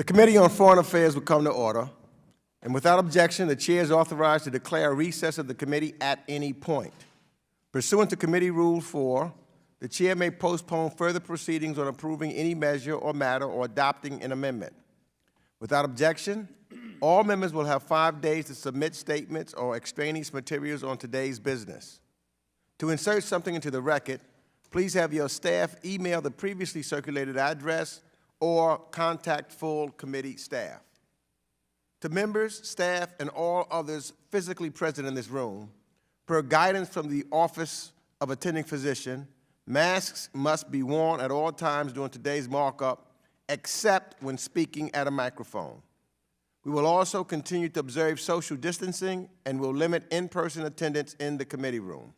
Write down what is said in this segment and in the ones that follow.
The Committee on Foreign Affairs will come to order, and without objection, the Chair is authorized to declare a recess of the committee at any point. Pursuant to Committee Rule 4, the Chair may postpone further proceedings on approving any measure or matter or adopting an amendment. Without objection, all members will have 5 days to submit statements or extraneous materials on today's business. To insert something into the record, please have your staff email the previously circulated address or contact full committee staff. To members, staff, and all others physically present in this room, per guidance from the Office of Attending Physician, masks must be worn at all times during today's markup, except when speaking at a microphone. We will also continue to observe social distancing and will limit in-person attendance in the committee room.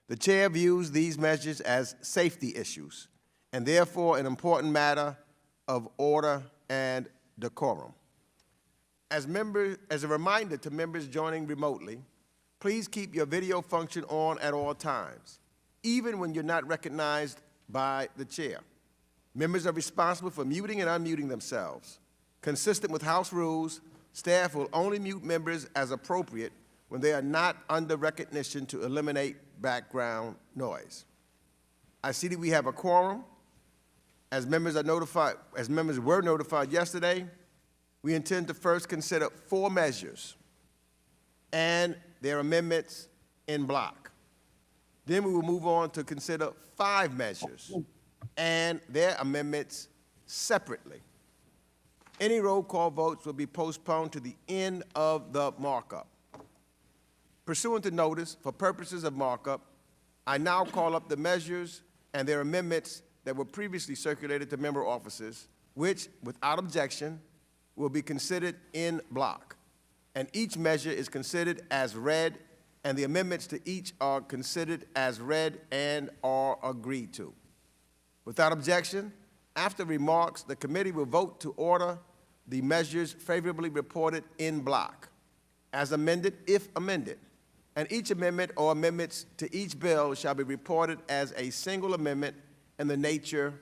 The Chair views these measures as safety issues and therefore an important matter of order and decorum. As a reminder to members joining remotely, please keep your video function on at all times, even when you're not recognized by the Chair. Members are responsible for muting and unmuting themselves. Consistent with House rules, staff will only mute members as appropriate when they are not under recognition to eliminate background noise. I see that we have a quorum. As members were notified yesterday, we intend to first consider 4 measures and their amendments in block. Then we will move on to consider 5 measures and their amendments separately. Any roll call votes will be postponed to the end of the markup. Pursuant to notice, for purposes of markup, I now call up the measures and their amendments that were previously circulated to member offices, which, without objection, will be considered in block. And each measure is considered as read, and the amendments to each are considered as read and are agreed to. Without objection, after remarks, the committee will vote to order the measures favorably reported in block, as amended, if amended. And each amendment or amendments to each bill shall be reported as a single amendment in the nature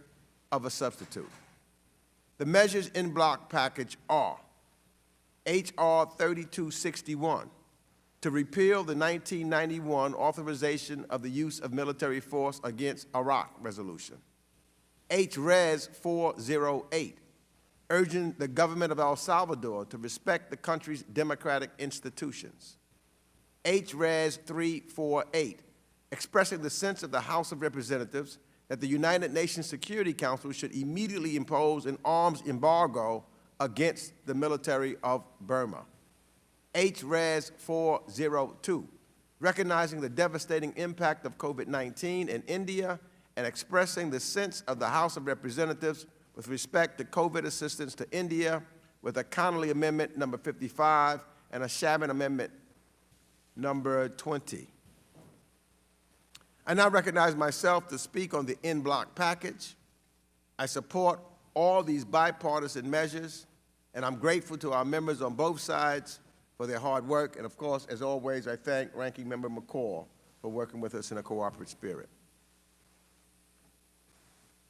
of a substitute. The measures in block package are H.R. 3261, to repeal the 1991 authorization of the use of military force against Iraq resolution. H.Res. 408, urging the government of El Salvador to respect the country's democratic institutions. H.Res. 348, expressing the sense of the House of Representatives that the United Nations Security Council should immediately impose an arms embargo against the military of Burma. H.Res. 402, recognizing the devastating impact of COVID-19 in India and expressing the sense of the House of Representatives with respect to COVID assistance to India, with a Connolly Amendment number 55 and a Shabin Amendment number 20. I now recognize myself to speak on the in-block package. I support all these bipartisan measures, and I'm grateful to our members on both sides for their hard work. And of course, as always, I thank Ranking Member McCall for working with us in a cooperative spirit.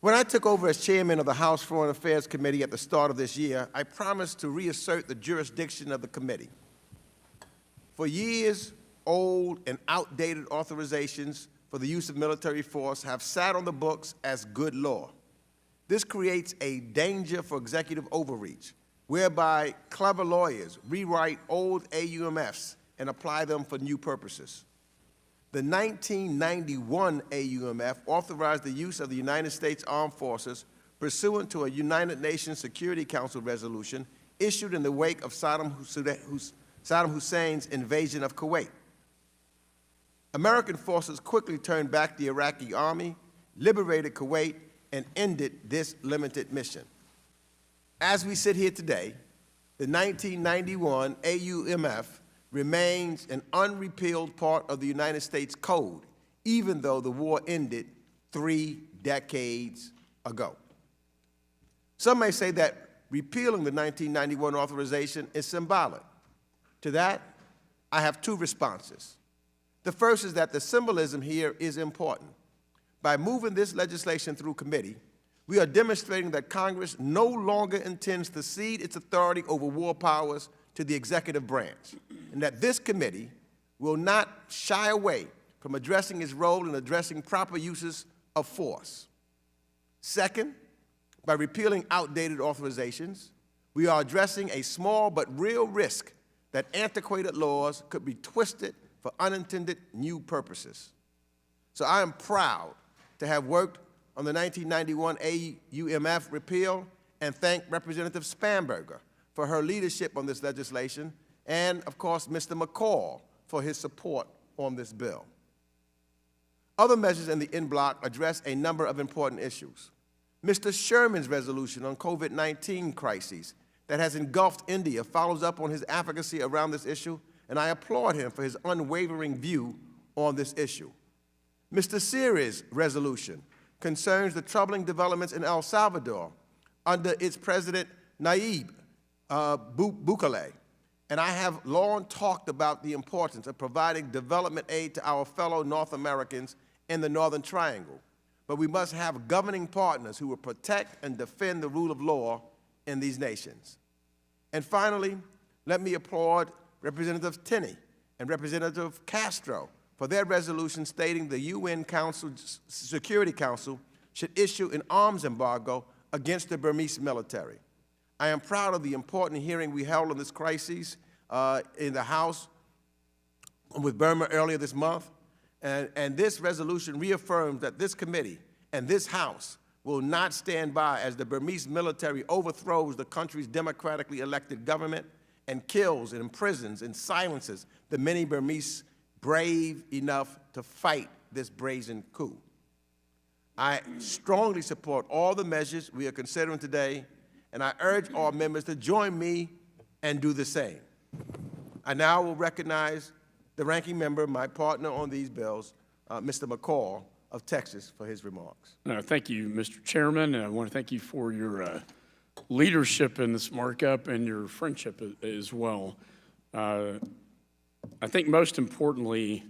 When I took over as chairman of the House Foreign Affairs Committee at the start of this year, I promised to reassert the jurisdiction of the committee. For years, old and outdated authorizations for the use of military force have sat on the books as good law. This creates a danger for executive overreach, whereby clever lawyers rewrite old AUMFs and apply them for new purposes. The 1991 AUMF authorized the use of the United States Armed Forces pursuant to a United Nations Security Council resolution issued in the wake of Saddam Hussein's invasion of Kuwait. American forces quickly turned back the Iraqi army, liberated Kuwait, and ended this limited mission. As we sit here today, the 1991 AUMF remains an unrepealed part of the United States Code, even though the war ended 3 decades ago. Some may say that repealing the 1991 authorization is symbolic. To that, I have 2 responses. The first is that the symbolism here is important. By moving this legislation through committee, We are demonstrating that Congress no longer intends to cede its authority over war powers to the executive branch, and that this committee will not shy away from addressing its role in addressing proper uses of force. Second, by repealing outdated authorizations, we are addressing a small but real risk that antiquated laws could be twisted for unintended new purposes. So I am proud to have worked on the 1991 AUMF repeal and thank Representative Spanberger for her leadership on this legislation, and of course Mr. McCall for his support on this bill. Other measures in the en bloc address a number of important issues. Mr. Sherman's resolution on COVID-19 crises that has engulfed India follows up on his advocacy around this issue, and I applaud him for his unwavering view on this issue. Mr. Series' resolution concerns the troubling developments in El Salvador under its president, Nayib Bukele. And I have long talked about the importance of providing development aid to our fellow North Americans in the Northern Triangle. But we must have governing partners who will protect and defend the rule of law in these nations. And finally, let me applaud Representative Tenney and Representative Castro for their resolution stating the UN Security Council should issue an arms embargo against the Burmese military. I am proud of the important hearing we held on this crisis in the House with Burma earlier this month, and this resolution reaffirms that this committee and this House will not stand by as the Burmese military overthrows the country's democratically elected government and kills and imprisons and silences the many Burmese brave enough to fight this brazen coup. I strongly support all the measures we are considering today, and I urge all members to join me and do the same. I now will recognize the ranking member, my partner on these bills, Mr. McCall of Texas, for his remarks. Thank you, Mr. Chairman, and I want to thank you for your leadership in this markup and your friendship as well. I think most importantly,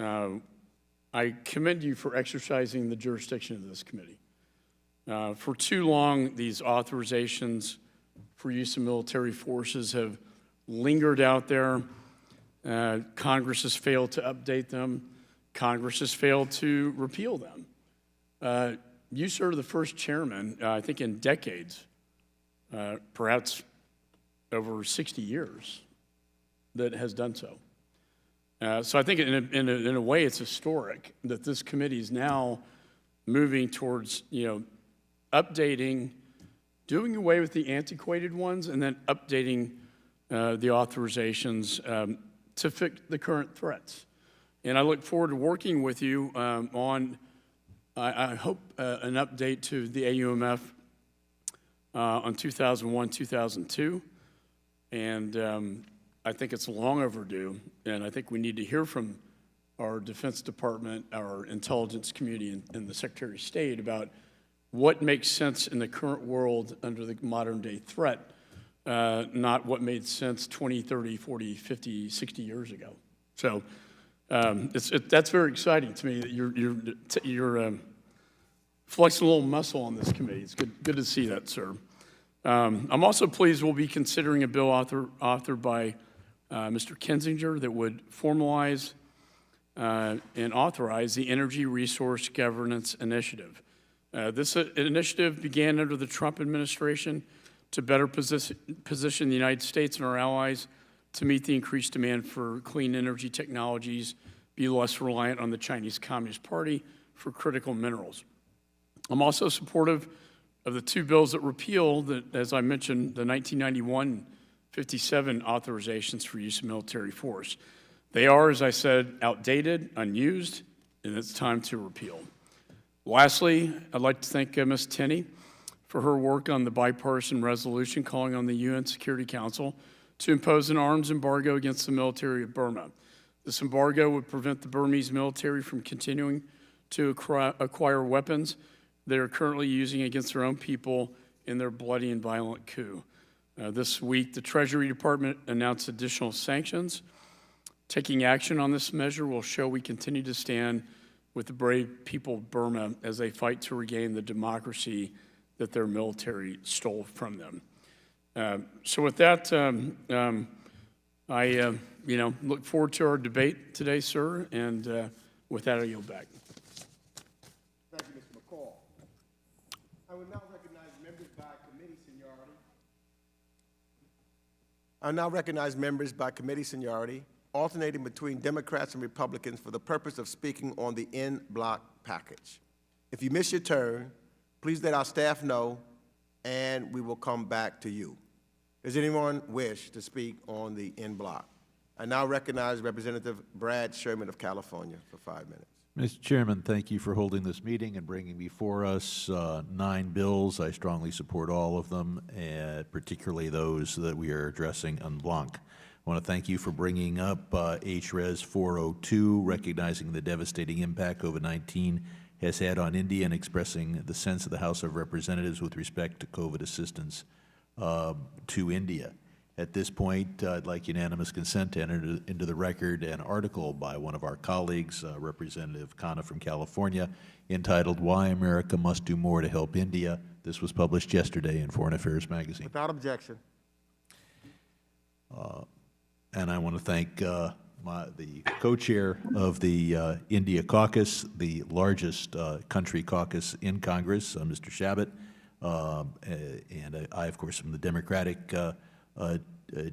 I commend you for exercising the jurisdiction of this committee. For too long, these authorizations for use of military forces have lingered out there. Congress has failed to update them. Congress has failed to repeal them. You, sir, are the first chairman, I think in decades, perhaps over 60 years, that has done so. So I think in a way it's historic that this committee is now moving towards, updating, doing away with the antiquated ones and then updating the authorizations to fit the current threats. And I look forward to working with you on, I hope, an update to the AUMF on 2001, 2002. And I think it's long overdue, and I think we need to hear from our Defense Department, our intelligence community, and the Secretary of State about what makes sense in the current world under the modern day threat, not what made sense 20, 30, 40, 50, 60 years ago. So that's very exciting to me that you're flexing a little muscle on this committee. It's good to see that, sir. I'm also pleased we'll be considering a bill authored by Mr. Kinzinger that would formalize and authorize the Energy Resource Governance Initiative. This initiative began under the Trump administration to better position the United States and our allies to meet the increased demand for clean energy technologies, be less reliant on the Chinese Communist Party for critical minerals. I'm also supportive of the two bills that repeal, as I mentioned, the 1991 57 authorizations for use of military force. They are, as I said, outdated, unused, and it's time to repeal. Lastly, I'd like to thank Ms. Tenney for her work on the bipartisan resolution calling on the UN Security Council to impose an arms embargo against the military of Burma. This embargo would prevent the Burmese military from continuing to acquire weapons they are currently using against their own people in their bloody and violent coup. This week, the Treasury Department announced additional sanctions. Taking action on this measure will show we continue to stand with the brave people of Burma as they fight to regain the democracy that their military stole from them. So with that, I look forward to our debate today, sir, and with that, I yield back. Thank you, Mr. McCall. I will now recognize members by committee seniority. Alternating between Democrats and Republicans for the purpose of speaking on the in-block package. If you miss your turn, please let our staff know, and we will come back to you. Does anyone wish to speak on the in-block? I now recognize Representative Brad Sherman of California for 5 minutes. Mr. Chairman, thank you for holding this meeting and bringing before us 9 bills. I strongly support all of them, particularly those that we are addressing en bloc. I want to thank you for bringing up HRES 402, recognizing the devastating impact COVID-19 has had on India and expressing the sense of the House of Representatives with respect to COVID assistance to India. At this point, I'd like unanimous consent to enter into the record an article by one of our colleagues, Representative Khanna from California, entitled "Why America Must Do More to Help India." This was published yesterday in Foreign Affairs magazine. Without objection. And I want to thank the co-chair of the India caucus, the largest country caucus in Congress, Mr. Shabbat, and I, of course, am the Democratic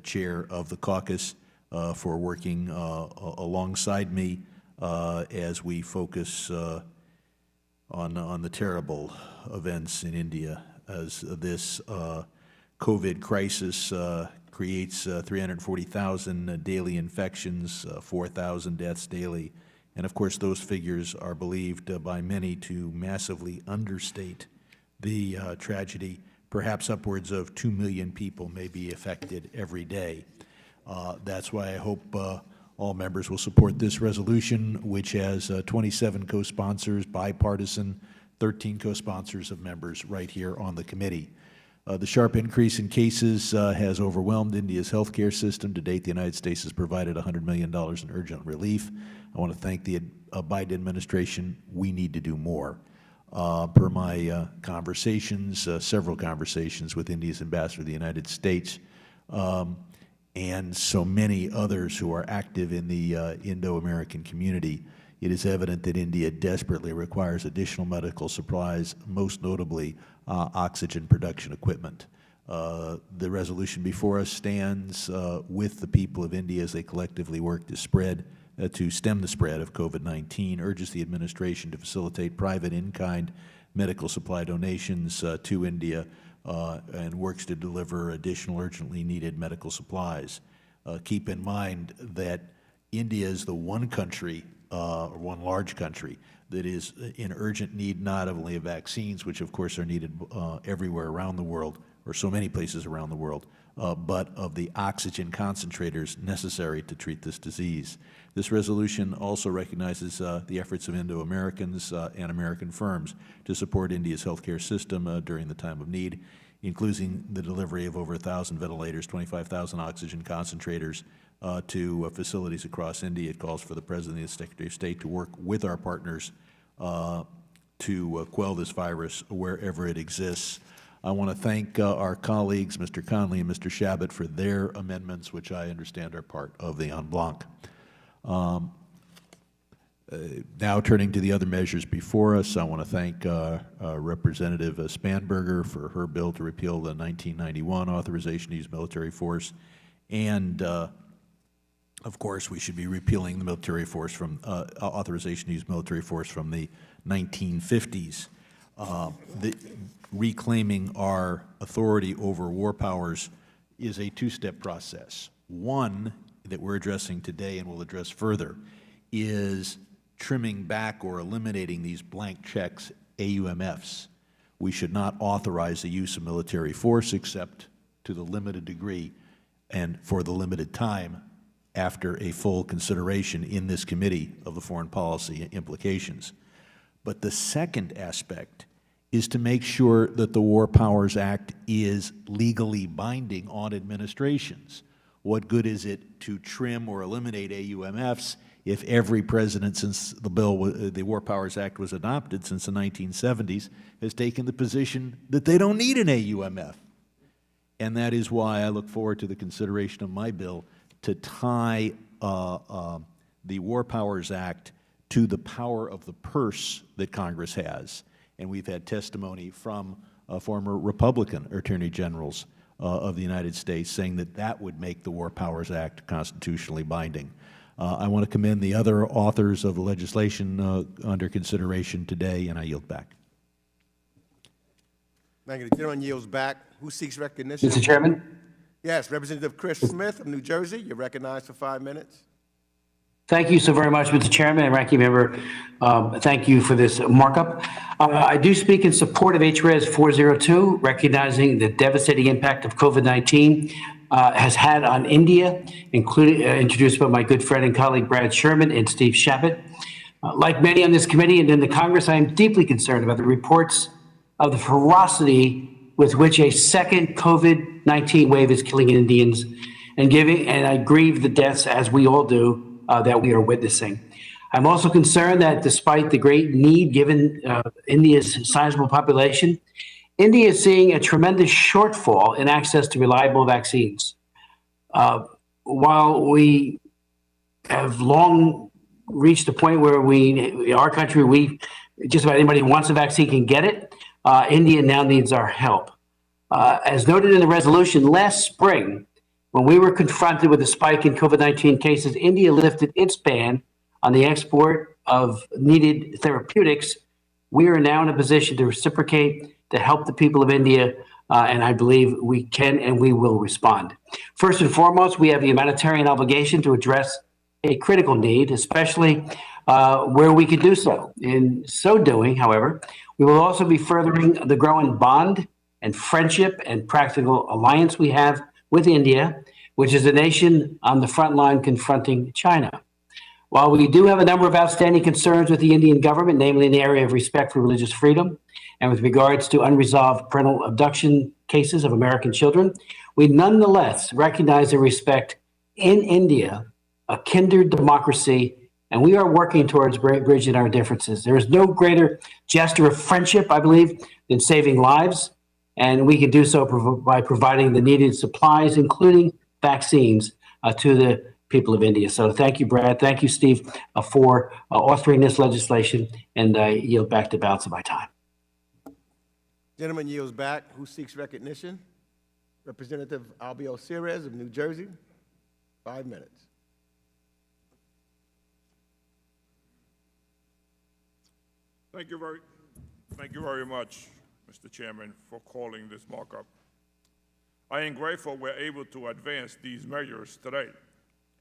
chair of the caucus for working alongside me as we focus on the terrible events in India as this COVID crisis creates 340,000 daily infections, 4,000 deaths daily, and of course those figures are believed by many to massively understate the tragedy. Perhaps upwards of 2 million people may be affected every day. That's why I hope all members will support this resolution, which has 27 co-sponsors, bipartisan, 13 co-sponsors of members right here on the committee. The sharp increase in cases has overwhelmed India's healthcare system. To date, the United States has provided $100 million in urgent relief. I want to thank the Biden administration. We need to do more. Per my conversations, several conversations with India's ambassador to the United States, and so many others who are active in the Indo-American community, it is evident that India desperately requires additional medical supplies, most notably oxygen production equipment. The resolution before us stands with the people of India as they collectively work to stem the spread of COVID-19, urges the administration to facilitate private in-kind medical supply donations to India, and works to deliver additional urgently needed medical supplies. Keep in mind that India is the one country, or one large country, that is in urgent need not only of vaccines, which of course are needed everywhere around the world, or so many places around the world, but of the oxygen concentrators necessary to treat this disease. This resolution also recognizes the efforts of Indo-Americans and American firms to support India's healthcare system during the time of need, including the delivery of over 1,000 ventilators, 25,000 oxygen concentrators to facilities across India. It calls for the President and the Secretary of State to work with our partners to quell this virus wherever it exists. I want to thank our colleagues, Mr. Conley and Mr. Shabbat, for their amendments, which I understand are part of the en bloc. Now turning to the other measures before us, I want to thank Representative Spanberger for her bill to repeal the 1991 authorization to use military force, and of course we should be repealing the military force from authorization to use military force from the 1950s. Reclaiming our authority over war powers is a two-step process. One that we're addressing today and will address further is trimming back or eliminating these blank checks, AUMFs. We should not authorize the use of military force except to the limited degree and for the limited time after a full consideration in this committee of the foreign policy implications. But the second aspect is to make sure that the War Powers Act is legally binding on administrations. What good is it to trim or eliminate AUMFs if every president since the War Powers Act was adopted since the 1970s has taken the position that they don't need an AUMF. And that is why I look forward to the consideration of my bill to tie the War Powers Act to the power of the purse that Congress has. And we've had testimony from former Republican attorney generals of the United States saying that that would make the War Powers Act constitutionally binding. I want to commend the other authors of the legislation under consideration today, and I yield back. Thank you. The gentleman yields back. Who seeks recognition? Mr. Chairman? Yes, Representative Chris Smith of New Jersey. You're recognized for 5 minutes. Thank you so very much, Mr. Chairman and Ranking Member. Thank you for this markup. I do speak in support of HRES 402, recognizing the devastating impact of COVID-19 has had on India, including introduced by my good friend and colleague Brad Sherman and Steve Shabbat. Like many on this committee and in the Congress, I am deeply concerned about the reports of the ferocity with which a second COVID-19 wave is killing Indians and I grieve the deaths, as we all do, that we are witnessing. I'm also concerned that despite the great need given India's sizable population, India is seeing a tremendous shortfall in access to reliable vaccines. While we have long reached a point where our country, just about anybody who wants a vaccine can get it, India now needs our help. As noted in the resolution last spring, when we were confronted with a spike in COVID-19 cases, India lifted its ban on the export of needed therapeutics. We are now in a position to reciprocate, to help the people of India, and I believe we can and we will respond. First and foremost, we have the humanitarian obligation to address a critical need, especially where we can do so. In so doing, however, we will also be furthering the growing bond and friendship and practical alliance we have with India, which is a nation on the front line confronting China. While we do have a number of outstanding concerns with the Indian government, namely in the area of respect for religious freedom and with regards to unresolved parental abduction cases of American children, we nonetheless recognize and respect in India a kindred democracy, and we are working towards bridging our differences. There is no greater gesture of friendship, I believe, than saving lives, and we can do so by providing the needed supplies, including vaccines, to the people of India. So thank you, Brad. Thank you, Steve, for authoring this legislation, and I yield back the balance of my time. Gentleman yields back. Who seeks recognition? Representative Albio Ceres of New Jersey, 5 minutes. Thank you very much, Mr. Chairman, for calling this markup. I am grateful we're able to advance these measures today.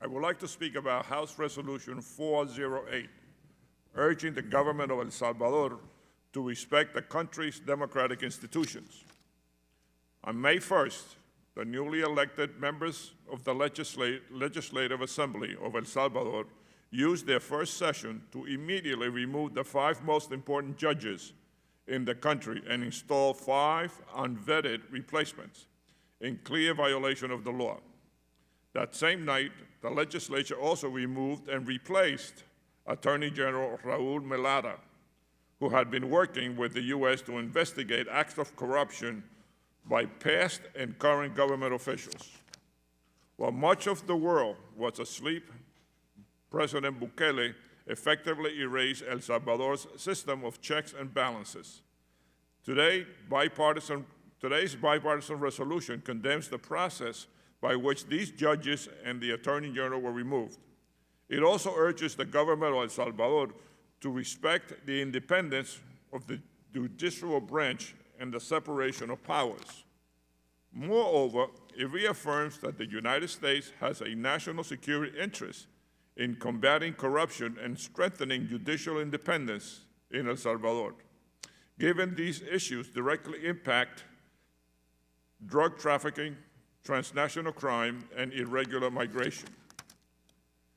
I would like to speak about House Resolution 408, urging the government of El Salvador to respect the country's democratic institutions. On May 1st, the newly elected members of the Legislative Assembly of El Salvador used their first session to immediately remove the 5 most important judges in the country and install 5 unvetted replacements in clear violation of the law. That same night, the legislature also removed and replaced Attorney General Raul Melada, who had been working with the U.S. to investigate acts of corruption by past and current government officials. While much of the world was asleep, President Bukele effectively erased El Salvador's system of checks and balances. Today's bipartisan resolution condemns the process by which these judges and the Attorney General were removed. It also urges the government of El Salvador to respect the independence of the judicial branch and the separation of powers. Moreover, it reaffirms that the United States has a national security interest in combating corruption and strengthening judicial independence in El Salvador, given these issues directly impact drug trafficking, transnational crime, and irregular migration.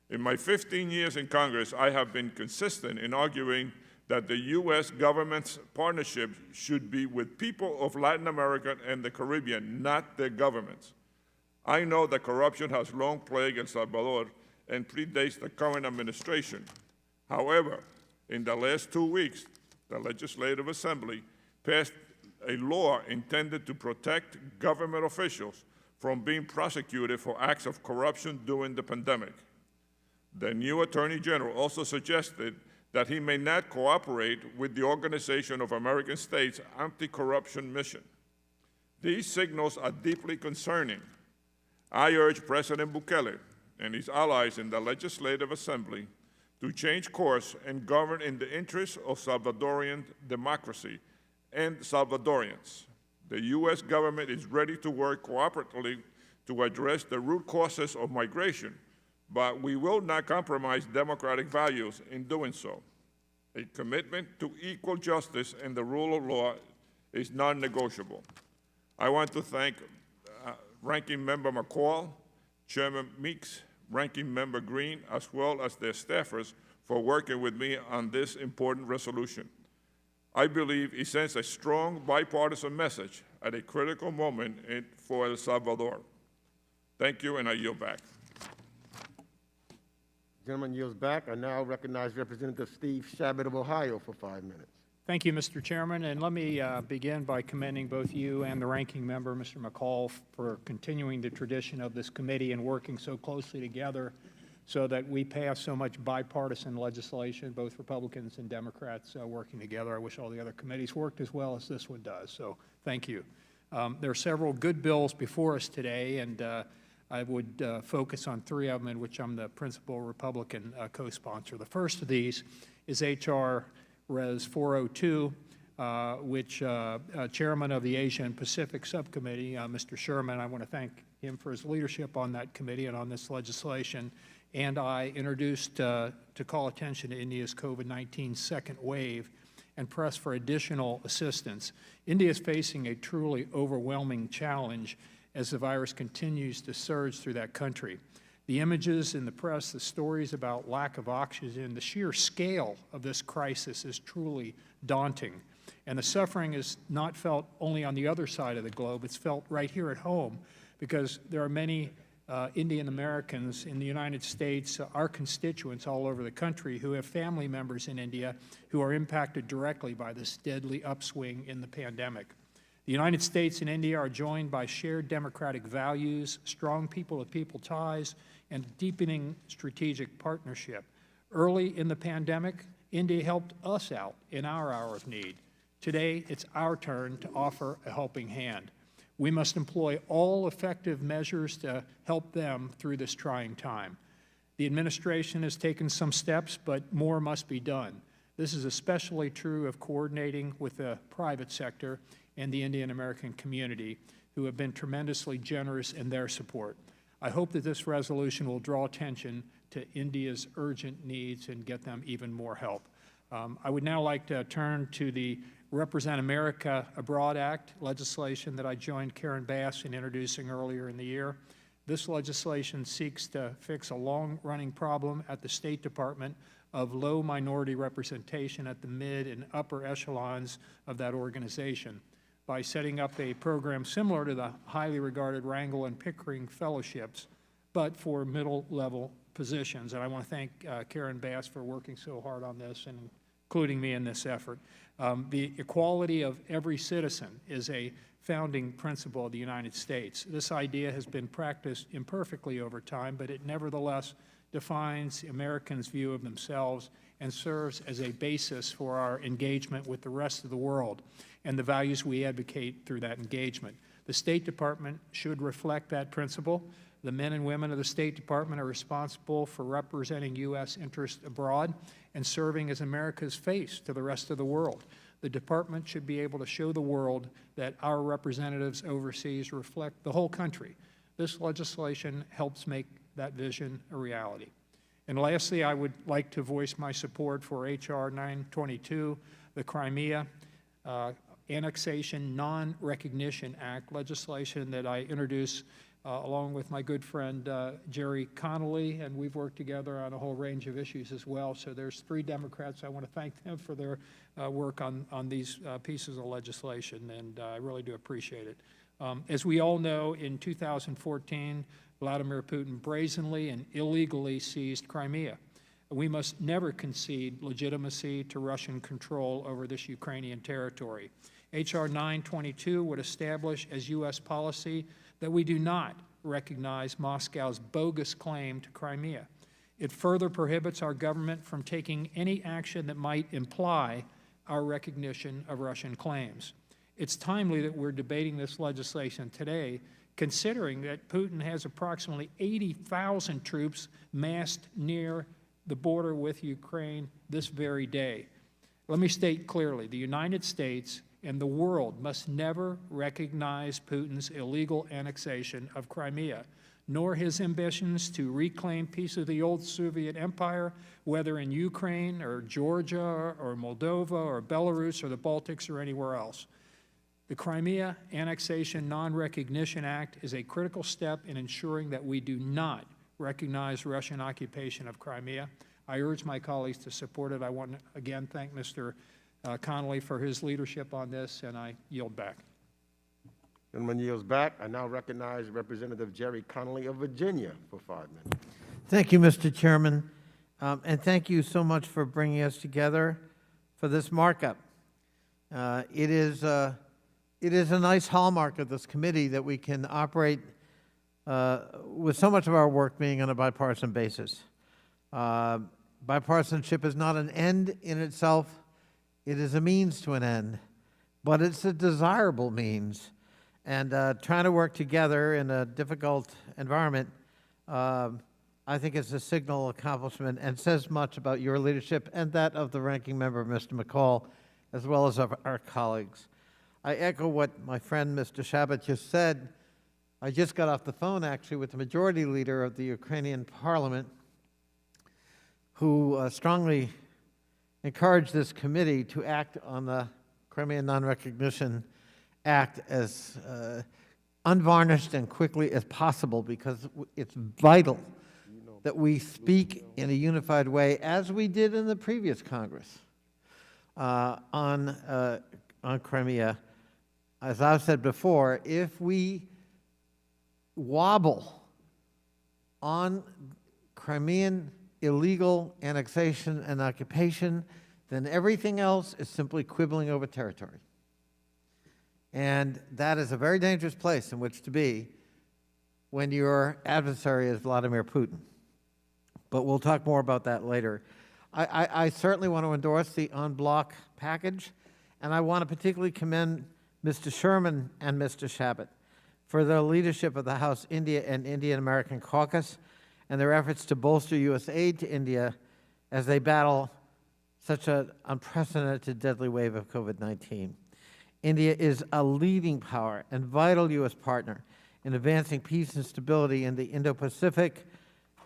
In my 15 years in Congress, I have been consistent in arguing that the U.S. government's partnership should be with people of Latin America and the Caribbean, not their governments. I know that corruption has long plagued El Salvador, and predates the current administration. However, in the last 2 weeks, the Legislative Assembly passed a law intended to protect government officials from being prosecuted for acts of corruption during the pandemic. The new Attorney General also suggested that he may not cooperate with the Organization of American States anti-corruption mission. These signals are deeply concerning. I urge President Bukele and his allies in the Legislative Assembly to change course and govern in the interests of Salvadorian democracy and Salvadorians. The U.S. government is ready to work cooperatively to address the root causes of migration, but we will not compromise democratic values in doing so. A commitment to equal justice and the rule of law is non-negotiable. I want to thank Ranking Member McCall, Chairman Meeks, Ranking Member Green, as well as their staffers for working with me on this important resolution. I believe it sends a strong bipartisan message at a critical moment for El Salvador. Thank you, and I yield back. Gentleman yields back. I now recognize Representative Steve Shabbat of Ohio for 5 minutes. Thank you, Mr. Chairman, and let me begin by commending both you and the ranking member, Mr. McCall, for continuing the tradition of this committee and working so closely together so that we pass so much bipartisan legislation, both Republicans and Democrats working together. I wish all the other committees worked as well as this one does, so thank you. There are several good bills before us today, and I would focus on 3 of them, in which I'm the principal Republican co-sponsor. The first of these is H.R. Res. 402, which Chairman of the Asia and Pacific Subcommittee, Mr. Sherman, I want to thank him for his leadership on that committee and on this legislation, and I introduced to call attention to India's COVID-19 second wave and press for additional assistance. India is facing a truly overwhelming challenge as the virus continues to surge through that country. The images in the press, the stories about lack of oxygen, the sheer scale of this crisis is truly daunting. And the suffering is not felt only on the other side of the globe, it's felt right here at home, because there are many Indian Americans in the United States, our constituents all over the country, who have family members in India who are impacted directly by this deadly upswing in the pandemic. The United States and India are joined by shared democratic values, strong people-to-people ties, and deepening strategic partnership. Early in the pandemic, India helped us out in our hour of need. Today, it's our turn to offer a helping hand. We must employ all effective measures to help them through this trying time. The administration has taken some steps, but more must be done. This is especially true of coordinating with the private sector and the Indian American community, who have been tremendously generous in their support. I hope that this resolution will draw attention to India's urgent needs and get them even more help. I would now like to turn to the Represent America Abroad Act legislation that I joined Karen Bass in introducing earlier in the year. This legislation seeks to fix a long-running problem at the State Department of low minority representation at the mid and upper echelons of that organization by setting up a program similar to the highly regarded Wrangell and Pickering Fellowships, but for middle-level positions. And I want to thank Karen Bass for working so hard on this and including me in this effort. The equality of every citizen is a founding principle of the United States. This idea has been practiced imperfectly over time, but it nevertheless defines Americans' view of themselves and serves as a basis for our engagement with the rest of the world and the values we advocate through that engagement. The State Department should reflect that principle. The men and women of the State Department are responsible for representing U.S. interests abroad and serving as America's face to the rest of the world. The Department should be able to show the world that our representatives overseas reflect the whole country. This legislation helps make that vision a reality. And lastly, I would like to voice my support for H.R. 922, the Crimea Annexation Non-Recognition Act legislation that I introduced along with my good friend Jerry Connolly, and we've worked together on a whole range of issues as well. So there's 3 Democrats. I want to thank them for their work on these pieces of legislation, and I really do appreciate it. As we all know, in 2014, Vladimir Putin brazenly and illegally seized Crimea. We must never concede legitimacy to Russian control over this Ukrainian territory. H.R. 922 would establish as U.S. policy that we do not recognize Moscow's bogus claim to Crimea. It further prohibits our government from taking any action that might imply our recognition of Russian claims. It's timely that we're debating this legislation today, considering that Putin has approximately 80,000 troops massed near the border with Ukraine this very day. Let me state clearly, the United States and the world must never recognize Putin's illegal annexation of Crimea, nor his ambitions to reclaim piece of the old Soviet empire, whether in Ukraine or Georgia or Moldova or Belarus or the Baltics or anywhere else. The Crimea Annexation Non-Recognition Act is a critical step in ensuring that we do not recognize Russian occupation of Crimea. I urge my colleagues to support it. I want to again thank Mr. Connolly for his leadership on this, and I yield back. Gentleman yields back. I now recognize Representative Jerry Connolly of Virginia for 5 minutes. Thank you, Mr. Chairman, and thank you so much for bringing us together for this markup. It is a nice hallmark of this committee that we can operate with so much of our work being on a bipartisan basis. Bipartisanship is not an end in itself. It is a means to an end, but it's a desirable means. And trying to work together in a difficult environment, I think it's a signal accomplishment and says much about your leadership and that of the ranking member, Mr. McCall, as well as of our colleagues. I echo what my friend Mr. Shabbat just said. I just got off the phone, actually, with the majority leader of the Ukrainian parliament, who strongly encouraged this committee to act on the Crimean Non-Recognition Act as unvarnished and quickly as possible, because it's vital that we speak in a unified way, as we did in the previous Congress, on Crimea. As I've said before, if we wobble on Crimean illegal annexation and occupation, then everything else is simply quibbling over territory. And that is a very dangerous place in which to be when your adversary is Vladimir Putin. But we'll talk more about that later. I certainly want to endorse the en bloc package, and I want to particularly commend Mr. Sherman and Mr. Shabbat for their leadership of the House India and Indian American Caucus and their efforts to bolster U.S. aid to India as they battle such an unprecedented deadly wave of COVID-19. India is a leading power and vital U.S. partner in advancing peace and stability in the Indo-Pacific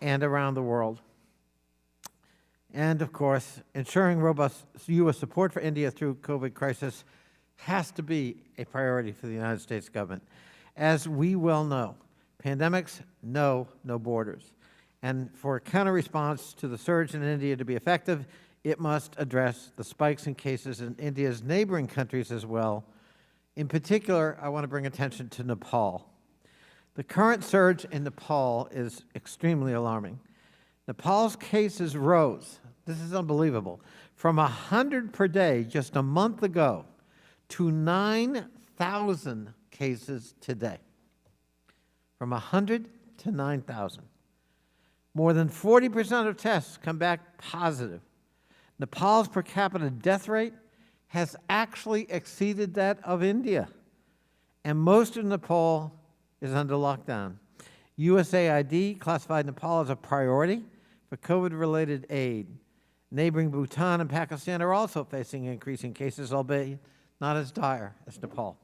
and around the world. And, of course, ensuring robust U.S. support for India through COVID crisis has to be a priority for the United States government. As we well know, pandemics know no borders. And for a counter-response to the surge in India to be effective, it must address the spikes in cases in India's neighboring countries as well. In particular, I want to bring attention to Nepal. The current surge in Nepal is extremely alarming. Nepal's cases rose, this is unbelievable, from 100 per day just a month ago to 9,000 cases today. From 100 to 9,000. More than 40% of tests come back positive. Nepal's per capita death rate has actually exceeded that of India. And most of Nepal is under lockdown. USAID classified Nepal as a priority for COVID-related aid. Neighboring Bhutan and Pakistan are also facing increasing cases, albeit not as dire as Nepal.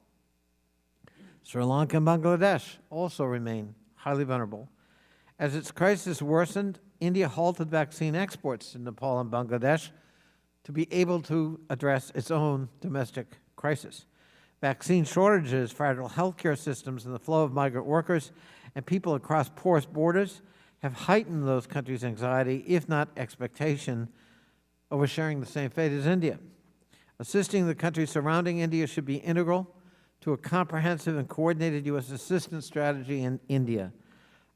Sri Lanka and Bangladesh also remain highly vulnerable. As its crisis worsened, India halted vaccine exports to Nepal and Bangladesh to be able to address its own domestic crisis. Vaccine shortages, fragile healthcare systems, and the flow of migrant workers and people across porous borders have heightened those countries' anxiety, if not expectation, over sharing the same fate as India. Assisting the countries surrounding India should be integral to a comprehensive and coordinated U.S. assistance strategy in India.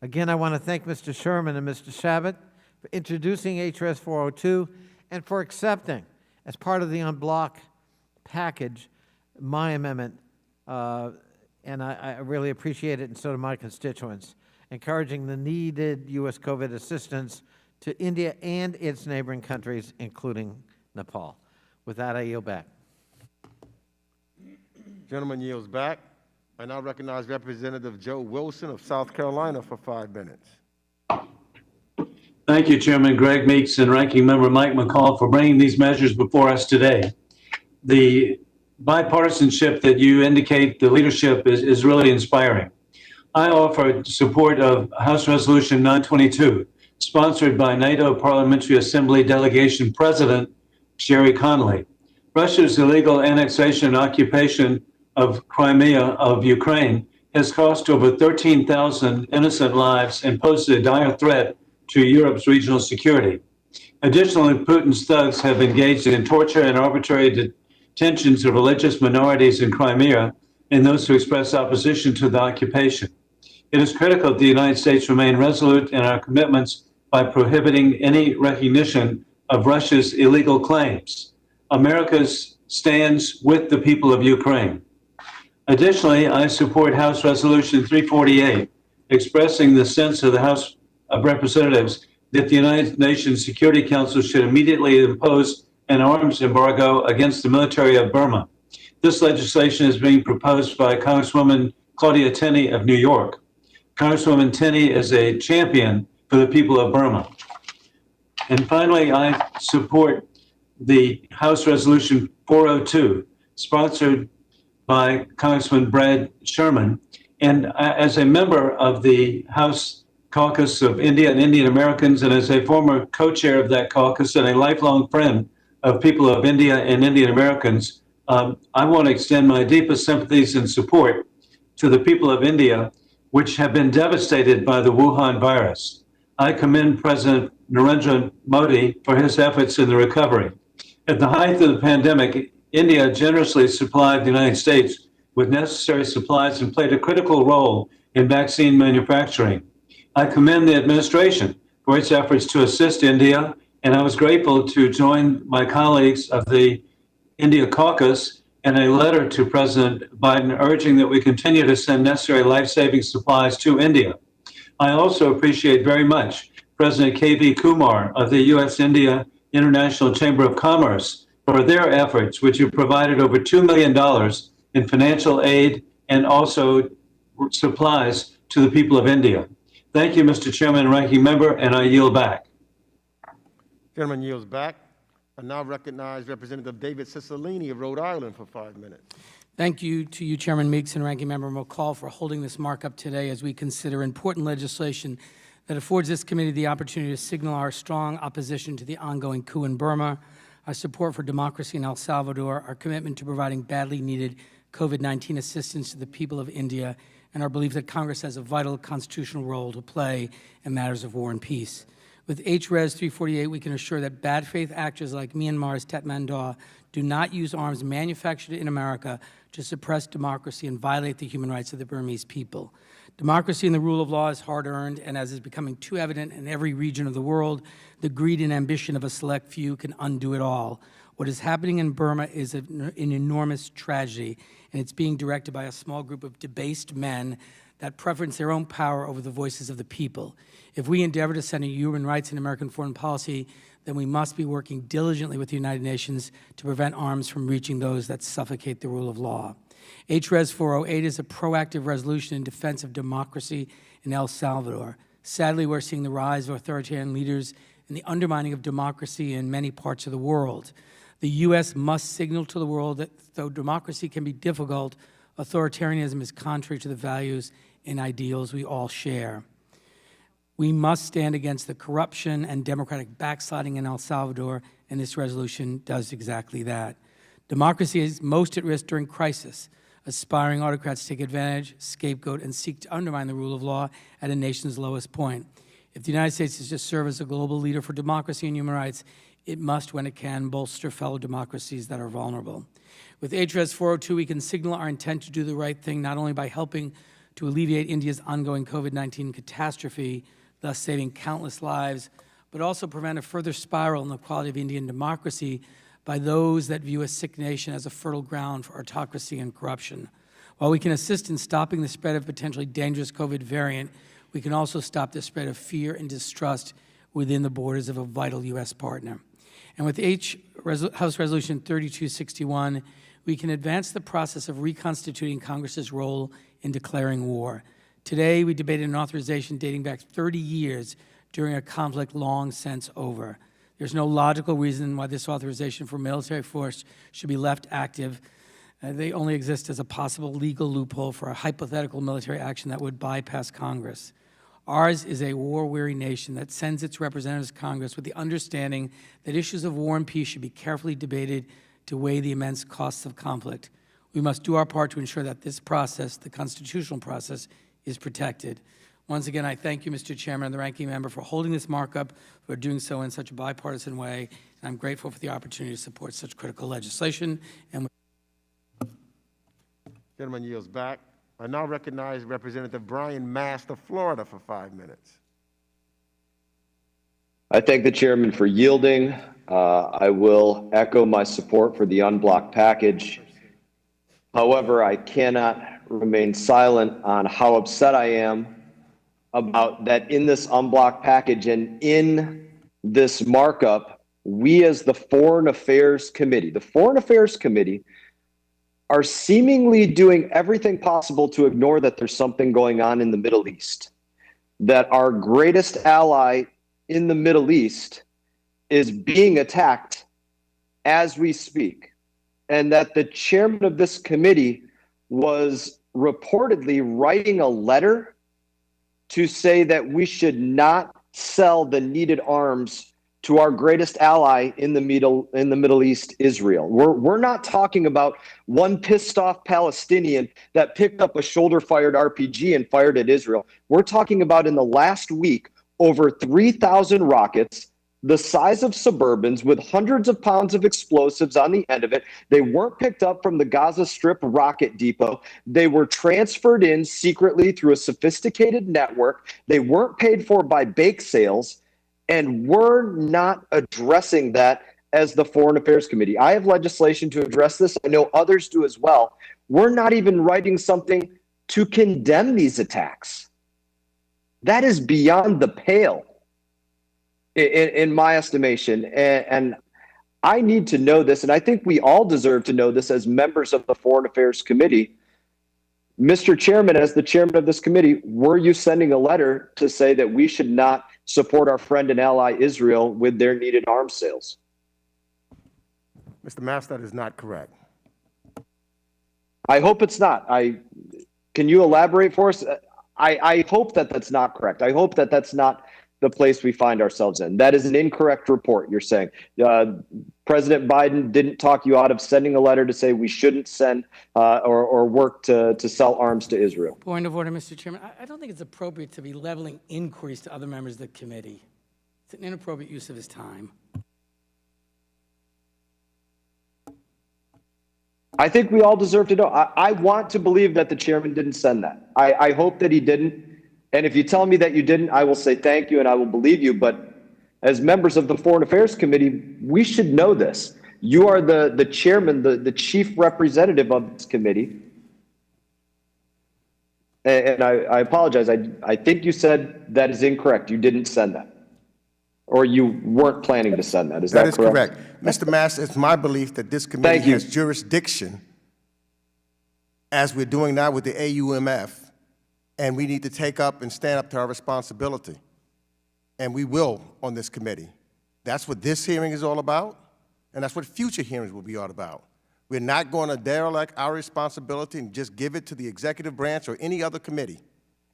Again, I want to thank Mr. Sherman and Mr. Shabbat for introducing HRS 402 and for accepting, as part of the en bloc package, my amendment, and I really appreciate it, and so do my constituents, encouraging the needed U.S. COVID assistance to India and its neighboring countries, including Nepal. With that, I yield back. Gentleman yields back. I now recognize Representative Joe Wilson of South Carolina for 5 minutes. Thank you, Chairman Greg Meeks and Ranking Member Mike McCall, for bringing these measures before us today. The bipartisanship that you indicate, the leadership, is really inspiring. I offer support of House Resolution 922, sponsored by NATO Parliamentary Assembly Delegation President Sherry Connolly. Russia's illegal annexation and occupation of Crimea of Ukraine has cost over 13,000 innocent lives and posed a dire threat to Europe's regional security. Additionally, Putin's thugs have engaged in torture and arbitrary detentions of religious minorities in Crimea and those who express opposition to the occupation. It is critical that the United States remain resolute in our commitments by prohibiting any recognition of Russia's illegal claims. America stands with the people of Ukraine. Additionally, I support House Resolution 348, expressing the sense of the House of Representatives that the United Nations Security Council should immediately impose an arms embargo against the military of Burma. This legislation is being proposed by Congresswoman Claudia Tenney of New York. Congresswoman Tenney is a champion for the people of Burma. And finally, I support the House Resolution 402, sponsored by Congressman Brad Sherman. And as a member of the House Caucus of India and Indian Americans, and as a former co-chair of that caucus and a lifelong friend of people of India and Indian Americans, I want to extend my deepest sympathies and support to the people of India, which have been devastated by the Wuhan virus. I commend President Narendra Modi for his efforts in the recovery. At the height of the pandemic, India generously supplied the United States with necessary supplies and played a critical role in vaccine manufacturing. I commend the administration for its efforts to assist India, and I was grateful to join my colleagues of the India Caucus in a letter to President Biden urging that we continue to send necessary life-saving supplies to India. I also appreciate very much President K.V. Kumar of the U.S.-India International Chamber of Commerce for their efforts, which have provided over $2 million in financial aid and also supplies to the people of India. Thank you, Mr. Chairman and Ranking Member, and I yield back. Gentleman yields back. I now recognize Representative David Cicilline of Rhode Island for 5 minutes. Thank you to you, Chairman Meeks and Ranking Member McCall, for holding this markup today as we consider important legislation that affords this committee the opportunity to signal our strong opposition to the ongoing coup in Burma, our support for democracy in El Salvador, our commitment to providing badly needed COVID-19 assistance to the people of India, and our belief that Congress has a vital constitutional role to play in matters of war and peace. With HRES 348, we can assure that bad faith actors like Myanmar's Tatmadaw do not use arms manufactured in America to suppress democracy and violate the human rights of the Burmese people. Democracy and the rule of law is hard-earned, and as is becoming too evident in every region of the world, the greed and ambition of a select few can undo it all. What is happening in Burma is an enormous tragedy, and it's being directed by a small group of debased men that preference their own power over the voices of the people. If we endeavor to center human rights in American foreign policy, then we must be working diligently with the United Nations to prevent arms from reaching those that suffocate the rule of law. HRES 408 is a proactive resolution in defense of democracy in El Salvador. Sadly, we're seeing the rise of authoritarian leaders and the undermining of democracy in many parts of the world. The U.S. must signal to the world that though democracy can be difficult, authoritarianism is contrary to the values and ideals we all share. We must stand against the corruption and democratic backsliding in El Salvador, and this resolution does exactly that. Democracy is most at risk during crisis. Aspiring autocrats take advantage, scapegoat, and seek to undermine the rule of law at a nation's lowest point. If the United States is to serve as a global leader for democracy and human rights, it must, when it can, bolster fellow democracies that are vulnerable. With HRES 402, we can signal our intent to do the right thing, not only by helping to alleviate India's ongoing COVID-19 catastrophe, thus saving countless lives, but also prevent a further spiral in the quality of Indian democracy by those that view a sick nation as a fertile ground for autocracy and corruption. While we can assist in stopping the spread of potentially dangerous COVID variant, we can also stop the spread of fear and distrust within the borders of a vital U.S. partner. And with House Resolution 3261, we can advance the process of reconstituting Congress's role in declaring war. Today, we debated an authorization dating back 30 years during a conflict long since over. There's no logical reason why this authorization for military force should be left active. They only exist as a possible legal loophole for a hypothetical military action that would bypass Congress. Ours is a war-weary nation that sends its representatives to Congress with the understanding that issues of war and peace should be carefully debated to weigh the immense costs of conflict. We must do our part to ensure that this process, the constitutional process, is protected. Once again, I thank you, Mr. Chairman, and the ranking member for holding this markup, for doing so in such a bipartisan way, and I'm grateful for the opportunity to support such critical legislation. And Gentleman yields back. I now recognize Representative Brian Mast of Florida for 5 minutes. I thank the chairman for yielding. I will echo my support for the unblocked package. However, I cannot remain silent on how upset I am about that in this unblocked package and in this markup, we as the Foreign Affairs Committee, are seemingly doing everything possible to ignore that there's something going on in the Middle East, that our greatest ally in the Middle East is being attacked as we speak, and that the chairman of this committee was reportedly writing a letter to say that we should not sell the needed arms to our greatest ally in the Middle East, Israel. We're not talking about one pissed off Palestinian that picked up a shoulder-fired RPG and fired at Israel. We're talking about in the last week over 3,000 rockets the size of Suburbans with hundreds of pounds of explosives on the end of it. They weren't picked up from the Gaza Strip rocket depot. They were transferred in secretly through a sophisticated network. They weren't paid for by bake sales. And we're not addressing that as the Foreign Affairs Committee. I have legislation to address this. I know others do as well. We're not even writing something to condemn these attacks. That is beyond the pale, in my estimation. And I need to know this, and I think we all deserve to know this as members of the Foreign Affairs Committee. Mr. Chairman, as the chairman of this committee, were you sending a letter to say that we should not support our friend and ally Israel with their needed arms sales? Mr. Mast, that is not correct. I hope it's not. Can you elaborate for us? I hope that that's not correct. I hope that that's not the place we find ourselves in. That is an incorrect report, you're saying. President Biden didn't talk you out of sending a letter to say we shouldn't send or work to sell arms to Israel. point of order, Mr. Chairman. I don't think it's appropriate to be leveling inquiries to other members of the committee. It's an inappropriate use of his time. I think we all deserve to know. I want to believe that the chairman didn't send that. I hope that he didn't. And if you tell me that you didn't, I will say thank you and I will believe you. But as members of the Foreign Affairs Committee, we should know this. You are the chairman, the chief representative of this committee. And I apologize. I think you said that is incorrect. You didn't send that. Or you weren't planning to send that. Is that correct? That is correct. Mr. Mast, it's my belief that this committee has jurisdiction, as we're doing now with the AUMF, and we need to take up and stand up to our responsibility. And we will on this committee. That's what this hearing is all about, and that's what future hearings will be all about. We're not going to derelict our responsibility and just give it to the executive branch or any other committee.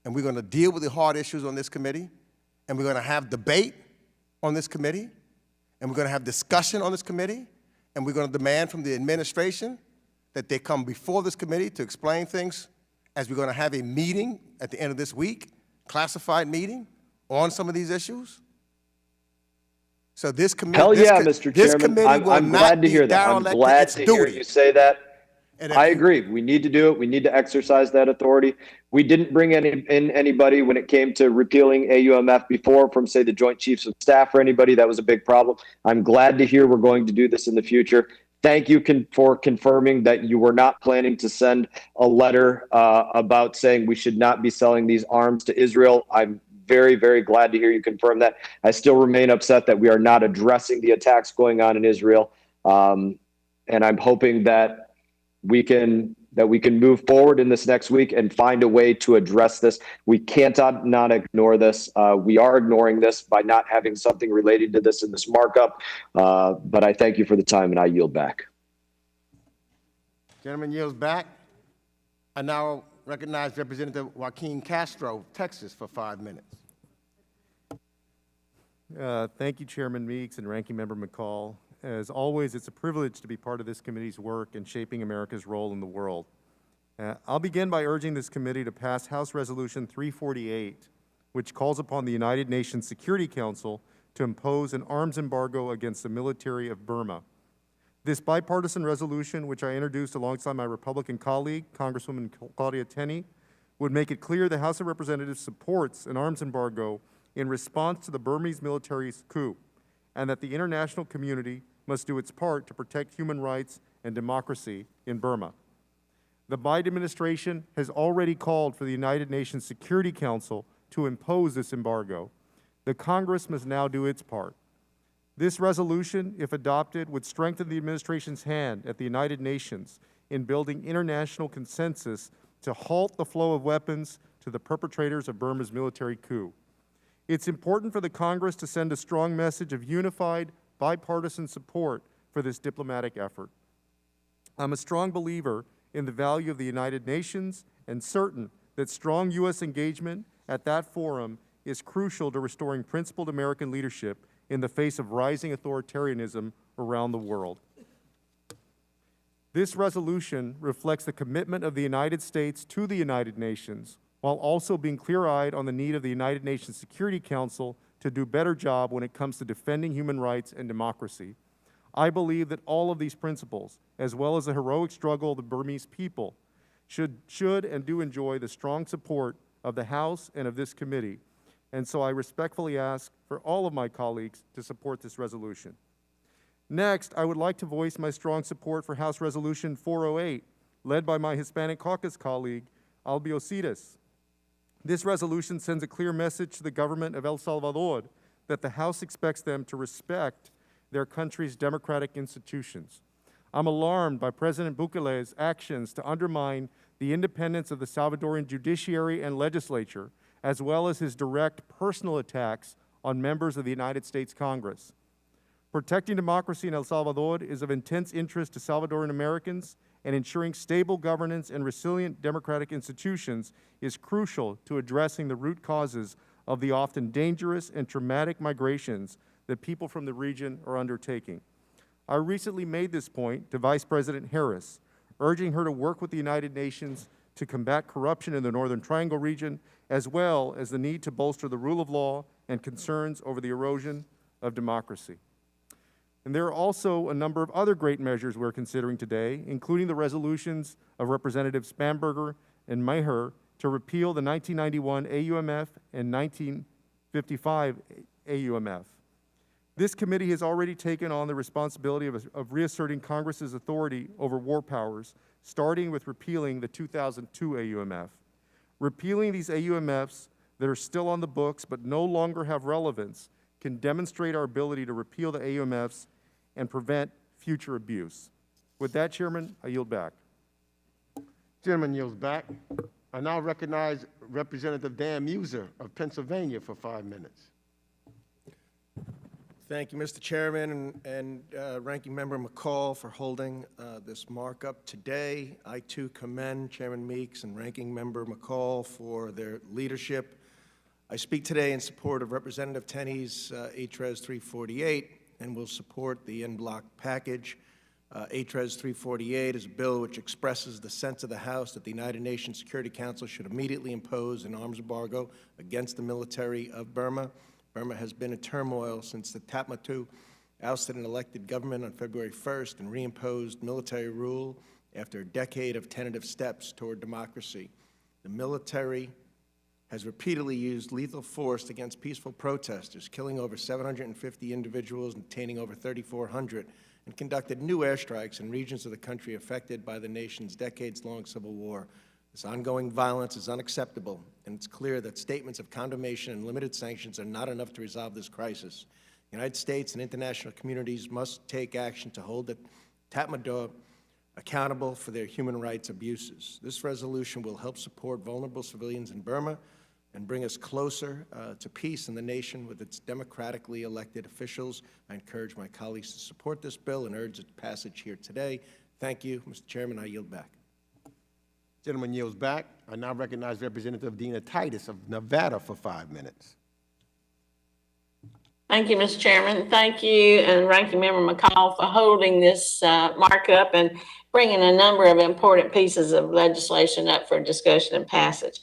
And we're going to deal with the hard issues on this committee, and we're going to have debate on this committee, and we're going to have discussion on this committee, and we're going to demand from the administration that they come before this committee to explain things, as we're going to have a meeting at the end of this week, classified meeting, on some of these issues. So this committee, Hell yeah, Mr. Chairman. I'm glad to hear that. I'm glad to hear you say that. And if I you- agree. We need to do it. We need to exercise that authority. We didn't bring in anybody when it came to repealing AUMF before from, say, the Joint Chiefs of Staff or anybody. That was a big problem. I'm glad to hear we're going to do this in the future. Thank you for confirming that you were not planning to send a letter about saying we should not be selling these arms to Israel. I'm very, very glad to hear you confirm that. I still remain upset that we are not addressing the attacks going on in Israel. And I'm hoping that we can move forward in this next week and find a way to address this. We can't not ignore this. We are ignoring this by not having something related to this in this markup. But I thank you for the time, and I yield back. Gentleman yields back. I now recognize Representative Joaquin Castro, Texas, for 5 minutes. Thank you, Chairman Meeks and Ranking Member McCall. As always, it's a privilege to be part of this committee's work in shaping America's role in the world. I'll begin by urging this committee to pass House Resolution 348, which calls upon the United Nations Security Council to impose an arms embargo against the military of Burma. This bipartisan resolution, which I introduced alongside my Republican colleague, Congresswoman Claudia Tenney, would make it clear the House of Representatives supports an arms embargo in response to the Burmese military's coup, and that the international community must do its part to protect human rights and democracy in Burma. The Biden administration has already called for the United Nations Security Council to impose this embargo. The Congress must now do its part. This resolution, if adopted, would strengthen the administration's hand at the United Nations in building international consensus to halt the flow of weapons to the perpetrators of Burma's military coup. It's important for the Congress to send a strong message of unified, bipartisan support for this diplomatic effort. I'm a strong believer in the value of the United Nations and certain that strong U.S. engagement at that forum is crucial to restoring principled American leadership in the face of rising authoritarianism around the world. This resolution reflects the commitment of the United States to the United Nations, while also being clear-eyed on the need of the United Nations Security Council to do a better job when it comes to defending human rights and democracy. I believe that all of these principles, as well as the heroic struggle of the Burmese people, should and do enjoy the strong support of the House and of this committee. And so I respectfully ask for all of my colleagues to support this resolution. Next, I would like to voice my strong support for House Resolution 408, led by my Hispanic caucus colleague, Albiocides. This resolution sends a clear message to the government of El Salvador that the House expects them to respect their country's democratic institutions. I'm alarmed by President Bukele's actions to undermine the independence of the Salvadoran judiciary and legislature, as well as his direct personal attacks on members of the United States Congress. Protecting democracy in El Salvador is of intense interest to Salvadoran Americans, and ensuring stable governance and resilient democratic institutions is crucial to addressing the root causes of the often dangerous and traumatic migrations that people from the region are undertaking. I recently made this point to Vice President Harris, urging her to work with the United Nations to combat corruption in the Northern Triangle region, as well as the need to bolster the rule of law and concerns over the erosion of democracy. And there are also a number of other great measures we're considering today, including the resolutions of Representatives Spanberger and Maher to repeal the 1991 AUMF and 1955 AUMF. This committee has already taken on the responsibility of reasserting Congress's authority over war powers, starting with repealing the 2002 AUMF. Repealing these AUMFs that are still on the books but no longer have relevance can demonstrate our ability to repeal the AUMFs and prevent future abuse. With that, Chairman, I yield back. Gentleman yields back. I now recognize Representative Dan Muser of Pennsylvania for 5 minutes. Thank you, Mr. Chairman, and Ranking Member McCall for holding this markup today. I, too, commend Chairman Meeks and Ranking Member McCall for their leadership. I speak today in support of Representative Tenney's HRES 348 and will support the en bloc package. HRES 348 is a bill which expresses the sense of the House that the United Nations Security Council should immediately impose an arms embargo against the military of Burma. Burma has been in turmoil since the Tatmadaw ousted an elected government on February 1st and reimposed military rule after a decade of tentative steps toward democracy. The military has repeatedly used lethal force against peaceful protesters, killing over 750 individuals and detaining over 3,400, and conducted new airstrikes in regions of the country affected by the nation's decades-long civil war. This ongoing violence is unacceptable, and it's clear that statements of condemnation and limited sanctions are not enough to resolve this crisis. The United States and international communities must take action to hold the Tatmadaw accountable for their human rights abuses. This resolution will help support vulnerable civilians in Burma and bring us closer to peace in the nation with its democratically elected officials. I encourage my colleagues to support this bill and urge its passage here today. Thank you, Mr. Chairman. I yield back. Gentleman yields back. I now recognize Representative Dina Titus of Nevada for 5 minutes. Thank you, Mr. Chairman. Thank you and Ranking Member McCall for holding this markup and bringing a number of important pieces of legislation up for discussion and passage.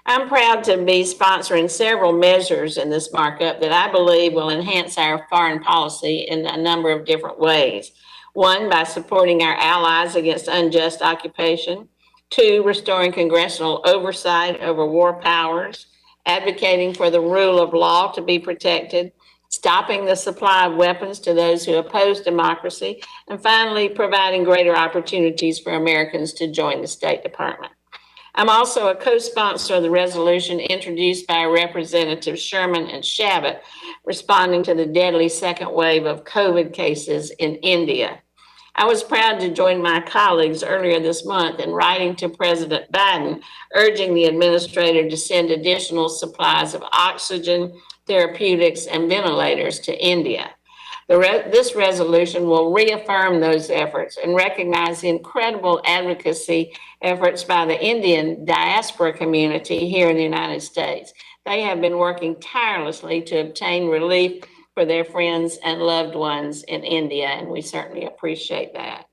I'm proud to be sponsoring several measures in this markup that I believe will enhance our foreign policy in a number of different ways. One, by supporting our allies against unjust occupation. Two, restoring congressional oversight over war powers, advocating for the rule of law to be protected, stopping the supply of weapons to those who oppose democracy, and finally, providing greater opportunities for Americans to join the State Department. I'm also a co-sponsor of the resolution introduced by Representatives Sherman and Shabbat, responding to the deadly second wave of COVID cases in India. I was proud to join my colleagues earlier this month in writing to President Biden, urging the administrator to send additional supplies of oxygen, therapeutics, and ventilators to India. This resolution will reaffirm those efforts and recognize the incredible advocacy efforts by the Indian diaspora community here in the United States. They have been working tirelessly to obtain relief for their friends and loved ones in India, and we certainly appreciate that.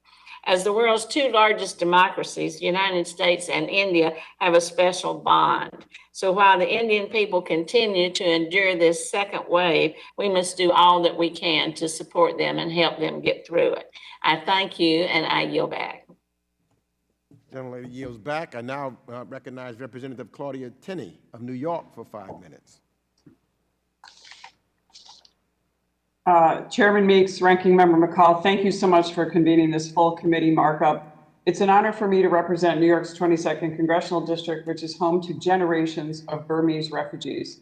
As the world's two largest democracies, the United States and India have a special bond. So while the Indian people continue to endure this second wave, we must do all that we can to support them and help them get through it. I thank you, and I yield back. Gentlelady yields back. I now recognize Representative Claudia Tenney of New York for 5 minutes. Chairman Meeks, Ranking Member McCall, thank you so much for convening this full committee markup. It's an honor for me to represent New York's 22nd Congressional District, which is home to generations of Burmese refugees.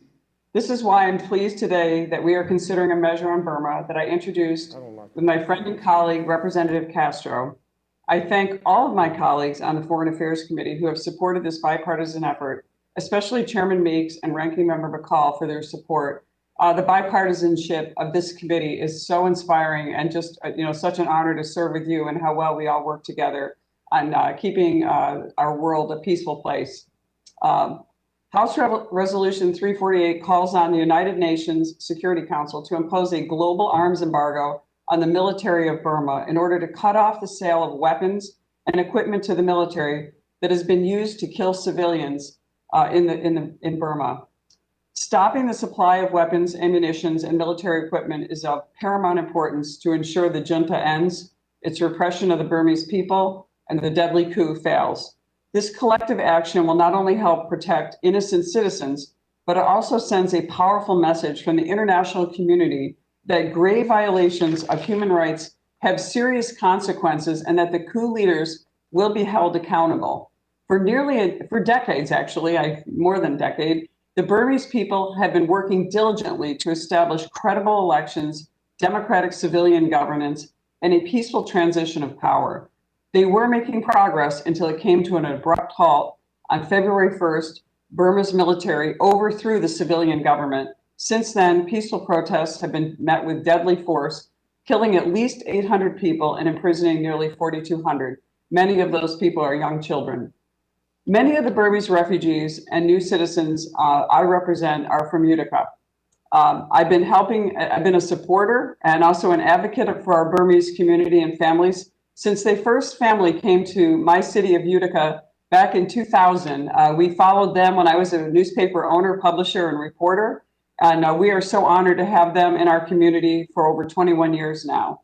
This is why I'm pleased today that we are considering a measure on Burma that I introduced with my friend and colleague, Representative Castro. I thank all of my colleagues on the Foreign Affairs Committee who have supported this bipartisan effort, especially Chairman Meeks and Ranking Member McCall for their support. The bipartisanship of this committee is so inspiring and just, such an honor to serve with you and how well we all work together on keeping our world a peaceful place. House Resolution 348 calls on the United Nations Security Council to impose a global arms embargo on the military of Burma in order to cut off the sale of weapons and equipment to the military that has been used to kill civilians in Burma. Stopping the supply of weapons, ammunitions, and military equipment is of paramount importance to ensure the junta ends, its repression of the Burmese people, and the deadly coup fails. This collective action will not only help protect innocent citizens, but it also sends a powerful message from the international community that grave violations of human rights have serious consequences and that the coup leaders will be held accountable. For decades, actually, more than a decade, the Burmese people have been working diligently to establish credible elections, democratic civilian governance, and a peaceful transition of power. They were making progress until it came to an abrupt halt on February 1st. Burma's military overthrew the civilian government. Since then, peaceful protests have been met with deadly force, killing at least 800 people and imprisoning nearly 4,200. Many of those people are young children. Many of the Burmese refugees and new citizens I represent are from Utica. I've been a supporter and also an advocate for our Burmese community and families since they first family came to my city of Utica back in 2000. We followed them when I was a newspaper owner, publisher, and reporter. And we are so honored to have them in our community for over 21 years now.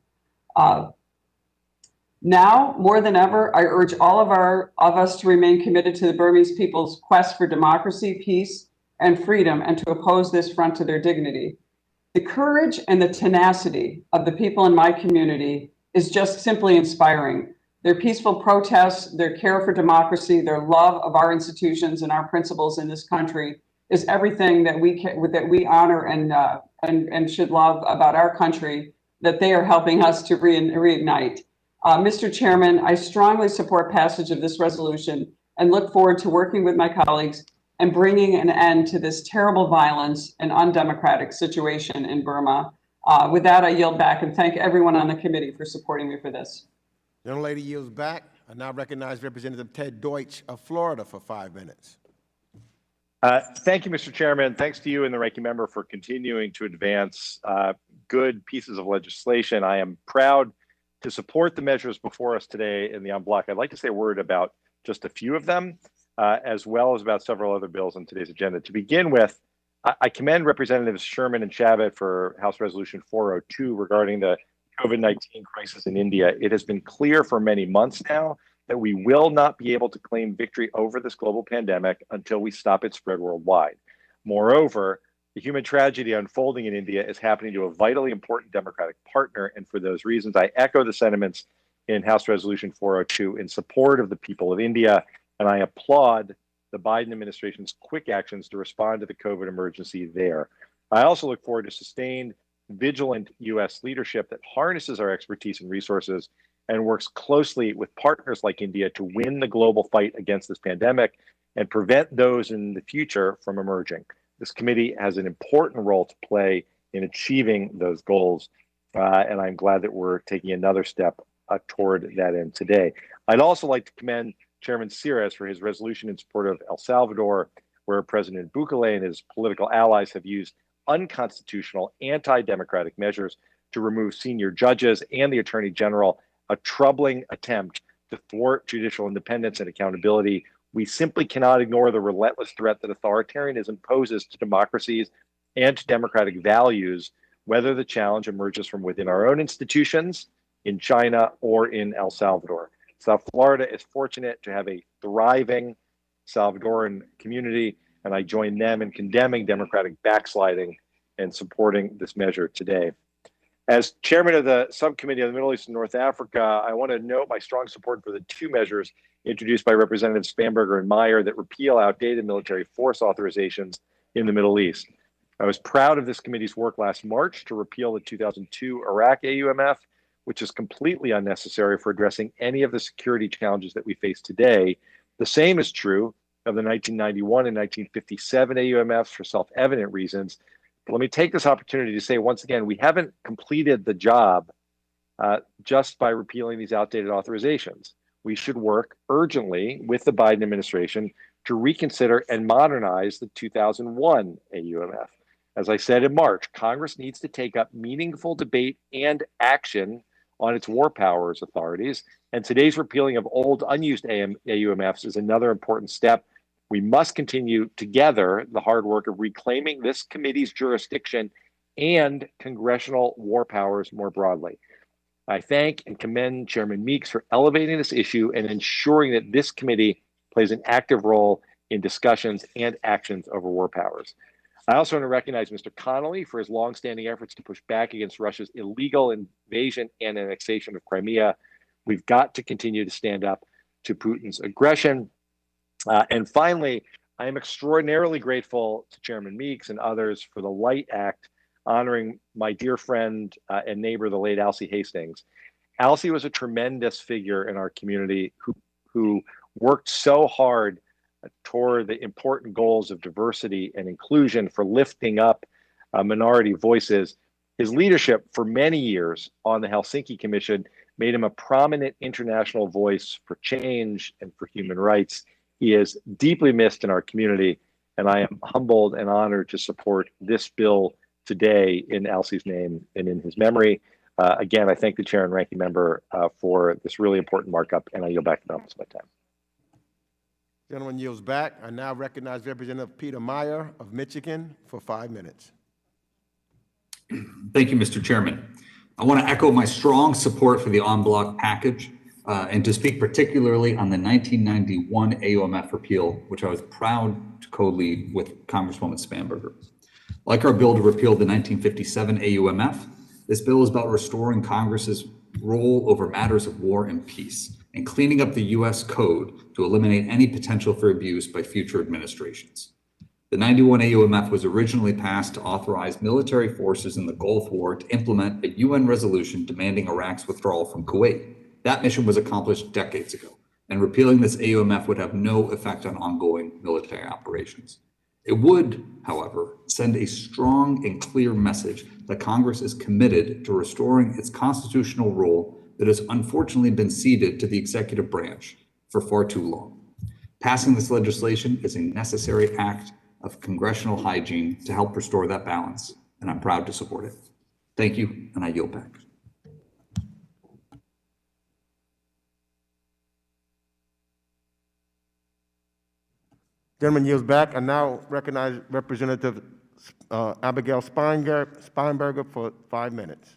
Now, more than ever, I urge all of us to remain committed to the Burmese people's quest for democracy, peace, and freedom, and to oppose this affront to their dignity. The courage and the tenacity of the people in my community is just simply inspiring. Their peaceful protests, their care for democracy, their love of our institutions and our principles in this country is everything that we honor and should love about our country, that they are helping us to reignite. Mr. Chairman, I strongly support passage of this resolution and look forward to working with my colleagues and bringing an end to this terrible violence and undemocratic situation in Burma. With that, I yield back and thank everyone on the committee for supporting me for this. The young lady yields back. I now recognize Representative Ted Deutsch of Florida for 5 minutes. Thank you, Mr. Chairman. Thanks to you and the ranking member for continuing to advance good pieces of legislation. I am proud to support the measures before us today in the en bloc. I'd like to say a word about just a few of them, as well as about several other bills on today's agenda. To begin with, I commend Representatives Sherman and Chabot for House Resolution 402 regarding the COVID-19 crisis in India. It has been clear for many months now that we will not be able to claim victory over this global pandemic until we stop its spread worldwide. Moreover, the human tragedy unfolding in India is happening to a vitally important democratic partner, and for those reasons, I echo the sentiments in House Resolution 402 in support of the people of India, and I applaud the Biden administration's quick actions to respond to the COVID emergency there. I also look forward to sustained, vigilant U.S. leadership that harnesses our expertise and resources and works closely with partners like India to win the global fight against this pandemic and prevent those in the future from emerging. This committee has an important role to play in achieving those goals, and I'm glad that we're taking another step toward that end today. I'd also like to commend Chairman Sires for his resolution in support of El Salvador, where President Bukele and his political allies have used unconstitutional, anti-democratic measures to remove senior judges and the Attorney General, a troubling attempt to thwart judicial independence and accountability. We simply cannot ignore the relentless threat that authoritarianism poses to democracies and to democratic values, whether the challenge emerges from within our own institutions, in China, or in El Salvador. South Florida is fortunate to have a thriving Salvadoran community, and I join them in condemning democratic backsliding and supporting this measure today. As chairman of the subcommittee on the Middle East and North Africa, I want to note my strong support for the two measures introduced by Representatives Spanberger and Meyer that repeal outdated military force authorizations in the Middle East. I was proud of this committee's work last March to repeal the 2002 Iraq AUMF, which is completely unnecessary for addressing any of the security challenges that we face today. The same is true of the 1991 and 1957 AUMFs for self-evident reasons. But let me take this opportunity to say once again, we haven't completed the job just by repealing these outdated authorizations. We should work urgently with the Biden administration to reconsider and modernize the 2001 AUMF. As I said in March, Congress needs to take up meaningful debate and action on its war powers authorities, and today's repealing of old unused AUMFs is another important step. We must continue together the hard work of reclaiming this committee's jurisdiction and congressional war powers more broadly. I thank and commend Chairman Meeks for elevating this issue and ensuring that this committee plays an active role in discussions and actions over war powers. I also want to recognize Mr. Connolly for his longstanding efforts to push back against Russia's illegal invasion and annexation of Crimea. We've got to continue to stand up to Putin's aggression. And finally, I am extraordinarily grateful to Chairman Meeks and others for the Light Act honoring my dear friend and neighbor, the late Alcee Hastings. Alcee was a tremendous figure in our community who worked so hard toward the important goals of diversity and inclusion, for lifting up minority voices. His leadership for many years on the Helsinki Commission made him a prominent international voice for change and for human rights. He is deeply missed in our community, and I am humbled and honored to support this bill today in Alcee's name and in his memory. Again, I thank the chair and ranking member for this really important markup, and I yield back the balance of my time. Gentleman yields back. I now recognize Representative Peter Meyer of Michigan for 5 minutes. Thank you, Mr. Chairman. I want to echo my strong support for the en bloc package. and to speak particularly on the 1991 AUMF repeal, which I was proud to co-lead with Congresswoman Spanberger. Like our bill to repeal the 1957 AUMF, this bill is about restoring Congress's role over matters of war and peace and cleaning up the U.S. code to eliminate any potential for abuse by future administrations. The 91 AUMF was originally passed to authorize military forces in the Gulf War to implement a UN resolution demanding Iraq's withdrawal from Kuwait. That mission was accomplished decades ago, and repealing this AUMF would have no effect on ongoing military operations. It would, however, send a strong and clear message that Congress is committed to restoring its constitutional role that has unfortunately been ceded to the executive branch for far too long. Passing this legislation is a necessary act of congressional hygiene to help restore that balance, and I'm proud to support it. Thank you, and I yield back. Gentleman yields back. I now recognize Representative Abigail Spanberger for 5 minutes.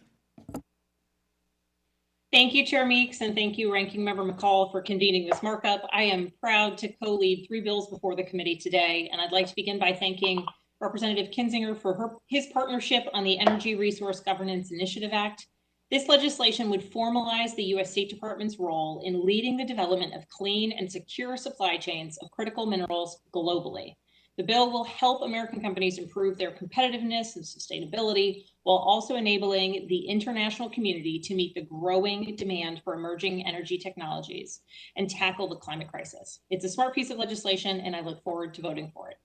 Thank you, Chair Meeks, and thank you, Ranking Member McCall, for convening this markup. I am proud to co-lead 3 bills before the committee today, and I'd like to begin by thanking Representative Kinzinger for his partnership on the Energy Resource Governance Initiative Act. This legislation would formalize the U.S. State Department's role in leading the development of clean and secure supply chains of critical minerals globally. The bill will help American companies improve their competitiveness and sustainability while also enabling the international community to meet the growing demand for emerging energy technologies and tackle the climate crisis. It's a smart piece of legislation, and I look forward to voting for it.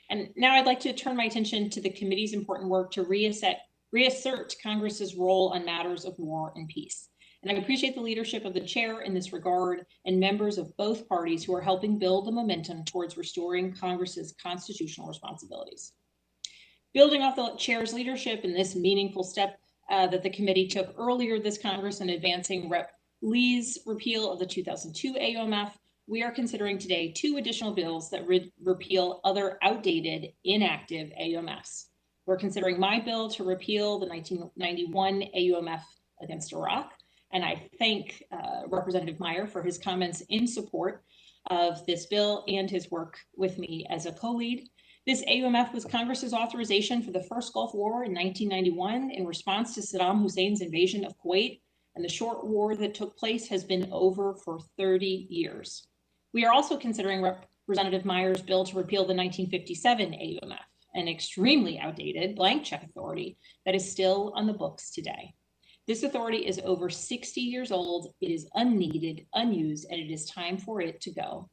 And now I'd like to turn my attention to the committee's important work to reassert Congress's role on matters of war and peace. And I appreciate the leadership of the chair in this regard and members of both parties who are helping build the momentum towards restoring Congress's constitutional responsibilities. Building off the chair's leadership in this meaningful step that the committee took earlier this Congress in advancing Rep. Lee's repeal of the 2002 AUMF, we are considering today 2 additional bills that repeal other outdated, inactive AUMFs. We're considering my bill to repeal the 1991 AUMF against Iraq, and I thank Representative Meyer for his comments in support of this bill and his work with me as a co-lead. This AUMF was Congress's authorization for the first Gulf War in 1991 in response to Saddam Hussein's invasion of Kuwait, and the short war that took place has been over for 30 years. We are also considering Representative Meyer's bill to repeal the 1957 AUMF, an extremely outdated blank check authority that is still on the books today. This authority is over 60 years old, it is unneeded, unused, and it is time for it to go.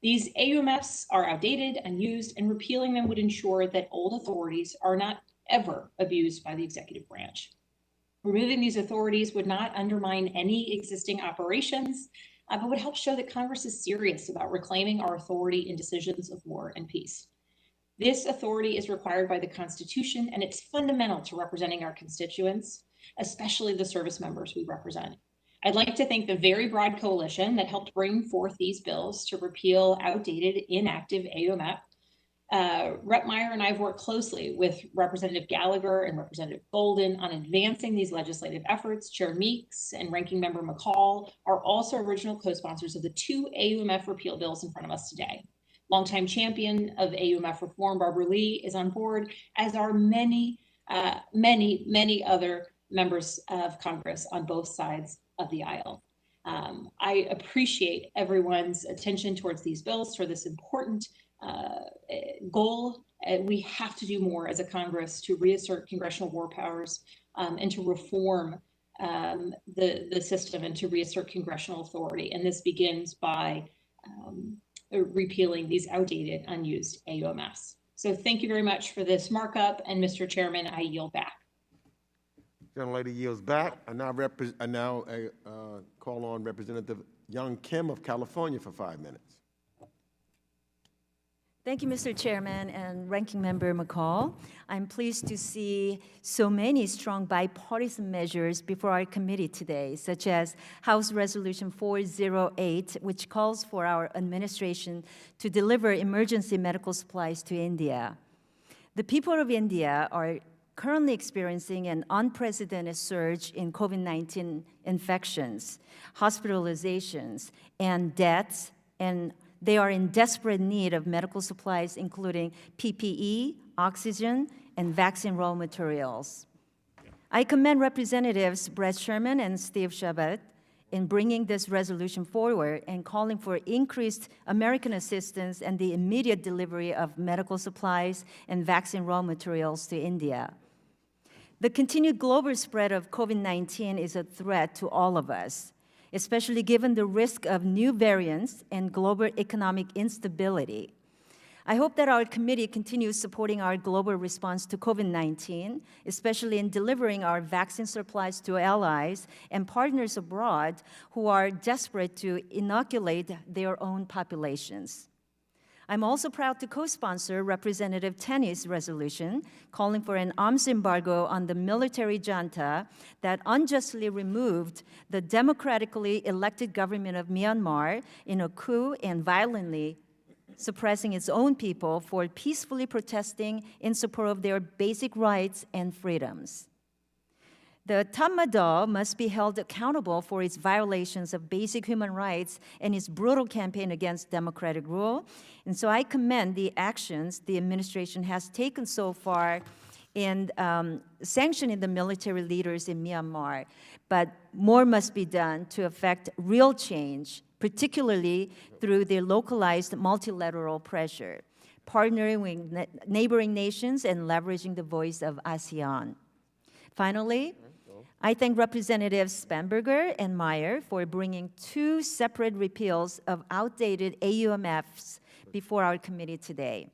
These AUMFs are outdated, unused, and repealing them would ensure that old authorities are not ever abused by the executive branch. Removing these authorities would not undermine any existing operations, but would help show that Congress is serious about reclaiming our authority in decisions of war and peace. This authority is required by the Constitution, and it's fundamental to representing our constituents, especially the service members we represent. I'd like to thank the very broad coalition that helped bring forth these bills to repeal outdated, inactive AUMF. Rep. Meyer and I have worked closely with Representative Gallagher and Representative Golden on advancing these legislative efforts. Chair Meeks and Ranking Member McCall are also original co-sponsors of the 2 AUMF repeal bills in front of us today. Longtime champion of AUMF reform, Barbara Lee, is on board, as are many other members of Congress on both sides of the aisle. I appreciate everyone's attention towards these bills for this important goal. We have to do more as a Congress to reassert congressional war powers and to reform the system and to reassert congressional authority. And this begins by repealing these outdated, unused AUMFs. So thank you very much for this markup. And Mr. Chairman, I yield back. Gentlelady yields back. I now call on Representative Young Kim of California for 5 minutes. Thank you, Mr. Chairman and Ranking Member McCall. I'm pleased to see so many strong bipartisan measures before our committee today, such as House Resolution 408, which calls for our administration to deliver emergency medical supplies to India. The people of India are currently experiencing an unprecedented surge in COVID-19 infections, hospitalizations, and deaths, and they are in desperate need of medical supplies, including PPE, oxygen, and vaccine raw materials. I commend Representatives Brett Sherman and Steve Chabot in bringing this resolution forward and calling for increased American assistance and the immediate delivery of medical supplies and vaccine raw materials to India. The continued global spread of COVID-19 is a threat to all of us, especially given the risk of new variants and global economic instability. I hope that our committee continues supporting our global response to COVID-19, especially in delivering our vaccine supplies to allies and partners abroad who are desperate to inoculate their own populations. I'm also proud to co-sponsor Representative Tenney's resolution calling for an arms embargo on the military junta that unjustly removed the democratically elected government of Myanmar in a coup and violently suppressing its own people for peacefully protesting in support of their basic rights and freedoms. The Tatmadaw must be held accountable for its violations of basic human rights and its brutal campaign against democratic rule. And so I commend the actions the administration has taken so far in sanctioning the military leaders in Myanmar. But more must be done to effect real change, particularly through the localized multilateral pressure, partnering with neighboring nations and leveraging the voice of ASEAN. Finally, I thank Representatives Spanberger and Meyer for bringing two separate repeals of outdated AUMFs before our committee today.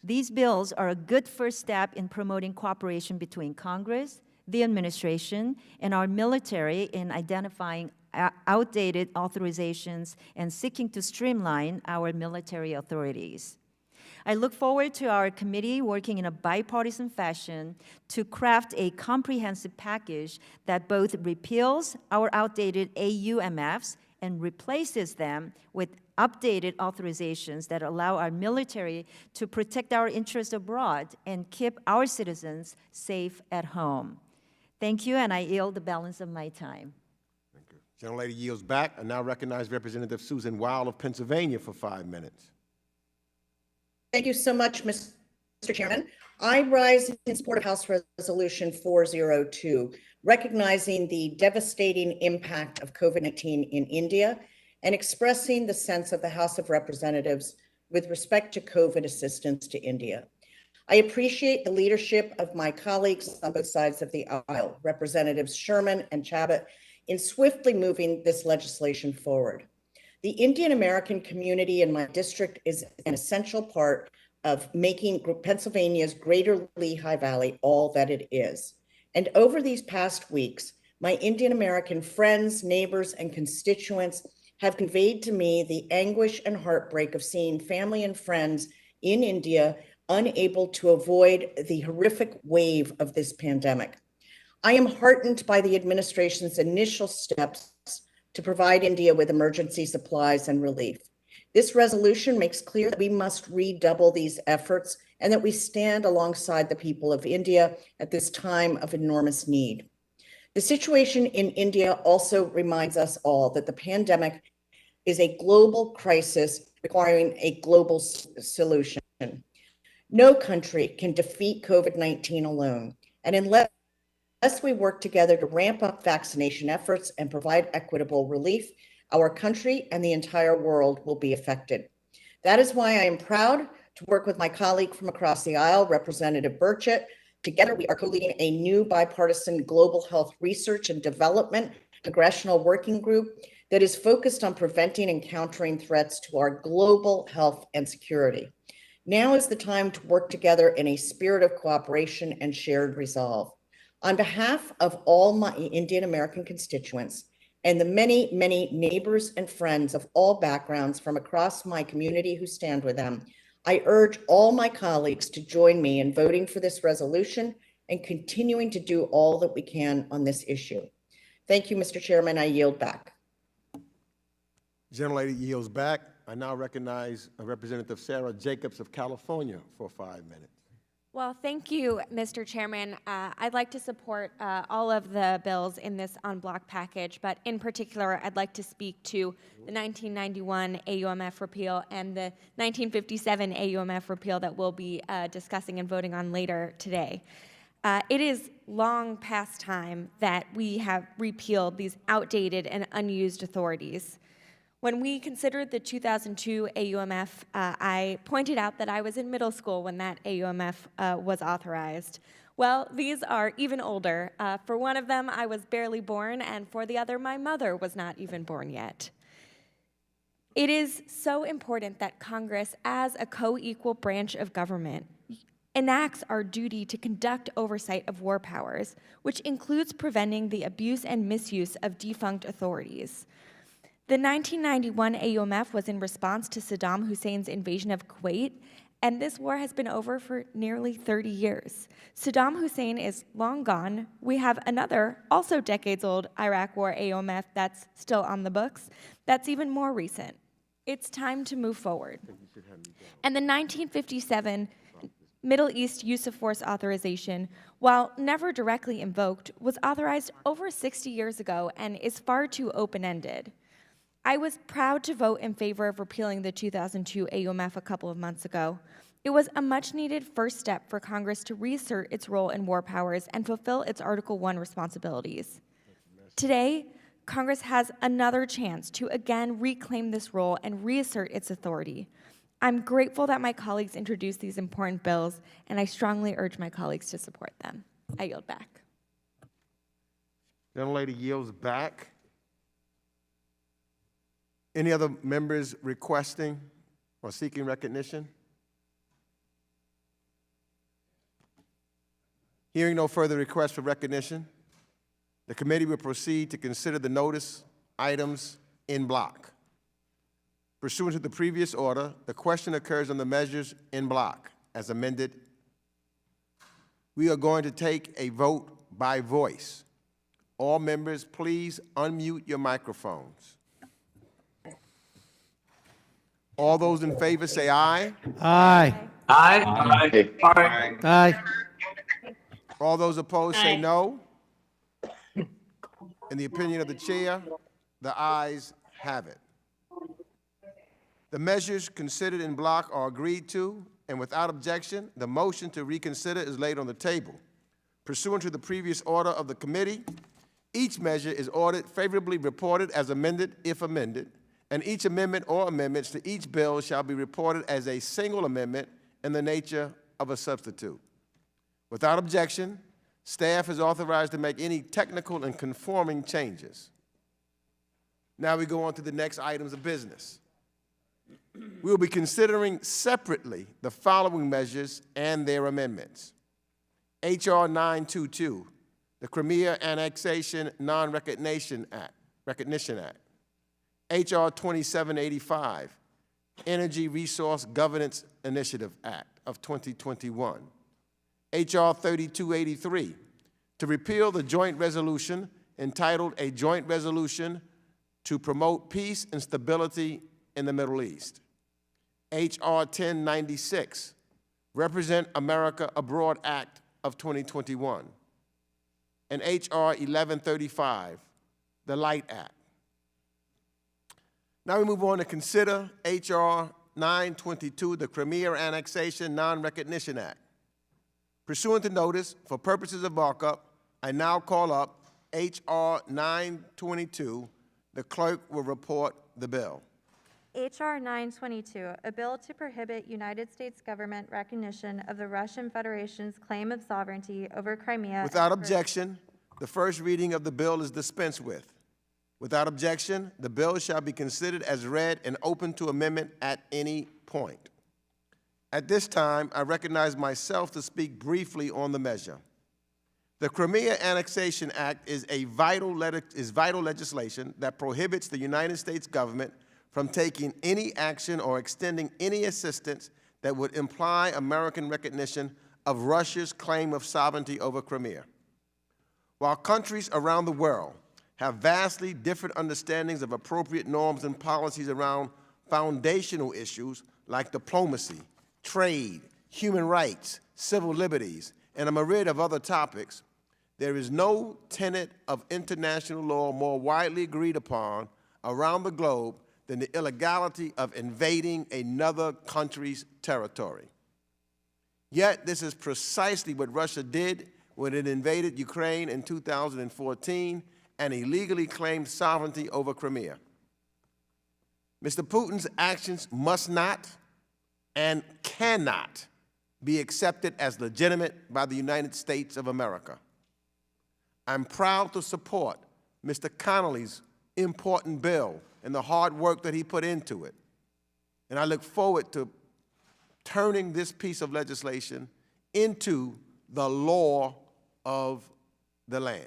These bills are a good first step in promoting cooperation between Congress, the administration, and our military in identifying outdated authorizations and seeking to streamline our military authorities. I look forward to our committee working in a bipartisan fashion to craft a comprehensive package that both repeals our outdated AUMFs and replaces them with updated authorizations that allow our military to protect our interests abroad and keep our citizens safe at home. Thank you, and I yield the balance of my time. Thank you. Gentlelady yields back. I now recognize Representative Susan Wild of Pennsylvania for 5 minutes. Thank you so much, Mr. Chairman. I rise in support of House Resolution 402, recognizing the devastating impact of COVID-19 in India and expressing the sense of the House of Representatives with respect to COVID assistance to India. I appreciate the leadership of my colleagues on both sides of the aisle, Representatives Sherman and Chabot, in swiftly moving this legislation forward. The Indian American community in my district is an essential part of making Pennsylvania's greater Lehigh Valley all that it is. And over these past weeks, my Indian American friends, neighbors, and constituents have conveyed to me the anguish and heartbreak of seeing family and friends in India unable to avoid the horrific wave of this pandemic. I am heartened by the administration's initial steps to provide India with emergency supplies and relief. This resolution makes clear that we must redouble these efforts and that we stand alongside the people of India at this time of enormous need. The situation in India also reminds us all that the pandemic is a global crisis requiring a global solution. No country can defeat COVID-19 alone, and unless we work together to ramp up vaccination efforts and provide equitable relief, our country and the entire world will be affected. That is why I am proud to work with my colleague from across the aisle, Representative Burchett. Together, we are co-leading a new bipartisan global health research and development congressional working group that is focused on preventing and countering threats to our global health and security. Now is the time to work together in a spirit of cooperation and shared resolve. On behalf of all my Indian American constituents and the many, many neighbors and friends of all backgrounds from across my community who stand with them, I urge all my colleagues to join me in voting for this resolution and continuing to do all that we can on this issue. Thank you, Mr. Chairman. I yield back. Gentlelady yields back. I now recognize Representative Sarah Jacobs of California for 5 minutes. Well, thank you, Mr. Chairman. I'd like to support all of the bills in this en bloc package, but in particular, I'd like to speak to the 1991 AUMF repeal and the 1957 AUMF repeal that we'll be discussing and voting on later today. It is long past time that we have repealed these outdated and unused authorities. When we considered the 2002 AUMF, I pointed out that I was in middle school when that AUMF was authorized. Well, these are even older. For one of them, I was barely born, and for the other, my mother was not even born yet. It is so important that Congress, as a co-equal branch of government, enacts our duty to conduct oversight of war powers, which includes preventing the abuse and misuse of defunct authorities. The 1991 AUMF was in response to Saddam Hussein's invasion of Kuwait, and this war has been over for nearly 30 years. Saddam Hussein is long gone. We have another, also decades-old, Iraq War AUMF that's still on the books, that's even more recent. It's time to move forward. And the 1957 Middle East Use of Force Authorization, while never directly invoked, was authorized over 60 years ago and is far too open-ended. I was proud to vote in favor of repealing the 2002 AUMF a couple of months ago. It was a much-needed first step for Congress to reassert its role in war powers and fulfill its Article I responsibilities. Today, Congress has another chance to again reclaim this role and reassert its authority. I'm grateful that my colleagues introduced these important bills, and I strongly urge my colleagues to support them. I yield back. Gentlelady yields back. Any other members requesting or seeking recognition? Hearing no further requests for recognition, the committee will proceed to consider the notice items in block. Pursuant to the previous order, the question occurs on the measures in block as amended. We are going to take a vote by voice. All members, please unmute your microphones. All those in favor say aye. Aye. Aye. Aye. Aye. All those opposed say Aye. no. In the opinion of the chair, the ayes have it. The measures considered in block are agreed to, and without objection, the motion to reconsider is laid on the table. Pursuant to the previous order of the committee, each measure is ordered favorably reported as amended if amended, and each amendment or amendments to each bill shall be reported as a single amendment in the nature of a substitute. Without objection, staff is authorized to make any technical and conforming changes. Now we go on to the next items of business. We will be considering separately the following measures and their amendments. H.R. 922, the Crimea Annexation Non-Recognition Act, H.R. 2785, Energy Resource Governance Initiative Act of 2021, H.R. 3283, to repeal the joint resolution entitled A Joint Resolution to Promote Peace and Stability in the Middle East, H.R. 1096, Represent America Abroad Act of 2021, and H.R. 1135, the Light Act. Now we move on to consider H.R. 922, the Crimea Annexation Non-Recognition Act. Pursuant to notice, for purposes of markup, I now call up H.R. 922. The clerk will report the bill. H.R. 922, a bill to prohibit United States government recognition of the Russian Federation's claim of sovereignty over Crimea. Without objection, the first reading of the bill is dispensed with. Without objection, the bill shall be considered as read and open to amendment at any point. At this time, I recognize myself to speak briefly on the measure. The Crimea Annexation Act is vital legislation that prohibits the United States government from taking any action or extending any assistance that would imply American recognition of Russia's claim of sovereignty over Crimea. While countries around the world have vastly different understandings of appropriate norms and policies around foundational issues like diplomacy, trade, human rights, civil liberties, and a myriad of other topics, there is no tenet of international law more widely agreed upon around the globe than the illegality of invading another country's territory. Yet, this is precisely what Russia did when it invaded Ukraine in 2014 and illegally claimed sovereignty over Crimea. Mr. Putin's actions must not and cannot be accepted as legitimate by the United States of America. I'm proud to support Mr. Connolly's important bill and the hard work that he put into it. And I look forward to turning this piece of legislation into the law of the land.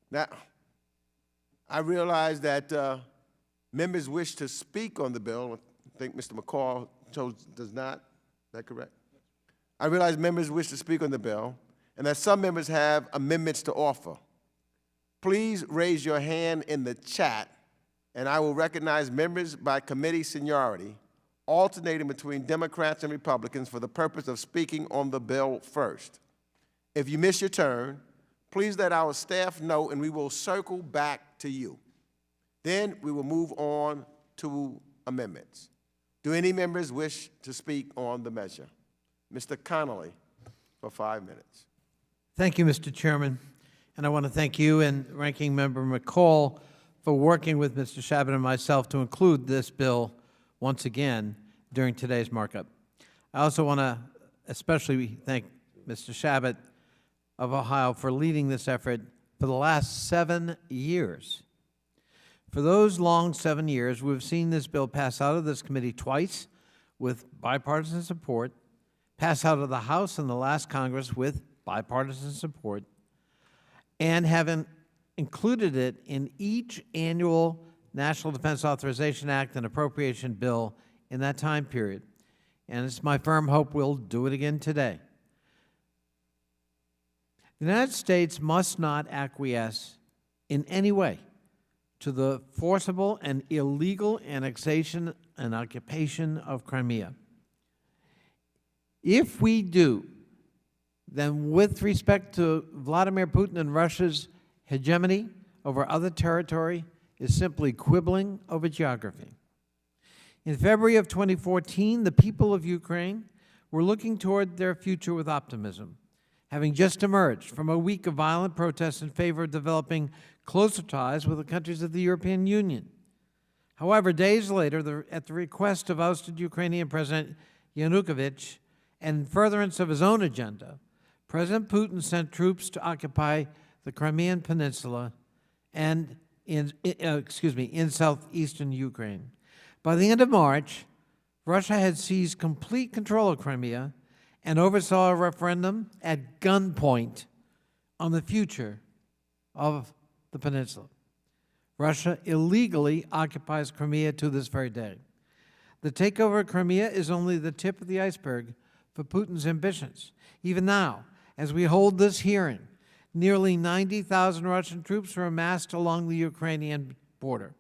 Now, I realize that members wish to speak on the bill. I think Mr. McCall does not. Is that correct? I realize members wish to speak on the bill and that some members have amendments to offer. Please raise your hand in the chat, and I will recognize members by committee seniority, alternating between Democrats and Republicans for the purpose of speaking on the bill first. If you miss your turn, please let our staff know, and we will circle back to you. Then we will move on to amendments. Do any members wish to speak on the measure? Mr. Connolly, for 5 minutes. Thank you, Mr. Chairman. And I want to thank you and Ranking Member McCall for working with Mr. Shabbat and myself to include this bill once again during today's markup. I also want to especially thank Mr. Shabbat of Ohio for leading this effort for the last 7 years. For those long 7 years, we've seen this bill pass out of this committee twice with bipartisan support, pass out of the House in the last Congress with bipartisan support, and having included it in each annual National Defense Authorization Act and appropriation bill in that time period. And it's my firm hope we'll do it again today. The United States must not acquiesce in any way to the forcible and illegal annexation and occupation of Crimea. If we do, then with respect to Vladimir Putin and Russia's hegemony over other territory is simply quibbling over geography. In February of 2014, the people of Ukraine were looking toward their future with optimism, having just emerged from a week of violent protests in favor of developing closer ties with the countries of the European Union. However, days later, at the request of ousted Ukrainian President Yanukovych and in furtherance of his own agenda, President Putin sent troops to occupy the Crimean Peninsula and in southeastern Ukraine. By the end of March, Russia had seized complete control of Crimea and oversaw a referendum at gunpoint on the future of the peninsula. Russia illegally occupies Crimea to this very day. The takeover of Crimea is only the tip of the iceberg for Putin's ambitions. Even now, as we hold this hearing, nearly 90,000 Russian troops are amassed along the Ukrainian border,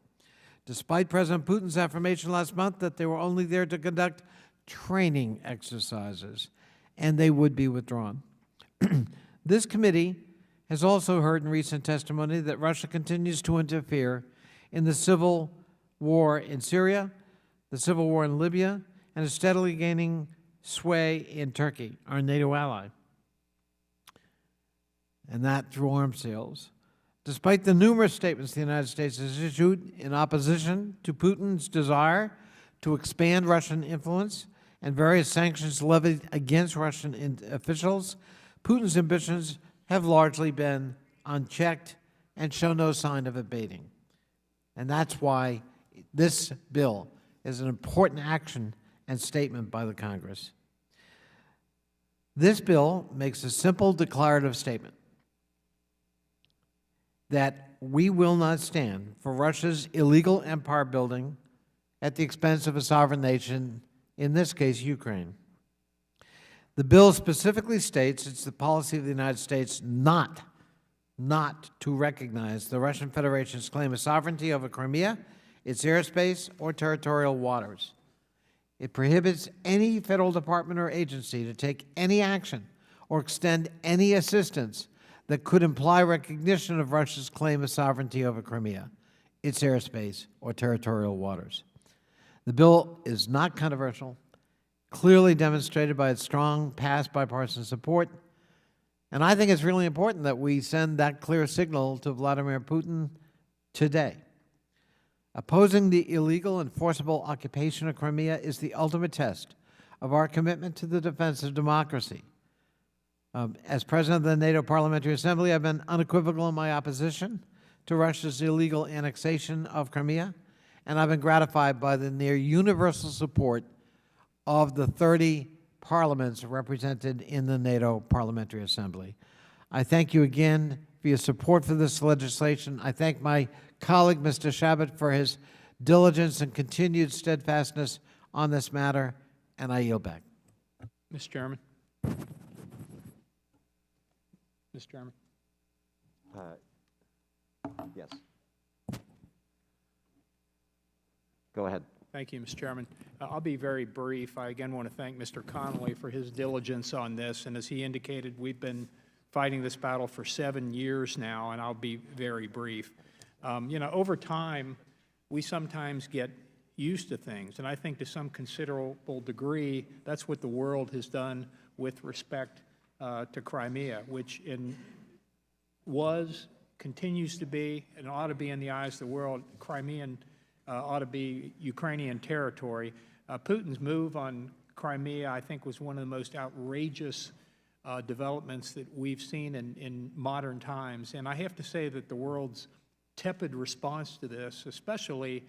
despite President Putin's affirmation last month that they were only there to conduct training exercises, and they would be withdrawn. This committee has also heard in recent testimony that Russia continues to interfere in the civil war in Syria, the civil war in Libya, and is steadily gaining sway in Turkey, our NATO ally, and that through arms sales. Despite the numerous statements the United States has issued in opposition to Putin's desire to expand Russian influence and various sanctions levied against Russian officials, Putin's ambitions have largely been unchecked and show no sign of abating. And that's why this bill is an important action and statement by the Congress. This bill makes a simple declarative statement that we will not stand for Russia's illegal empire building at the expense of a sovereign nation, in this case, Ukraine. The bill specifically states it's the policy of the United States not to recognize the Russian Federation's claim of sovereignty over Crimea, its airspace, or territorial waters. It prohibits any federal department or agency to take any action or extend any assistance that could imply recognition of Russia's claim of sovereignty over Crimea, its airspace, or territorial waters. The bill is not controversial, clearly demonstrated by its strong past bipartisan support, and I think it's really important that we send that clear signal to Vladimir Putin today. Opposing the illegal and forcible occupation of Crimea is the ultimate test of our commitment to the defense of democracy. As president of the NATO Parliamentary Assembly, I've been unequivocal in my opposition to Russia's illegal annexation of Crimea, and I've been gratified by the near universal support of the 30 parliaments represented in the NATO Parliamentary Assembly. I thank you again for your support for this legislation. I thank my colleague, Mr. Shabbat, for his diligence and continued steadfastness on this matter, and I yield back. Mr. Chairman. Mr. Chairman. Yes. Go ahead. Thank you, Mr. Chairman. I'll be very brief. I again want to thank Mr. Connolly for his diligence on this, and as he indicated, we've been fighting this battle for 7 years now, and I'll be very brief. You know, over time, we sometimes get used to things, and I think to some considerable degree, that's what the world has done with respect to Crimea, which continues to be, and ought to be in the eyes of the world, Crimean ought to be Ukrainian territory. Putin's move on Crimea, I think, was one of the most outrageous developments that we've seen in modern times. And I have to say that the world's tepid response to this, especially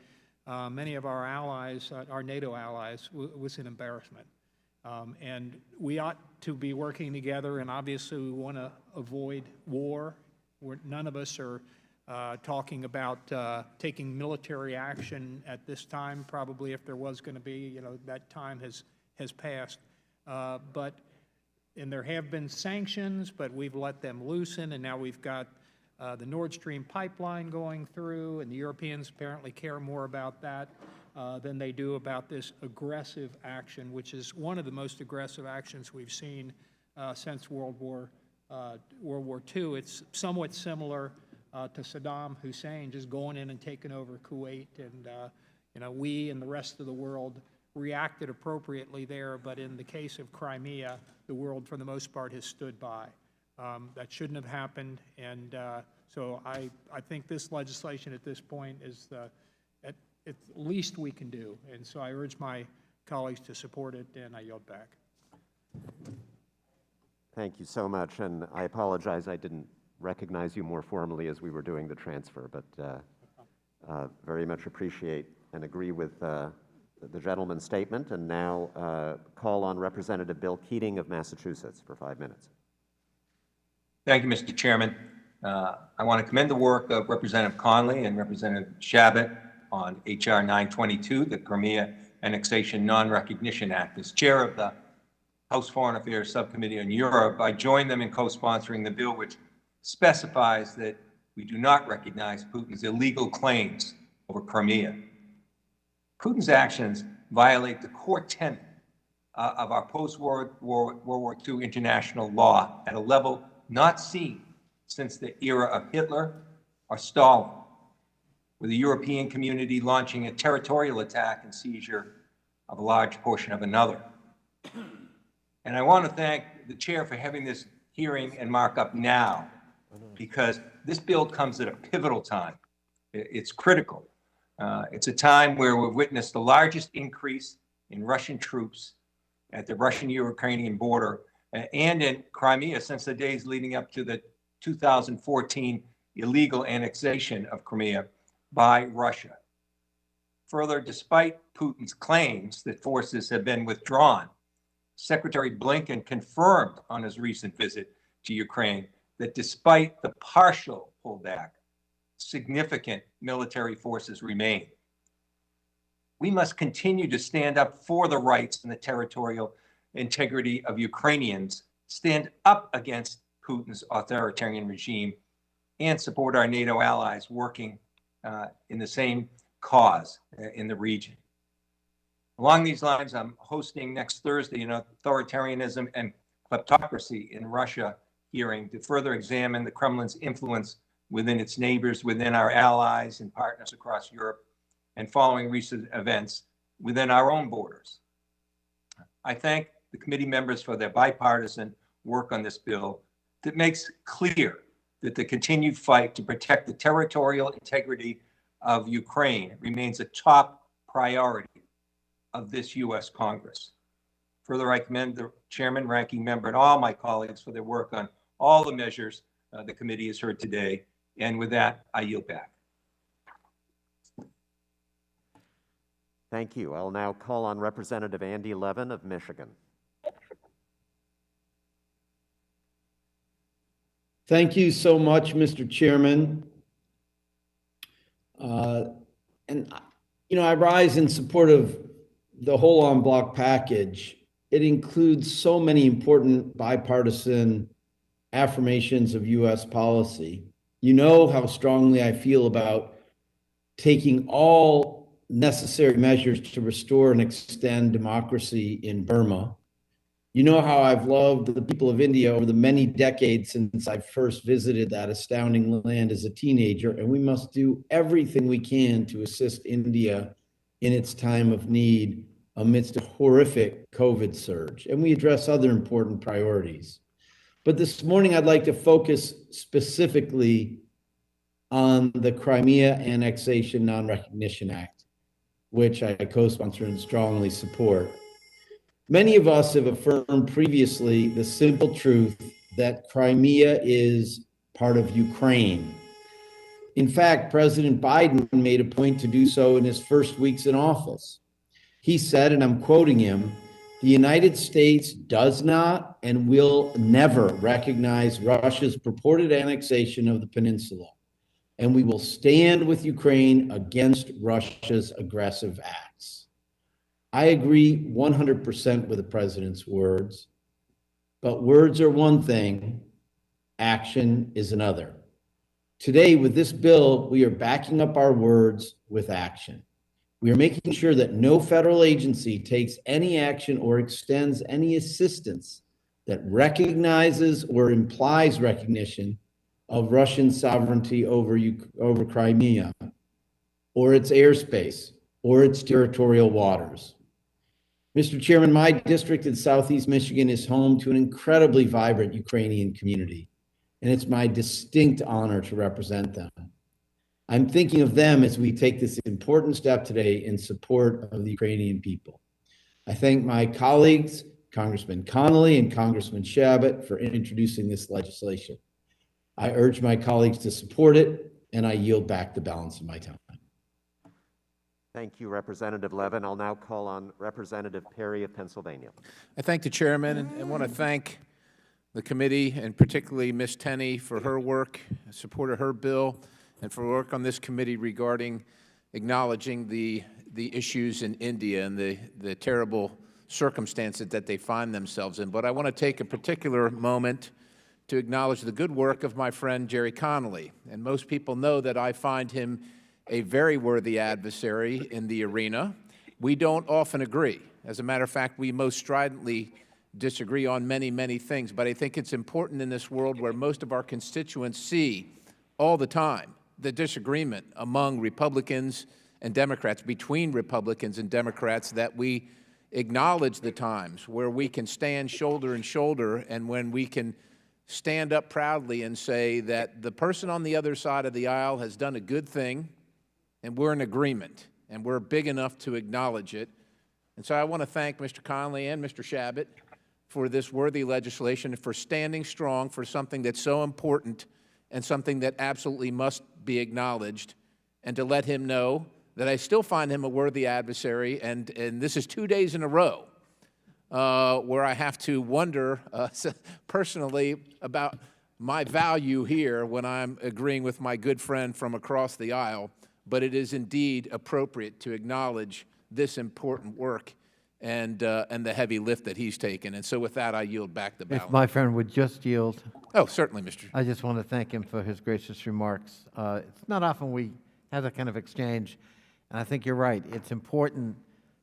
many of our allies, our NATO allies, was an embarrassment. And we ought to be working together, and obviously we want to avoid war. None of us are talking about taking military action at this time. Probably if there was going to be, you know, that time has passed. And there have been sanctions, but we've let them loosen, and now we've got the Nord Stream pipeline going through, and the Europeans apparently care more about that than they do about this aggressive action, which is one of the most aggressive actions we've seen since World War II. It's somewhat similar to Saddam Hussein just going in and taking over Kuwait, and you know, we and the rest of the world reacted appropriately there, but in the case of Crimea, the world for the most part has stood by. That shouldn't have happened, and so I think this legislation at this point is at least we can do, and so I urge my colleagues to support it, and I yield back. Thank you so much, and I apologize I didn't recognize you more formally as we were doing the transfer, but very much appreciate and agree with the gentleman's statement, and now call on Representative Bill Keating of Massachusetts for 5 minutes. Thank you, Mr. Chairman. I want to commend the work of Representative Conley and Representative Shabbat on H.R. 922, the Crimea Annexation Non-Recognition Act. As chair of the House Foreign Affairs Subcommittee on Europe, I joined them in co-sponsoring the bill which specifies that we do not recognize Putin's illegal claims over Crimea. Putin's actions violate the core tenet of our post-World War II international law at a level not seen since the era of Hitler or Stalin, with the European community launching a territorial attack and seizure of a large portion of another. And I want to thank the chair for having this hearing and markup now, because this bill comes at a pivotal time. It's critical. It's a time where we've witnessed the largest increase in Russian troops at the Russian-Ukrainian border and in Crimea since the days leading up to the 2014 illegal annexation of Crimea by Russia. Further, despite Putin's claims that forces have been withdrawn, Secretary Blinken confirmed on his recent visit to Ukraine that despite the partial pullback, significant military forces remain. We must continue to stand up for the rights and the territorial integrity of Ukrainians, stand up against Putin's authoritarian regime, and support our NATO allies working in the same cause in the region. Along these lines, I'm hosting next Thursday an authoritarianism and kleptocracy in Russia hearing to further examine the Kremlin's influence within its neighbors, within our allies and partners across Europe, and following recent events within our own borders. I thank the committee members for their bipartisan work on this bill that makes clear that the continued fight to protect the territorial integrity of Ukraine remains a top priority of this U.S. Congress. Further, I commend the chairman, ranking member, and all my colleagues for their work on all the measures the committee has heard today. And with that, I yield back. Thank you. I'll now call on Representative Andy Levin of Michigan. Thank you so much, Mr. Chairman. I rise in support of the whole en bloc package. It includes so many important bipartisan affirmations of U.S. policy. You know how strongly I feel about taking all necessary measures to restore and extend democracy in Burma. You know how I've loved the people of India over the many decades since I first visited that astounding land as a teenager, and we must do everything we can to assist India in its time of need amidst a horrific COVID surge. And we address other important priorities. But this morning, I'd like to focus specifically on the Crimea Annexation Non-Recognition Act, which I co-sponsor and strongly support. Many of us have affirmed previously the simple truth that Crimea is part of Ukraine. In fact, President Biden made a point to do so in his first weeks in office. He said, and I'm quoting him, "The United States does not and will never recognize Russia's purported annexation of the peninsula, and we will stand with Ukraine against Russia's aggressive acts." I agree 100% with the president's words, but words are one thing, action is another. Today, with this bill, we are backing up our words with action. We are making sure that no federal agency takes any action or extends any assistance that recognizes or implies recognition of Russian sovereignty over Crimea, or its airspace, or its territorial waters. Mr. Chairman, my district in Southeast Michigan is home to an incredibly vibrant Ukrainian community, and it's my distinct honor to represent them. I'm thinking of them as we take this important step today in support of the Ukrainian people. I thank my colleagues, Congressman Connolly and Congressman Shabbat, for introducing this legislation. I urge my colleagues to support it, and I yield back the balance of my time. Thank you, Representative Levin. I'll now call on Representative Perry of Pennsylvania. I thank the chairman and want to thank the committee, and particularly Ms. Tenney for her work, support of her bill, and for work on this committee regarding acknowledging the issues in India and the terrible circumstances that they find themselves in. But I want to take a particular moment to acknowledge the good work of my friend Jerry Connolly. And most people know that I find him a very worthy adversary in the arena. We don't often agree. As a matter of fact, we most stridently disagree on many, many things. But I think it's important in this world where most of our constituents see all the time the disagreement among Republicans and Democrats, between Republicans and Democrats, that we acknowledge the times where we can stand shoulder and shoulder, and when we can stand up proudly and say that the person on the other side of the aisle has done a good thing, and we're in agreement, and we're big enough to acknowledge it. And so I want to thank Mr. Connolly and Mr. Shabbat for this worthy legislation, for standing strong for something that's so important and something that absolutely must be acknowledged, and to let him know that I still find him a worthy adversary, and this is 2 days in a row where I have to wonder personally about my value here when I'm agreeing with my good friend from across the aisle. But it is indeed appropriate to acknowledge this important work and the heavy lift that he's taken. And so with that, I yield back the balance. If my friend would just yield. Oh, certainly, Mr. I just want to thank him for his gracious remarks. It's not often we have that kind of exchange, and I think you're right. It's important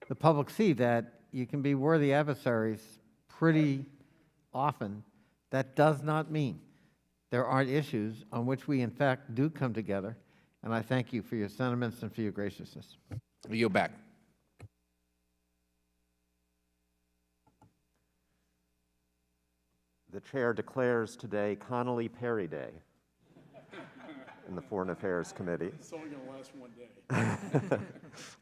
the public see that you can be worthy adversaries pretty often. That does not mean there aren't issues on which we, in fact, do come together. And I thank you for your sentiments and for your graciousness. I yield back. The chair declares today Connolly Perry Day in the Foreign Affairs Committee. It's only going to last one day.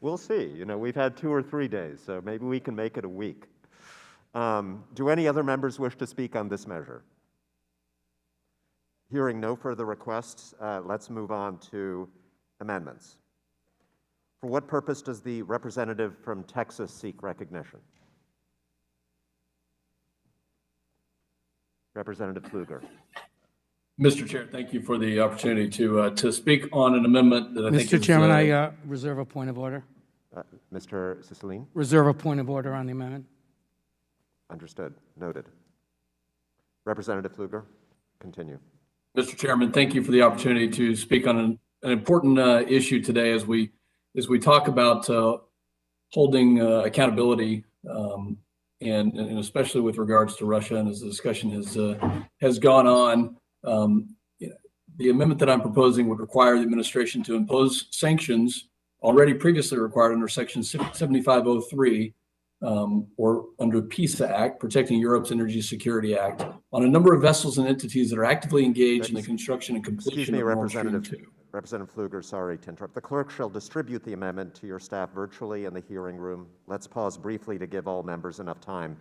We'll see. You know, we've had 2 or 3 days, so maybe we can make it a week. Do any other members wish to speak on this measure? Hearing no further requests, let's move on to amendments. For what purpose does the representative from Texas seek recognition? Representative Pfluger. Mr. Chair, thank you for the opportunity to speak on an amendment that I think Mr. is... Chairman, I reserve a point of order. Mr. Cicilline? Reserve a point of order on the amendment. Understood. Noted. Representative Pfluger, continue. Mr. Chairman, thank you for the opportunity to speak on an important issue today as we talk about holding accountability and especially with regards to Russia, and as the discussion has gone on, the amendment that I'm proposing would require the administration to impose sanctions already previously required under Section 7503 or under PISA Act, Protecting Europe's Energy Security Act, on a number of vessels and entities that are actively engaged in the construction and completion of Nord Stream 2. Representative Pfluger, sorry to interrupt. The clerk shall distribute the amendment to your staff virtually in the hearing room. Let's pause briefly to give all members enough time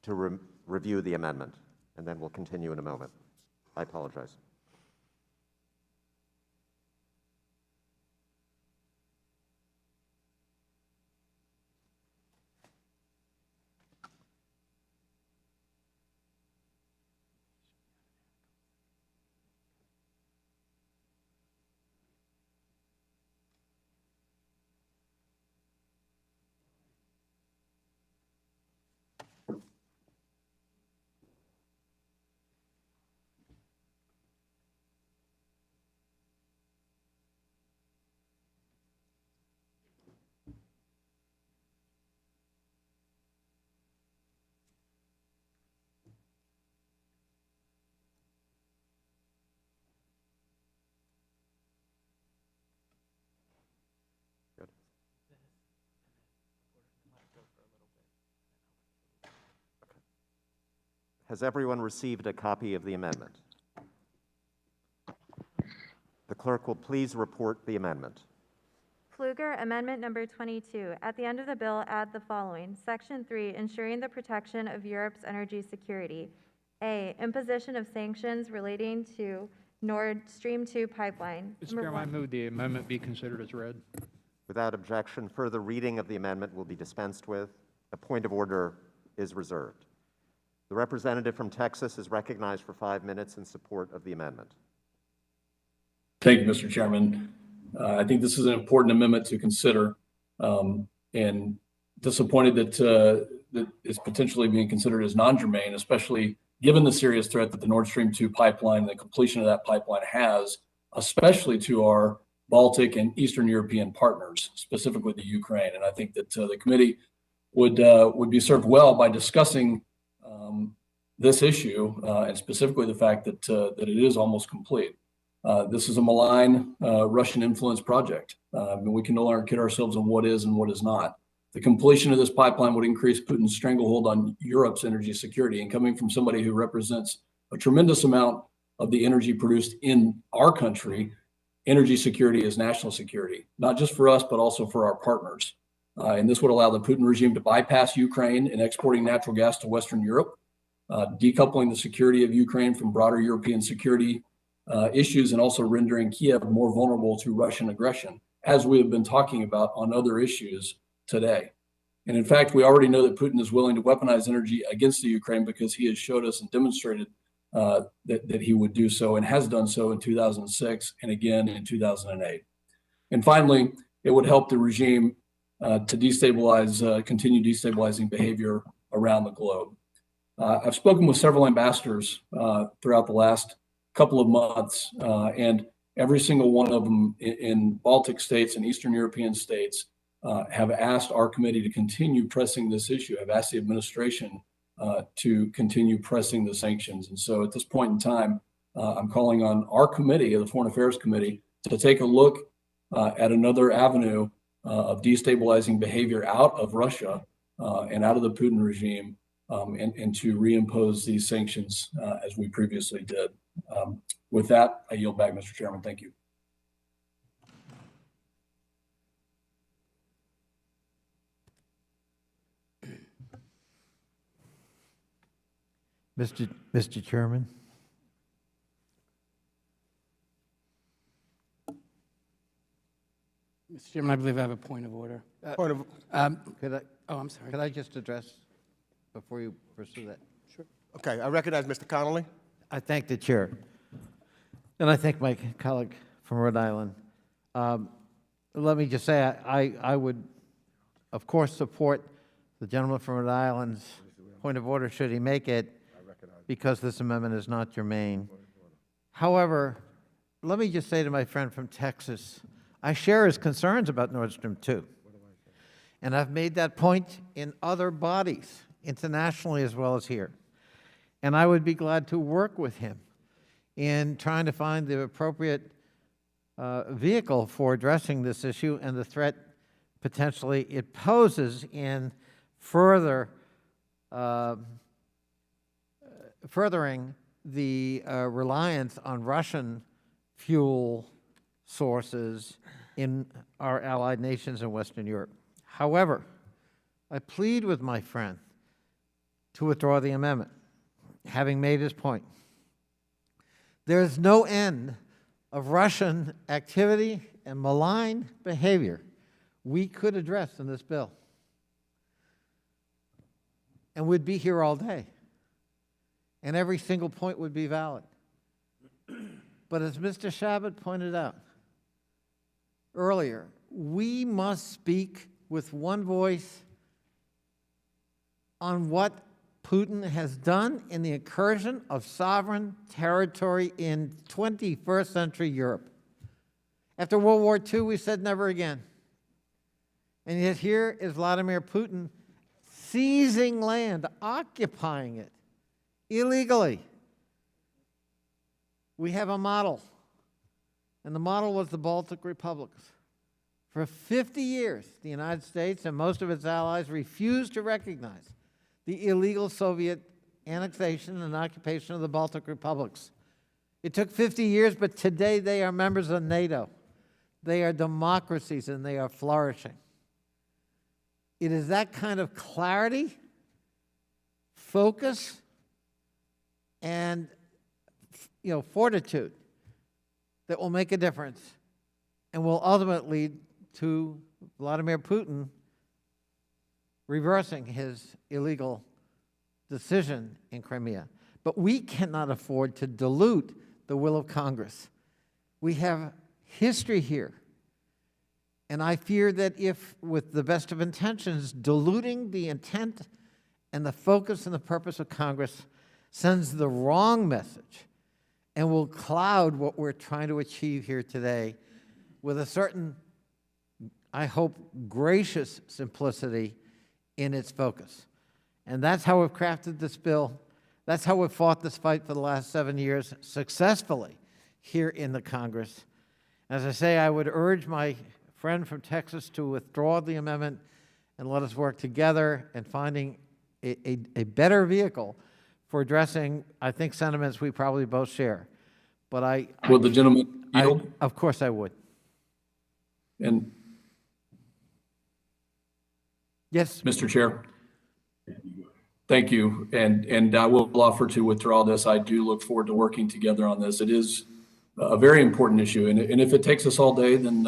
to review the amendment, and then we'll continue in a moment. I apologize. Has everyone received a copy of the amendment? The clerk will please report the amendment. Pfluger, Amendment Number 22. At the end of the bill, add the following. Section 3, ensuring the protection of Europe's energy security. A, imposition of sanctions relating to Nord Stream 2 pipeline. Mr. Chairman, I move the amendment be considered as read. Without objection, further reading of the amendment will be dispensed with. A point of order is reserved. The representative from Texas is recognized for 5 minutes in support of the amendment. Thank you, Mr. Chairman. I think this is an important amendment to consider, and disappointed that it's potentially being considered as non-germane, especially given the serious threat that the Nord Stream 2 pipeline and the completion of that pipeline has, especially to our Baltic and Eastern European partners, specifically the Ukraine. And I think that the committee would be served well by discussing this issue and specifically the fact that it is almost complete. This is a malign Russian influence project. And we can no longer kid ourselves on what is and what is not. The completion of this pipeline would increase Putin's stranglehold on Europe's energy security. And coming from somebody who represents a tremendous amount of the energy produced in our country, energy security is national security, not just for us, but also for our partners. And this would allow the Putin regime to bypass Ukraine in exporting natural gas to Western Europe, decoupling the security of Ukraine from broader European security issues, and also rendering Kiev more vulnerable to Russian aggression, as we have been talking about on other issues today. And in fact, we already know that Putin is willing to weaponize energy against the Ukraine because he has showed us and demonstrated that he would do so and has done so in 2006 and again in 2008. And finally, it would help the regime to destabilize, continue destabilizing behavior around the globe. I've spoken with several ambassadors throughout the last couple of months, and every single one of them in Baltic states and Eastern European states have asked our committee to continue pressing this issue, have asked the administration to continue pressing the sanctions. And so at this point in time, I'm calling on our committee, the Foreign Affairs Committee, to take a look at another avenue of destabilizing behavior out of Russia and out of the Putin regime, and to reimpose these sanctions as we previously did. With that, I yield back, Mr. Chairman. Thank you. Mr. Chairman. Mr. Chairman, I believe I have a point of order. Point of, Oh, I'm sorry. Could I just address before you pursue that? Sure. Okay, I recognize Mr. Connolly. I thank the chair, and I thank my colleague from Rhode Island. Let me just say, I would, of course, support the gentleman from Rhode Island's point of order should he make it, because this amendment is not germane. However, let me just say to my friend from Texas, I share his concerns about Nord Stream 2. And I've made that point in other bodies, internationally as well as here. And I would be glad to work with him in trying to find the appropriate vehicle for addressing this issue and the threat potentially it poses in furthering the reliance on Russian fuel sources in our allied nations in Western Europe. However, I plead with my friend to withdraw the amendment, having made his point. There is no end of Russian activity and malign behavior we could address in this bill. And we'd be here all day. And every single point would be valid. But as Mr. Shabbat pointed out earlier, we must speak with one voice on what Putin has done in the incursion of sovereign territory in 21st century Europe. After World War II, we said never again. And yet here is Vladimir Putin seizing land, occupying it illegally. We have a model, and the model was the Baltic republics. For 50 years, the United States and most of its allies refused to recognize the illegal Soviet annexation and occupation of the Baltic republics. It took 50 years, but today they are members of NATO. They are democracies, and they are flourishing. It is that kind of clarity, focus, and fortitude that will make a difference and will ultimately lead to Vladimir Putin reversing his illegal decision in Crimea. But we cannot afford to dilute the will of Congress. We have history here. And I fear that if, with the best of intentions, diluting the intent and the focus and the purpose of Congress sends the wrong message and will cloud what we're trying to achieve here today with a certain, I hope, gracious simplicity in its focus. And that's how we've crafted this bill. That's how we've fought this fight for the last 7 years successfully here in the Congress. As I say, I would urge my friend from Texas to withdraw the amendment and let us work together in finding a better vehicle for addressing, I think, sentiments we probably both share. But Will the gentleman yield? Of course I would. And yes, Mr. Chair. Thank you. And I will offer to withdraw this. I do look forward to working together on this. It is a very important issue. And if it takes us all day, then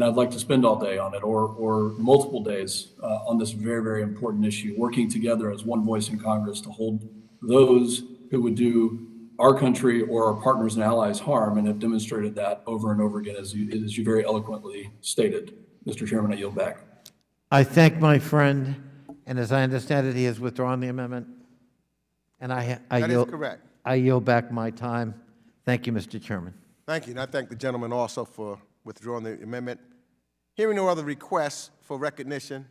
I'd like to spend all day on it or multiple days on this very, very important issue, working together as one voice in Congress to hold those who would do our country or our partners and allies harm and have demonstrated that over and over again, as you very eloquently stated. Mr. Chairman, I yield back. I thank my friend, and as I understand it, he has withdrawn the amendment. And That is correct. I yield back my time. Thank you, Mr. Chairman. Thank you, and I thank the gentleman also for withdrawing the amendment. Hearing no other requests for for recognition.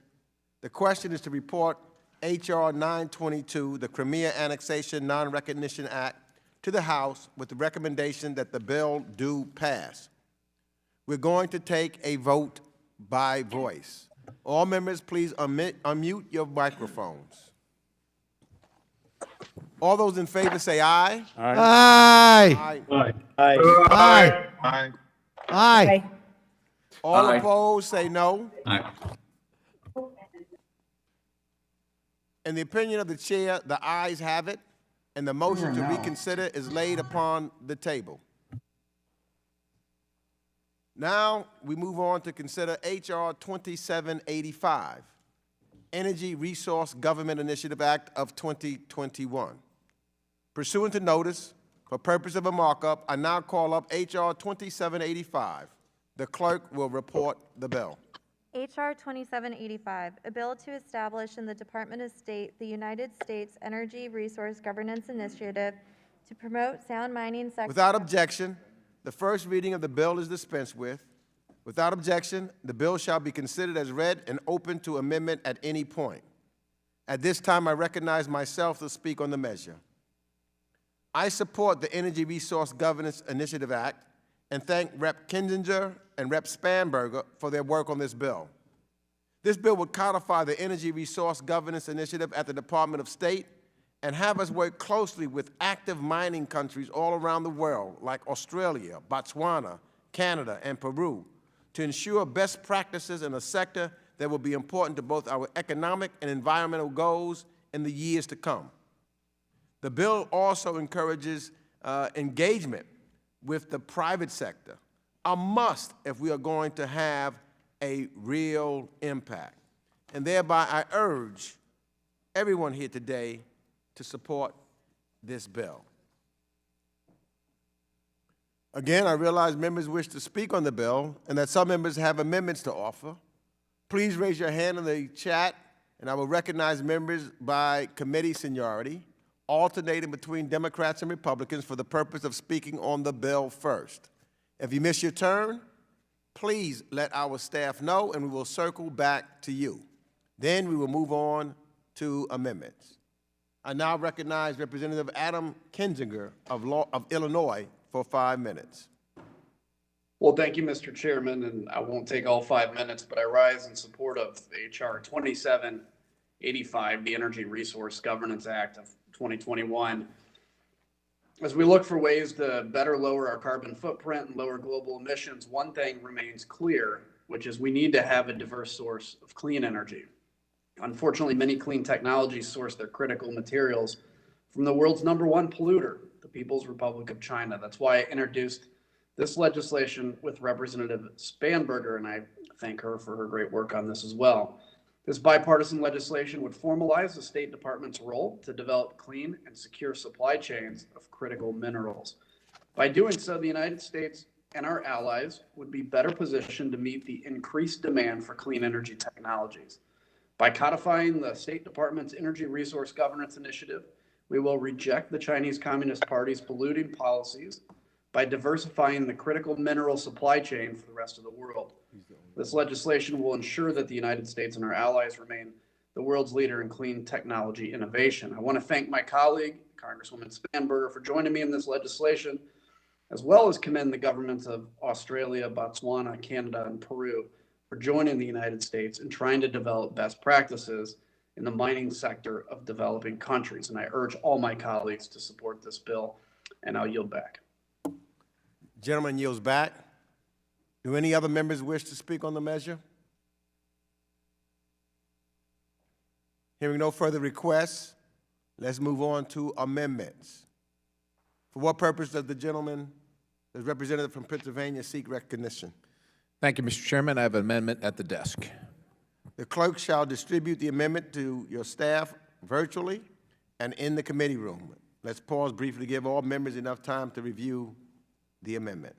The question is to report H.R. 922, the Crimea Annexation Non-Recognition Act, to the House with the recommendation that the bill do pass. We're going to take a vote by voice. All members, please unmute your microphones. All those in favor say aye. Aye. Aye. Aye. Aye. Aye. All Aye. opposed say no. Aye. In the opinion of the chair, the ayes have it, and the motion to reconsider is laid upon the table. Now, we move on to consider H.R. 2785, Energy Resource Government Initiative Act of 2021. Pursuant to notice, for purpose of a markup, I now call up H.R. 2785. The clerk will report the bill. H.R. 2785, a bill to establish in the Department of State the United States Energy Resource Governance Initiative to promote sound mining sector. Without objection, the first reading of the bill is dispensed with. Without objection, the bill shall be considered as read and open to amendment at any point. At this time, I recognize myself to speak on the measure. I support the Energy Resource Governance Initiative Act and thank Rep. Kinzinger and Rep. Spanberger for their work on this bill. This bill would codify the Energy Resource Governance Initiative at the Department of State and have us work closely with active mining countries all around the world, like Australia, Botswana, Canada, and Peru, to ensure best practices in a sector that will be important to both our economic and environmental goals in the years to come. The bill also encourages engagement with the private sector, a must if we are going to have a real impact. And thereby, I urge everyone here today to support this bill. Again, I realize members wish to speak on the bill and that some members have amendments to offer. Please raise your hand in the chat, and I will recognize members by committee seniority, alternating between Democrats and Republicans for the purpose of speaking on the bill first. If you miss your turn, please let our staff know and we will circle back to you. Then we will move on to amendments. I now recognize Representative Adam Kinzinger of Illinois for 5 minutes. Well, thank you, Mr. Chairman, and I won't take all 5 minutes, but I rise in support of H.R. 2785, the Energy Resource Governance Act of 2021. As we look for ways to better lower our carbon footprint and lower global emissions, one thing remains clear, which is we need to have a diverse source of clean energy. Unfortunately, many clean technologies source their critical materials from the world's #1 polluter, the People's Republic of China. That's why I introduced this legislation with Representative Spanberger, and I thank her for her great work on this as well. This bipartisan legislation would formalize the State Department's role to develop clean and secure supply chains of critical minerals. By doing so, the United States and our allies would be better positioned to meet the increased demand for clean energy technologies. By codifying the State Department's Energy Resource Governance Initiative, we will reject the Chinese Communist Party's polluting policies by diversifying the critical mineral supply chain for the rest of the world. This legislation will ensure that the United States and our allies remain the world's leader in clean technology innovation. I want to thank my colleague, Congresswoman Spanberger, for joining me in this legislation, as well as commend the governments of Australia, Botswana, Canada, and Peru for joining the United States and trying to develop best practices in the mining sector of developing countries. And I urge all my colleagues to support this bill, and I'll yield back. Gentleman yields back. Do any other members wish to speak on the measure? Hearing no further requests, let's move on to amendments. For what purpose does the gentleman, the representative from Pennsylvania, seek recognition? Thank you, Mr. Chairman. I have an amendment at the desk. The clerk shall distribute the amendment to your staff virtually and in the committee room. Let's pause briefly to give all members enough time to review the amendment.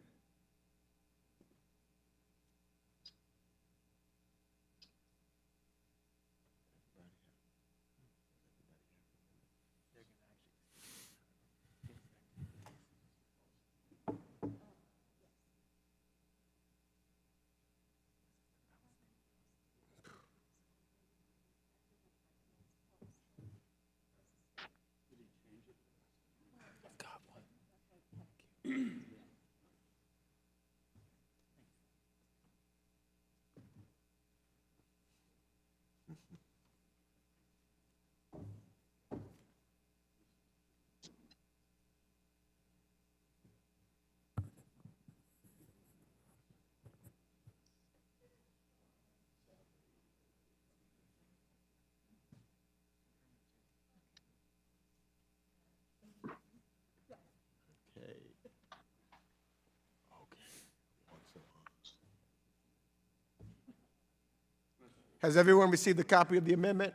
Has everyone received a copy of the amendment?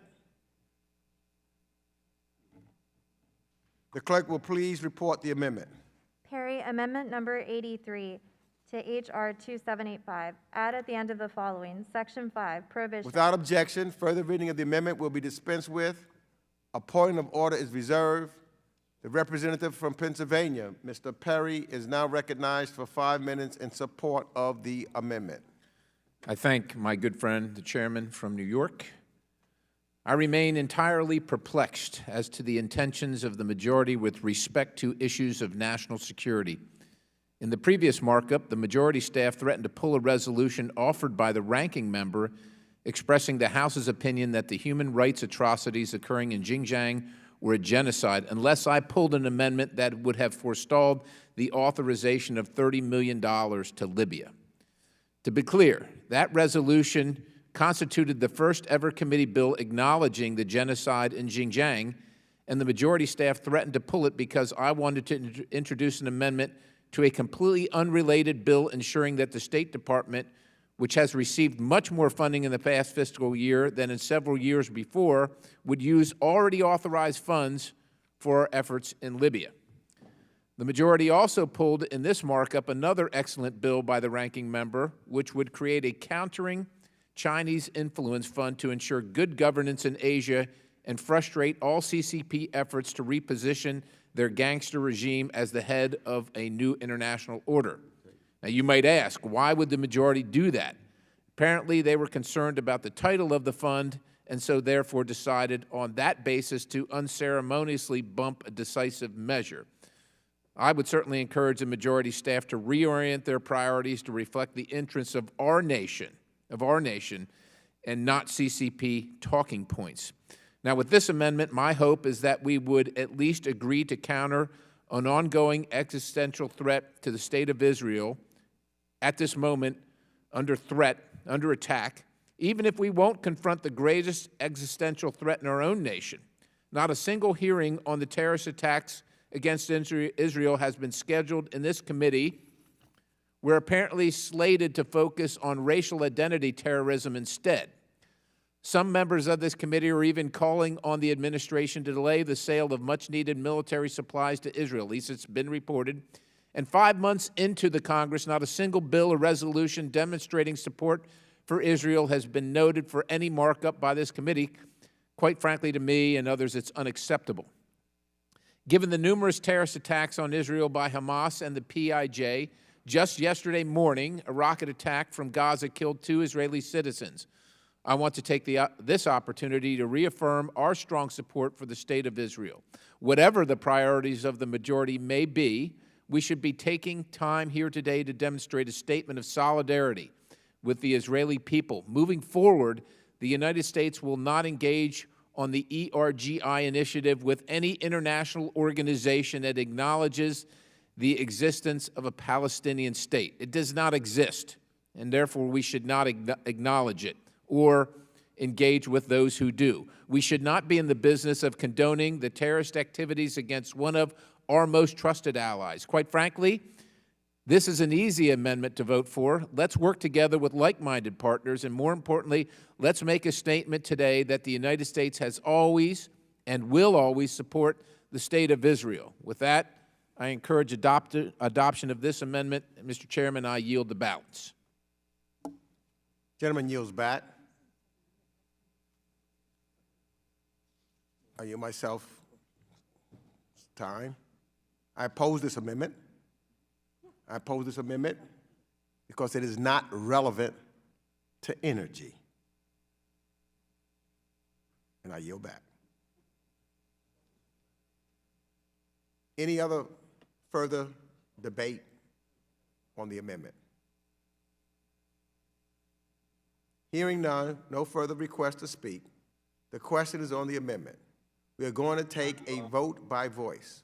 The clerk will please report the amendment. Perry, amendment number 83 to HR 2785. Add at the end of the following, section 5, prohibition. Without objection, further reading of the amendment will be dispensed with. A point of order is reserved. The representative from Pennsylvania, Mr. Perry, is now recognized for 5 minutes in support of the amendment. I thank my good friend, the chairman from New York. I remain entirely perplexed as to the intentions of the majority with respect to issues of national security. In the previous markup, the majority staff threatened to pull a resolution offered by the ranking member expressing the House's opinion that the human rights atrocities occurring in Xinjiang were a genocide unless I pulled an amendment that would have forestalled the authorization of $30 million to Libya. To be clear, that resolution constituted the first ever committee bill acknowledging the genocide in Xinjiang, and the majority staff threatened to pull it because I wanted to introduce an amendment to a completely unrelated bill ensuring that the State Department, which has received much more funding in the past fiscal year than in several years before, would use already authorized funds for our efforts in Libya. The majority also pulled in this markup another excellent bill by the ranking member, which would create a countering Chinese influence fund to ensure good governance in Asia and frustrate all CCP efforts to reposition their gangster regime as the head of a new international order. Now, you might ask, why would the majority do that? Apparently, they were concerned about the title of the fund and so therefore decided on that basis to unceremoniously bump a decisive measure. I would certainly encourage the majority staff to reorient their priorities to reflect the interests of our nation, and not CCP talking points. Now, with this amendment, my hope is that we would at least agree to counter an ongoing existential threat to the State of Israel at this moment under attack, even if we won't confront the greatest existential threat in our own nation. Not a single hearing on the terrorist attacks against Israel has been scheduled in this committee. We're apparently slated to focus on racial identity terrorism instead. Some members of this committee are even calling on the administration to delay the sale of much-needed military supplies to Israel. At least it's been reported. And 5 months into the Congress, not a single bill or resolution demonstrating support for Israel has been noted for any markup by this committee. Quite frankly, to me and others, it's unacceptable. Given the numerous terrorist attacks on Israel by Hamas and the PIJ, just yesterday morning, a rocket attack from Gaza killed 2 Israeli citizens. I want to take this opportunity to reaffirm our strong support for the State of Israel. Whatever the priorities of the majority may be, we should be taking time here today to demonstrate a statement of solidarity with the Israeli people. Moving forward, the United States will not engage on the ERGI initiative with any international organization that acknowledges the existence of a Palestinian state. It does not exist, and therefore we should not acknowledge it or engage with those who do. We should not be in the business of condoning the terrorist activities against one of our most trusted allies. Quite frankly, this is an easy amendment to vote for. Let's work together with like-minded partners, and more importantly, let's make a statement today that the United States has always and will always support the State of Israel. With that, I encourage adoption of this amendment. Mr. Chairman, I yield the balance. Gentleman yields back. I yield myself time. I oppose this amendment. I oppose this amendment because it is not relevant to energy. And I yield back. Any other further debate on the amendment? Hearing none, no further request to speak. The question is on the amendment. We are going to take a vote by voice.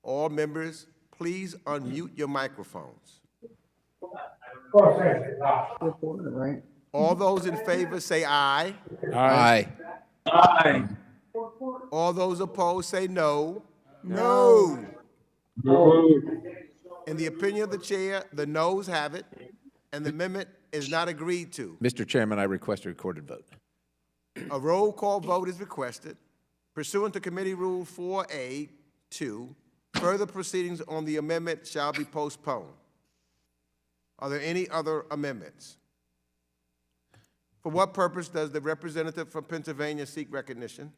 All members, please unmute your microphones. All those in favor say aye. Aye. Aye. All those opposed say no. No. In the opinion of the chair, the noes have it, and the amendment is not agreed to. Mr. Chairman, I request a recorded vote. A roll call vote is requested. Pursuant to Committee Rule 4A-2, further proceedings on the amendment shall be postponed. Are there any other amendments? For what purpose does the representative from Pennsylvania seek recognition?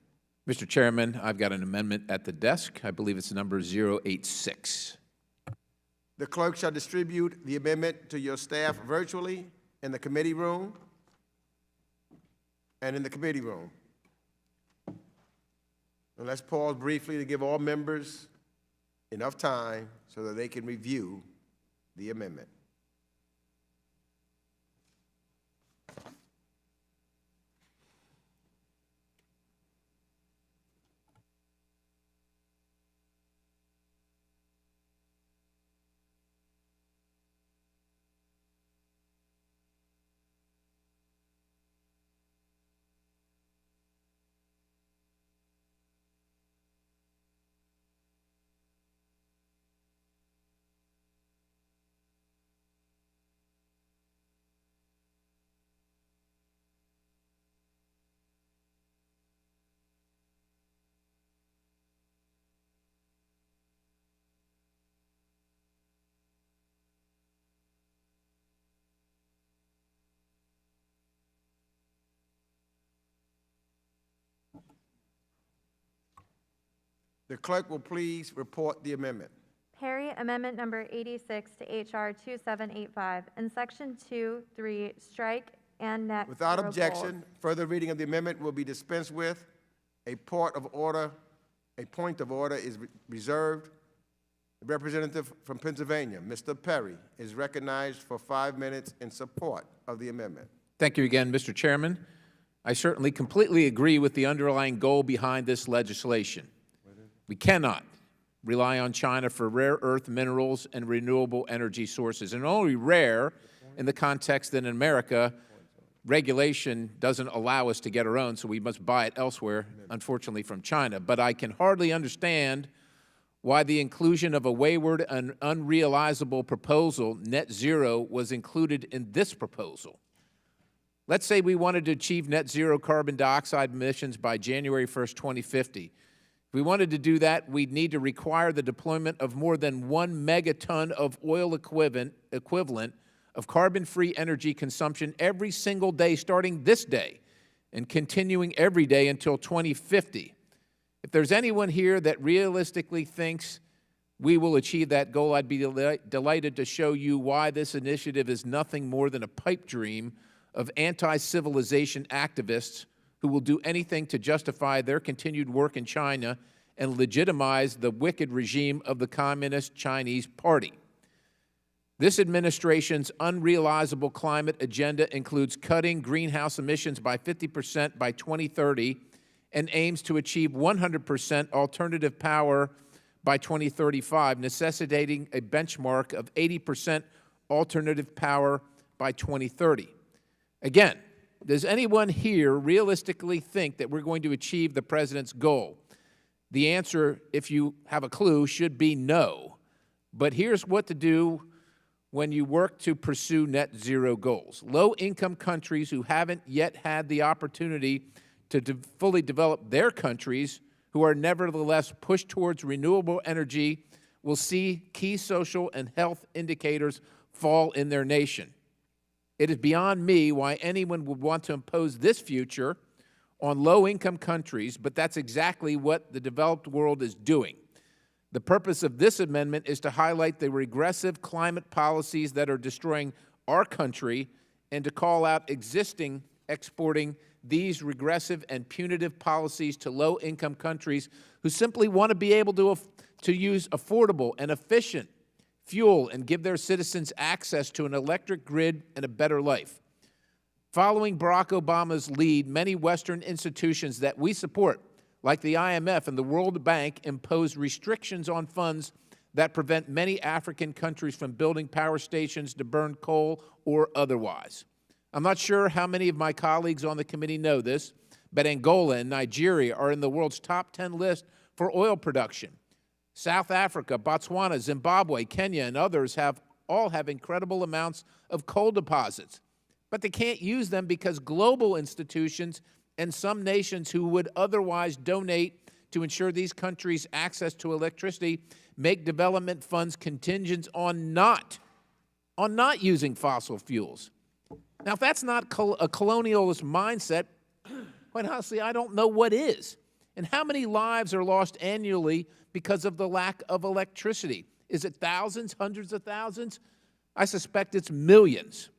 Mr. Chairman, I've got an amendment at the desk. I believe it's number 086. The clerk shall distribute the amendment to your staff virtually in the committee room and in the committee room. And let's pause briefly to give all members enough time so that they can review the amendment. The clerk will please report the amendment. Perry, Amendment Number 86 to H.R. 2785, in Section 2, 3, strike and next. Without zero objection, goals. further reading of the amendment will be dispensed with. A point of order is reserved. The representative from Pennsylvania, Mr. Perry, is recognized for 5 minutes in support of the amendment. Thank you again, Mr. Chairman. I certainly completely agree with the underlying goal behind this legislation. We cannot rely on China for rare earth minerals and renewable energy sources, and only rare in the context that in America, regulation doesn't allow us to get our own, so we must buy it elsewhere, unfortunately from China. But I can hardly understand why the inclusion of a wayward and unrealizable proposal, net zero, was included in this proposal. Let's say we wanted to achieve net zero carbon dioxide emissions by January 1st, 2050. If we wanted to do that, we'd need to require the deployment of more than 1 megaton of oil equivalent of carbon-free energy consumption every single day starting this day and continuing every day until 2050. If there's anyone here that realistically thinks we will achieve that goal, I'd be delighted to show you why this initiative is nothing more than a pipe dream of anti-civilization activists who will do anything to justify their continued work in China and legitimize the wicked regime of the Communist Chinese Party. This administration's unrealizable climate agenda includes cutting greenhouse emissions by 50% by 2030 and aims to achieve 100% alternative power by 2035, necessitating a benchmark of 80% alternative power by 2030. Again, does anyone here realistically think that we're going to achieve the President's goal? The answer, if you have a clue, should be no. But here's what to do when you work to pursue net zero goals. Low-income countries who haven't yet had the opportunity to fully develop their countries, who are nevertheless pushed towards renewable energy, will see key social and health indicators fall in their nation. It is beyond me why anyone would want to impose this future on low-income countries, but that's exactly what the developed world is doing. The purpose of this amendment is to highlight the regressive climate policies that are destroying our country and to call out existing exporting these regressive and punitive policies to low-income countries who simply want to be able to use affordable and efficient fuel, and give their citizens access to an electric grid and a better life. Following Barack Obama's lead, many Western institutions that we support, like the IMF and the World Bank, impose restrictions on funds that prevent many African countries from building power stations to burn coal or otherwise. I'm not sure how many of my colleagues on the committee know this, but Angola and Nigeria are in the world's top 10 list for oil production. South Africa, Botswana, Zimbabwe, Kenya, and others all have incredible amounts of coal deposits, but they can't use them because global institutions and some nations who would otherwise donate to ensure these countries' access to electricity make development funds contingent on not using fossil fuels. Now, if that's not a colonialist mindset, quite honestly, I don't know what is. And how many lives are lost annually because of the lack of electricity? Is it thousands, hundreds of thousands? I suspect it's millions.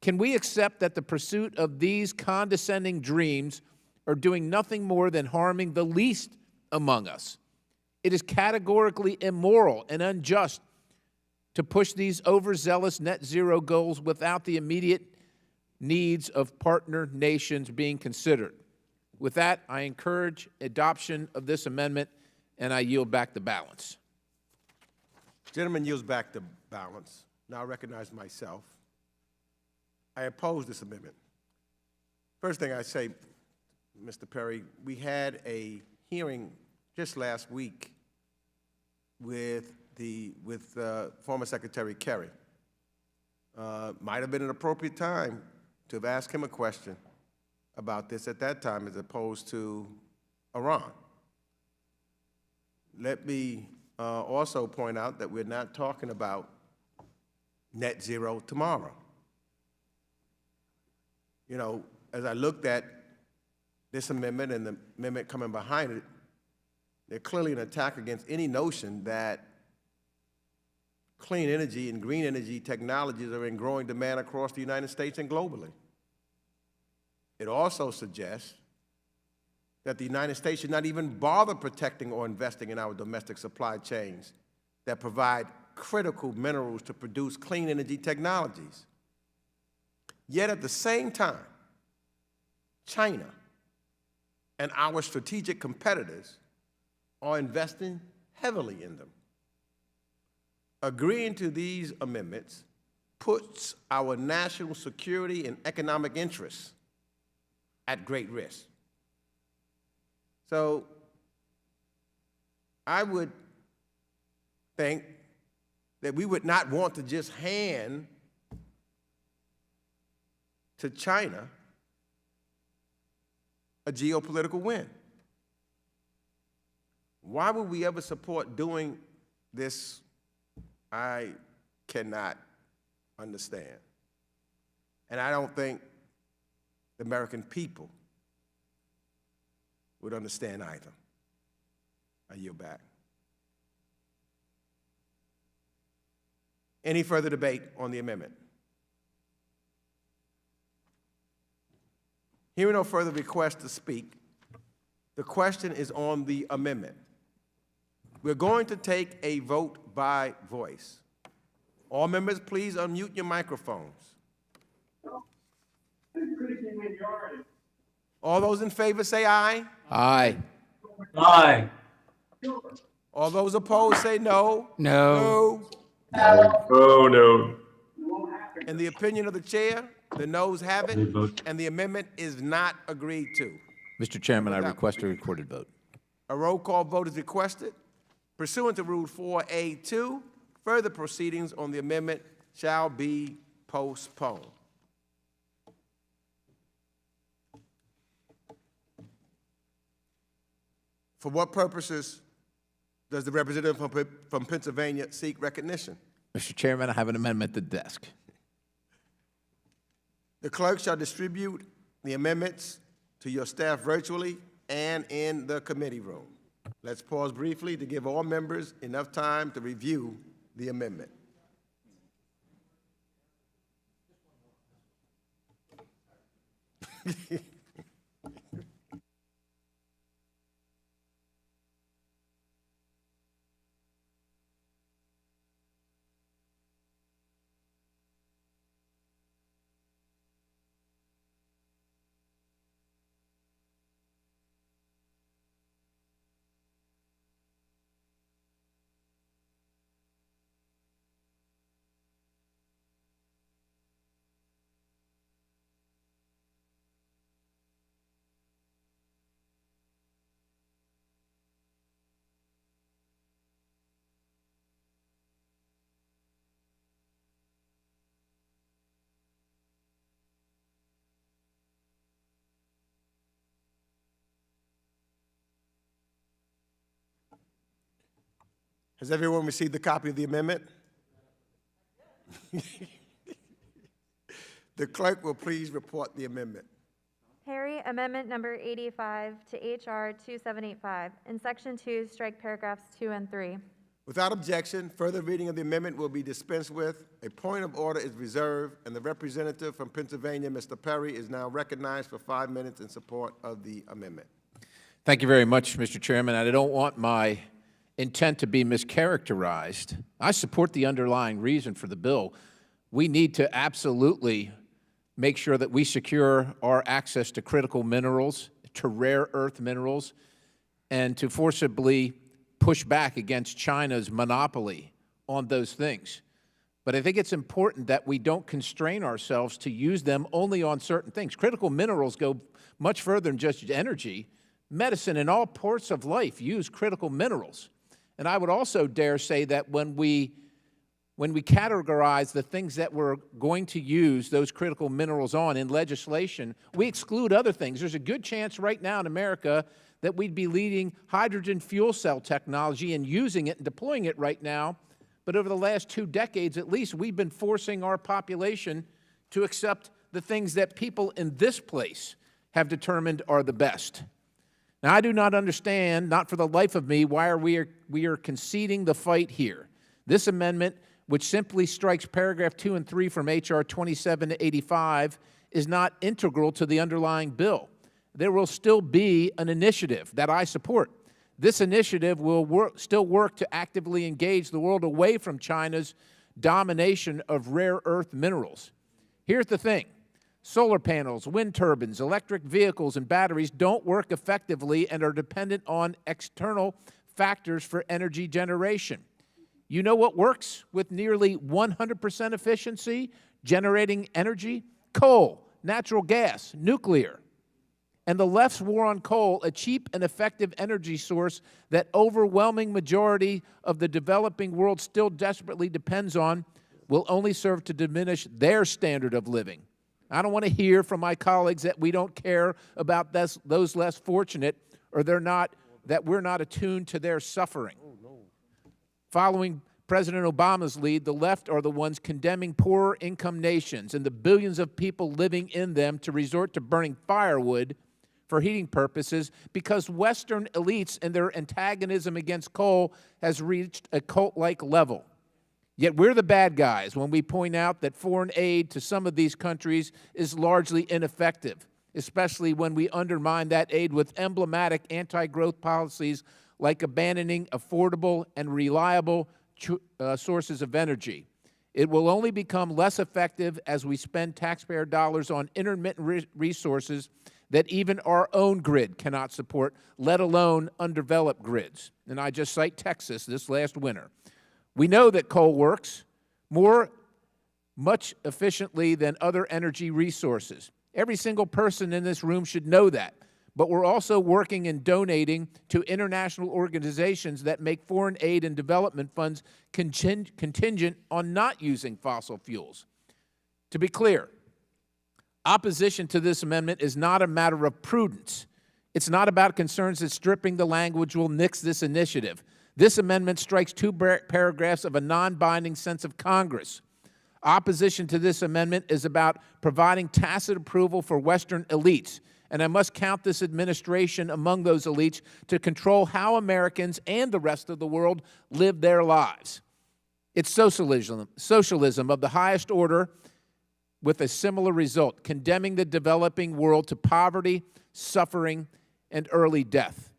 Can we accept that the pursuit of these condescending dreams are doing nothing more than harming the least among us? It is categorically immoral and unjust to push these overzealous net zero goals without the immediate needs of partner nations being considered. With that, I encourage adoption of this amendment, and I yield back the balance. Gentleman yields back the balance. Now I recognize myself. I oppose this amendment. First thing I say, Mr. Perry, we had a hearing just last week with former Secretary Kerry. Might have been an appropriate time to have asked him a question about this at that time as opposed to Iran. Let me also point out that we're not talking about net zero tomorrow. You know, as I looked at this amendment and the amendment coming behind it, they're clearly an attack against any notion that clean energy and green energy technologies are in growing demand across the United States and globally. It also suggests that the United States should not even bother protecting or investing in our domestic supply chains that provide critical minerals to produce clean energy technologies. Yet at the same time, China and our strategic competitors are investing heavily in them. Agreeing to these amendments puts our national security and economic interests at great risk. So I would think that we would not want to just hand to China a geopolitical win. Why would we ever support doing this? I cannot understand. And I don't think the American people would understand either. I yield back. Any further debate on the amendment? Hearing no further request to speak, the question is on the amendment. We're going to take a vote by voice. All members, please unmute your microphones. All those in favor say aye. Aye. Aye. All those opposed say no. No. No. Oh, no. In the opinion of the chair, the noes have it, and the amendment is not agreed to. Mr. Chairman, I request a recorded vote. A roll call vote is requested. Pursuant to Rule 4A2, further proceedings on the amendment shall be postponed. For what purposes does the representative from Pennsylvania seek recognition? Mr. Chairman, I have an amendment at the desk. The clerk shall distribute the amendments to your staff virtually and in the committee room. Let's pause briefly to give all members enough time to review the amendment. Has everyone received a copy of the amendment? The clerk will please report the amendment. Harry, amendment number 85 to HR 2785. In section 2, strike paragraphs 2 and 3. Without objection, further reading of the amendment will be dispensed with. A point of order is reserved, and the representative from Pennsylvania, Mr. Perry, is now recognized for 5 minutes in support of the amendment. Thank you very much, Mr. Chairman. I don't want my intent to be mischaracterized. I support the underlying reason for the bill. We need to absolutely make sure that we secure our access to critical minerals, to rare earth minerals, and to forcibly push back against China's monopoly on those things. But I think it's important that we don't constrain ourselves to use them only on certain things. Critical minerals go much further than just energy. Medicine and all parts of life use critical minerals. And I would also dare say that when we categorize the things that we're going to use those critical minerals on in legislation, we exclude other things. There's a good chance right now in America that we'd be leading hydrogen fuel cell technology and using it and deploying it right now. But over the last 2 decades at least, we've been forcing our population to accept the things that people in this place have determined are the best. Now, I do not understand, not for the life of me, why we are conceding the fight here. This amendment, which simply strikes paragraph 2 and 3 from H.R. 2785, is not integral to the underlying bill. There will still be an initiative that I support. This initiative will still work to actively engage the world away from China's domination of rare earth minerals. Here's the thing. Solar panels, wind turbines, electric vehicles, and batteries don't work effectively and are dependent on external factors for energy generation. You know what works with nearly 100% efficiency generating energy? Coal, natural gas, nuclear. And the left's war on coal, a cheap and effective energy source that overwhelming majority of the developing world still desperately depends on, will only serve to diminish their standard of living. I don't want to hear from my colleagues that we don't care about those less fortunate or that we're not attuned to their suffering. Following President Obama's lead, the left are the ones condemning poorer income nations and the billions of people living in them to resort to burning firewood for heating purposes because Western elites and their antagonism against coal has reached a cult-like level. Yet we're the bad guys when we point out that foreign aid to some of these countries is largely ineffective, especially when we undermine that aid with emblematic anti-growth policies like abandoning affordable and reliable sources of energy. It will only become less effective as we spend taxpayer dollars on intermittent resources that even our own grid cannot support, let alone undeveloped grids. And I just cite Texas this last winter. We know that coal works much efficiently than other energy resources. Every single person in this room should know that. But we're also working and donating to international organizations that make foreign aid and development funds contingent on not using fossil fuels. To be clear, opposition to this amendment is not a matter of prudence. It's not about concerns that stripping the language will nix this initiative. This amendment strikes 2 paragraphs of a non-binding sense of Congress. Opposition to this amendment is about providing tacit approval for Western elites, and I must count this administration among those elites to control how Americans and the rest of the world live their lives. It's socialism of the highest order with a similar result, condemning the developing world to poverty, suffering, and early death.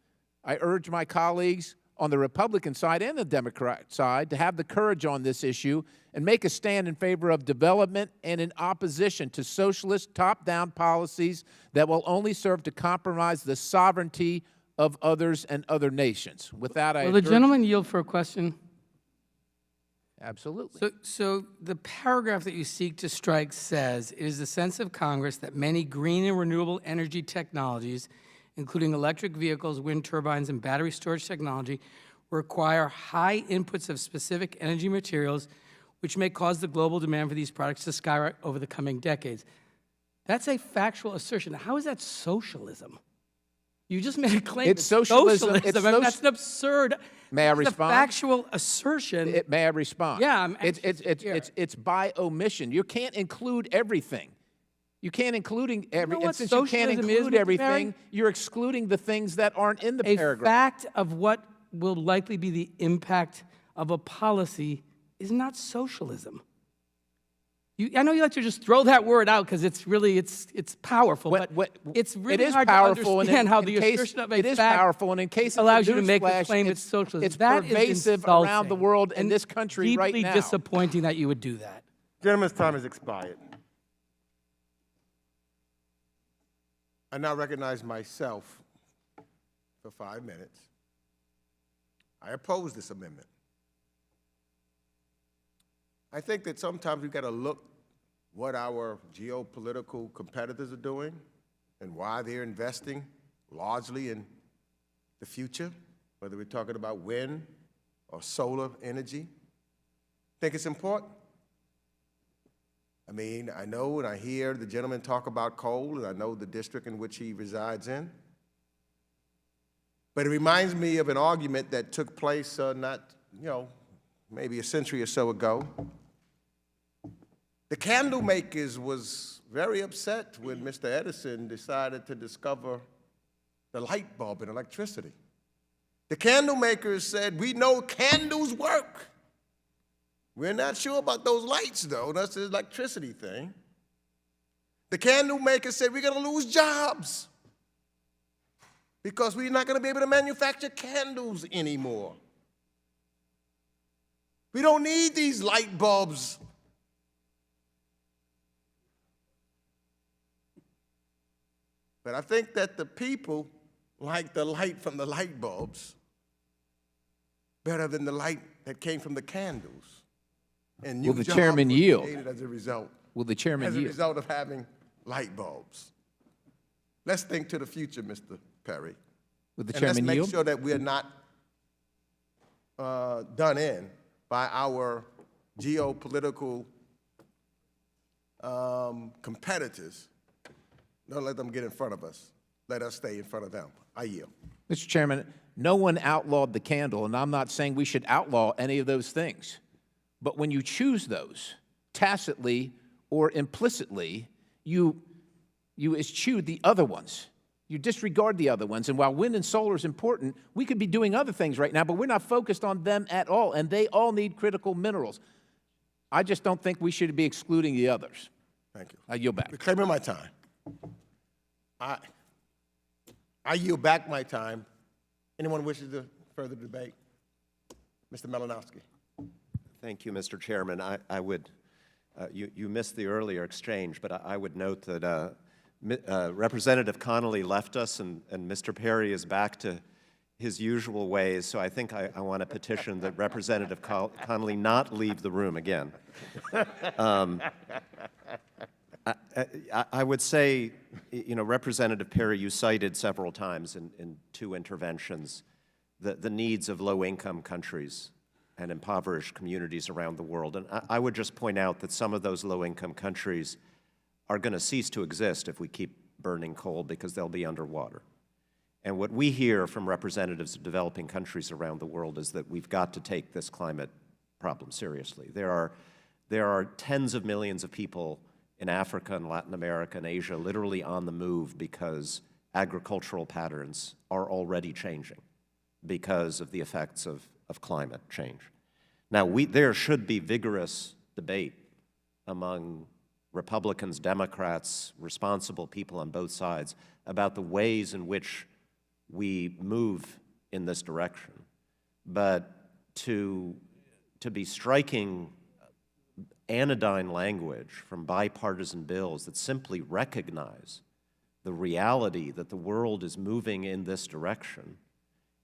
I urge my colleagues on the Republican side and the Democrat side to have the courage on this issue and make a stand in favor of development and in opposition to socialist top-down policies that will only serve to compromise the sovereignty of others and other nations. With that, I Will the gentleman yield for a question? Absolutely. So the paragraph that you seek to strike says, it is the sense of Congress that many green and renewable energy technologies, including electric vehicles, wind turbines, and battery storage technology, require high inputs of specific energy materials, which may cause the global demand for these products to skyrocket over the coming decades. That's a factual assertion. How is that socialism? You just made a claim. It's socialism. It's I mean, that's an absurd. May I that's respond? A factual assertion. May I respond? Yeah, it's by omission. You can't include everything. You can't include everything. And since you can't include everything, you're excluding the things that aren't in the paragraph. A fact of what will likely be the impact of a policy is not socialism. I know you like to just throw that word out because it's really it's powerful, but it's really hard to understand how the assertion of a fact and in case allows you to make a claim it's socialism. It's that pervasive is around the world and this country right now. Deeply disappointing that you would do that. Gentleman's time has expired. I now recognize myself for 5 minutes. I oppose this amendment. I think that sometimes we've got to look what our geopolitical competitors are doing and why they're investing largely in the future, whether we're talking about wind or solar energy. I think it's important. I mean, I know and I hear the gentleman talk about coal, and I know the district in which he resides in. But it reminds me of an argument that took place maybe a century or so ago. The candle makers was very upset when Mr. Edison decided to discover the light bulb and electricity. The candle makers said, we know candles work. We're not sure about those lights, though. That's the electricity thing. The candle makers said, we're going to lose jobs because we're not going to be able to manufacture candles anymore. We don't need these light bulbs. But I think that the people like the light from the light bulbs better than the light that came from the candles. And Will the chairman yield? As a result. Will the chairman yield? As a result of having light bulbs. Let's think to the future, Mr. Perry. Will the chairman yield? Let's make sure that we're not done in by our geopolitical competitors. Don't let them get in front of us. Let us stay in front of them. I yield. Mr. Chairman, no one outlawed the candle, and I'm not saying we should outlaw any of those things. But when you choose those, tacitly or implicitly, you eschew the other ones. You disregard the other ones. And while wind and solar is important, we could be doing other things right now, but we're not focused on them at all, and they all need critical minerals. I just don't think we should be excluding the others. Thank you. I yield back. Reclaiming my time. I yield back my time. Anyone wishes to further debate? Mr. Malinowski. Thank you, Mr. Chairman. I would, you missed the earlier exchange, but I would note that Representative Connolly left us and Mr. Perry is back to his usual ways, so I think I want to petition that Representative Connolly not leave the room again. I would say, Representative Perry, you cited several times in two interventions the needs of low-income countries and impoverished communities around the world. And I would just point out that some of those low-income countries are going to cease to exist if we keep burning coal because they'll be underwater. And what we hear from representatives of developing countries around the world is that we've got to take this climate problem seriously. There are tens of millions of people in Africa and Latin America and Asia literally on the move because agricultural patterns are already changing because of the effects of climate change. Now, there should be vigorous debate among Republicans, Democrats, responsible people on both sides about the ways in which we move in this direction. But to be striking anodyne language from bipartisan bills that simply recognize the reality that the world is moving in this direction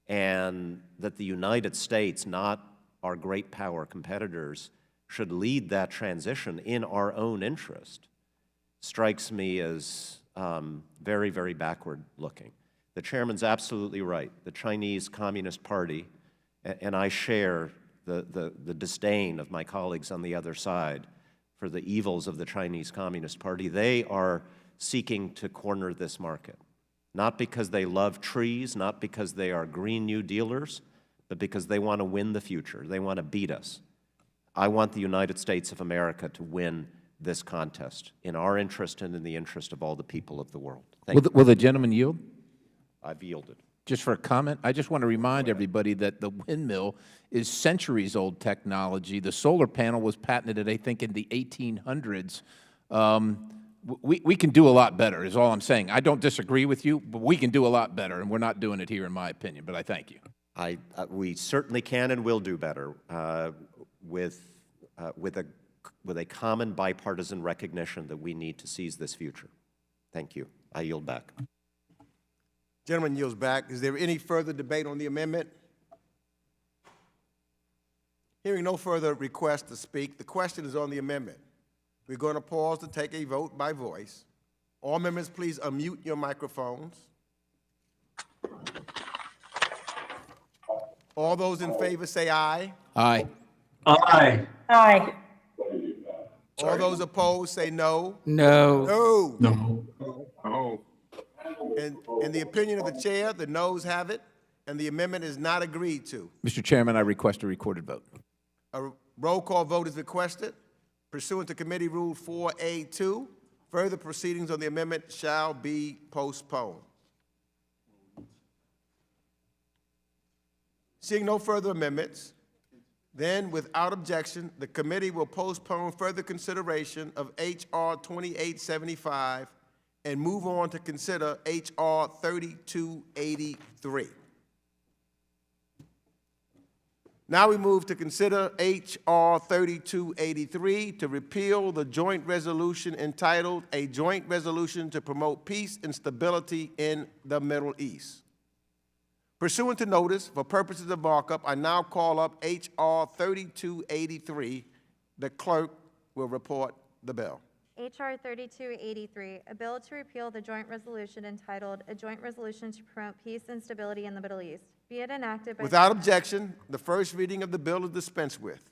and that the United States, not our great power competitors, should lead that transition in our own interest, strikes me as very, very backward looking. The chairman's absolutely right. The Chinese Communist Party, and I share the disdain of my colleagues on the other side for the evils of the Chinese Communist Party, they are seeking to corner this market. not because they love trees, not because they are Green New Dealers, but because they want to win the future. They want to beat us. I want the United States of America to win this contest in our interest and in the interest of all the people of the world. Thank you. Will the gentleman yield? I've yielded. Just for a comment, I just want to remind everybody that the windmill is centuries-old technology. The solar panel was patented, I think, in the 1800s. We can do a lot better, is all I'm saying. I don't disagree with you, but we can do a lot better, and we're not doing it here, in my opinion, but I thank you. We certainly can and will do better with a common bipartisan recognition that we need to seize this future. Thank you. I yield back. Gentleman yields back. Is there any further debate on the amendment? Hearing no further request to speak, the question is on the amendment. We're going to pause to take a vote by voice. All members, please unmute your microphones. All those in favor say aye. Aye. Aye. Aye. All those opposed say no. No. No. No. Oh. In the opinion of the chair, the noes have it, and the amendment is not agreed to. Mr. Chairman, I request a recorded vote. A roll call vote is requested. Pursuant to Committee Rule 4A2, further proceedings on the amendment shall be postponed. Seeing no further amendments, then without objection, the committee will postpone further consideration of H.R. 2875 and move on to consider H.R. 3283. Now we move to consider H.R. 3283 to repeal the joint resolution entitled A Joint Resolution to Promote Peace and Stability in the Middle East. Pursuant to notice, for purposes of markup, I now call up H.R. 3283. The clerk will report the bill. H.R. 3283, a bill to repeal the joint resolution entitled A Joint Resolution to Promote Peace and Stability in the Middle East. Be it enacted by... Without objection, the first reading of the bill is dispensed with.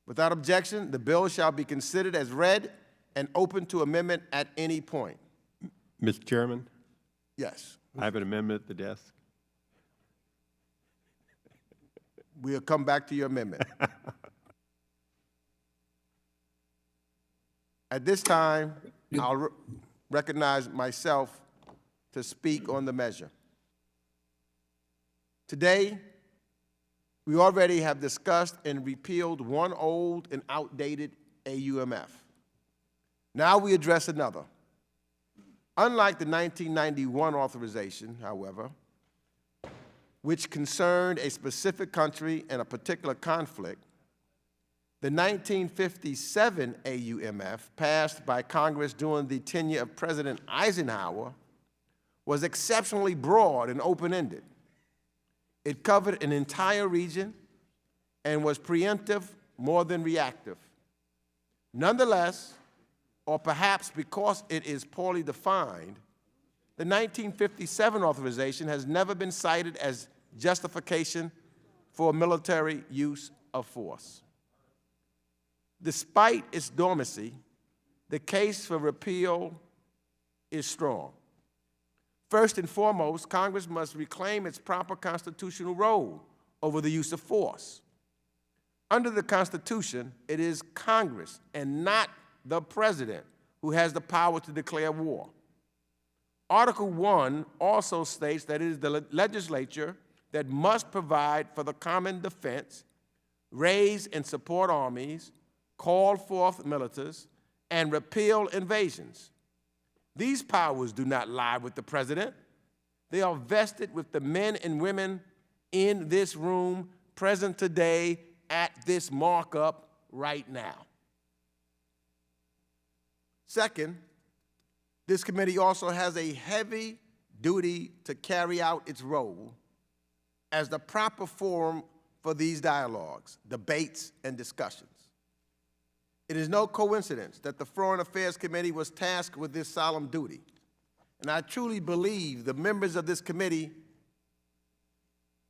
Without objection, the bill shall be considered as read and open to amendment at any point. Mr. Chairman? Yes. I have an amendment at the desk. We'll come back to your amendment. At this time, I'll recognize myself to speak on the measure. Today, we already have discussed and repealed one old and outdated AUMF. Now we address another. Unlike the 1991 authorization, however, which concerned a specific country and a particular conflict, the 1957 AUMF, passed by Congress during the tenure of President Eisenhower, was exceptionally broad and open-ended. It covered an entire region and was preemptive more than reactive. Nonetheless, or perhaps because it is poorly defined, the 1957 authorization has never been cited as justification for military use of force. Despite its dormancy, the case for repeal is strong. First and foremost, Congress must reclaim its proper constitutional role over the use of force. Under the Constitution, it is Congress and not the President who has the power to declare war. Article 1 also states that it is the legislature that must provide for the common defense, raise and support armies, call forth militias, and repeal invasions. These powers do not lie with the President. They are vested with the men and women in this room present today at this markup right now. Second, this committee also has a heavy duty to carry out its role as the proper forum for these dialogues, debates, and discussions. It is no coincidence that the Foreign Affairs Committee was tasked with this solemn duty, and I truly believe the members of this committee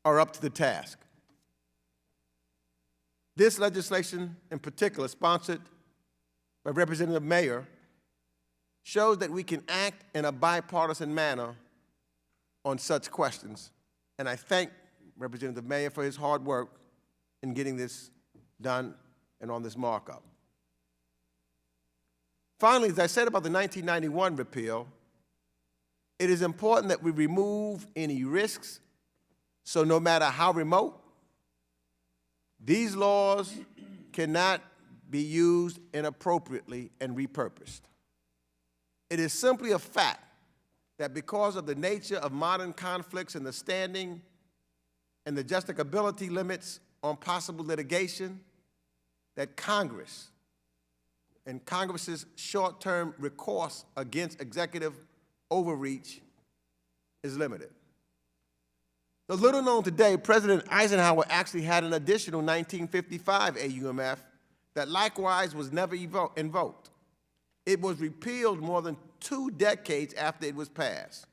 are up to the task. This legislation, in particular, sponsored by Representative Mayer, shows that we can act in a bipartisan manner on such questions, and I thank Representative Mayer for his hard work in getting this done and on this markup. Finally, as I said about the 1991 repeal, it is important that we remove any risks, so no matter how remote, these laws cannot be used inappropriately and repurposed. It is simply a fact that because of the nature of modern conflicts and the standing and the justicability limits on possible litigation, that Congress and Congress's short-term recourse against executive overreach is limited. Though little known today, President Eisenhower actually had an additional 1955 AUMF that likewise was never invoked. It was repealed more than 2 decades after it was passed,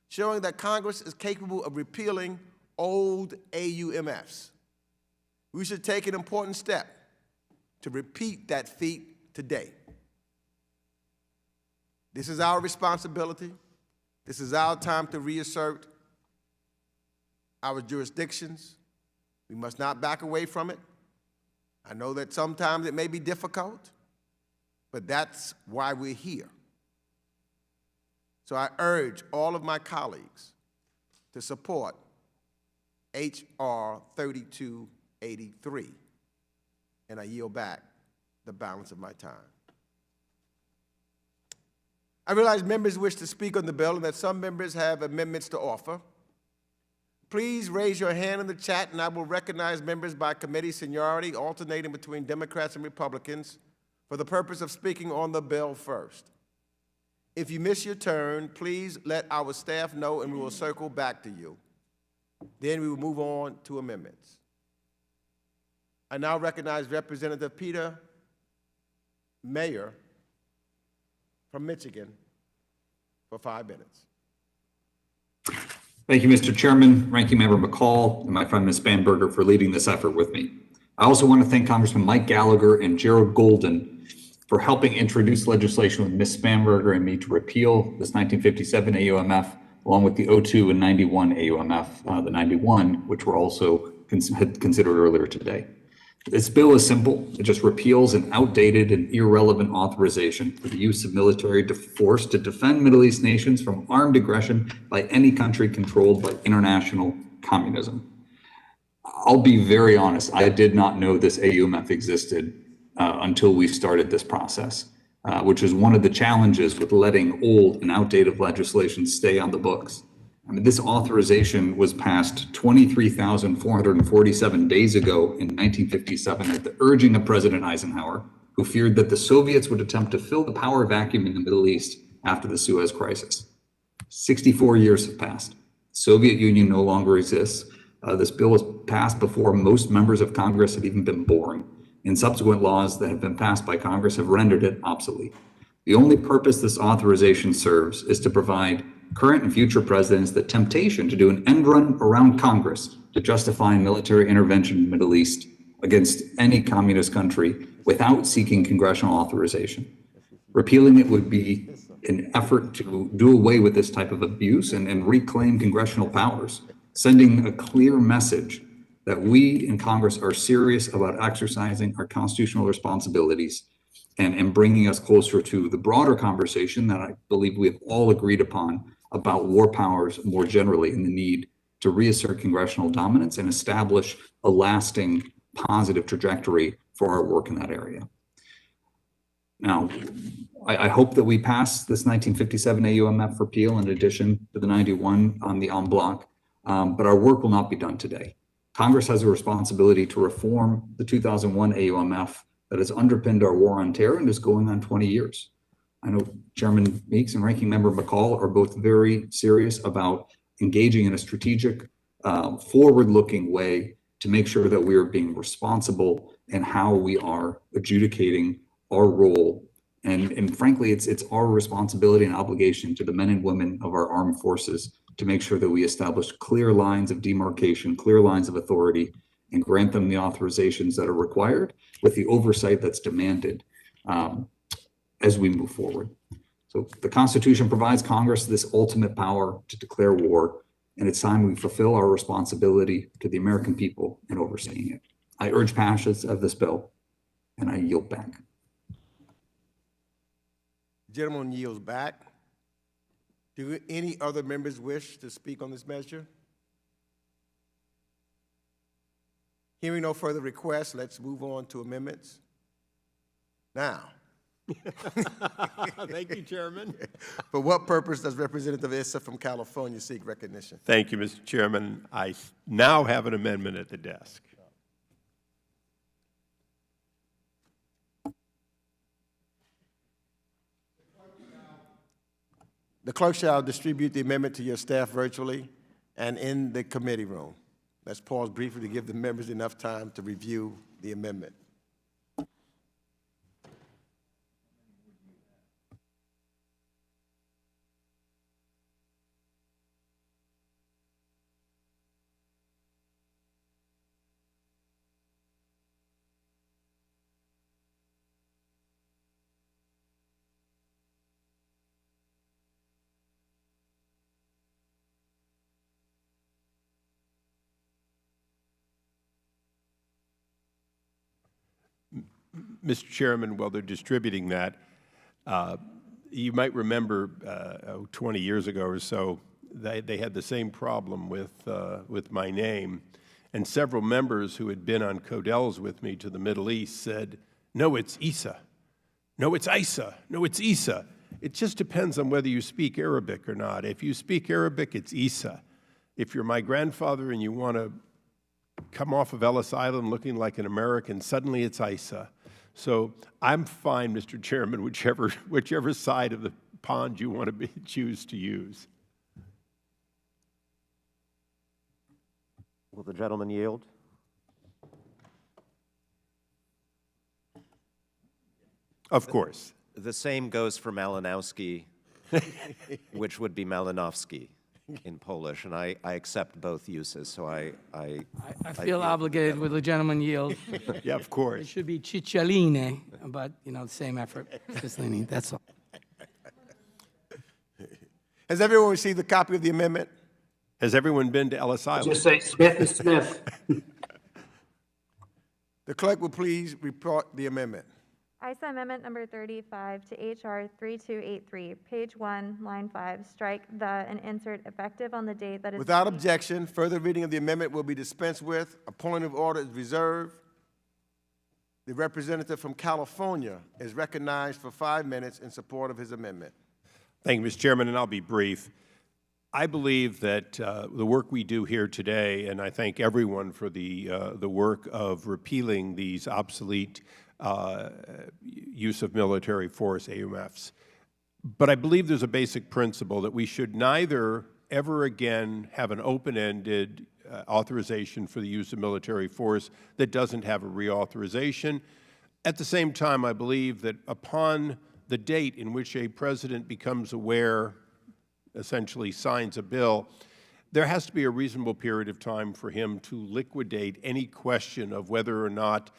showing that Congress is capable of repealing old AUMFs. We should take an important step to repeat that feat today. This is our responsibility. This is our time to reassert our jurisdictions. We must not back away from it. I know that sometimes it may be difficult, but that's why we're here. So I urge all of my colleagues to support H.R. 3283, and I yield back the balance of my time. I realize members wish to speak on the bill and that some members have amendments to offer. Please raise your hand in the chat and I will recognize members by committee seniority, alternating between Democrats and Republicans, for the purpose of speaking on the bill first. If you miss your turn, please let our staff know and we will circle back to you. Then we will move on to amendments. I now recognize Representative Peter Mayer from Michigan for 5 minutes. Thank you, Mr. Chairman, Ranking Member McCall, and my friend Ms. Spanberger for leading this effort with me. I also want to thank Congressman Mike Gallagher and Gerald Golden for helping introduce legislation with Ms. Spanberger and me to repeal this 1957 AUMF, along with the 02 and 91 AUMF, the 91, which were also considered earlier today. This bill is simple. It just repeals an outdated and irrelevant authorization for the use of military force to defend Middle East nations from armed aggression by any country controlled by international communism. I'll be very honest, I did not know this AUMF existed until we started this process, which is one of the challenges with letting old and outdated legislation stay on the books. I mean, this authorization was passed 23,447 days ago in 1957 at the urging of President Eisenhower, who feared that the Soviets would attempt to fill the power vacuum in the Middle East after the Suez Crisis. 64 years have passed. The Soviet Union no longer exists. This bill was passed before most members of Congress had even been born, and subsequent laws that have been passed by Congress have rendered it obsolete. The only purpose this authorization serves is to provide current and future presidents the temptation to do an end run around Congress to justify military intervention in the Middle East against any communist country without seeking congressional authorization. Repealing it would be an effort to do away with this type of abuse and reclaim congressional powers, sending a clear message that we in Congress are serious about exercising our constitutional responsibilities and bringing us closer to the broader conversation that I believe we have all agreed upon about war powers more generally and the need to reassert congressional dominance and establish a lasting positive trajectory for our work in that area. Now, I hope that we pass this 1957 AUMF repeal in addition to the 91 on the en bloc, but our work will not be done today. Congress has a responsibility to reform the 2001 AUMF that has underpinned our war on terror and is going on 20 years. I know Chairman Meeks and Ranking Member McCall are both very serious about engaging in a strategic, forward-looking way to make sure that we are being responsible in how we are adjudicating our role. And frankly, it's our responsibility and obligation to the men and women of our armed forces to make sure that we establish clear lines of demarcation, clear lines of authority, and grant them the authorizations that are required with the oversight that's demanded as we move forward. So the Constitution provides Congress this ultimate power to declare war, and it's time we fulfill our responsibility to the American people in overseeing it. I urge passage of this bill, and I yield back. Gentleman yields back. Do any other members wish to speak on this measure? Hearing no further requests, let's move on to amendments. Now. Thank you, Chairman. For what purpose does Representative Issa from California seek recognition? Thank you, Mr. Chairman. I now have an amendment at the desk. The clerk shall distribute the amendment to your staff virtually and in the committee room. Let's pause briefly to give the members enough time to review the amendment. Mr. Chairman, while they're distributing that, you might remember 20 years ago or so, they had the same problem with my name. And several members who had been on Codels with me to the Middle East said, no, it's Issa. No, it's Isa. No, it's Issa. It just depends on whether you speak Arabic or not. If you speak Arabic, it's Issa. If you're my grandfather and you want to come off of Ellis Island looking like an American, suddenly it's Isa. So I'm fine, Mr. Chairman, whichever side of the pond you want to choose to use. Will the gentleman yield? Of course. The same goes for Malinowski, which would be Malinowski in Polish, and I accept both uses, so I feel obligated with the gentleman yield. Yeah, of course. It should be Cicciolini, but, you know, the same effort. Cicciolini, that's all. Has everyone received a copy of the amendment? Has everyone been to Ellis Island? Just say Smith and Smith. The clerk will please report the amendment. ISA Amendment Number 35 to HR 3283, page 1, line 5, strike the and insert effective on the date that is... Without objection, further reading of the amendment will be dispensed with. A point of order is reserved. The representative from California is recognized for 5 minutes in support of his amendment. Thank you, Mr. Chairman, and I'll be brief. I believe that the work we do here today, and I thank everyone for the work of repealing these obsolete use of military force, AUMFs. But I believe there's a basic principle that we should neither ever again have an open-ended authorization for the use of military force that doesn't have a reauthorization. At the same time, I believe that upon the date in which a president becomes aware, essentially signs a bill, there has to be a reasonable period of time for him to liquidate any question of whether or not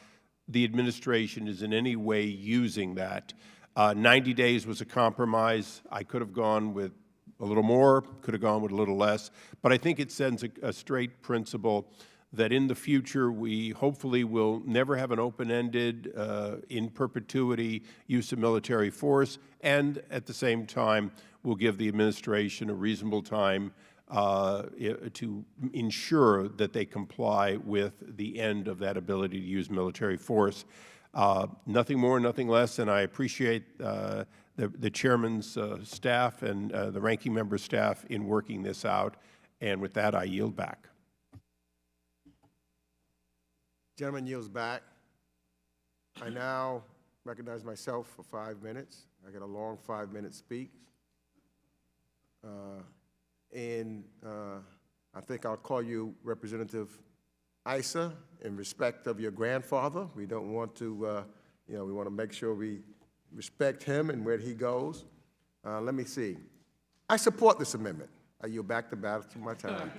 the administration is in any way using that. 90 days was a compromise. I could have gone with a little more, could have gone with a little less, but I think it sends a straight principle that in the future we hopefully will never have an open-ended, in perpetuity use of military force, and at the same time will give the administration a reasonable time to ensure that they comply with the end of that ability to use military force. Nothing more, nothing less, and I appreciate the chairman's staff and the ranking member staff in working this out. And with that, I yield back. Gentleman yields back. I now recognize myself for 5 minutes. I get a long 5-minute speech. I think I'll call you Representative Issa in respect of your grandfather. We don't want to, we want to make sure we respect him and where he goes. Let me see. I support this amendment. I yield back the battle to my time.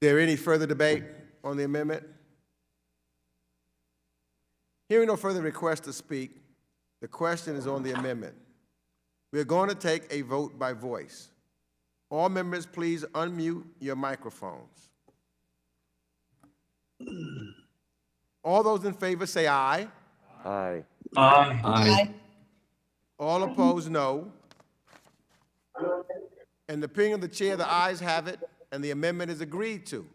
Is there any further debate on the amendment? Hearing no further requests to speak, the question is on the amendment. We are going to take a vote by voice. All members, please unmute your microphones. All those in favor say aye. Aye. Aye. Aye. All opposed, no. In the opinion of the chair, the ayes have it, and the amendment is agreed to.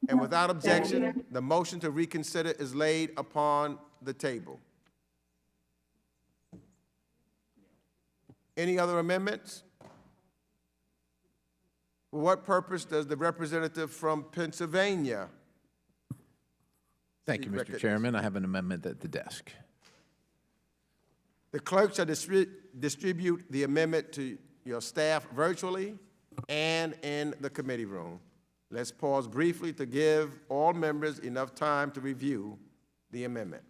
And without objection, the motion to reconsider is laid upon the table. Any other amendments? For what purpose does the representative from Pennsylvania? Thank you, Mr. Chairman. I have an amendment at the desk. The clerk shall distribute the amendment to your staff virtually and in the committee room. Let's pause briefly to give all members enough time to review the amendment.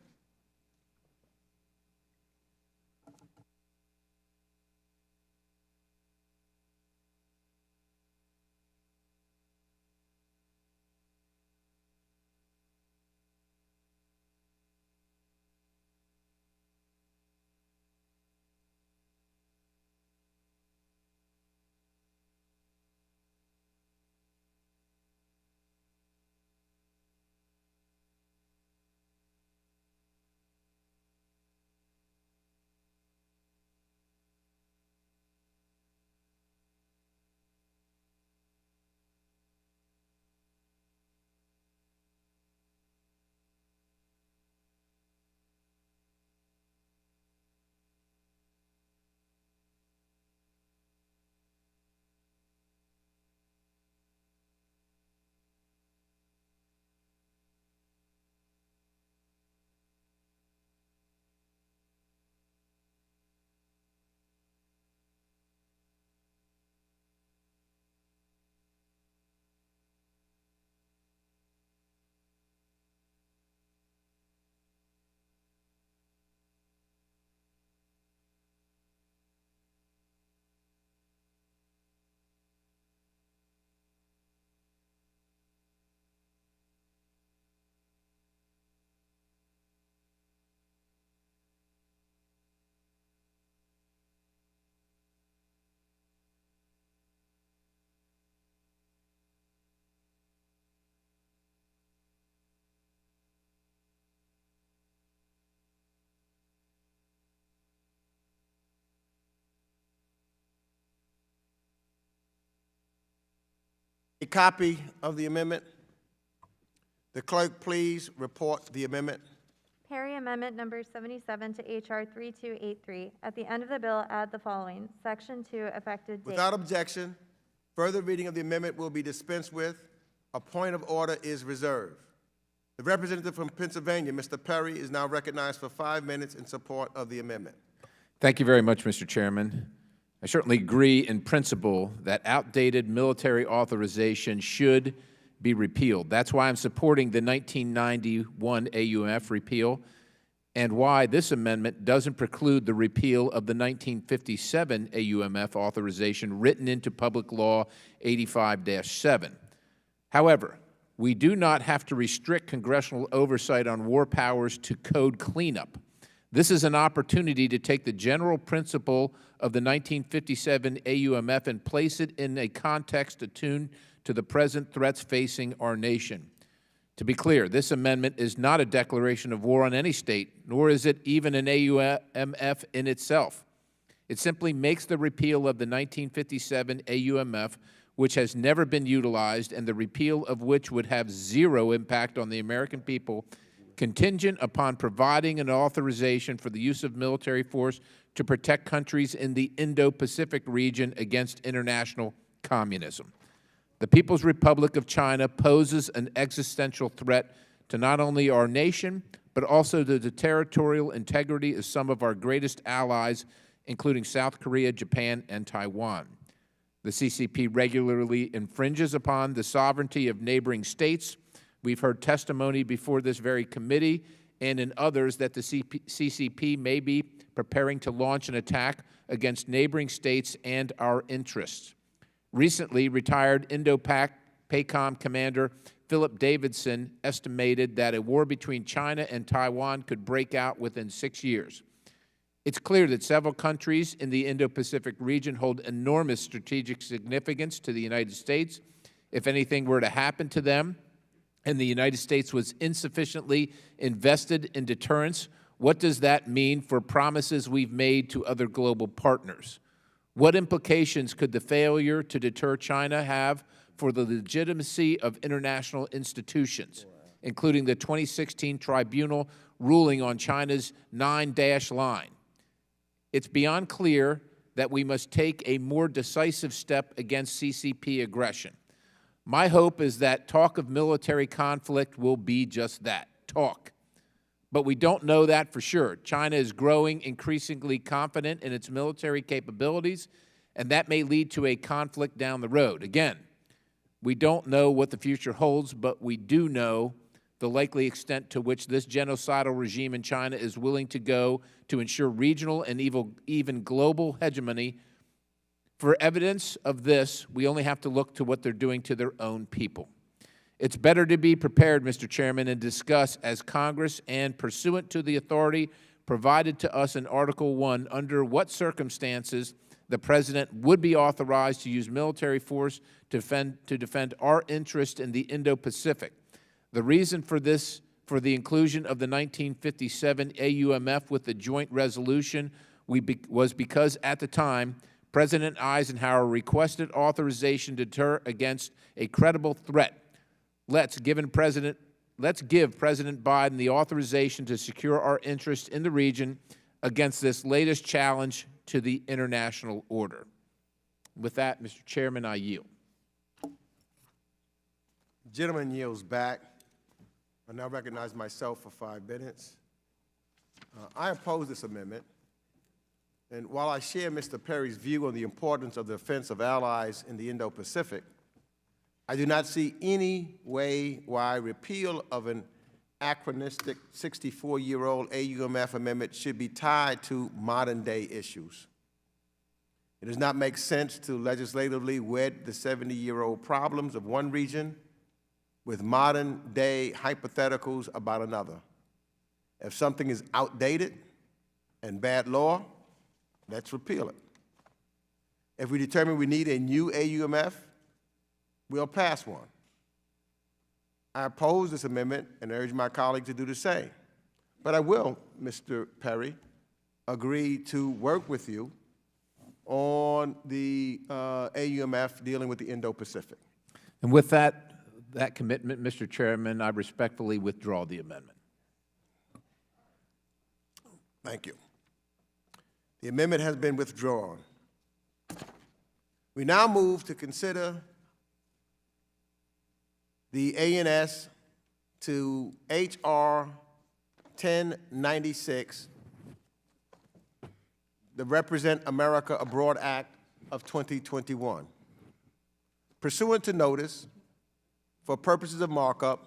A copy of the amendment. The clerk, please report the amendment. Perry Amendment Number 77 to H.R. 3283. At the end of the bill, add the following. Section 2, effective date. Without objection, further reading of the amendment will be dispensed with. A point of order is reserved. The representative from Pennsylvania, Mr. Perry, is now recognized for 5 minutes in support of the amendment. Thank you very much, Mr. Chairman. I certainly agree in principle that outdated military authorization should be repealed. That's why I'm supporting the 1991 AUMF repeal and why this amendment doesn't preclude the repeal of the 1957 AUMF authorization written into Public Law 85-7. However, we do not have to restrict congressional oversight on war powers to code cleanup. This is an opportunity to take the general principle of the 1957 AUMF and place it in a context attuned to the present threats facing our nation. To be clear, this amendment is not a declaration of war on any state, nor is it even an AUMF in itself. It simply makes the repeal of the 1957 AUMF, which has never been utilized and the repeal of which would have zero impact on the American people, contingent upon providing an authorization for the use of military force to protect countries in the Indo-Pacific region against international communism. The People's Republic of China poses an existential threat to not only our nation, but also to the territorial integrity of some of our greatest allies, including South Korea, Japan, and Taiwan. The CCP regularly infringes upon the sovereignty of neighboring states. We've heard testimony before this very committee and in others that the CCP may be preparing to launch an attack against neighboring states and our interests. Recently, retired Indo-PACOM Commander Philip Davidson estimated that a war between China and Taiwan could break out within 6 years. It's clear that several countries in the Indo-Pacific region hold enormous strategic significance to the United States. If anything were to happen to them, and the United States was insufficiently invested in deterrence, what does that mean for promises we've made to other global partners? What implications could the failure to deter China have for the legitimacy of international institutions, including the 2016 tribunal ruling on China's 9-dash line? It's beyond clear that we must take a more decisive step against CCP aggression. My hope is that talk of military conflict will be just that, talk. But we don't know that for sure. China is growing increasingly confident in its military capabilities, and that may lead to a conflict down the road. Again, we don't know what the future holds, but we do know the likely extent to which this genocidal regime in China is willing to go to ensure regional and even global hegemony. For evidence of this, we only have to look to what they're doing to their own people. It's better to be prepared, Mr. Chairman, and discuss as Congress and pursuant to the authority provided to us in Article 1 under what circumstances the President would be authorized to use military force to defend our interest in the Indo-Pacific. The reason for this, for the inclusion of the 1957 AUMF with the joint resolution was because at the time, President Eisenhower requested authorization to deter against a credible threat. Let's give President Biden the authorization to secure our interest in the region against this latest challenge to the international order. With that, Mr. Chairman, I yield. Gentleman yields back. I now recognize myself for 5 minutes. I oppose this amendment. And while I share Mr. Perry's view on the importance of the defense of allies in the Indo-Pacific, I do not see any way why repeal of an anachronistic 64-year-old AUMF amendment should be tied to modern-day issues. It does not make sense to legislatively wed the 70-year-old problems of one region with modern-day hypotheticals about another. If something is outdated and bad law, let's repeal it. If we determine we need a new AUMF, we'll pass one. I oppose this amendment and urge my colleagues to do the same. But I will, Mr. Perry, agree to work with you on the AUMF dealing with the Indo-Pacific. And with that commitment, Mr. Chairman, I respectfully withdraw the amendment. Thank you. The amendment has been withdrawn. We now move to consider the ANS to H.R. 1096, the Represent America Abroad Act of 2021. Pursuant to notice, for purposes of markup,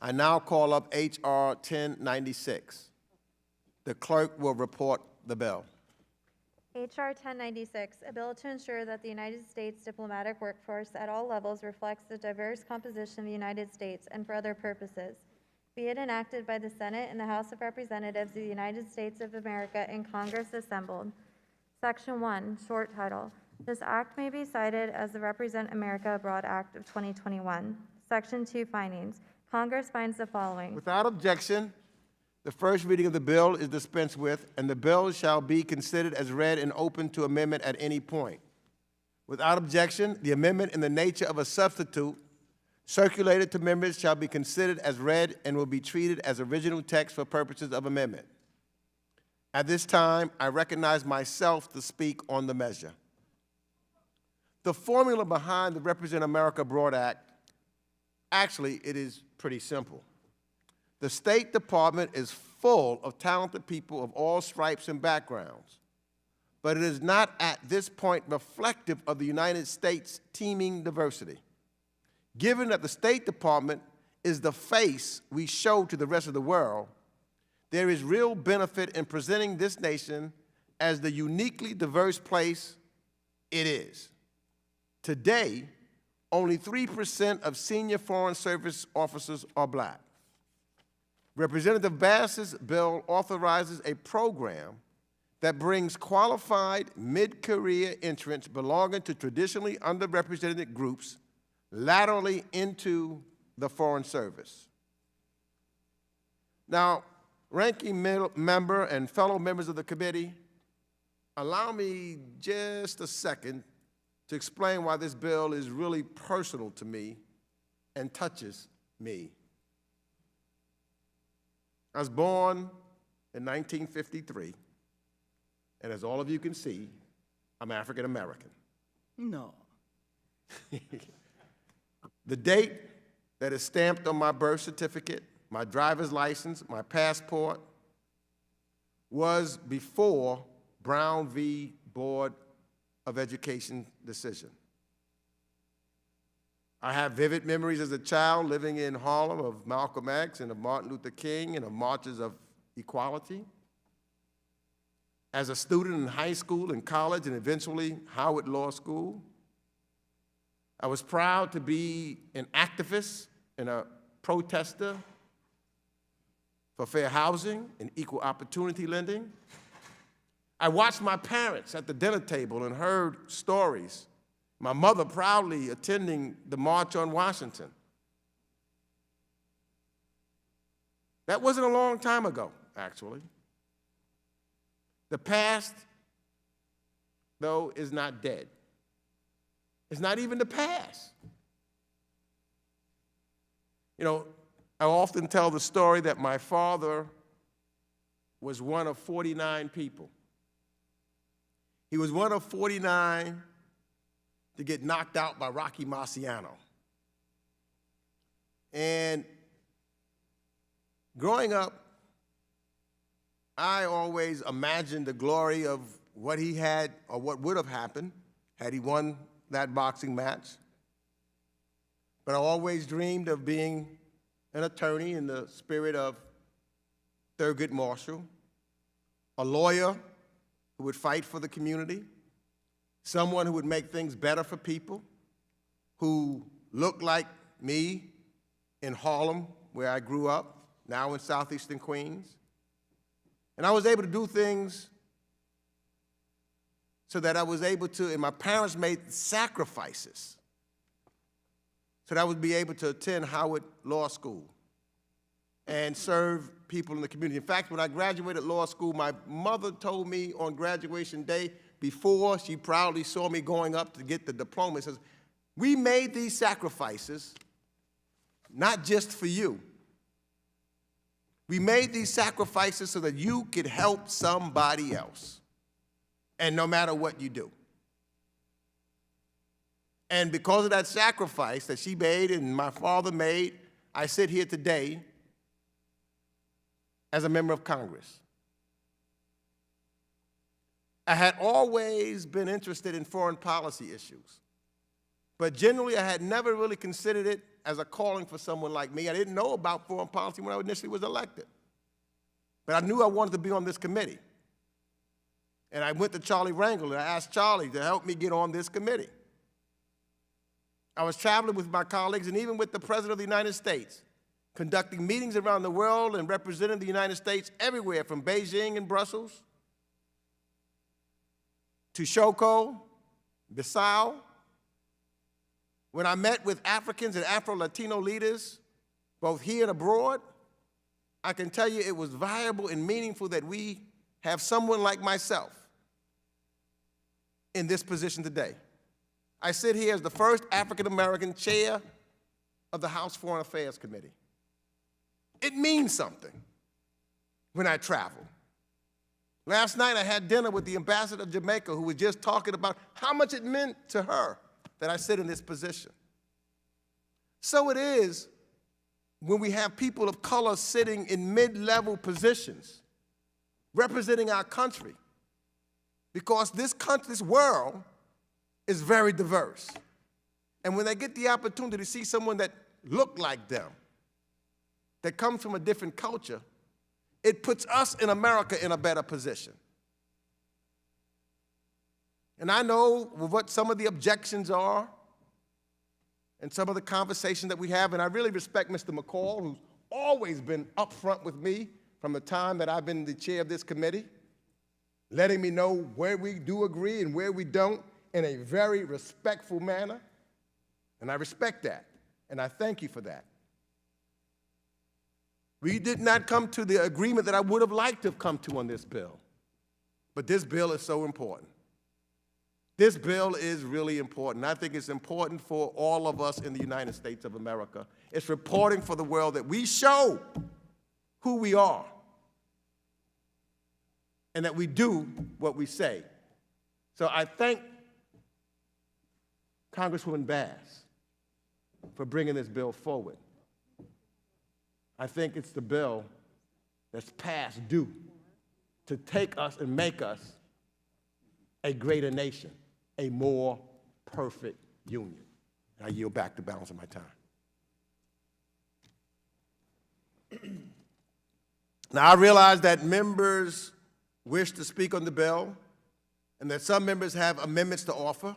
I now call up H.R. 1096. The clerk will report the bill. H.R. 1096, a bill to ensure that the United States diplomatic workforce at all levels reflects the diverse composition of the United States and for other purposes. Be it enacted by the Senate and the House of Representatives of the United States of America and Congress assembled. Section 1, short title. This act may be cited as the Represent America Abroad Act of 2021. Section 2, findings. Congress finds the following. Without objection, the first reading of the bill is dispensed with, and the bill shall be considered as read and open to amendment at any point. Without objection, the amendment in the nature of a substitute circulated to members shall be considered as read and will be treated as original text for purposes of amendment. At this time, I recognize myself to speak on the measure. The formula behind the Represent America Abroad Act, actually, it is pretty simple. The State Department is full of talented people of all stripes and backgrounds, but it is not at this point reflective of the United States' teeming diversity. Given that the State Department is the face we show to the rest of the world, there is real benefit in presenting this nation as the uniquely diverse place it is. Today, only 3% of senior Foreign Service officers are black. Representative Bass's bill authorizes a program that brings qualified mid-career entrants belonging to traditionally underrepresented groups laterally into the Foreign Service. Now, ranking member and fellow members of the committee, allow me just a second to explain why this bill is really personal to me and touches me. I was born in 1953, and as all of you can see, I'm African American. No. The date that is stamped on my birth certificate, my driver's license, my passport, was before Brown v. Board of Education decision. I have vivid memories as a child living in Harlem of Malcolm X and of Martin Luther King and of marches of equality. As a student in high school and college and eventually Howard Law School, I was proud to be an activist and a protester for fair housing and equal opportunity lending. I watched my parents at the dinner table and heard stories. My mother proudly attending the March on Washington. That wasn't a long time ago, actually. The past, though, is not dead. It's not even the past. You know, I often tell the story that my father was one of 49 people. He was one of 49 to get knocked out by Rocky Marciano. And growing up, I always imagined the glory of what he had or what would have happened had he won that boxing match. But I always dreamed of being an attorney in the spirit of Thurgood Marshall, a lawyer who would fight for the community, someone who would make things better for people, who looked like me in Harlem, where I grew up, now in southeastern Queens. And I was able to do things so that I was able to, and my parents made sacrifices so that I would be able to attend Howard Law School and serve people in the community. In fact, when I graduated law school, my mother told me on graduation day, before she proudly saw me going up to get the diploma, says, "We made these sacrifices not just for you. We made these sacrifices so that you could help somebody else, and no matter what you do." And because of that sacrifice that she made and my father made, I sit here today as a member of Congress. I had always been interested in foreign policy issues, but generally I had never really considered it as a calling for someone like me. I didn't know about foreign policy when I initially was elected, but I knew I wanted to be on this committee. And I went to Charlie Rangel and I asked Charlie to help me get on this committee. I was traveling with my colleagues and even with the President of the United States, conducting meetings around the world and representing the United States everywhere from Beijing and Brussels to Shoko, Bissau. When I met with Africans and Afro-Latino leaders, both here and abroad, I can tell you it was viable and meaningful that we have someone like myself in this position today. I sit here as the first African-American chair of the House Foreign Affairs Committee. It means something when I travel. Last night I had dinner with the ambassador of Jamaica who was just talking about how much it meant to her that I sit in this position. So it is when we have people of color sitting in mid-level positions representing our country, because this world is very diverse. And when they get the opportunity to see someone that looked like them, that comes from a different culture, it puts us in America in a better position. And I know what some of the objections are, and some of the conversations that we have, and I really respect Mr. McCall, who's always been upfront with me from the time that I've been the chair of this committee, letting me know where we do agree and where we don't in a very respectful manner, and I respect that, and I thank you for that. We did not come to the agreement that I would have liked to have come to on this bill, but this bill is so important. This bill is really important. I think it's important for all of us in the United States of America. It's reporting for the world that we show who we are and that we do what we say. So I thank Congresswoman Bass for bringing this bill forward. I think it's the bill that's past due to take us and make us a greater nation, a more perfect union. And I yield back the balance of my time. Now, I realize that members wish to speak on the bill and that some members have amendments to offer.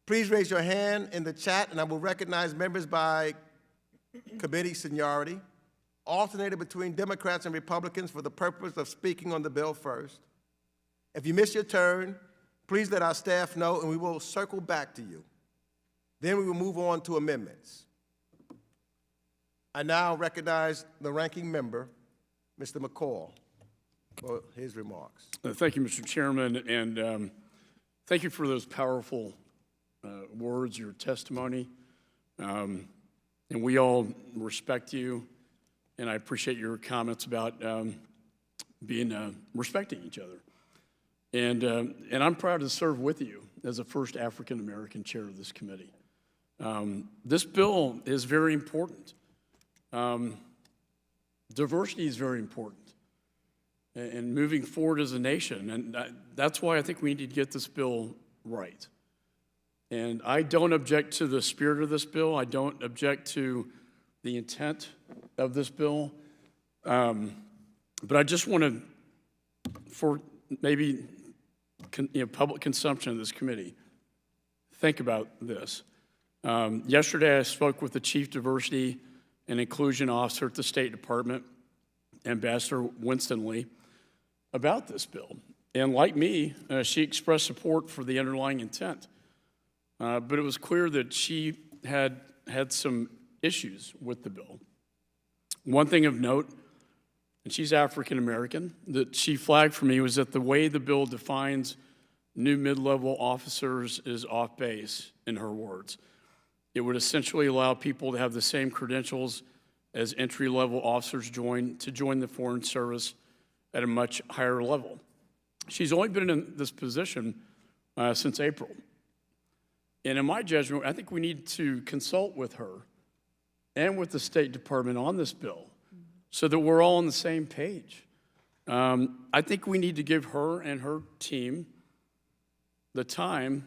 Please raise your hand in the chat, and I will recognize members by committee seniority, alternated between Democrats and Republicans for the purpose of speaking on the bill first. If you miss your turn, please let our staff know, and we will circle back to you. Then we will move on to amendments. I now recognize the ranking member, Mr. McCall, for his remarks. Thank you, Mr. Chairman, and thank you for those powerful words, your testimony. And we all respect you, and I appreciate your comments about being respecting each other. And I'm proud to serve with you as the first African-American chair of this committee. This bill is very important. Diversity is very important and moving forward as a nation. And that's why I think we need to get this bill right. And I don't object to the spirit of this bill. I don't object to the intent of this bill. But I just want to, for maybe public consumption of this committee, think about this. Yesterday, I spoke with the Chief Diversity and Inclusion Officer at the State Department, Ambassador Winston Lee, about this bill. And like me, she expressed support for the underlying intent. But it was clear that she had some issues with the bill. One thing of note, and she's African American, that she flagged for me was that the way the bill defines new mid-level officers is off base, in her words. It would essentially allow people to have the same credentials as entry-level officers to join the Foreign Service at a much higher level. She's only been in this position since April. And in my judgment, I think we need to consult with her and with the State Department on this bill so that we're all on the same page. I think we need to give her and her team the time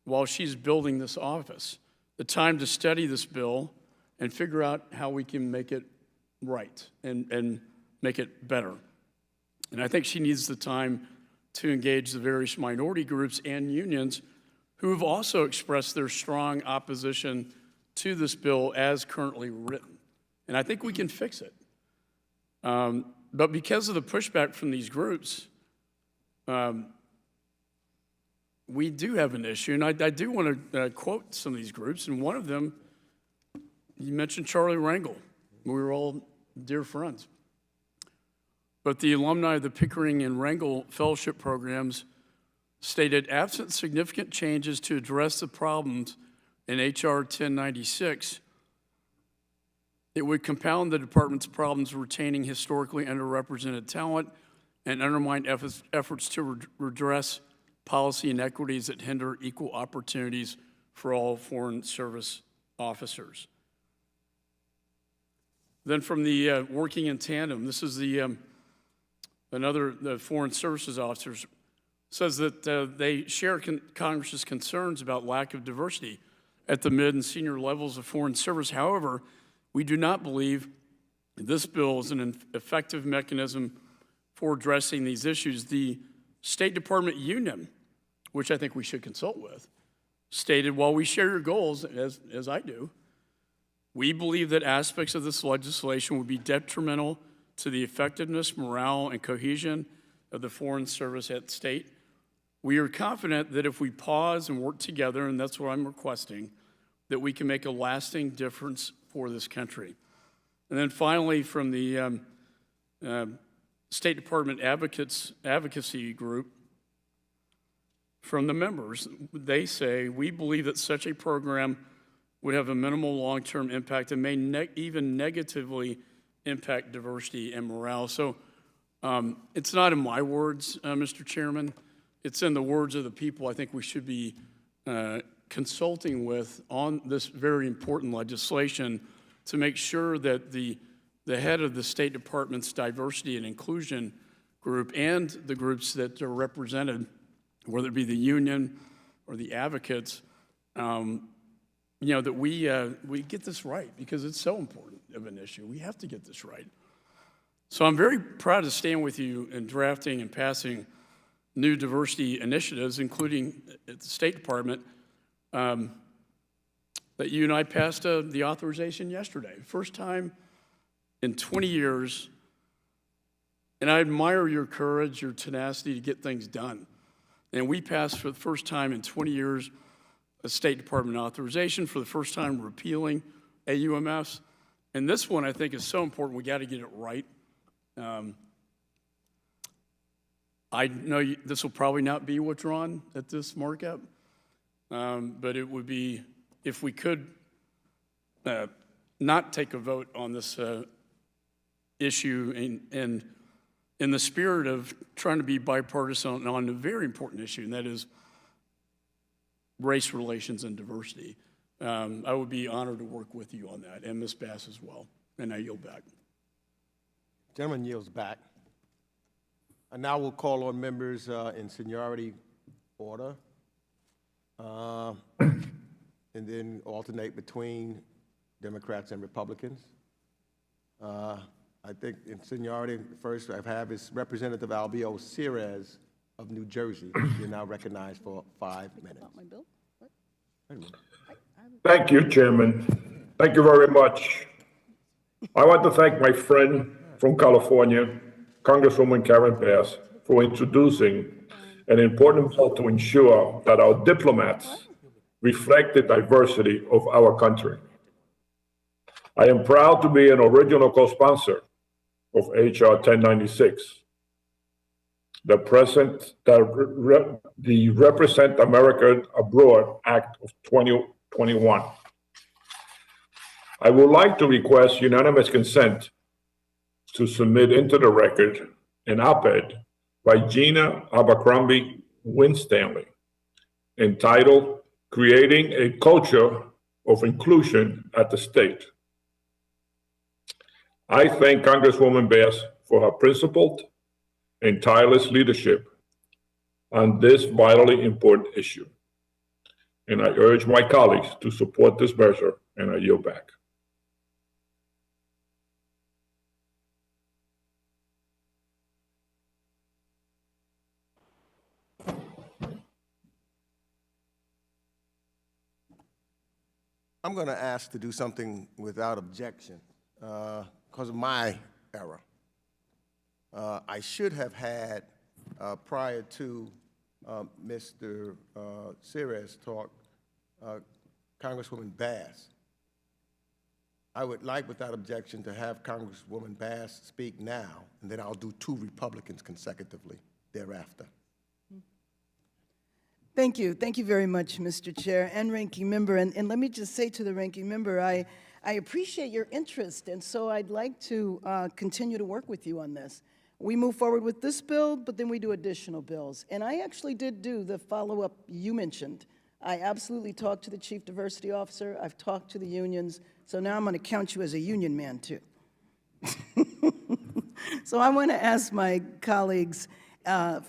while she's building this office, the time to study this bill and figure out how we can make it right and make it better. And I think she needs the time to engage the various minority groups and unions who have also expressed their strong opposition to this bill as currently written. And I think we can fix it. But because of the pushback from these groups, we do have an issue. And I do want to quote some of these groups. And one of them, you mentioned Charlie Rangel. We were all dear friends. But the alumni of the Pickering and Rangel fellowship programs stated, absent significant changes to address the problems in H.R. 1096, it would compound the department's problems retaining historically underrepresented talent and undermine efforts to redress policy inequities that hinder equal opportunities for all Foreign Service officers. Then from the Working in Tandem, this is the Foreign Services officers, says that they share Congress's concerns about lack of diversity at the mid and senior levels of Foreign Service. However, we do not believe this bill is an effective mechanism for addressing these issues. The State Department union, which I think we should consult with, stated, while we share your goals, as I do, we believe that aspects of this legislation would be detrimental to the effectiveness, morale, and cohesion of the Foreign Service at state. We are confident that if we pause and work together, and that's what I'm requesting, that we can make a lasting difference for this country. And then finally, from the State Department advocacy group, from the members, they say, we believe that such a program would have a minimal long-term impact and may even negatively impact diversity and morale. So it's not in my words, Mr. Chairman. It's in the words of the people I think we should be consulting with on this very important legislation to make sure that the head of the State Department's diversity and inclusion group and the groups that are represented, whether it be the union or the advocates, that we get this right, because it's so important of an issue. We have to get this right. So I'm very proud to stand with you in drafting and passing new diversity initiatives, including at the State Department, that you and I passed the authorization yesterday. First time in 20 years, and I admire your courage, your tenacity to get things done. And we passed for the first time in 20 years a State Department authorization, for the first time repealing AUMFs. And this one I think is so important, we got to get it right. I know this will probably not be withdrawn at this markup, but it would be, if we could not take a vote on this issue and in the spirit of trying to be bipartisan on a very important issue, and that is race relations and diversity. I would be honored to work with you on that, and Ms. Bass as well. And I yield back. Gentleman yields back. And now we'll call on members in seniority order, and then alternate between Democrats and Republicans. I think in seniority, first I have is Representative Albio Ceres of New Jersey. You're now recognized for 5 minutes. Thank you, Chairman. Thank you very much. I want to thank my friend from California, Congresswoman Karen Bass, for introducing an important bill to ensure that our diplomats reflect the diversity of our country. I am proud to be an original co-sponsor of H.R. 1096, the Represent America Abroad Act of 2021. I would like to request unanimous consent to submit into the record an op-ed by Gina Abercrombie Winstanley entitled Creating a Culture of Inclusion at the State. I thank Congresswoman Bass for her principled and tireless leadership on this vitally important issue. And I urge my colleagues to support this measure, and I yield back. I'm going to ask to do something without objection because of my error. I should have had, prior to Mr. Ceres talk, Congresswoman Bass. I would like, without objection, to have Congresswoman Bass speak now, and then I'll do 2 Republicans consecutively thereafter. Thank you. Thank you very much, Mr. Chair and Ranking Member. And let me just say to the Ranking Member, I appreciate your interest, and so I'd like to continue to work with you on this. We move forward with this bill, but then we do additional bills. And I actually did do the follow-up you mentioned. I absolutely talked to the Chief Diversity Officer. I've talked to the unions. So now I'm going to count you as a union man, too. So I want to ask my colleagues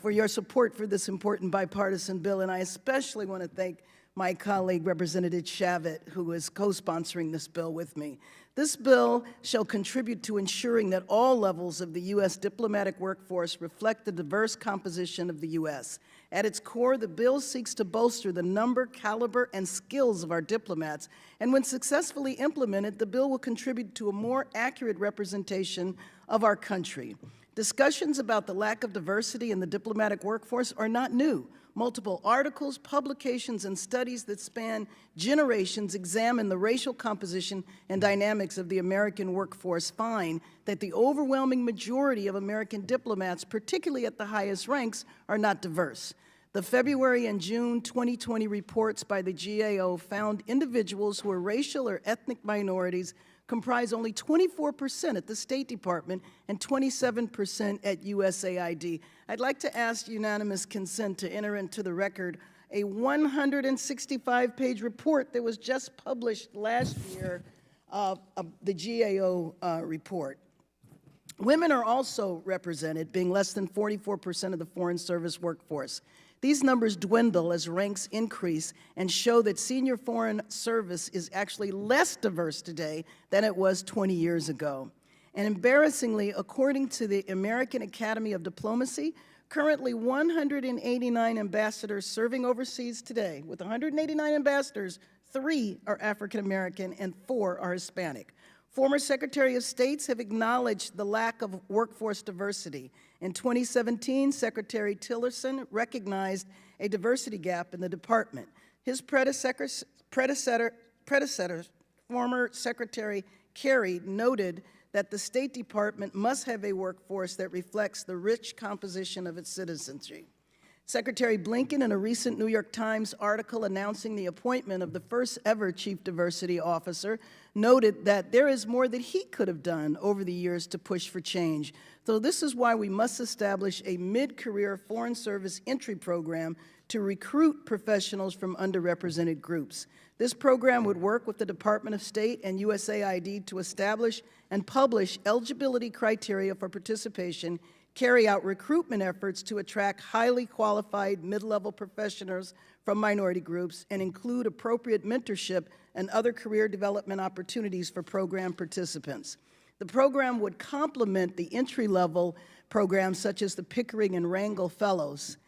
for your support for this important bipartisan bill, and I especially want to thank my colleague, Representative Shavit, who is co-sponsoring this bill with me. This bill shall contribute to ensuring that all levels of the U.S. diplomatic workforce reflect the diverse composition of the U.S. At its core, the bill seeks to bolster the number, caliber, and skills of our diplomats, and when successfully implemented, the bill will contribute to a more accurate representation of our country. Discussions about the lack of diversity in the diplomatic workforce are not new. Multiple articles, publications, and studies that span generations examine the racial composition and dynamics of the American workforce find that the overwhelming majority of American diplomats, particularly at the highest ranks, are not diverse. The February and June 2020 reports by the GAO found individuals who are racial or ethnic minorities comprise only 24% at the State Department and 27% at USAID. I'd like to ask unanimous consent to enter into the record a 165-page report that was just published last year, the GAO report. Women are also represented, being less than 44% of the Foreign Service workforce. These numbers dwindle as ranks increase and show that senior foreign service is actually less diverse today than it was 20 years ago. And embarrassingly, according to the American Academy of Diplomacy, currently 189 ambassadors serving overseas today. With 189 ambassadors, 3 are African American and 4 are Hispanic. Former Secretary of States have acknowledged the lack of workforce diversity. In 2017, Secretary Tillerson recognized a diversity gap in the department. His predecessor, former Secretary Kerry, noted that the State Department must have a workforce that reflects the rich composition of its citizenry. Secretary Blinken, in a recent New York Times article announcing the appointment of the first ever Chief Diversity Officer, noted that there is more that he could have done over the years to push for change. So this is why we must establish a mid-career Foreign Service entry program to recruit professionals from underrepresented groups. This program would work with the Department of State and USAID to establish and publish eligibility criteria for participation, carry out recruitment efforts to attract highly qualified mid-level professionals from minority groups, and include appropriate mentorship and other career development opportunities for program participants. The program would complement the entry-level programs such as the Pickering and Rangel Fellows.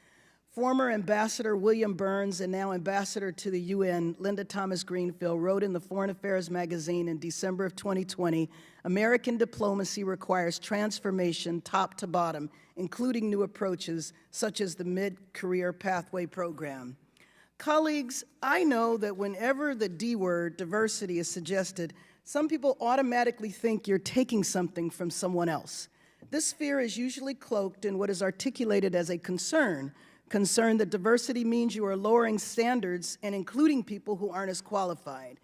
Former Ambassador William Burns and now Ambassador to the UN, Linda Thomas Greenfield, wrote in the Foreign Affairs magazine in December of 2020, American diplomacy requires transformation top to bottom, including new approaches such as the Mid-Career Pathway Program. Colleagues, I know that whenever the D word, diversity, is suggested, some people automatically think you're taking something from someone else. This fear is usually cloaked in what is articulated as a concern that diversity means you are lowering standards and including people who aren't as qualified.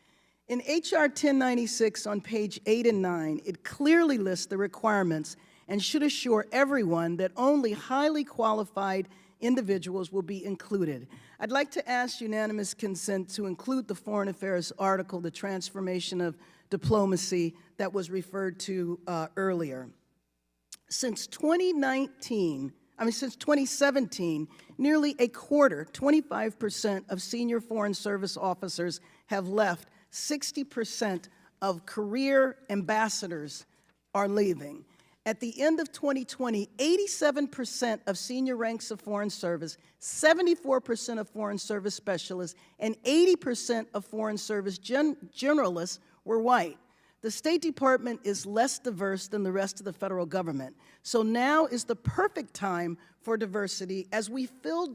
In H.R. 1096 on page 8 and 9, it clearly lists the requirements and should assure everyone that only highly qualified individuals will be included. I'd like to ask unanimous consent to include the Foreign Affairs article, The Transformation of Diplomacy, that was referred to earlier. Since 2017, nearly a quarter, 25% of senior Foreign Service officers have left. 60% of career ambassadors are leaving. At the end of 2020, 87% of senior ranks of Foreign Service, 74% of Foreign Service specialists, and 80% of Foreign Service generalists were white. The State Department is less diverse than the rest of the federal government. So now is the perfect time for diversity as we fill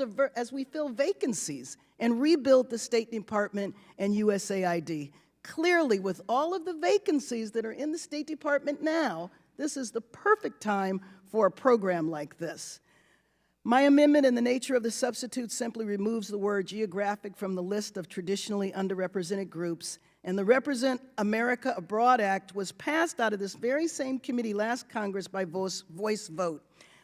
vacancies and rebuild the State Department and USAID. Clearly, with all of the vacancies that are in the State Department now, this is the perfect time for a program like this. My amendment in the nature of the substitute simply removes the word geographic from the list of traditionally underrepresented groups, and the Represent America Abroad Act was passed out of this very same committee last Congress by voice vote.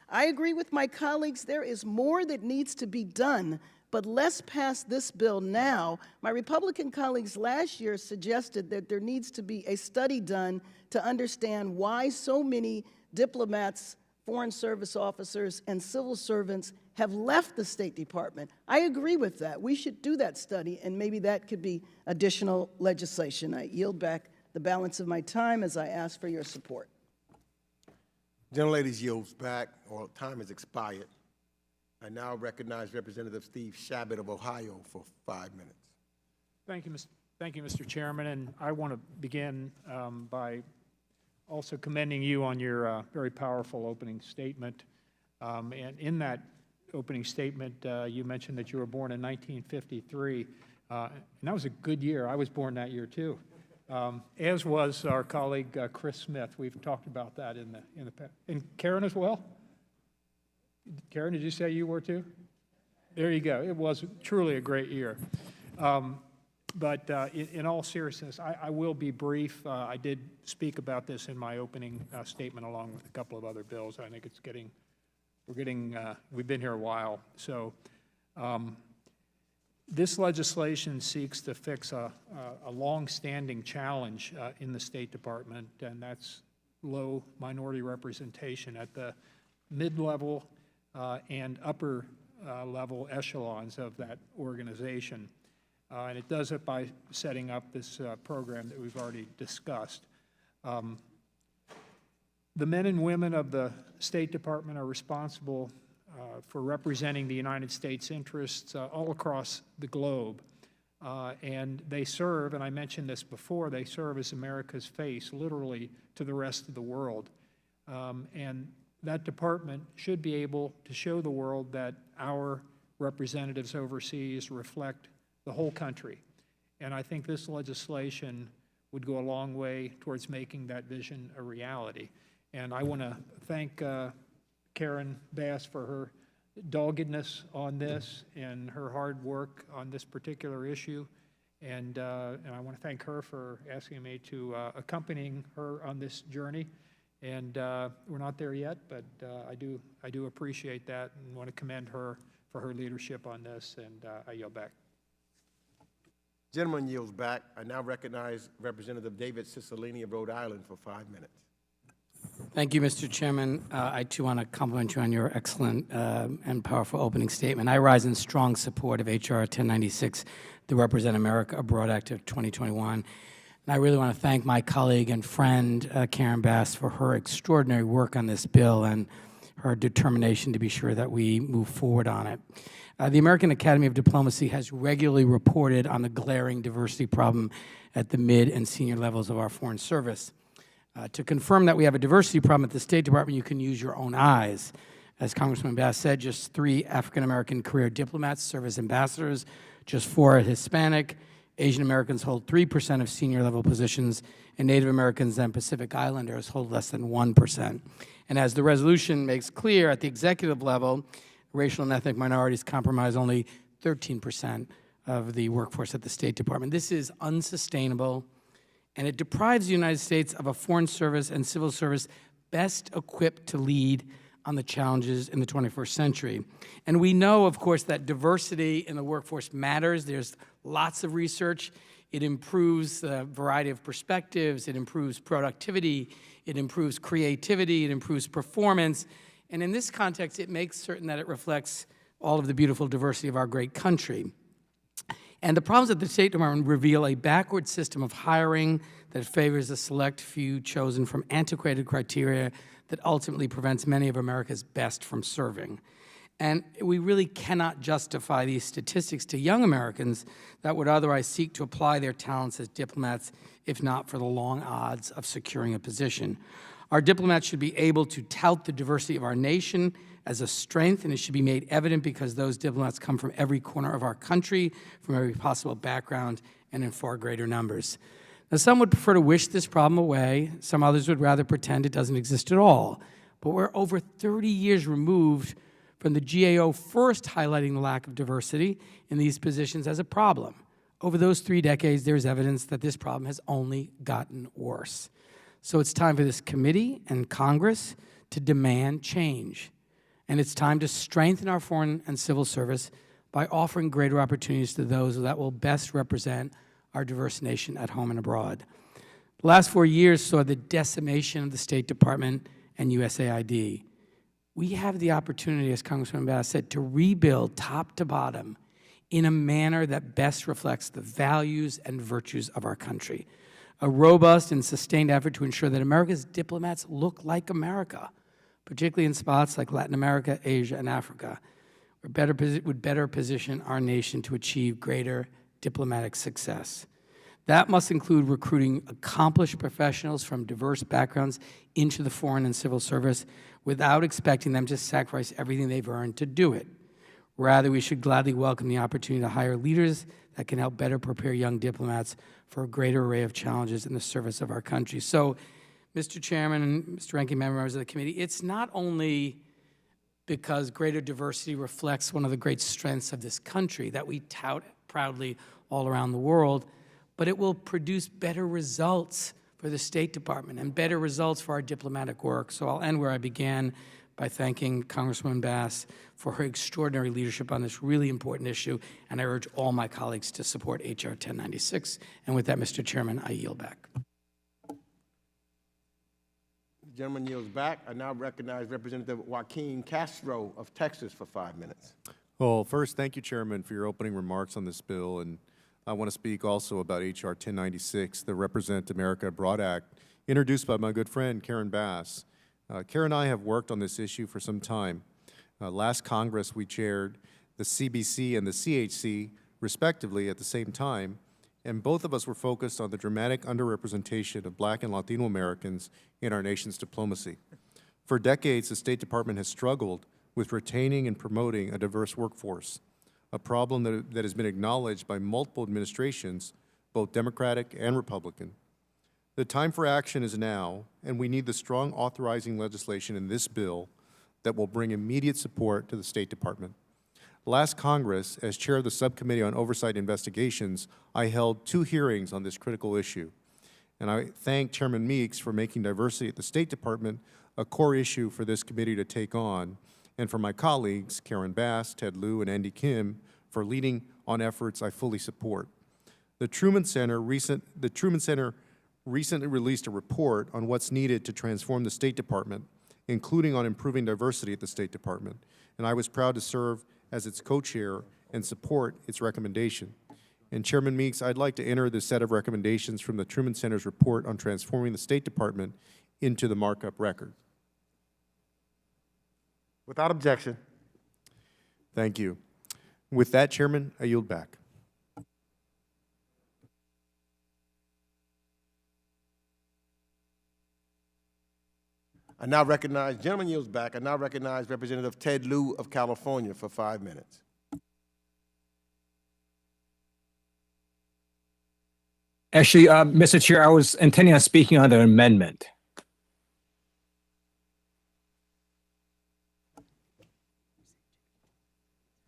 I agree with my colleagues, there is more that needs to be done, but let's pass this bill now. My Republican colleagues last year suggested that there needs to be a study done to understand why so many diplomats, Foreign Service officers, and civil servants have left the State Department. I agree with that. We should do that study, and maybe that could be additional legislation. I yield back the balance of my time as I ask for your support. Gentlelady yields back, or time has expired. I now recognize Representative Steve Shabbat of Ohio for 5 minutes. Thank you, Mr. Chairman, and I want to begin by also commending you on your very powerful opening statement. And in that opening statement, you mentioned that you were born in 1953, and that was a good year. I was born that year too, as was our colleague Chris Smith. We've talked about that in the past. And Karen as well? Karen, did you say you were too? There you go. It was truly a great year. But in all seriousness, I will be brief. I did speak about this in my opening statement along with a couple of other bills. I think it's we've been here a while. So this legislation seeks to fix a long-standing challenge in the State Department, and that's low minority representation at the mid-level and upper level echelons of that organization. And it does it by setting up this program that we've already discussed. The men and women of the State Department are responsible for representing the United States interests all across the globe. And they serve, and I mentioned this before, they serve as America's face, literally, to the rest of the world. And that department should be able to show the world that our representatives overseas reflect the whole country. And I think this legislation would go a long way towards making that vision a reality. And I want to thank Karen Bass for her doggedness on this and her hard work on this particular issue. And I want to thank her for asking me to accompanying her on this journey. And we're not there yet, but I do appreciate that and want to commend her for her leadership on this, and I yield back. Gentleman yields back. I now recognize Representative David Cicilline of Rhode Island for 5 minutes. Thank you, Mr. Chairman. I, too, want to compliment you on your excellent and powerful opening statement. I rise in strong support of H.R. 1096, the Represent America Abroad Act of 2021. And I really want to thank my colleague and friend, Karen Bass, for her extraordinary work on this bill and her determination to be sure that we move forward on it. The American Academy of Diplomacy has regularly reported on the glaring diversity problem at the mid and senior levels of our foreign service. To confirm that we have a diversity problem at the State Department, you can use your own eyes. As Congressman Bass said, just 3 African-American career diplomats serve as ambassadors, just 4 are Hispanic. Asian Americans hold 3% of senior-level positions, and Native Americans and Pacific Islanders hold less than 1%. And as the resolution makes clear, at the executive level, racial and ethnic minorities comprise only 13% of the workforce at the State Department. This is unsustainable, and it deprives the United States of a foreign service and civil service best equipped to lead on the challenges in the 21st century. And we know, of course, that diversity in the workforce matters. There's lots of research. It improves the variety of perspectives. It improves productivity. It improves creativity. It improves performance. And in this context, it makes certain that it reflects all of the beautiful diversity of our great country. And the problems at the State Department reveal a backward system of hiring that favors a select few chosen from antiquated criteria that ultimately prevents many of America's best from serving. And we really cannot justify these statistics to young Americans that would otherwise seek to apply their talents as diplomats, if not for the long odds of securing a position. Our diplomats should be able to tout the diversity of our nation as a strength, and it should be made evident because those diplomats come from every corner of our country, from every possible background, and in far greater numbers. Now, some would prefer to wish this problem away. Some others would rather pretend it doesn't exist at all. But we're over 30 years removed from the GAO first highlighting the lack of diversity in these positions as a problem. Over those 3 decades, there's evidence that this problem has only gotten worse. So it's time for this committee and Congress to demand change. And it's time to strengthen our foreign and civil service by offering greater opportunities to those that will best represent our diverse nation at home and abroad. The last 4 years saw the decimation of the State Department and USAID. We have the opportunity, as Congressman Bass said, to rebuild top to bottom in a manner that best reflects the values and virtues of our country. A robust and sustained effort to ensure that America's diplomats look like America, particularly in spots like Latin America, Asia, and Africa. would better position our nation to achieve greater diplomatic success. That must include recruiting accomplished professionals from diverse backgrounds into the foreign and civil service without expecting them to sacrifice everything they've earned to do it. Rather, we should gladly welcome the opportunity to hire leaders that can help better prepare young diplomats for a greater array of challenges in the service of our country. So, Mr. Chairman and Mr. Ranking Member, members of the committee, it's not only because greater diversity reflects one of the great strengths of this country that we tout proudly all around the world, but it will produce better results for the State Department and better results for our diplomatic work. So I'll end where I began by thanking Congresswoman Bass for her extraordinary leadership on this really important issue, and I urge all my colleagues to support H.R. 1096. And with that, Mr. Chairman, I yield back. The gentleman yields back. I now recognize Representative Joaquin Castro of Texas for 5 minutes. Well, first, thank you, Chairman, for your opening remarks on this bill. And I want to speak also about H.R. 1096, the Represent America Abroad Act, introduced by my good friend, Karen Bass. Karen and I have worked on this issue for some time. Last Congress, we chaired the CBC and the CHC, respectively, at the same time, and both of us were focused on the dramatic underrepresentation of Black and Latino Americans in our nation's diplomacy. For decades, the State Department has struggled with retaining and promoting a diverse workforce, a problem that has been acknowledged by multiple administrations, both Democratic and Republican. The time for action is now, and we need the strong authorizing legislation in this bill that will bring immediate support to the State Department. Last Congress, as chair of the Subcommittee on Oversight Investigations, I held 2 hearings on this critical issue. And I thank Chairman Meeks for making diversity at the State Department a core issue for this committee to take on, and for my colleagues, Karen Bass, Ted Lieu, and Andy Kim, for leading on efforts I fully support. The Truman Center recently released a report on what's needed to transform the State Department, including on improving diversity at the State Department, and I was proud to serve as its co-chair and support its recommendation. And Chairman Meeks, I'd like to enter the set of recommendations from the Truman Center's report on transforming the State Department into the markup record. Without objection. Thank you. With that, Chairman, I yield back. I now recognize, gentleman yields back. I now recognize Representative Ted Lieu of California for 5 minutes. Actually, Mr. Chair, I was intending on speaking on the amendment.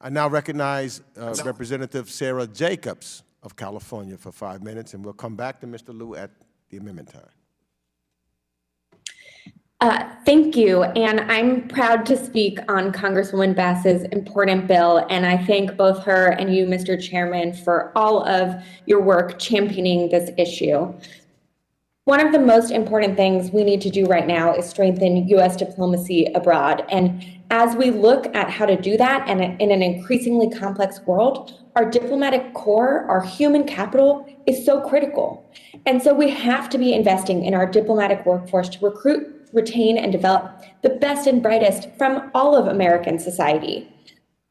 I now recognize Representative Sarah Jacobs of California for 5 minutes, and we'll come back to Mr. Lieu at the amendment time. Thank you, and I'm proud to speak on Congresswoman Bass's important bill, and I thank both her and you, Mr. Chairman, for all of your work championing this issue. One of the most important things we need to do right now is strengthen U.S. diplomacy abroad. And as we look at how to do that, and in an increasingly complex world, our diplomatic core, our human capital, is so critical. And so we have to be investing in our diplomatic workforce to recruit, retain, and develop the best and brightest from all of American society.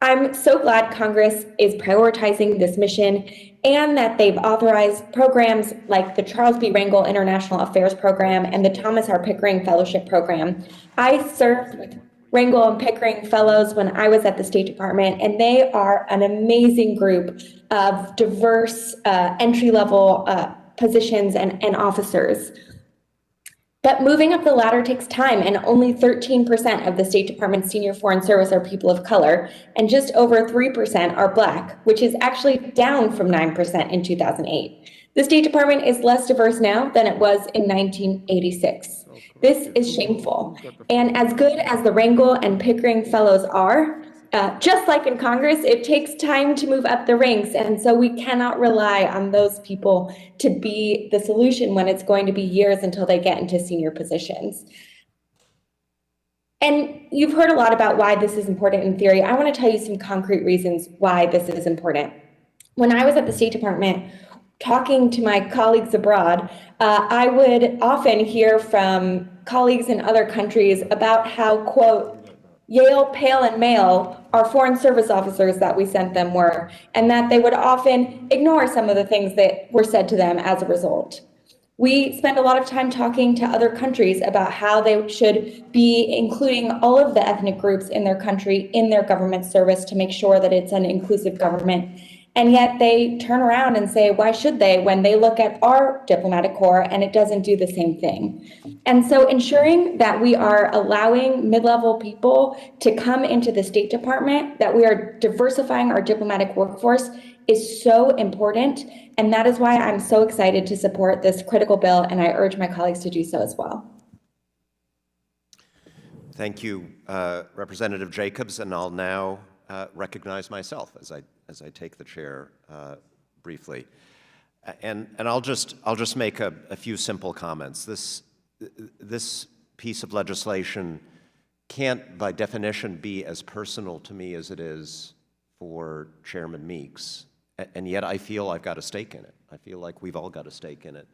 I'm so glad Congress is prioritizing this mission and that they've authorized programs like the Charles B. Rangel International Affairs Program and the Thomas R. Pickering Fellowship Program. I served with Rangel and Pickering Fellows when I was at the State Department, and they are an amazing group of diverse entry-level positions and officers. But moving up the ladder takes time, and only 13% of the State Department's senior foreign service are people of color, and just over 3% are Black, which is actually down from 9% in 2008. The State Department is less diverse now than it was in 1986. This is shameful. And as good as the Rangel and Pickering Fellows are, just like in Congress, it takes time to move up the ranks, and so we cannot rely on those people to be the solution when it's going to be years until they get into senior positions. And you've heard a lot about why this is important in theory. I want to tell you some concrete reasons why this is important. When I was at the State Department, talking to my colleagues abroad, I would often hear from colleagues in other countries about how, quote, Yale, Pale, and Male, our foreign service officers that we sent them were, and that they would often ignore some of the things that were said to them as a result. We spent a lot of time talking to other countries about how they should be including all of the ethnic groups in their country in their government service to make sure that it's an inclusive government. And yet they turn around and say, why should they, when they look at our diplomatic corps and it doesn't do the same thing? And so ensuring that we are allowing mid-level people to come into the State Department, that we are diversifying our diplomatic workforce is so important. And that is why I'm so excited to support this critical bill, and I urge my colleagues to do so as well. Thank you, Representative Jacobs, and I'll now recognize myself as I take the chair briefly. And I'll just make a few simple comments. This piece of legislation can't, by definition, be as personal to me as it is for Chairman Meeks, and yet I feel I've got a stake in it. I feel like we've all got a stake in it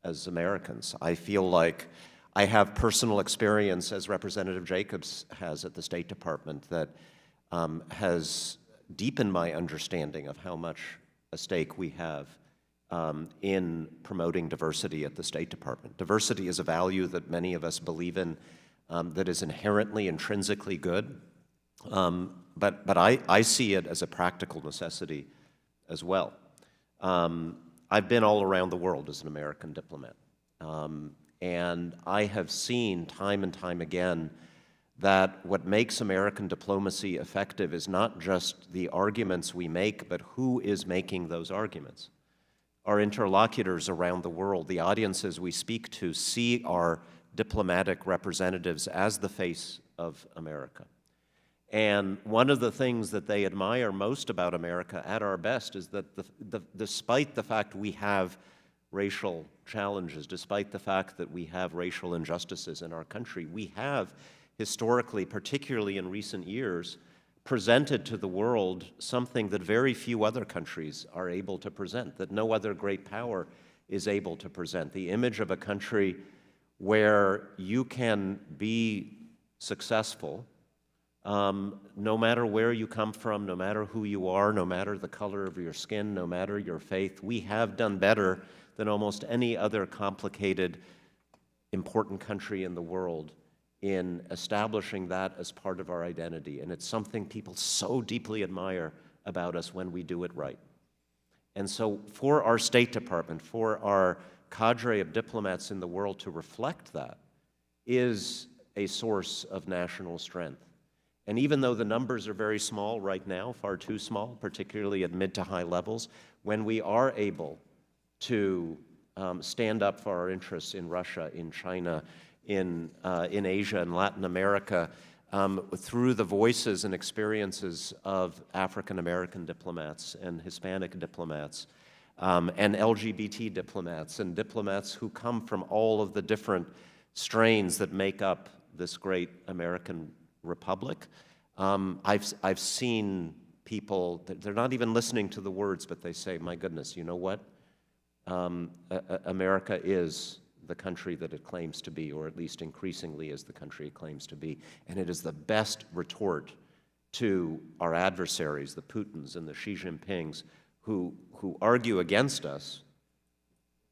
as Americans. I feel like I have personal experience, as Representative Jacobs has at the State Department, that has deepened my understanding of how much a stake we have in promoting diversity at the State Department. Diversity is a value that many of us believe in, that is inherently, intrinsically good, but I see it as a practical necessity as well. I've been all around the world as an American diplomat, and I have seen time and time again that what makes American diplomacy effective is not just the arguments we make, but who is making those arguments. Our interlocutors around the world, the audiences we speak to, see our diplomatic representatives as the face of America. And one of the things that they admire most about America at our best is that despite the fact we have racial challenges, despite the fact that we have racial injustices in our country, we have historically, particularly in recent years, presented to the world something that very few other countries are able to present, that no other great power is able to present. The image of a country where you can be successful no matter where you come from, no matter who you are, no matter the color of your skin, no matter your faith. We have done better than almost any other complicated, important country in the world in establishing that as part of our identity. And it's something people so deeply admire about us when we do it right. And so for our State Department, for our cadre of diplomats in the world to reflect that is a source of national strength. And even though the numbers are very small right now, far too small, particularly at mid to high levels, when we are able to stand up for our interests in Russia, in China, in Asia and Latin America, through the voices and experiences of African American diplomats and Hispanic diplomats, and LGBT diplomats, and diplomats who come from all of the different strains that make up this great American republic. I've seen people, they're not even listening to the words, but they say, my goodness, you know what? America is the country that it claims to be, or at least increasingly is the country it claims to be. And it is the best retort to our adversaries, the Putins and the Xi Jinpings, who argue against us,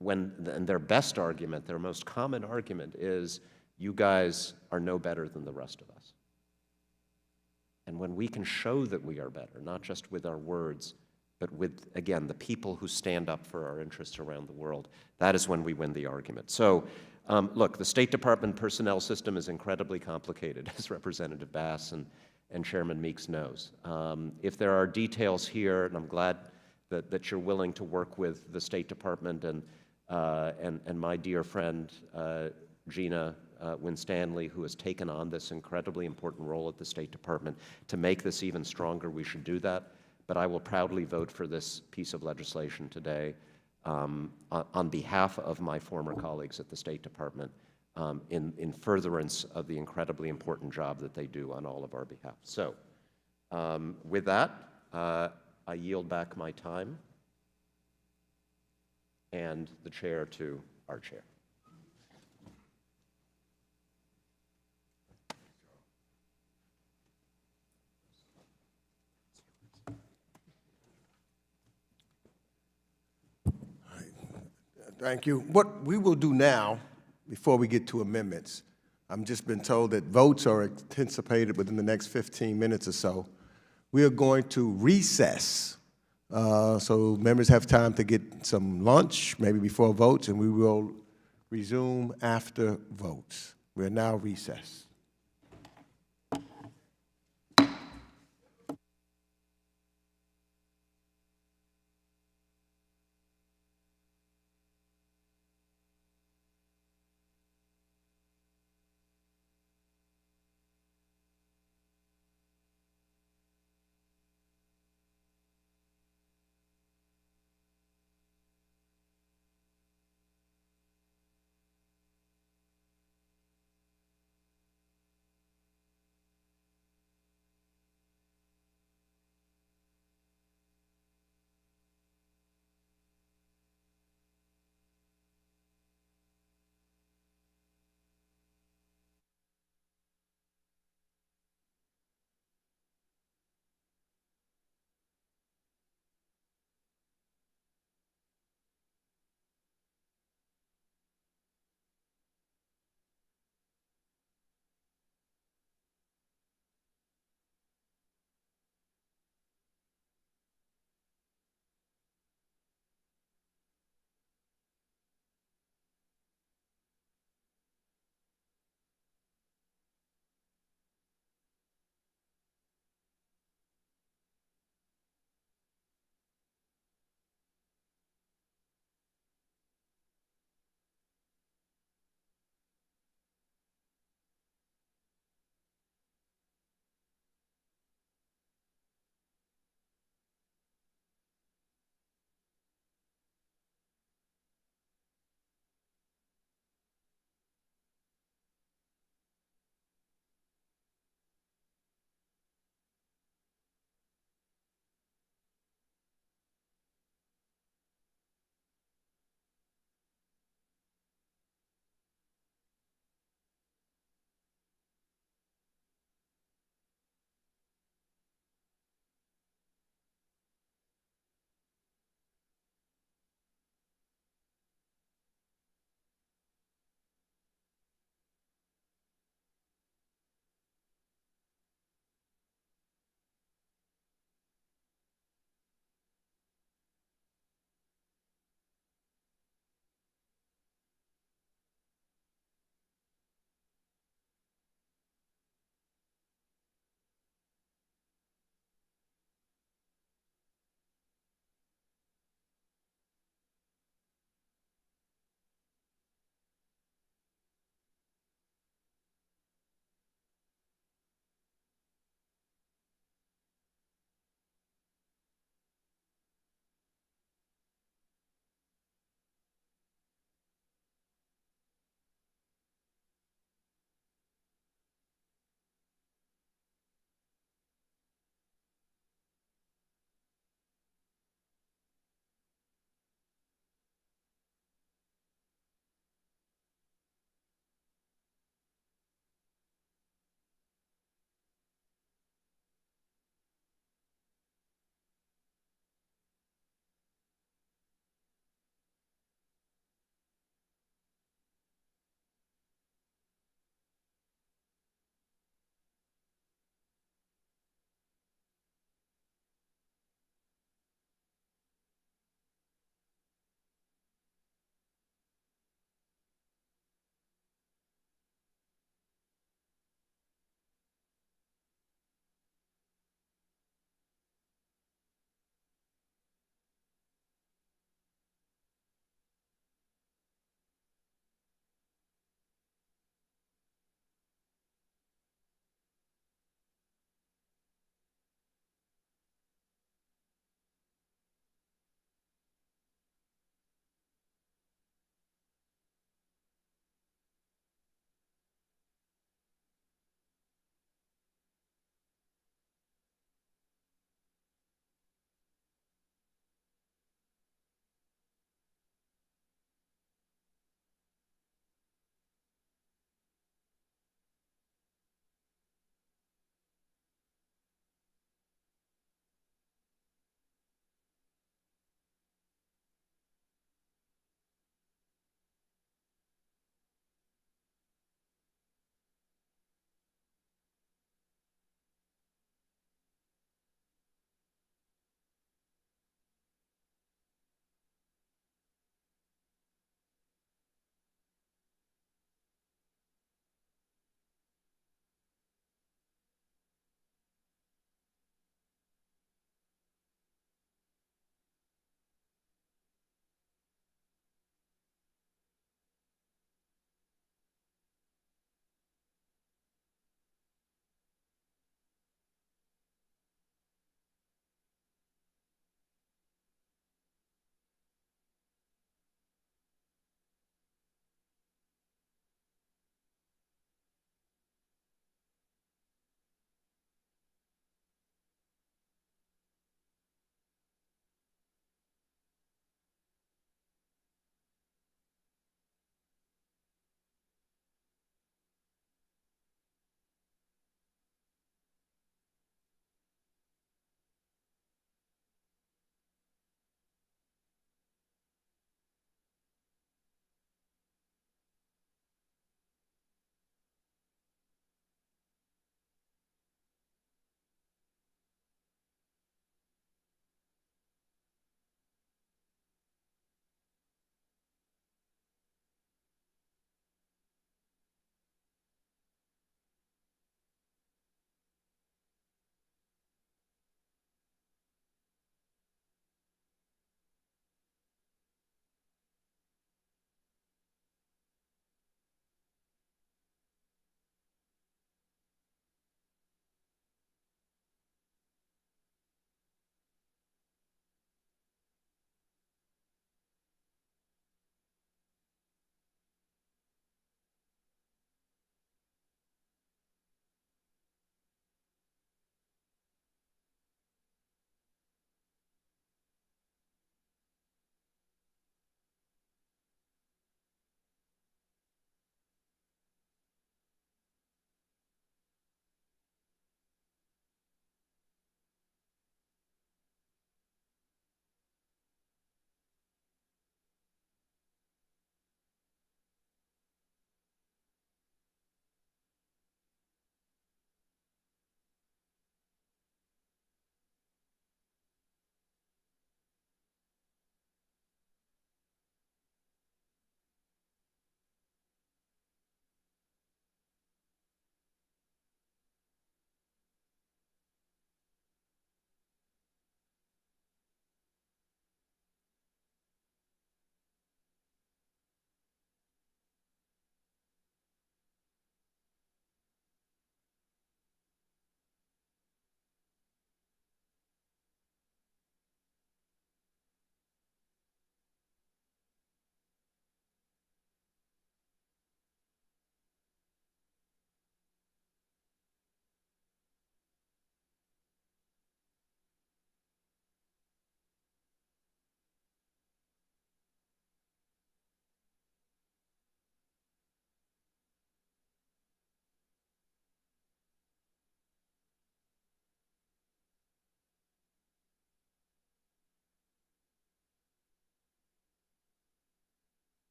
and their best argument, their most common argument is, you guys are no better than the rest of us. And when we can show that we are better, not just with our words, but with, again, the people who stand up for our interests around the world, that is when we win the argument. So, look, the State Department personnel system is incredibly complicated, as Representative Bass and Chairman Meeks knows. If there are details here, and I'm glad that you're willing to work with the State Department and my dear friend, Gina Winstanley, who has taken on this incredibly important role at the State Department to make this even stronger, we should do that. But I will proudly vote for this piece of legislation today on behalf of my former colleagues at the State Department in furtherance of the incredibly important job that they do on all of our behalf. So with that, I yield back my time and the chair to our chair. Thank you. What we will do now, before we get to amendments, I've just been told that votes are anticipated within the next 15 minutes or so. We are going to recess, so members have time to get some lunch, maybe before votes, and we will resume after votes. We are now recessed.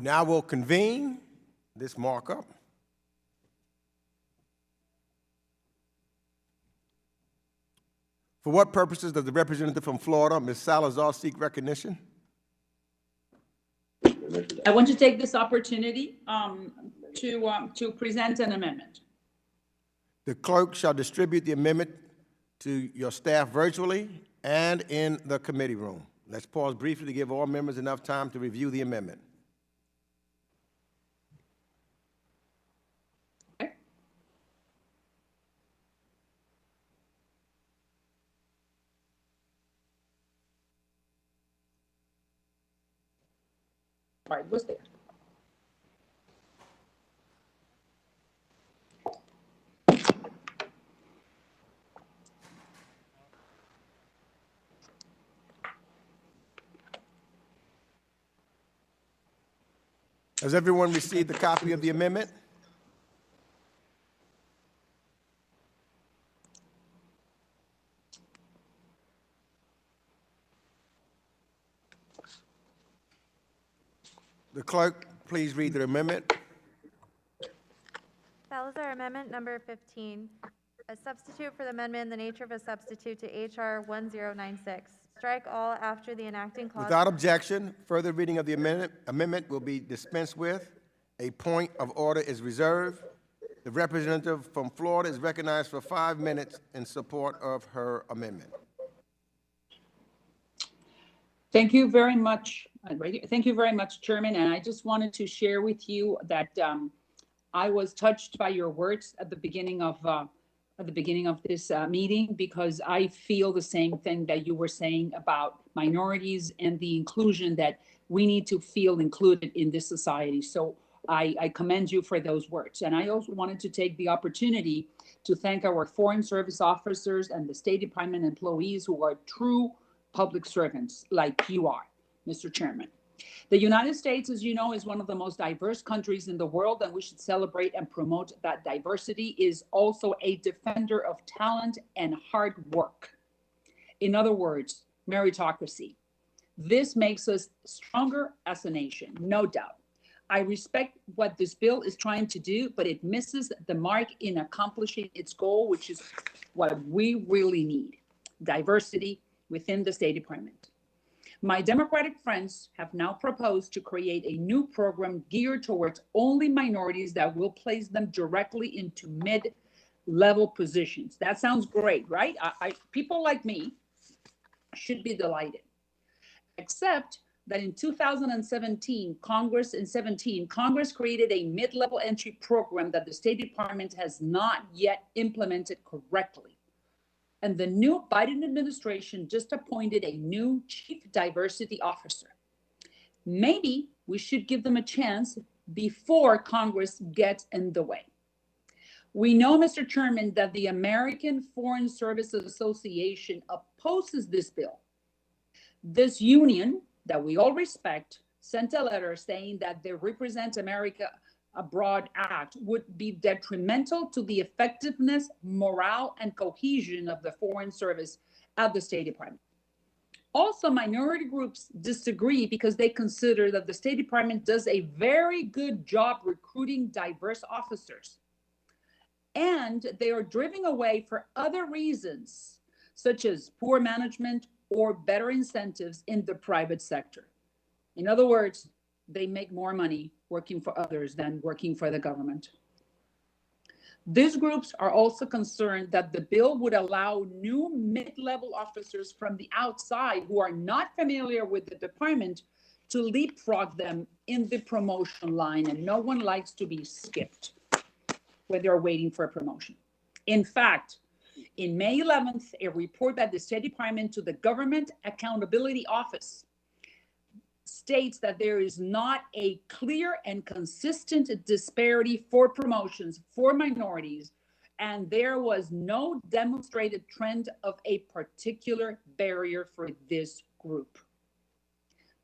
Now we'll convene this markup. For what purposes does the representative from Florida, Ms. Salazar, seek recognition? I want to take this opportunity to present an amendment. The clerk shall distribute the amendment to your staff virtually and in the committee room. Let's pause briefly to give all members enough time to review the amendment. Okay. All right, what's there? Has everyone received a copy of the amendment? The clerk, please read the amendment. Salazar Amendment Number 15, a substitute for the amendment in the nature of a substitute to H.R. 1096. Strike all after the enacting clause. Without objection, further reading of the amendment will be dispensed with. A point of order is reserved. The representative from Florida is recognized for 5 minutes in support of her amendment. Thank you very much. Thank you very much, Chairman. And I just wanted to share with you that I was touched by your words at the beginning of this meeting, because I feel the same thing that you were saying about minorities and the inclusion that we need to feel included in this society. So I commend you for those words. And I also wanted to take the opportunity to thank our Foreign Service officers and the State Department employees who are true public servants like you are, Mr. Chairman. The United States, as you know, is one of the most diverse countries in the world, and we should celebrate and promote that diversity. Is also a defender of talent and hard work. In other words, meritocracy. This makes us stronger as a nation, no doubt. I respect what this bill is trying to do, but it misses the mark in accomplishing its goal, which is what we really need: diversity within the State Department. My Democratic friends have now proposed to create a new program geared towards only minorities that will place them directly into mid-level positions. That sounds great, right? People like me should be delighted. Except that in 2017, Congress created a mid-level entry program that the State Department has not yet implemented correctly. And the new Biden administration just appointed a new chief diversity officer. Maybe we should give them a chance before Congress gets in the way. We know, Mr. Chairman, that the American Foreign Services Association opposes this bill. This union that we all respect sent a letter saying that the Represent America Abroad Act would be detrimental to the effectiveness, morale, and cohesion of the Foreign Service at the State Department. Also, minority groups disagree because they consider that the State Department does a very good job recruiting diverse officers. And they are driven away for other reasons, such as poor management or better incentives in the private sector. In other words, they make more money working for others than working for the government. These groups are also concerned that the bill would allow new mid-level officers from the outside who are not familiar with the department to leapfrog them in the promotion line, and no one likes to be skipped when they're waiting for a promotion. In fact, in May 11th, a report by the State Department to the Government Accountability Office states that there is not a clear and consistent disparity for promotions for minorities, and there was no demonstrated trend of a particular barrier for this group.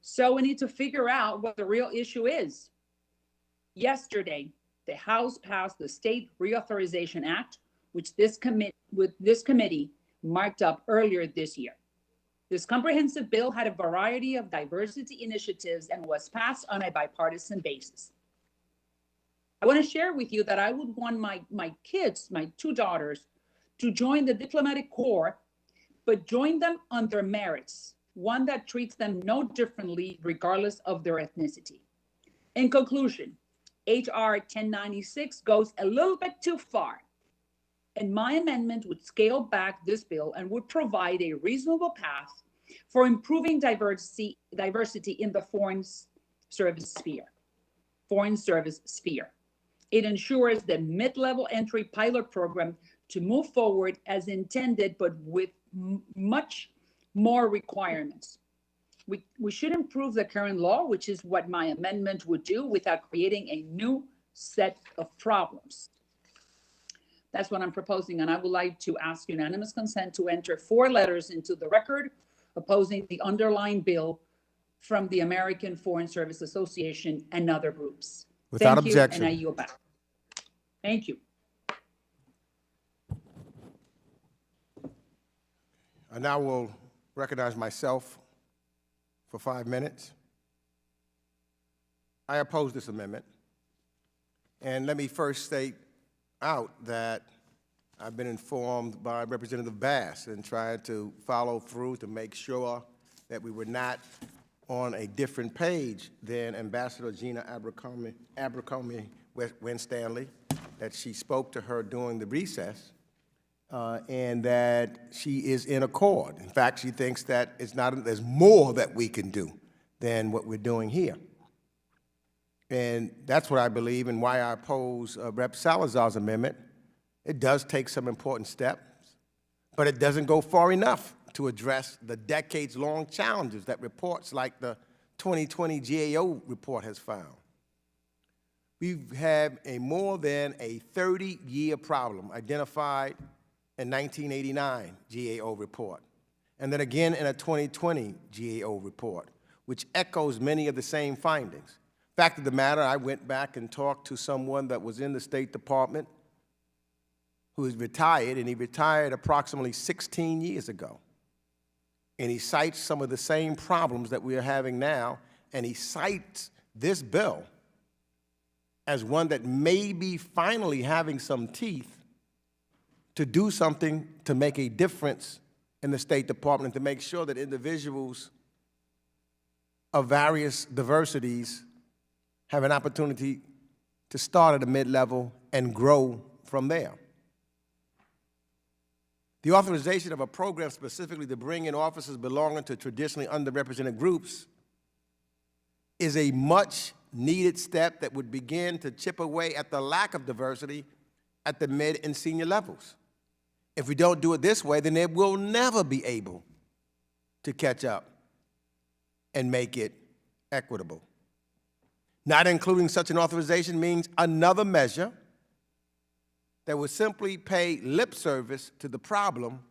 So we need to figure out what the real issue is. Yesterday, the House passed the State Reauthorization Act, which this committee marked up earlier this year. This comprehensive bill had a variety of diversity initiatives and was passed on a bipartisan basis. I want to share with you that I would want my kids, my two daughters, to join the diplomatic corps, but join them on their merits, one that treats them no differently regardless of their ethnicity. In conclusion, HR 1096 goes a little bit too far, and my amendment would scale back this bill and would provide a reasonable path for improving diversity in the foreign service sphere. It ensures the mid-level entry pilot program to move forward as intended, but with much more requirements. We should improve the current law, which is what my amendment would do, without creating a new set of problems. That's what I'm proposing, and I would like to ask unanimous consent to enter 4 letters into the record opposing the underlying bill from the American Foreign Service Association and other groups. Without Thank objection. you, and I yield back. Thank you. I now will recognize myself for 5 minutes. I oppose this amendment. And let me first state out that I've been informed by Representative Bass and tried to follow through to make sure that we were not on a different page than Ambassador Gina Abercrombie Winstanley, that she spoke to her during the recess, and that she is in accord. In fact, she thinks that there's more that we can do than what we're doing here. And that's what I believe and why I oppose Rep. Salazar's amendment. It does take some important steps, but it doesn't go far enough to address the decades-long challenges that reports like the 2020 GAO report has found. We've had more than a 30-year problem identified in 1989 GAO report, and then again in a 2020 GAO report, which echoes many of the same findings. Fact of the matter, I went back and talked to someone that was in the State Department who is retired, and he retired approximately 16 years ago. And he cites some of the same problems that we are having now, and he cites this bill as one that may be finally having some teeth to do something to make a difference in the State Department, and to make sure that individuals of various diversities have an opportunity to start at a mid-level and grow from there. The authorization of a program specifically to bring in officers belonging to traditionally underrepresented groups is a much-needed step that would begin to chip away at the lack of diversity at the mid and senior levels. If we don't do it this way, then it will never be able to catch up and make it equitable. Not including such an authorization means another measure that would simply pay lip service to the problem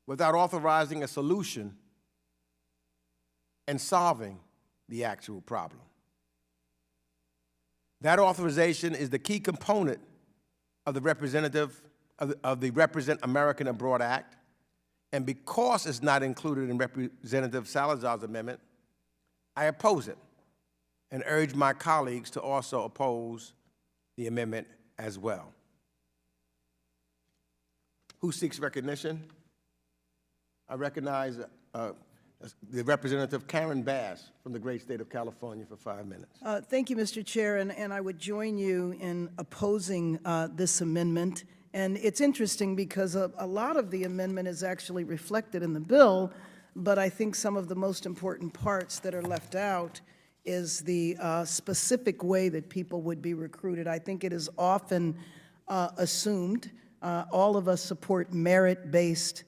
without authorizing a solution and solving the actual problem. That authorization is the key component of the Represent American Abroad Act, and because it's not included in Representative Salazar's amendment, I oppose it and urge my colleagues to also oppose the amendment as well. Who seeks recognition? I recognize the Representative Karen Bass from the great state of California for 5 minutes. Thank you, Mr. Chair, and I would join you in opposing this amendment. And it's interesting because a lot of the amendment is actually reflected in the bill, but I think some of the most important parts that are left out is the specific way that people would be recruited. I think it is often assumed all of us support merit-based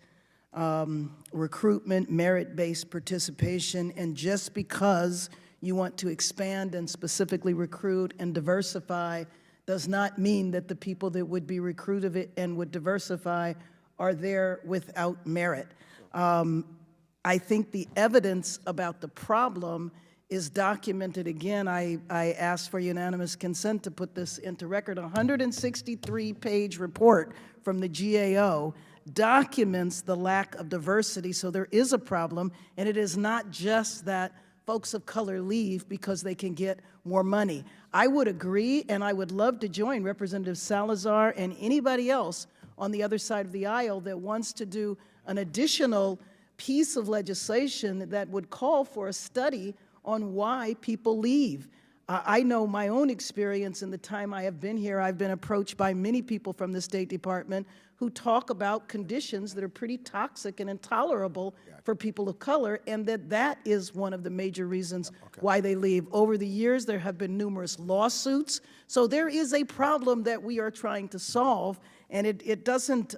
recruitment, merit-based participation, and just because you want to expand and specifically recruit and diversify does not mean that the people that would be recruited and would diversify are there without merit. I think the evidence about the problem is documented. Again, I asked for unanimous consent to put this into record. A 163-page report from the GAO documents the lack of diversity. So there is a problem, and it is not just that folks of color leave because they can get more money. I would agree, and I would love to join Representative Salazar and anybody else on the other side of the aisle that wants to do an additional piece of legislation that would call for a study on why people leave. I know my own experience in the time I have been here. I've been approached by many people from the State Department who talk about conditions that are pretty toxic and intolerable for people of color, and that is one of the major reasons why they leave. Over the years, there have been numerous lawsuits. So there is a problem that we are trying to solve, and it doesn't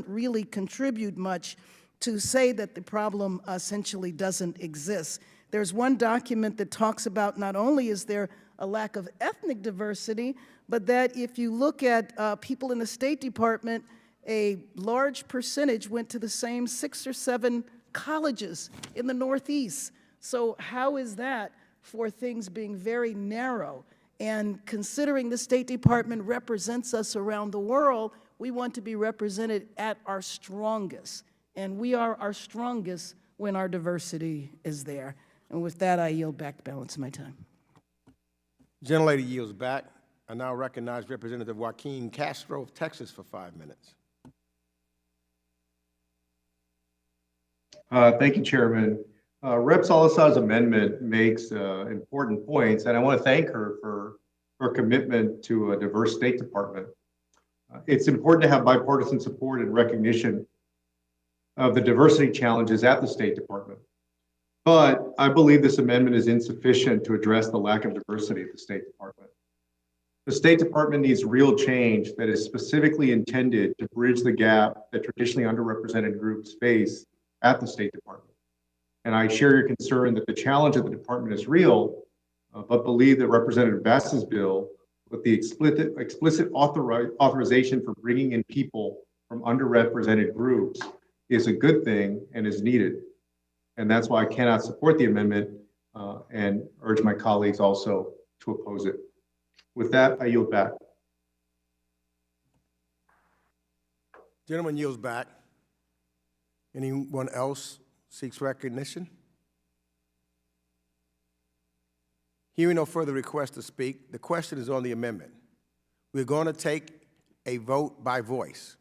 really contribute much to say that the problem essentially doesn't exist. There's one document that talks about not only is there a lack of ethnic diversity, but that if you look at people in the State Department, a large percentage went to the same 6 or 7 colleges in the Northeast. So how is that for things being very narrow? And considering the State Department represents us around the world, we want to be represented at our strongest. And we are our strongest when our diversity is there. And with that, I yield back the balance of my time. Gentlelady yields back. I now recognize Representative Joaquin Castro of Texas for 5 minutes. Thank you, Chairman. Rep. Salazar's amendment makes important points, and I want to thank her for her commitment to a diverse State Department. It's important to have bipartisan support and recognition of the diversity challenges at the State Department. But I believe this amendment is insufficient to address the lack of diversity at the State Department. The State Department needs real change that is specifically intended to bridge the gap that traditionally underrepresented groups face at the State Department. And I share your concern that the challenge of the department is real, but believe that Representative Bass's bill with the explicit authorization for bringing in people from underrepresented groups is a good thing and is needed. And that's why I cannot support the amendment and urge my colleagues also to oppose it. With that, I yield back. Gentleman yields back. Anyone else seeks recognition? Hearing no further requests to speak, the question is on the amendment. We're going to take a vote by voice.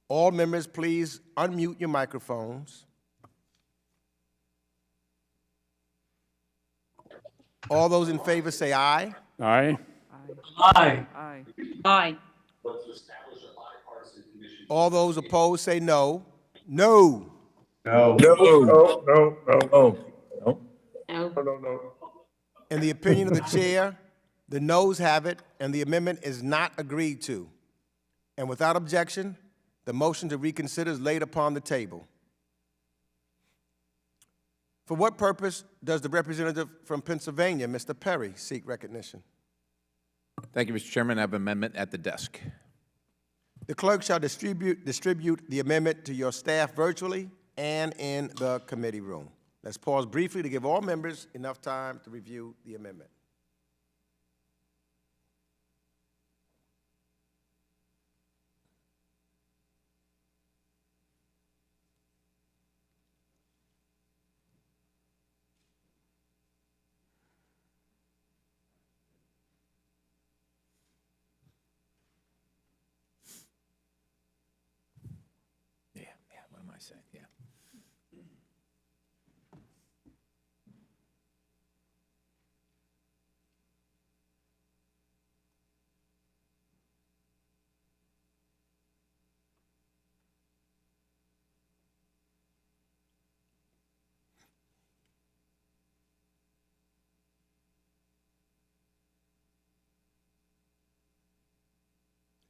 All members, please unmute your microphones. All those in favor say aye. Aye. Aye. Aye. Aye. All those opposed say no. No. No. No, no, no, no. No. No. In the opinion of the chair, the noes have it, and the amendment is not agreed to. And without objection, the motion to reconsider is laid upon the table. For what purpose does the representative from Pennsylvania, Mr. Perry, seek recognition? Thank you, Mr. Chairman. I have an amendment at the desk. The clerk shall distribute the amendment to your staff virtually and in the committee room. Let's pause briefly to give all members enough time to review the amendment. What am I saying? Yeah.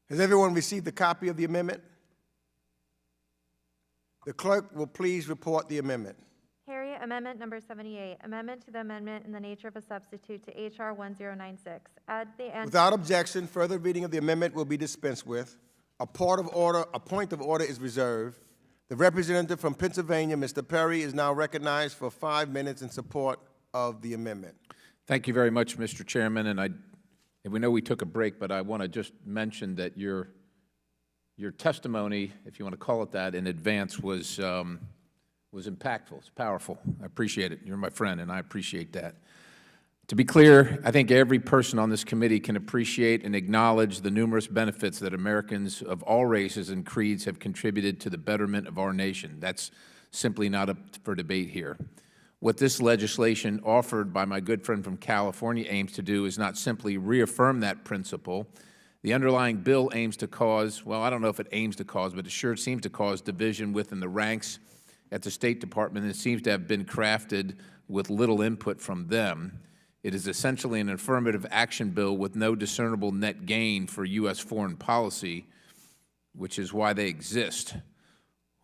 Has everyone received a copy of the amendment? The clerk will please report the amendment. Harriet, amendment number 78, amendment to the amendment in the nature of a substitute to H.R. 1096. Add the end. Without objection, further reading of the amendment will be dispensed with. A point of order is reserved. The representative from Pennsylvania, Mr. Perry, is now recognized for 5 minutes in support of the amendment. Thank you very much, Mr. Chairman. And we know we took a break, but I want to just mention that your your testimony, if you want to call it that, in advance was impactful. It's powerful. I appreciate it. You're my friend, and I appreciate that. To be clear, I think every person on this committee can appreciate and acknowledge the numerous benefits that Americans of all races and creeds have contributed to the betterment of our nation. That's simply not up for debate here. What this legislation offered by my good friend from California aims to do is not simply reaffirm that principle. The underlying bill aims to cause, well, I don't know if it aims to cause, but it sure seems to cause division within the ranks at the State Department, and it seems to have been crafted with little input from them. It is essentially an affirmative action bill with no discernible net gain for U.S. foreign policy, which is why they exist.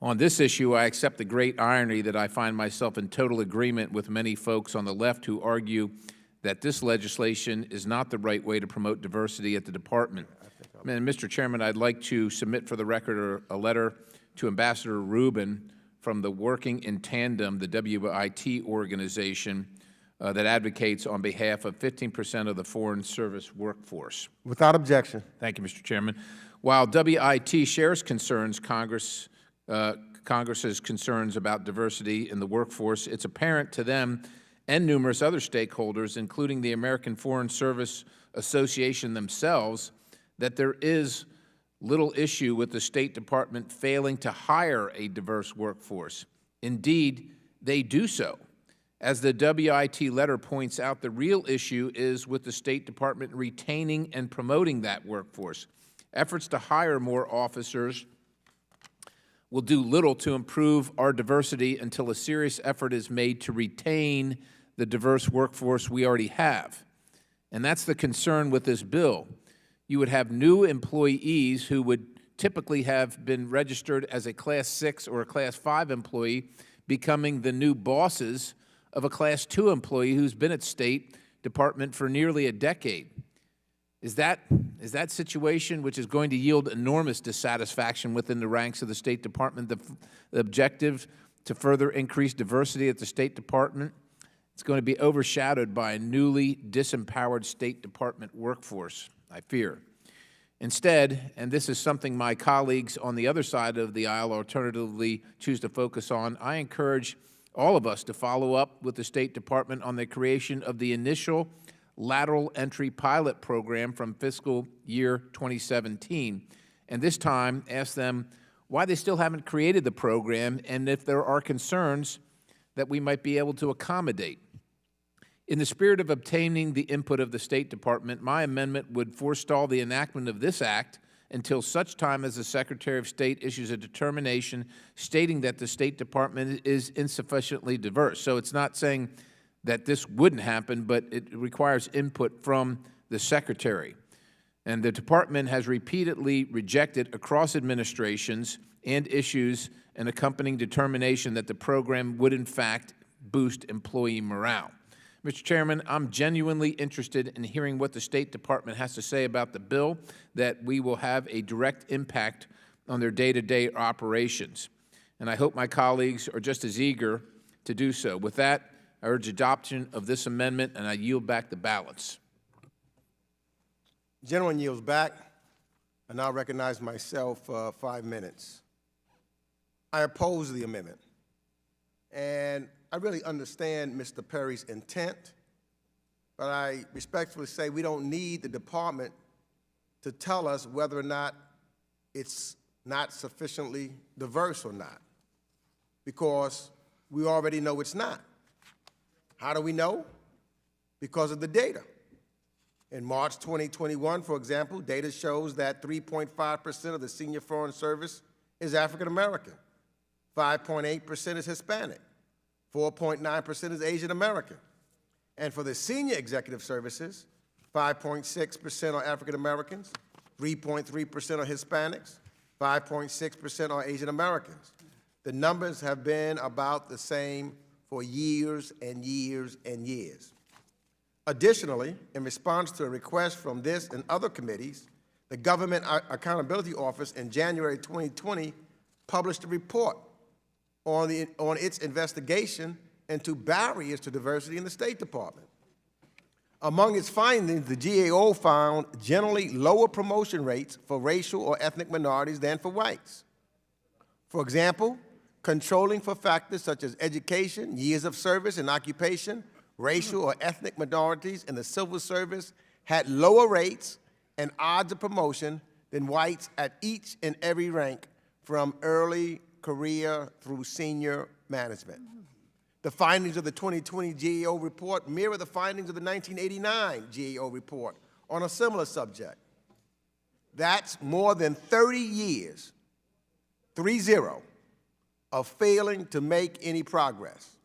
On this issue, I accept the great irony that I find myself in total agreement with many folks on the left who argue that this legislation is not the right way to promote diversity at the department. And Mr. Chairman, I'd like to submit for the record a letter to Ambassador Rubin from the Working in Tandem, the WIT organization, that advocates on behalf of 15% of the Foreign Service workforce. Without objection. Thank you, Mr. Chairman. While WIT shares concerns Congress's concerns about diversity in the workforce, it's apparent to them and numerous other stakeholders, including the American Foreign Service Association themselves, that there is little issue with the State Department failing to hire a diverse workforce. Indeed, they do so. As the WIT letter points out, the real issue is with the State Department retaining and promoting that workforce. Efforts to hire more officers will do little to improve our diversity until a serious effort is made to retain the diverse workforce we already have. And that's the concern with this bill. You would have new employees who would typically have been registered as a Class 6 or a Class 5 employee becoming the new bosses of a Class 2 employee who's been at State Department for nearly a decade. Is that situation, which is going to yield enormous dissatisfaction within the ranks of the State Department, the objective to further increase diversity at the State Department? It's going to be overshadowed by a newly disempowered State Department workforce, I fear. Instead, and this is something my colleagues on the other side of the aisle alternatively choose to focus on, I encourage all of us to follow up with the State Department on the creation of the initial lateral entry pilot program from fiscal year 2017, and this time ask them why they still haven't created the program and if there are concerns that we might be able to accommodate. In the spirit of obtaining the input of the State Department, my amendment would forestall the enactment of this act until such time as the Secretary of State issues a determination stating that the State Department is insufficiently diverse. So it's not saying that this wouldn't happen, but it requires input from the Secretary. And the Department has repeatedly rejected across administrations and issues an accompanying determination that the program would in fact boost employee morale. Mr. Chairman, I'm genuinely interested in hearing what the State Department has to say about the bill, that we will have a direct impact on their day-to-day operations. And I hope my colleagues are just as eager to do so. With that, I urge adoption of this amendment, and I yield back the balance. The gentleman yields back. I now recognize myself 5 minutes. I oppose the amendment. And I really understand Mr. Perry's intent, but I respectfully say we don't need the department to tell us whether or not it's not sufficiently diverse or not, because we already know it's not. How do we know? Because of the data. In March 2021, for example, data shows that 3.5% of the senior foreign service is African American, 5.8% is Hispanic, 4.9% is Asian American. And for the senior executive services, 5.6% are African Americans, 3.3% are Hispanics, 5.6% are Asian Americans. The numbers have been about the same for years and years and years. Additionally, in response to a request from this and other committees, the Government Accountability Office in January 2020 published a report on its investigation into barriers to diversity in the State Department. Among its findings, the GAO found generally lower promotion rates for racial or ethnic minorities than for whites. For example, controlling for factors such as education, years of service and occupation, racial or ethnic minorities in the civil service had lower rates and odds of promotion than whites at each and every rank from early career through senior management. The findings of the 2020 GAO report mirror the findings of the 1989 GAO report on a similar subject. That's more than 30 years, 3-0, of failing to make any progress.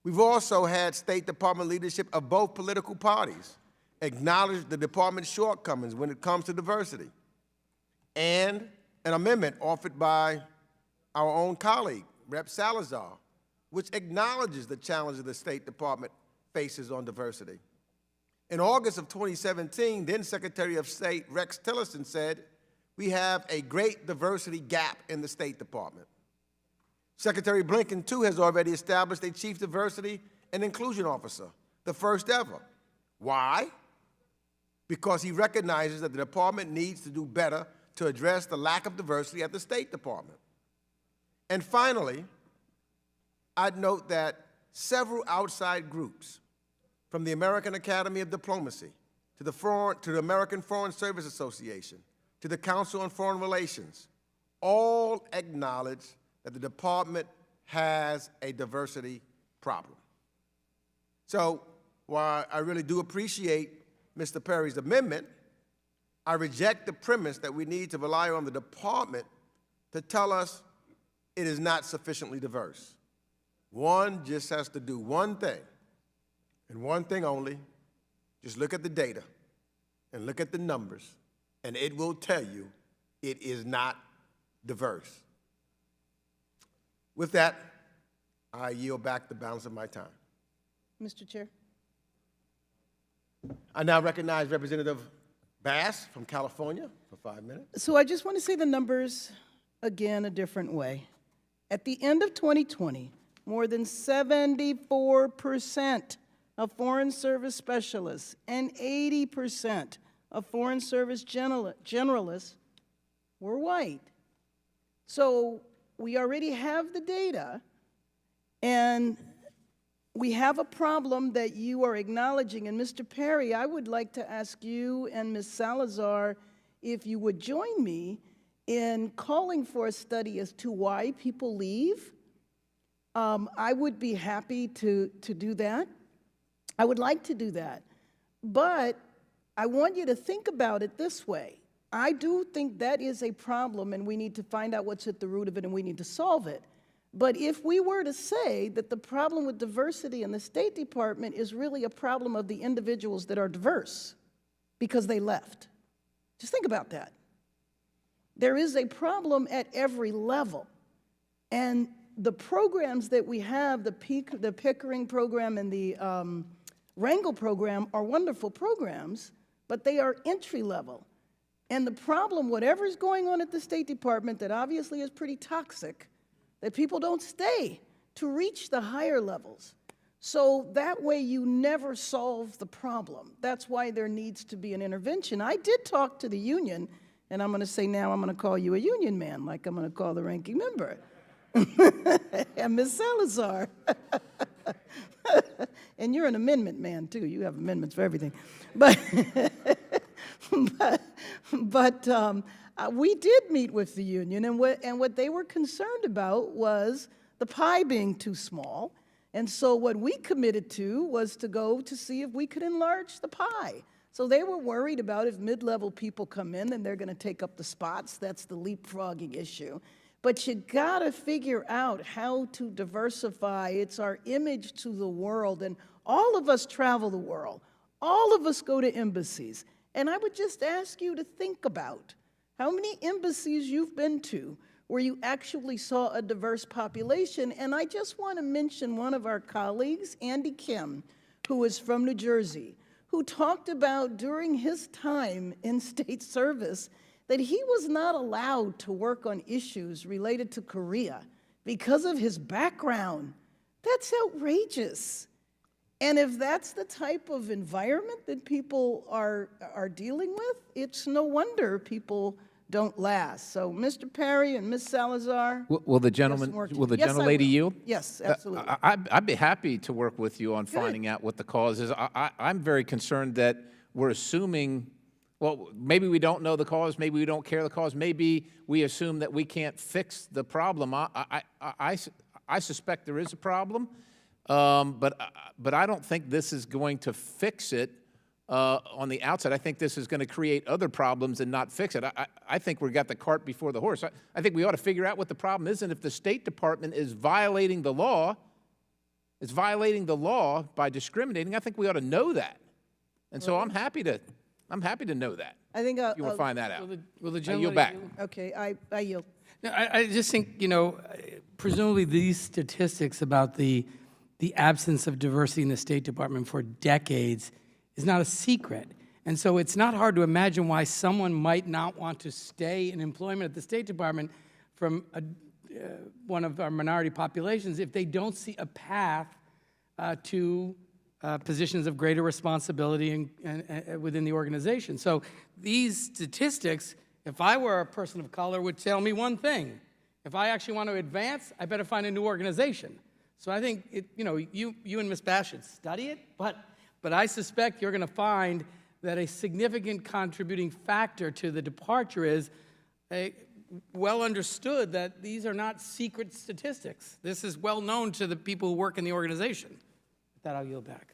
We've also had State Department leadership of both political parties acknowledge the department's shortcomings when it comes to diversity, and an amendment offered by our own colleague, Rep. Salazar, which acknowledges the challenge the State Department faces on diversity. In August of 2017, then Secretary of State Rex Tillerson said, "We have a great diversity gap in the State Department." Secretary Blinken, too, has already established a Chief Diversity and Inclusion Officer, the first ever. Why? Because he recognizes that the department needs to do better to address the lack of diversity at the State Department. And finally, I'd note that several outside groups, from the American Academy of Diplomacy to the American Foreign Service Association to the Council on Foreign Relations, all acknowledge that the department has a diversity problem. So while I really do appreciate Mr. Perry's amendment, I reject the premise that we need to rely on the department to tell us it is not sufficiently diverse. One just has to do one thing, and one thing only. Just look at the data and look at the numbers, and it will tell you it is not diverse. With that, I yield back the balance of my time. Mr. Chair. I now recognize Representative Bass from California for 5 minutes. So I just want to say the numbers again a different way. At the end of 2020, more than 74% of Foreign Service specialists and 80% of Foreign Service generalists were white. So we already have the data, and we have a problem that you are acknowledging. And Mr. Perry, I would like to ask you and Ms. Salazar if you would join me in calling for a study as to why people leave. I would be happy to do that. I would like to do that. But I want you to think about it this way. I do think that is a problem, and we need to find out what's at the root of it, and we need to solve it. But if we were to say that the problem with diversity in the State Department is really a problem of the individuals that are diverse because they left, just think about that. There is a problem at every level. And the programs that we have, the Pickering program and the Wrangle program, are wonderful programs, but they are entry level. And the problem, whatever's going on at the State Department that obviously is pretty toxic, that people don't stay to reach the higher levels. So that way you never solve the problem. That's why there needs to be an intervention. I did talk to the union, and I'm going to say now I'm going to call you a union man, like I'm going to call the ranking member. And Ms. Salazar. And you're an amendment man, too. You have amendments for everything. But, we did meet with the union, and what they were concerned about was the pie being too small. And so what we committed to was to go to see if we could enlarge the pie. So they were worried about if mid-level people come in, then they're going to take up the spots. That's the leapfrogging issue. But you got to figure out how to diversify. It's our image to the world, and all of us travel the world. All of us go to embassies. And I would just ask you to think about how many embassies you've been to where you actually saw a diverse population. And I just want to mention one of our colleagues, Andy Kim, who is from New Jersey, who talked about during his time in state service that he was not allowed to work on issues related to Korea because of his background. That's outrageous. And if that's the type of environment that people are dealing with, it's no wonder people don't last. So, Mr. Perry and Ms. Salazar. Will the you have some gentleman, work to will do. the Yes, I gentlelady will. yield? Yes, absolutely. I'd be happy to work with you on finding out what the cause is. I'm very concerned that we're assuming, well, maybe we don't know the cause, maybe we don't care the cause, maybe we assume that we can't fix the problem. I suspect there is a problem, but I don't think this is going to fix it on the outside. I think this is going to create other problems and not fix it. I think we've got the cart before the horse. I think we ought to figure out what the problem is, and if the State Department is violating the law, by discriminating, I think we ought to know that. And so I'm happy to know that. I think you will find that out. Will the I gentleman yield back. Okay, I yield. No, I just think, presumably these statistics about the absence of diversity in the State Department for decades is not a secret. And so it's not hard to imagine why someone might not want to stay in employment at the State Department from one of our minority populations if they don't see a path to positions of greater responsibility and within the organization. So these statistics, if I were a person of color, would tell me one thing. If I actually want to advance, I better find a new organization. So I think, you and Ms. Bass should study it, but I suspect you're going to find that a significant contributing factor to the departure is well understood that these are not secret statistics. This is well known to the people who work in the organization. With that, I'll yield back.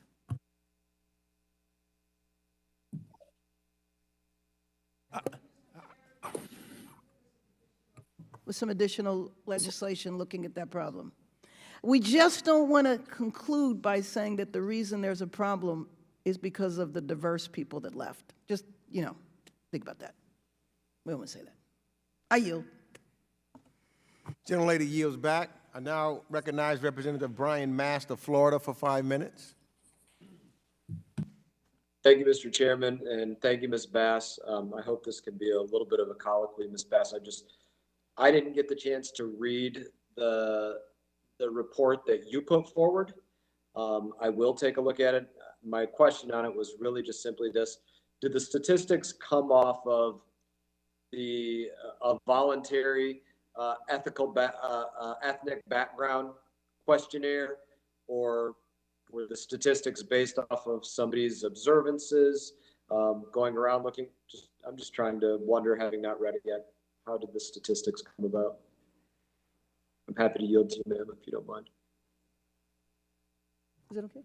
With some additional legislation looking at that problem. We just don't want to conclude by saying that the reason there's a problem is because of the diverse people that left. Just, think about that. We don't want to say that. I yield. Gentlelady yields back. I now recognize Representative Brian Mast of Florida for 5 minutes. Thank you, Mr. Chairman, and thank you, Ms. Bass. I hope this can be a little bit of a colloquy, Ms. Bass. I didn't get the chance to read the report that you put forward. I will take a look at it. My question on it was really just simply this: did the statistics come off of the voluntary ethnic background questionnaire, or were the statistics based off of somebody's observances, going around looking? I'm just trying to wonder, having not read it yet, how did the statistics come about? I'm happy to yield to you, ma'am, if you don't mind. Is that okay?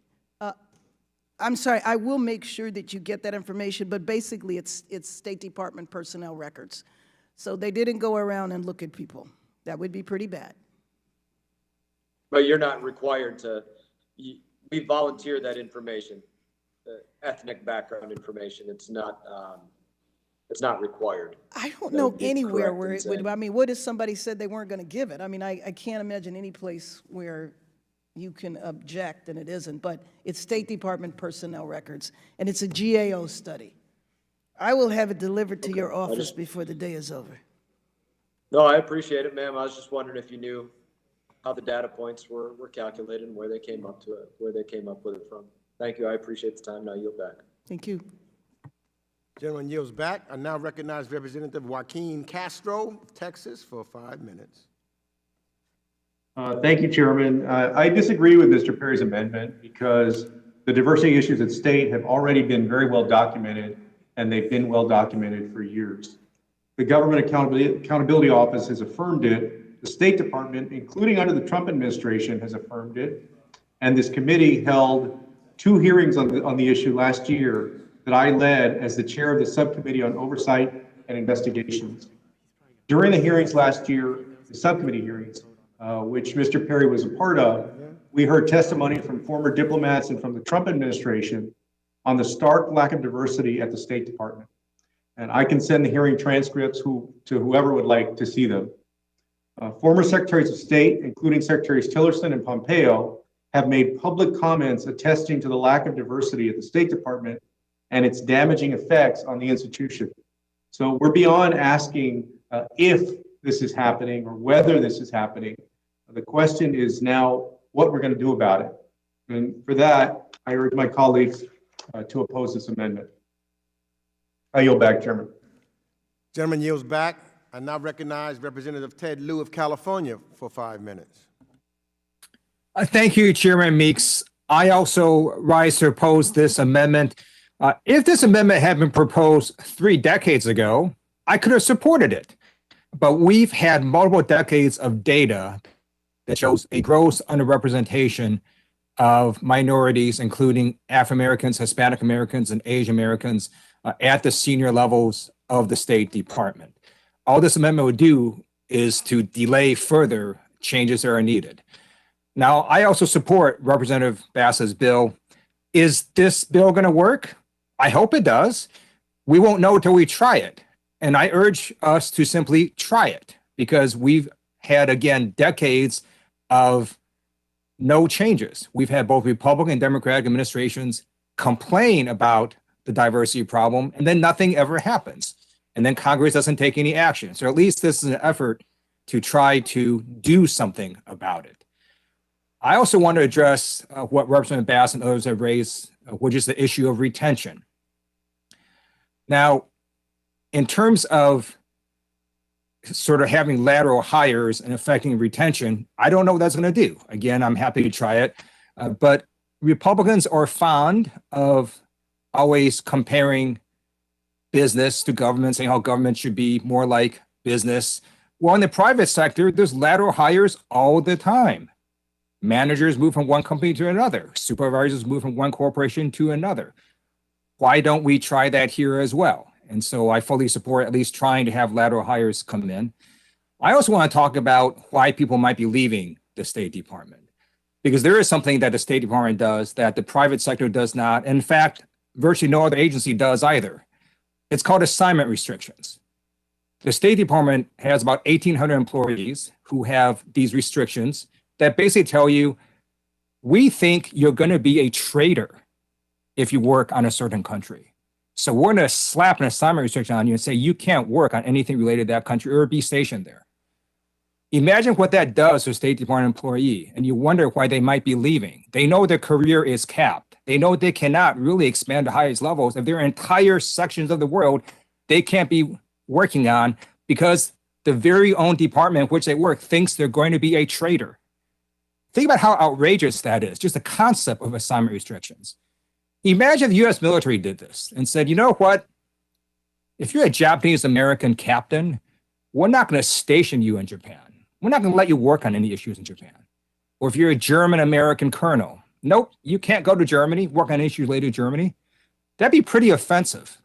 I'm sorry, I will make sure that you get that information, but basically it's State Department personnel records. So they didn't go around and look at people. That would be pretty bad. But you're not required to, we volunteer that information, the ethnic background information. It's not required. I don't know anywhere where it would, what if somebody said they weren't going to give it? I can't imagine any place where you can object and it isn't, but it's State Department personnel records, and it's a GAO study. I will have it delivered to your office before the day is over. No, I appreciate it, ma'am. I was just wondering if you knew how the data points were calculated and where they came up with it from. Thank you. I appreciate the time. Now yield back. Thank you. Gentleman yields back. I now recognize Representative Joaquin Castro, Texas, for 5 minutes. Thank you, Chairman. I disagree with Mr. Perry's amendment because the diversity issues at state have already been very well documented, and they've been well documented for years. The Government Accountability Office has affirmed it. The State Department, including under the Trump administration, has affirmed it. And this committee held 2 hearings on the issue last year that I led as the chair of the Subcommittee on Oversight and Investigations. During the hearings last year, the subcommittee hearings, which Mr. Perry was a part of, we heard testimony from former diplomats and from the Trump administration on the stark lack of diversity at the State Department. And I can send the hearing transcripts to whoever would like to see them. Former secretaries of state, including Secretaries Tillerson and Pompeo, have made public comments attesting to the lack of diversity at the State Department and its damaging effects on the institution. So we're beyond asking if this is happening or whether this is happening. The question is now what we're going to do about it. And for that, I urge my colleagues to oppose this amendment. I yield back, Chairman. Gentleman yields back. I now recognize Representative Ted Lieu of California for 5 minutes. Thank you, Chairman Meeks. I also rise to oppose this amendment. If this amendment had been proposed 3 decades ago, I could have supported it. But we've had multiple decades of data that shows a gross underrepresentation of minorities, including African Americans, Hispanic Americans, and Asian Americans at the senior levels of the State Department. All this amendment would do is to delay further changes that are needed. Now, I also support Representative Bass's bill. Is this bill going to work? I hope it does. We won't know until we try it. And I urge us to simply try it because we've had, again, decades of no changes. We've had both Republican and Democratic administrations complain about the diversity problem, and then nothing ever happens. And then Congress doesn't take any action. So at least this is an effort to try to do something about it. I also want to address what Representative Bass and others have raised, which is the issue of retention. Now, in terms of sort of having lateral hires and affecting retention, I don't know what that's going to do. Again, I'm happy to try it. But Republicans are fond of always comparing business to government, saying how government should be more like business. Well, in the private sector, there's lateral hires all the time. Managers move from one company to another. Supervisors move from one corporation to another. Why don't we try that here as well? And so I fully support at least trying to have lateral hires come in. I also want to talk about why people might be leaving the State Department, because there is something that the State Department does that the private sector does not. In fact, virtually no other agency does either. It's called assignment restrictions. The State Department has about 1,800 employees who have these restrictions that basically tell you, we think you're going to be a traitor if you work on a certain country. So we're going to slap an assignment restriction on you and say you can't work on anything related to that country or be stationed there. Imagine what that does to a State Department employee, and you wonder why they might be leaving. They know their career is capped. They know they cannot really expand to highest levels if there are entire sections of the world they can't be working on because the very own department in which they work thinks they're going to be a traitor. Think about how outrageous that is, just the concept of assignment restrictions. Imagine the U.S. military did this and said, you know what? If you're a Japanese American captain, we're not going to station you in Japan. We're not going to let you work on any issues in Japan. Or if you're a German American colonel, nope, you can't go to Germany, work on issues related to Germany. That'd be pretty offensive.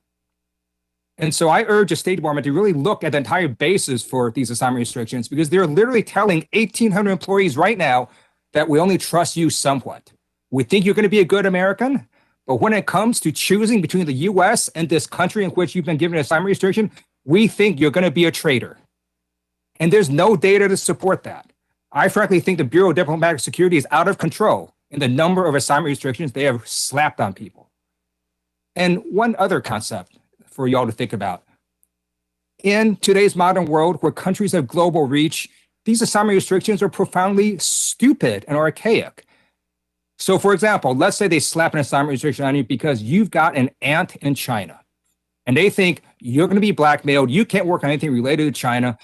And so I urge the State Department to really look at the entire basis for these assignment restrictions because they're literally telling 1,800 employees right now that we only trust you somewhat. We think you're going to be a good American, but when it comes to choosing between the U.S. and this country in which you've been given an assignment restriction, we think you're going to be a traitor. And there's no data to support that. I frankly think the Bureau of Diplomatic Security is out of control in the number of assignment restrictions they have slapped on people. And one other concept for y'all to think about. In today's modern world where countries have global reach, these assignment restrictions are profoundly stupid and archaic. So for example, let's say they slap an assignment restriction on you because you've got an aunt in China and they think you're going to be blackmailed. You can't work on anything related to China.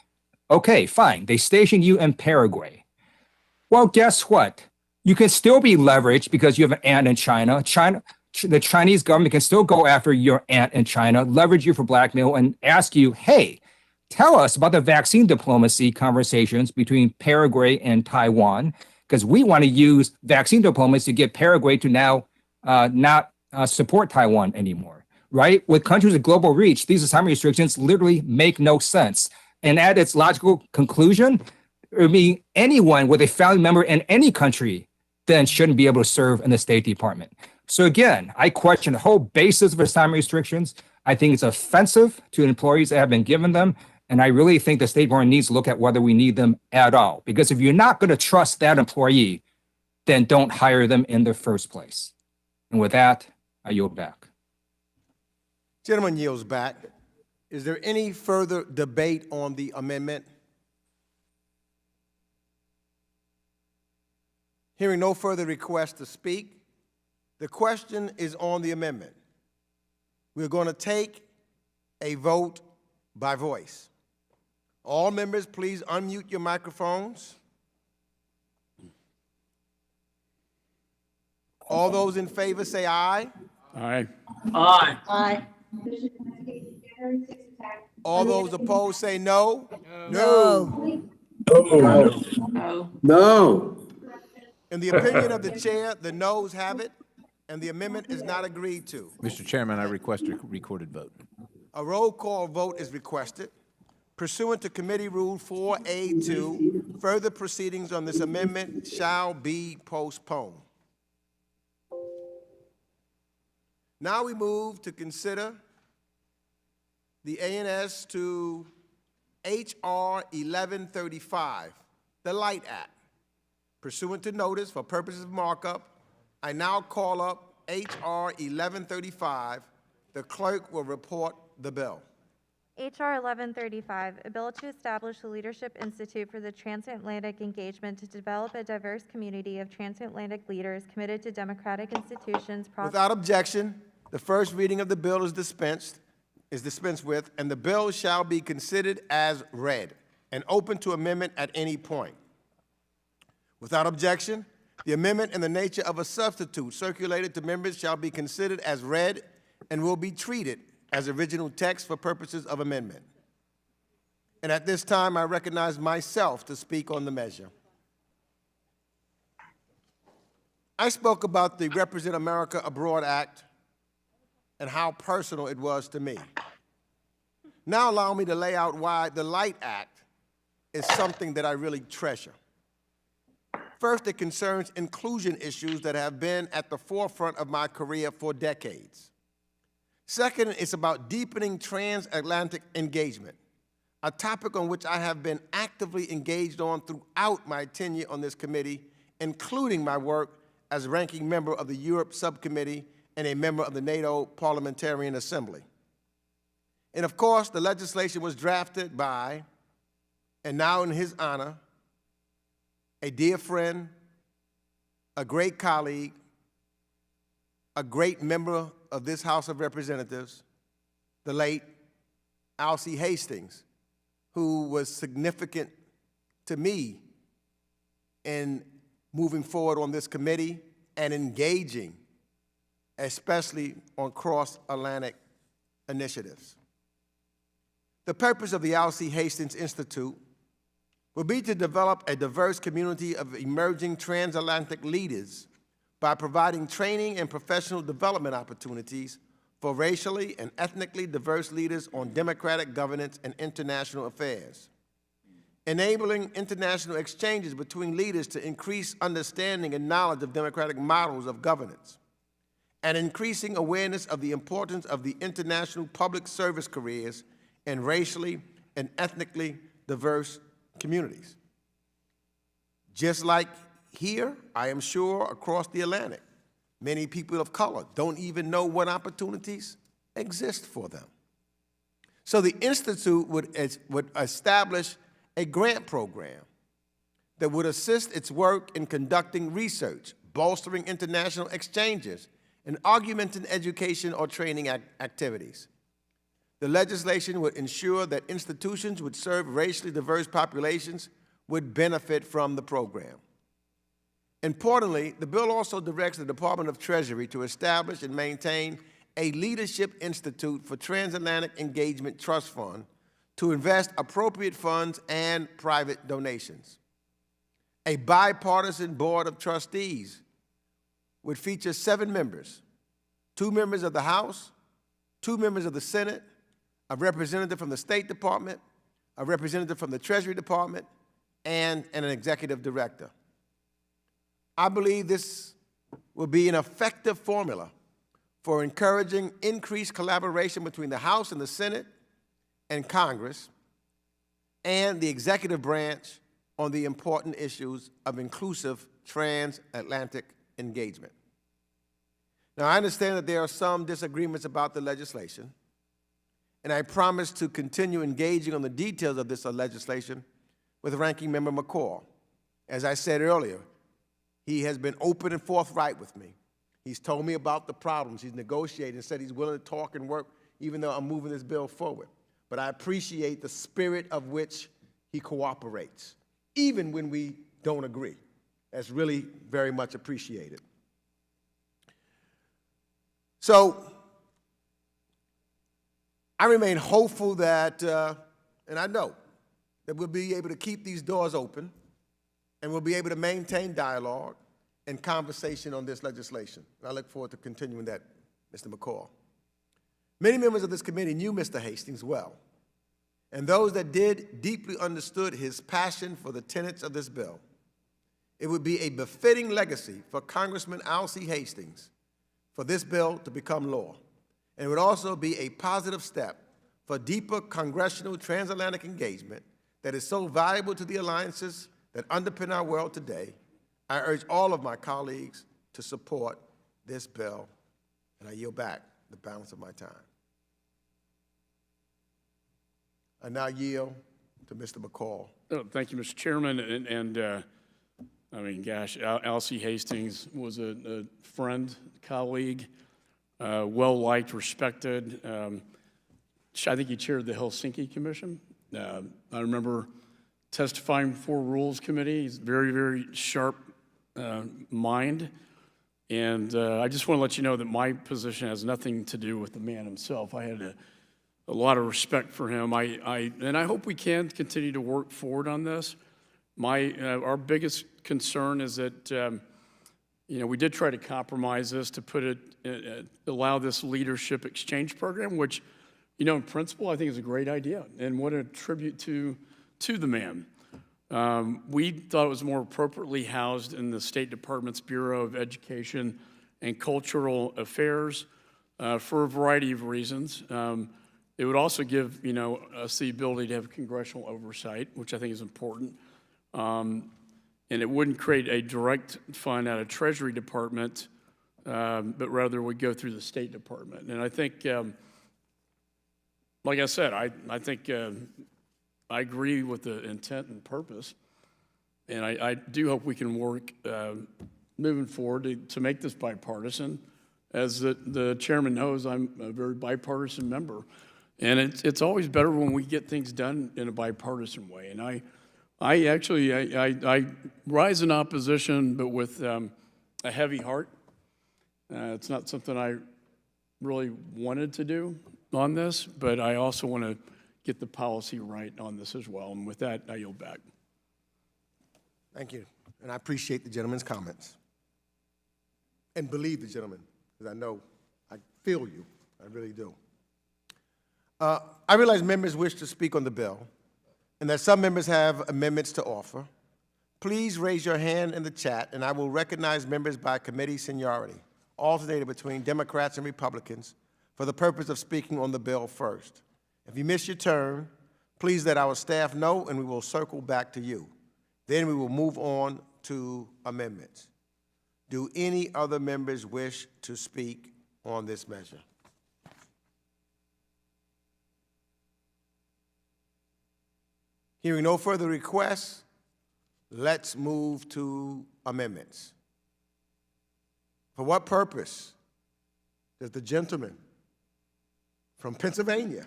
Okay, fine. They station you in Paraguay. Well, guess what? You can still be leveraged because you have an aunt in China. The Chinese government can still go after your aunt in China, leverage you for blackmail and ask you, hey, tell us about the vaccine diplomacy conversations between Paraguay and Taiwan, because we want to use vaccine diplomacy to get Paraguay to now not support Taiwan anymore, right? With countries with global reach, these assignment restrictions literally make no sense. And at its logical conclusion, it would mean anyone with a family member in any country then shouldn't be able to serve in the State Department. So again, I question the whole basis of assignment restrictions. I think it's offensive to employees that have been given them. And I really think the State Department needs to look at whether we need them at all. Because if you're not going to trust that employee, then don't hire them in the first place. And with that, I yield back. Gentleman yields back. Is there any further debate on the amendment? Hearing no further requests to speak, The question is on the amendment. We're going to take a vote by voice. All members, please unmute your microphones. All those in favor say aye. Aye. Aye. Aye. All those opposed say no. No. No. No. In the opinion of the chair, the noes have it, and the amendment is not agreed to. Mr. Chairman, I request a recorded vote. A roll call vote is requested. Pursuant to Committee Rule 4A2, further proceedings on this amendment shall be postponed. Now we move to consider the ANS to H.R. 1135, the Light Act. Pursuant to notice for purposes of markup, I now call up H.R. 1135. The clerk will report the bill. H.R. 1135, a bill to establish the Leadership Institute for the Transatlantic Engagement to develop a diverse community of transatlantic leaders committed to democratic institutions. Without objection, the first reading of the bill is dispensed with, and the bill shall be considered as read and open to amendment at any point. Without objection, the amendment in the nature of a substitute circulated to members shall be considered as read and will be treated as original text for purposes of amendment. And at this time, I recognize myself to speak on the measure. I spoke about the Represent America Abroad Act and how personal it was to me. Now allow me to lay out why the Light Act is something that I really treasure. First, it concerns inclusion issues that have been at the forefront of my career for decades. Second, it's about deepening transatlantic engagement, a topic on which I have been actively engaged on throughout my tenure on this committee, including my work as ranking member of the Europe Subcommittee and a member of the NATO Parliamentarian Assembly. And of course, the legislation was drafted by, and now in his honor, a dear friend, a great colleague, a great member of this House of Representatives, the late Alcee Hastings, who was significant to me in moving forward on this committee and engaging, especially on cross-Atlantic initiatives. The purpose of the Alcee Hastings Institute will be to develop a diverse community of emerging transatlantic leaders by providing training and professional development opportunities for racially and ethnically diverse leaders on democratic governance and international affairs, enabling international exchanges between leaders to increase understanding and knowledge of democratic models of governance, and increasing awareness of the importance of the international public service careers in racially and ethnically diverse communities. Just like here, I am sure across the Atlantic, many people of color don't even know what opportunities exist for them. So the Institute would establish a grant program that would assist its work in conducting research, bolstering international exchanges, and augmenting education or training activities. The legislation would ensure that institutions which serve racially diverse populations would benefit from the program. Importantly, the bill also directs the Department of Treasury to establish and maintain a Leadership Institute for Transatlantic Engagement Trust Fund to invest appropriate funds and private donations. A bipartisan board of trustees would feature 7 members, 2 members of the House, 2 members of the Senate, a representative from the State Department, a representative from the Treasury Department, and an executive director. I believe this will be an effective formula for encouraging increased collaboration between the House and the Senate and Congress and the executive branch on the important issues of inclusive transatlantic engagement. Now, I understand that there are some disagreements about the legislation, and I promise to continue engaging on the details of this legislation with Ranking Member McCall. As I said earlier, he has been open and forthright with me. He's told me about the problems. He's negotiated and said he's willing to talk and work even though I'm moving this bill forward. But I appreciate the spirit of which he cooperates, even when we don't agree. That's really very much appreciated. So I remain hopeful that, and I know that we'll be able to keep these doors open and we'll be able to maintain dialogue and conversation on this legislation. And I look forward to continuing that, Mr. McCall. Many members of this committee knew Mr. Hastings well, and those that did deeply understood his passion for the tenets of this bill. It would be a befitting legacy for Congressman Alcee Hastings for this bill to become law. And it would also be a positive step for deeper congressional transatlantic engagement that is so valuable to the alliances that underpin our world today. I urge all of my colleagues to support this bill, and I yield back the balance of my time. I now yield to Mr. McCall. Oh, thank you, Mr. Chairman. I mean, gosh, Alcee Hastings was a friend, colleague, well-liked, respected. I think he chaired the Helsinki Commission. I remember testifying before Rules Committee. He's very, very sharp mind. And I just want to let you know that my position has nothing to do with the man himself. I had a lot of respect for him. And I hope we can continue to work forward on this. Our biggest concern is that, we did try to compromise this to put it, allow this leadership exchange program, which, in principle, I think is a great idea. And what a tribute to the man. We thought it was more appropriately housed in the State Department's Bureau of Education and Cultural Affairs for a variety of reasons. It would also give, us the ability to have congressional oversight, which I think is important. And it wouldn't create a direct fund out of Treasury Department, but rather would go through the State Department. And I think, like I said, I think I agree with the intent and purpose. And I do hope we can work moving forward to make this bipartisan. As the chairman knows, I'm a very bipartisan member. And it's always better when we get things done in a bipartisan way. And I actually rise in opposition, but with a heavy heart. It's not something I really wanted to do on this, but I also want to get the policy right on this as well. And with that, I yield back. Thank you. And I appreciate the gentleman's comments. And believe the gentleman, because I feel you. I really do. I realize members wish to speak on the bill, and that some members have amendments to offer. Please raise your hand in the chat, and I will recognize members by committee seniority, alternated between Democrats and Republicans, for the purpose of speaking on the bill first. If you miss your turn, please let our staff know, and we will circle back to you. Then we will move on to amendments. Do any other members wish to speak on this measure? Hearing no further requests, let's move to amendments. For what purpose does the gentleman from Pennsylvania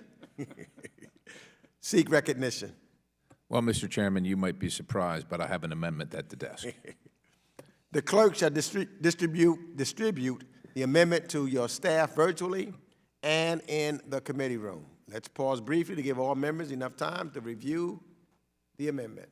seek recognition? Well, Mr. Chairman, you might be surprised, but I have an amendment at the desk. The clerk shall distribute the amendment to your staff virtually and in the committee room. Let's pause briefly to give all members enough time to review the amendment.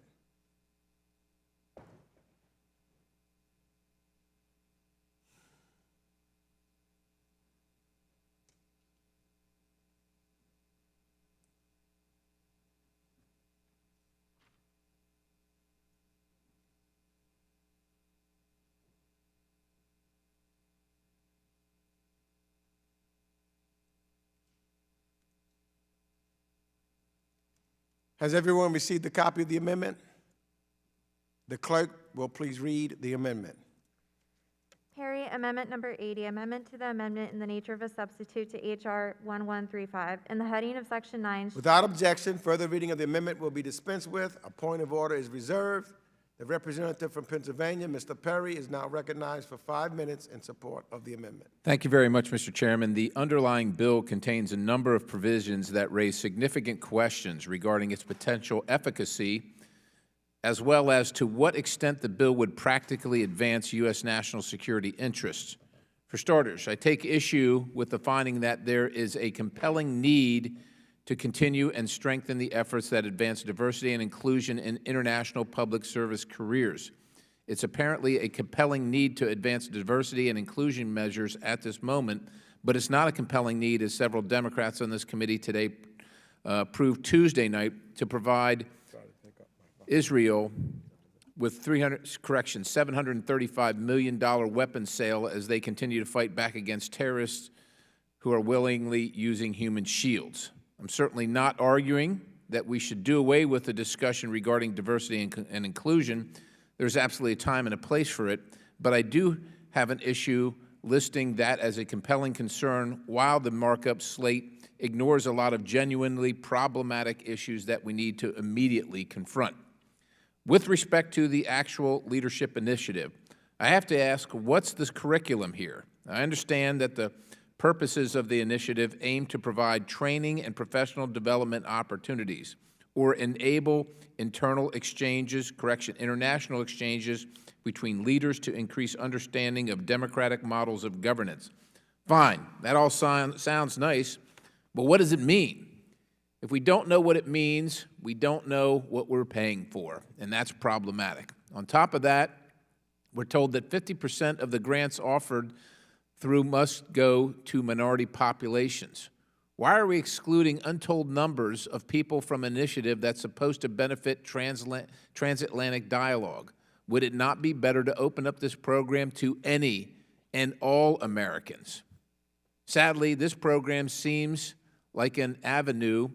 Has everyone received a copy of the amendment? The clerk will please read the amendment. Perry, Amendment Number 80, amendment to the amendment in the nature of a substitute to H.R. 1135. In the heading of Section 9. Without objection, further reading of the amendment will be dispensed with. A point of order is reserved. The representative from Pennsylvania, Mr. Perry, is now recognized for 5 minutes in support of the amendment. Thank you very much, Mr. Chairman. The underlying bill contains a number of provisions that raise significant questions regarding its potential efficacy, as well as to what extent the bill would practically advance U.S. national security interests. For starters, I take issue with the finding that there is a compelling need to continue and strengthen the efforts that advance diversity and inclusion in international public service careers. It's apparently a compelling need to advance diversity and inclusion measures at this moment, but it's not a compelling need, as several Democrats on this committee today proved Tuesday night, to provide Israel with $735 million weapons sale as they continue to fight back against terrorists who are willingly using human shields. I'm certainly not arguing that we should do away with the discussion regarding diversity and inclusion. There's absolutely a time and a place for it, but I do have an issue listing that as a compelling concern while the markup slate ignores a lot of genuinely problematic issues that we need to immediately confront. With respect to the actual leadership initiative, I have to ask, what's the curriculum here? I understand that the purposes of the initiative aim to provide training and professional development opportunities or enable international exchanges between leaders to increase understanding of democratic models of governance. Fine, that all sounds nice, but what does it mean? If we don't know what it means, we don't know what we're paying for, and that's problematic. On top of that, we're told that 50% of the grants offered through must go to minority populations. Why are we excluding untold numbers of people from an initiative that's supposed to benefit transatlantic dialogue? Would it not be better to open up this program to any and all Americans? Sadly, this program seems like an avenue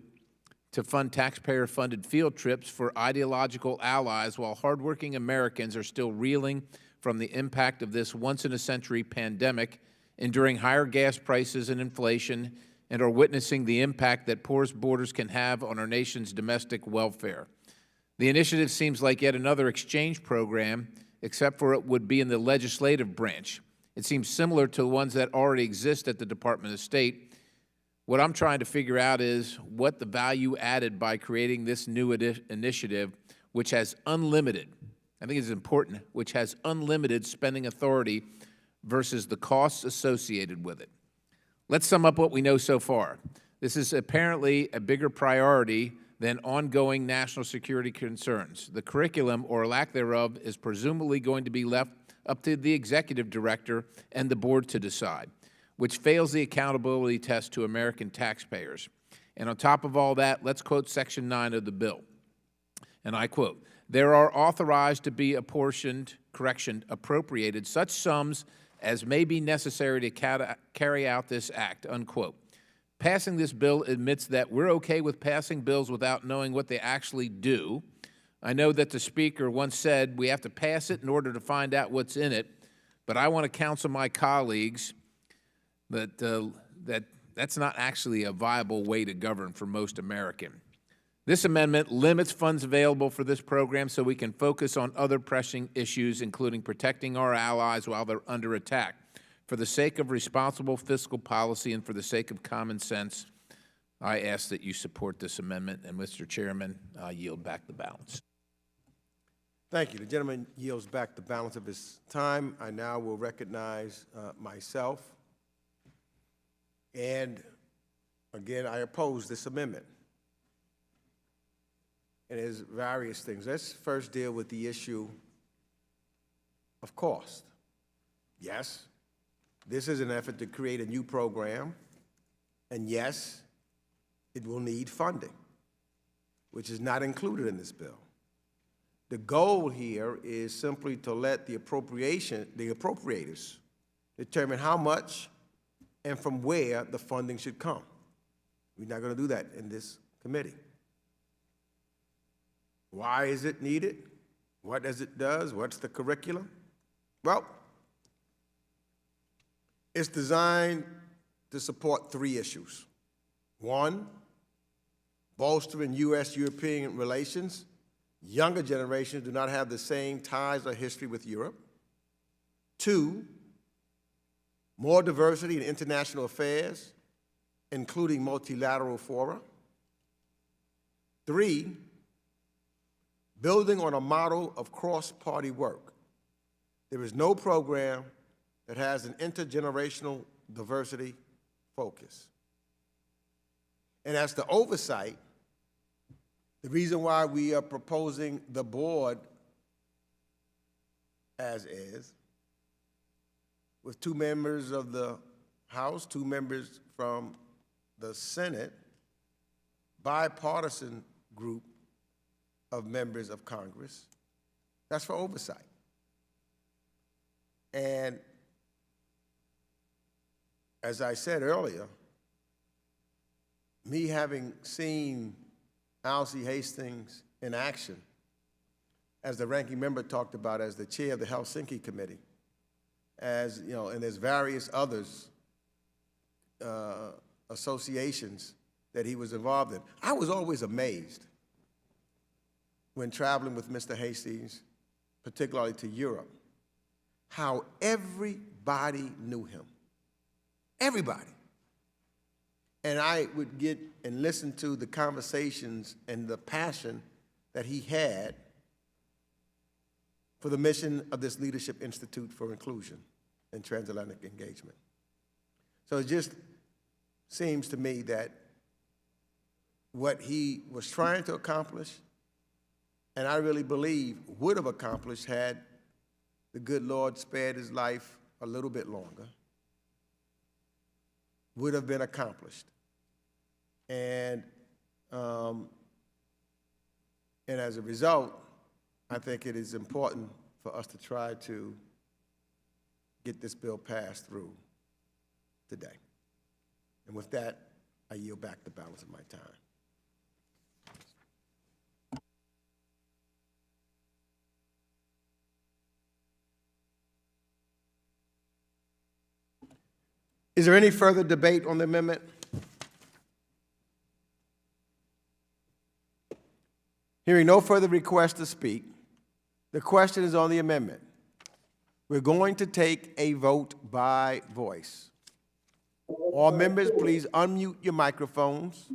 to fund taxpayer-funded field trips for ideological allies while hardworking Americans are still reeling from the impact of this once-in-a-century pandemic, enduring higher gas prices and inflation, and are witnessing the impact that porous borders can have on our nation's domestic welfare. The initiative seems like yet another exchange program, except for it would be in the legislative branch. It seems similar to the ones that already exist at the Department of State. What I'm trying to figure out is what the value added by creating this new initiative, which has unlimited, I think it's important, which has unlimited spending authority versus the costs associated with it. Let's sum up what we know so far. This is apparently a bigger priority than ongoing national security concerns. The curriculum, or lack thereof, is presumably going to be left up to the executive director and the board to decide, which fails the accountability test to American taxpayers. And on top of all that, let's quote Section 9 of the bill. And I quote, "There are authorized to be appropriated such sums as may be necessary to carry out this act," unquote. Passing this bill admits that we're okay with passing bills without knowing what they actually do. I know that the Speaker once said we have to pass it in order to find out what's in it, but I want to counsel my colleagues that that's not actually a viable way to govern for most Americans. This amendment limits funds available for this program so we can focus on other pressing issues, including protecting our allies while they're under attack. For the sake of responsible fiscal policy and for the sake of common sense, I ask that you support this amendment. And, Mr. Chairman, I yield back the balance. Thank you. The gentleman yields back the balance of his time. I now will recognize myself. And, again, I oppose this amendment. And there's various things. Let's first deal with the issue of cost. Yes, this is an effort to create a new program, and yes, it will need funding, which is not included in this bill. The goal here is simply to let the appropriators determine how much and from where the funding should come. We're not going to do that in this committee. Why is it needed? What does it do? What's the curriculum? Well, it's designed to support three issues. One, bolstering U.S.-European relations. Younger generations do not have the same ties or history with Europe. 2, more diversity in international affairs, including multilateral fora. 3, building on a model of cross-party work. There is no program that has an intergenerational diversity focus. And as to oversight, the reason why we are proposing the board as is, with 2 members of the House, 2 members from the Senate, bipartisan group of members of Congress, that's for oversight. And as I said earlier, me having seen Alcee Hastings in action, as the ranking member talked about, as the chair of the Helsinki Committee, as you know, and there's various others, associations that he was involved in. I was always amazed when traveling with Mr. Hastings, particularly to Europe, how everybody knew him. Everybody. And I would get and listen to the conversations and the passion that he had for the mission of this Leadership Institute for Inclusion and Transatlantic Engagement. So it just seems to me that what he was trying to accomplish, and I really believe would have accomplished had the good Lord spared his life a little bit longer, would have been accomplished. And as a result, I think it is important for us to try to get this bill passed through today. And with that, I yield back the balance of my time. Is there any further debate on the amendment? Hearing no further request to speak, the question is on the amendment. We're going to take a vote by voice. All members, please unmute your microphones.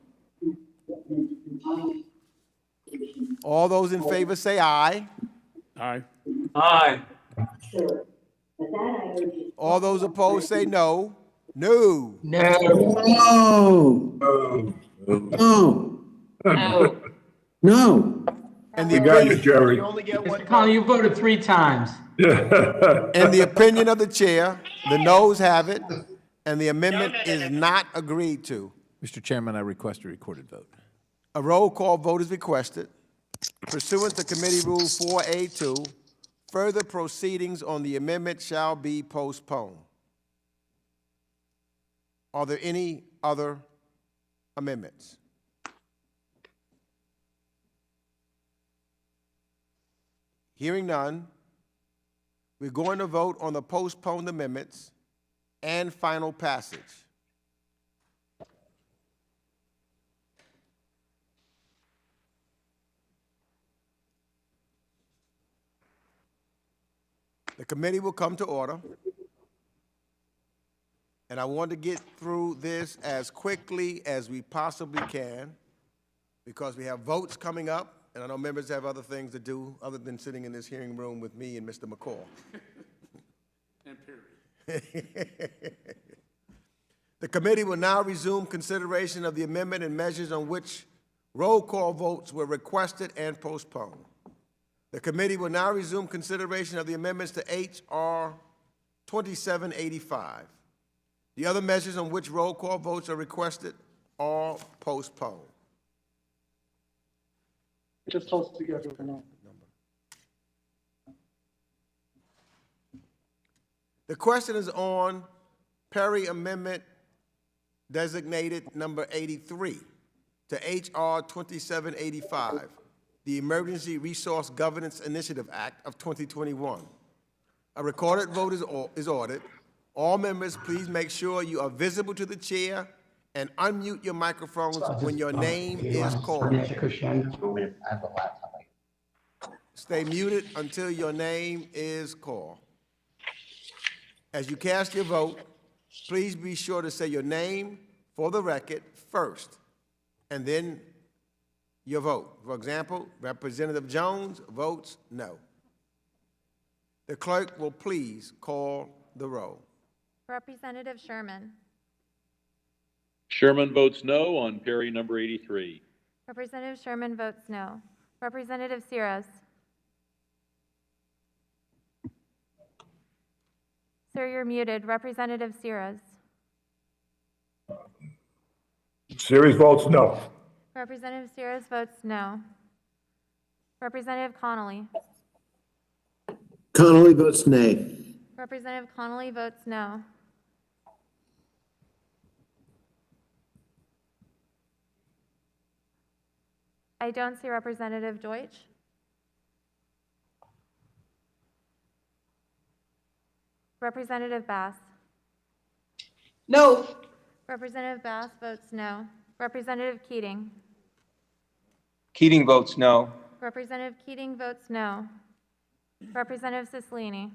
All those in favor say aye. Aye. Aye. All those opposed say no. No. No. No. No. No. And We got you, Jerry. Mr. Collins, you voted 3 times. In the opinion of the chair, the noes have it, and the amendment is not agreed to. Mr. Chairman, I request a recorded vote. A roll call vote is requested. Pursuant to Committee Rule 4A2, further proceedings on the amendment shall be postponed. Are there any other amendments? Hearing none, we're going to vote on the postponed amendments and final passage. The committee will come to order. And I want to get through this as quickly as we possibly can because we have votes coming up, and I know members have other things to do other than sitting in this hearing room with me and Mr. McCall. And period. The committee will now resume consideration of the amendment and measures on which roll call votes were requested and postponed. The committee will now resume consideration of the amendments to H.R. 2785. The other measures on which roll call votes are requested are postponed. Just hold together for now. The question is on Perry Amendment designated number 83 to H.R. 2785, the Emergency Resource Governance Initiative Act of 2021. A recorded vote is ordered. All members, please make sure you are visible to the chair and unmute your microphones when your name is called. Stay muted until your name is called. As you cast your vote, please be sure to say your name for the record first, and then your vote. For example, Representative Jones votes no. The clerk will please call the roll. Representative Sherman. Sherman votes no on Perry number 83. Representative Sherman votes no. Representative Siras. Sir, you're muted. Representative Siras. Series votes no. Representative Siras votes no. Representative Connolly. Connolly votes nay. Representative Connolly votes no. I don't see Representative Deutsch. Representative Bass. No. Representative Bass votes no. Representative Keating. Keating votes no. Representative Keating votes no. Representative Cicilline.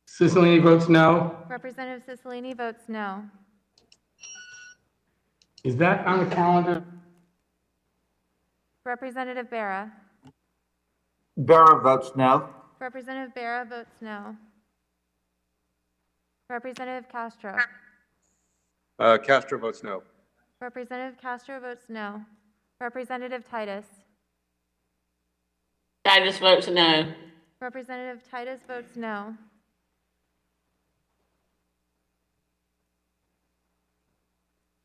Cicilline votes no. Representative Cicilline votes no. Is that on the calendar? Representative Barra. Barra votes no. Representative Barra votes no. Representative Castro. Castro votes no. Representative Castro votes no. Representative Titus. Titus votes no. Representative Titus votes no.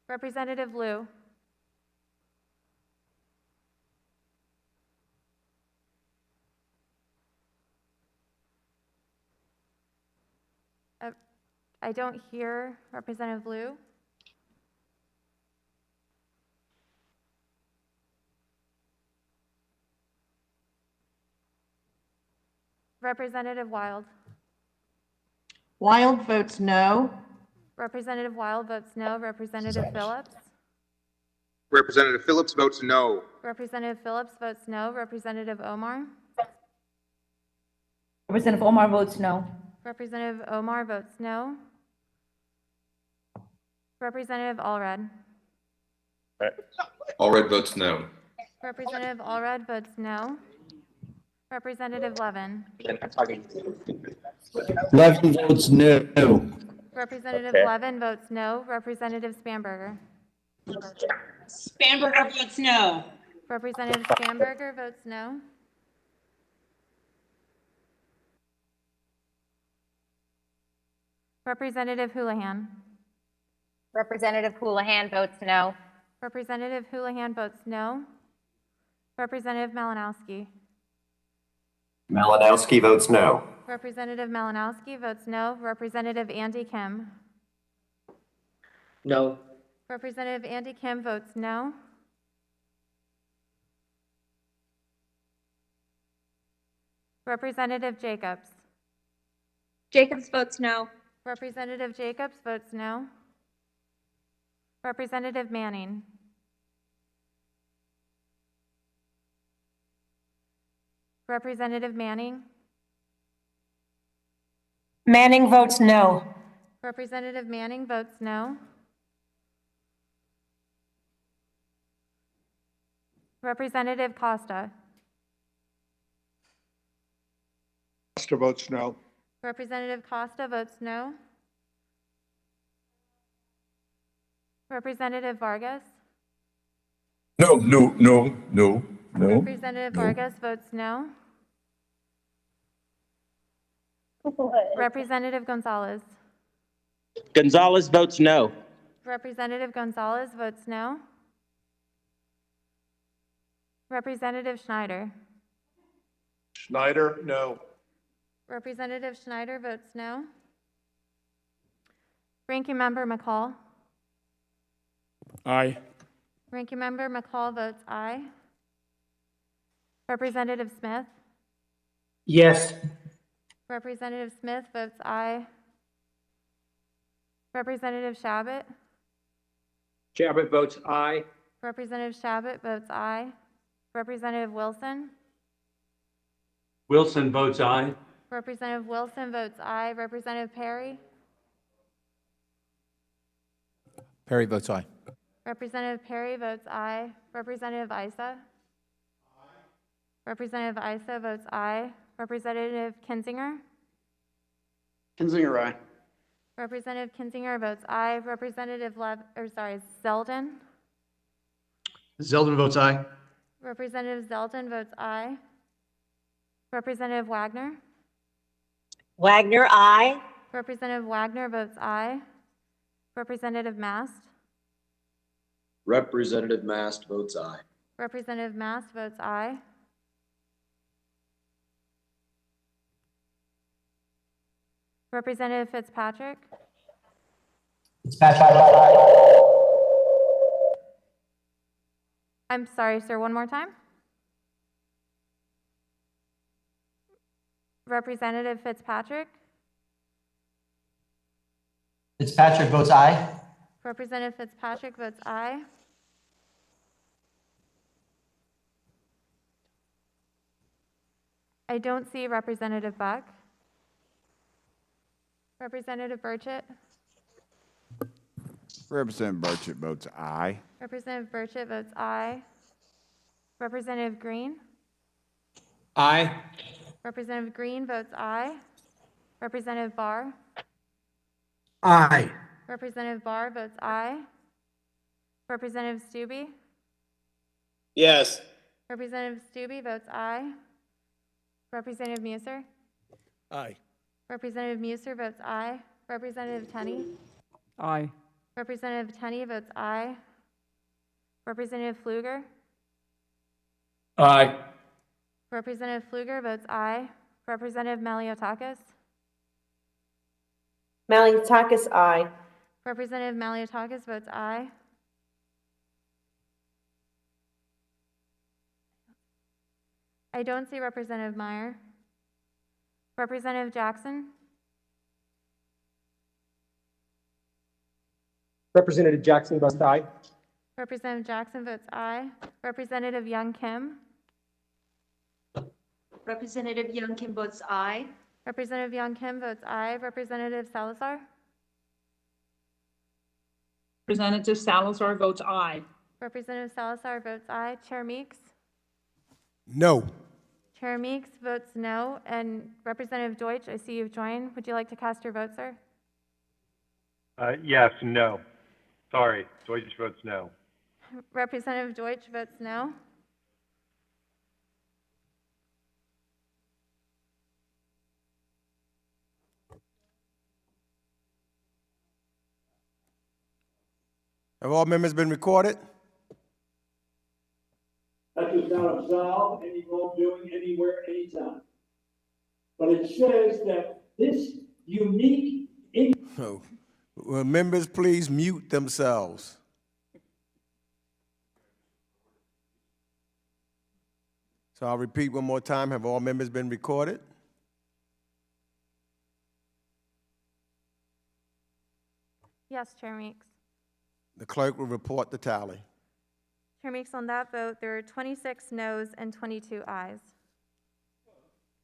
Representative Liu. I don't hear Representative Liu. Representative Wild. Wild votes no. Representative Wild votes no. Representative Phillips. Representative Phillips votes no. Representative Phillips votes no. Representative Omar. Representative Omar votes no. Representative Omar votes no. Representative Allred. Allred votes no. Representative Allred votes no. Representative Levin. Levin votes no. Representative Levin votes no. Representative Spanberger. Spanberger votes no. Representative Spanberger votes no. Representative Houlihan. Representative Houlihan votes no. Representative Houlihan votes no. Representative Malinowski. Malinowski votes no. Representative Malinowski votes no. Representative Andy Kim. No. Representative Andy Kim votes no. Representative Jacobs. Jacobs votes no. Representative Jacobs votes no. Representative Manning. Representative Manning. Manning votes no. Representative Manning votes no. Representative Costa. Costa votes no. Representative Costa votes no. Representative Vargas. No, no, no, no, no. Representative Vargas votes no. Representative Gonzalez. Gonzalez votes no. Representative Gonzalez votes no. Representative Schneider. Schneider, no. Representative Schneider votes no. Ranking Member McCall. Aye. Ranking Member McCall votes aye. Representative Smith. Yes. Representative Smith votes aye. Representative Shabbat. Chabot votes aye. Representative Shabbat votes aye. Representative Wilson. Wilson votes aye. Representative Wilson votes aye. Representative Perry? Perry votes aye. Representative Perry votes aye. Representative Isa? Representative Isa votes aye. Representative Kinzinger? Kinzinger, aye. Representative Kinzinger votes aye. Zeldin? Zeldin votes aye. Representative Zeldin votes aye. Representative Wagner? Wagner, aye. Representative Wagner votes aye. Representative Mast? Representative Mast votes aye. Representative Mast votes aye. Representative Fitzpatrick? I'm sorry, sir, one more time. Representative Fitzpatrick? Fitzpatrick votes aye. Representative Fitzpatrick votes aye. I don't see Representative Buck. Representative Burchett? Representative Burchett votes aye. Representative Burchett votes aye. Representative Green? Aye. Representative Green votes aye. Representative Barr? Aye. Representative Barr votes aye. Representative Stube? Yes. Representative Stube votes aye. Representative Muser? Aye. Representative Muser votes aye. Representative Tenney? Aye. Representative Tenney votes aye. Representative Pfluger? Aye. Representative Pfluger votes aye. Representative Maliotakis? Maliotakis, aye. Representative Maliotakis votes aye. I don't see Representative Meyer. Representative Jackson? Representative Jackson votes aye. Representative Jackson votes aye. Representative Young Kim? Representative Young Kim votes aye. Representative Young Kim votes aye. Representative Salazar? Representative Salazar votes aye. Representative Salazar votes aye. Chair Meeks? No. Chair Meeks votes no. And Representative Deutsch, I see you've joined. Would you like to cast your vote, sir? Yes, no. Sorry, Deutsch votes no. Representative Deutsch votes no. Have all members been recorded? That does not absolve any wrongdoing anywhere, anytime. But it says that this unique. No. Will members please mute themselves? So I'll repeat one more time. Have all members been recorded? Yes, Chair Meeks. The clerk will report the tally. Chair Meeks, on that vote, there are 26 noes and 22 ayes.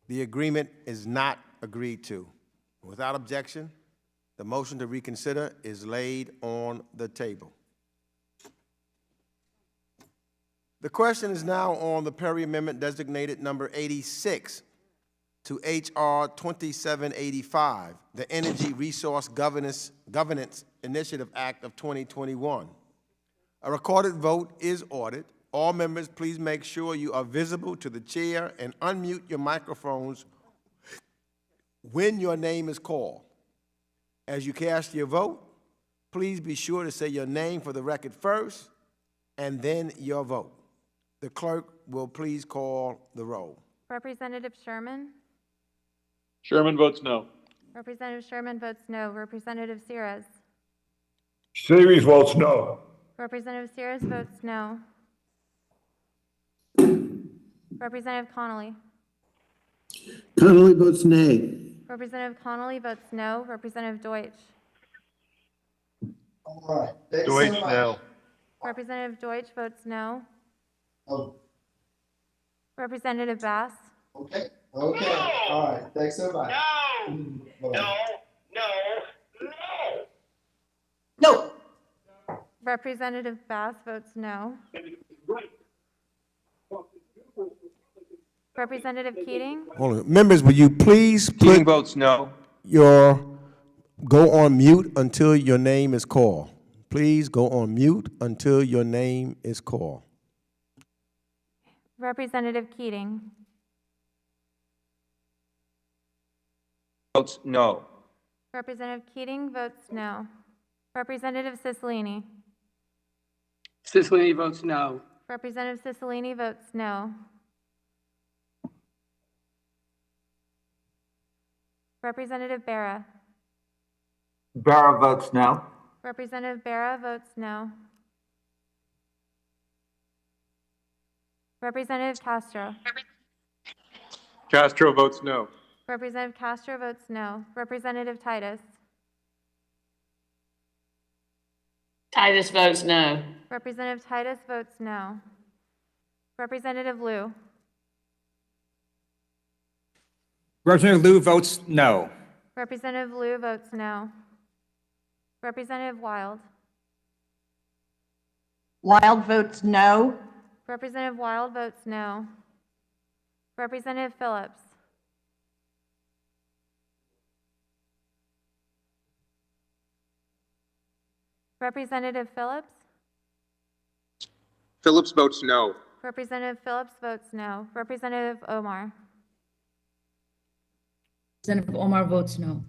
The agreement is not agreed to. Without objection, the motion to reconsider is laid on the table. The question is now on the Perry Amendment designated number 86 to H.R. 2785, the Energy Resource Governance Initiative Act of 2021. A recorded vote is ordered. All members, please make sure you are visible to the chair and unmute your microphones when your name is called. As you cast your vote, please be sure to say your name for the record first and then your vote. The clerk will please call the roll. Representative Sherman? Sherman votes no. Representative Sherman votes no. Representative Sears? Series votes no. Representative Sears votes no. Representative Connolly? Connolly votes nay. Representative Connolly votes no. Representative Deutsch? All right. Deutsch no. Representative Deutsch votes no. Oh, Representative Bass? okay. Okay, all right, thanks so much. No. Representative Bass votes no. Representative Keating? Hold on. Members, will you please Keating put votes no. go on mute until your name is called. Please go on mute until your name is called. Representative Keating? Votes no. Representative Keating votes no. Representative Cicilline? Cicilline votes no. Representative Cicilline votes no. Representative Barra? Barra votes no. Representative Barra votes no. Representative Castro? Castro votes no. Representative Castro votes no. Representative Titus? Titus votes no. Representative Titus votes no. Representative Liu? Representative Liu votes no. Representative Liu votes no. Representative Wild? Wild votes no. Representative Wild votes no. Representative Phillips? Representative Phillips? Phillips votes no. Representative Phillips votes no. Representative Omar? Representative Omar votes no.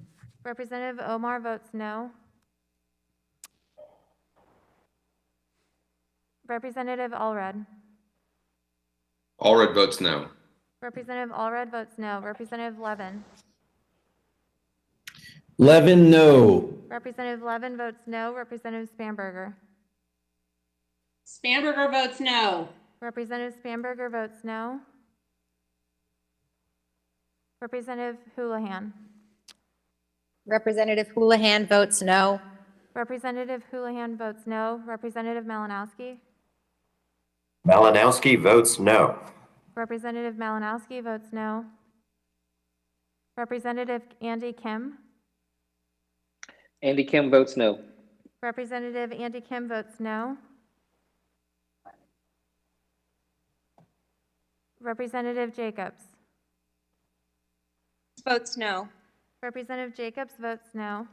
Representative Omar votes no. Representative Allred? Allred votes no. Representative Allred votes no. Representative Levin? Levin, no. Representative Levin votes no. Representative Spanberger? Spanberger votes no. Representative Spanberger votes no. Representative Houlihan? Representative Houlihan votes no. Representative Houlihan votes no. Representative Malinowski? Malinowski votes no. Representative Malinowski votes no. Representative Andy Kim? Andy Kim votes no. Representative Andy Kim votes no. Representative Jacobs? Votes no. Representative Jacobs votes no.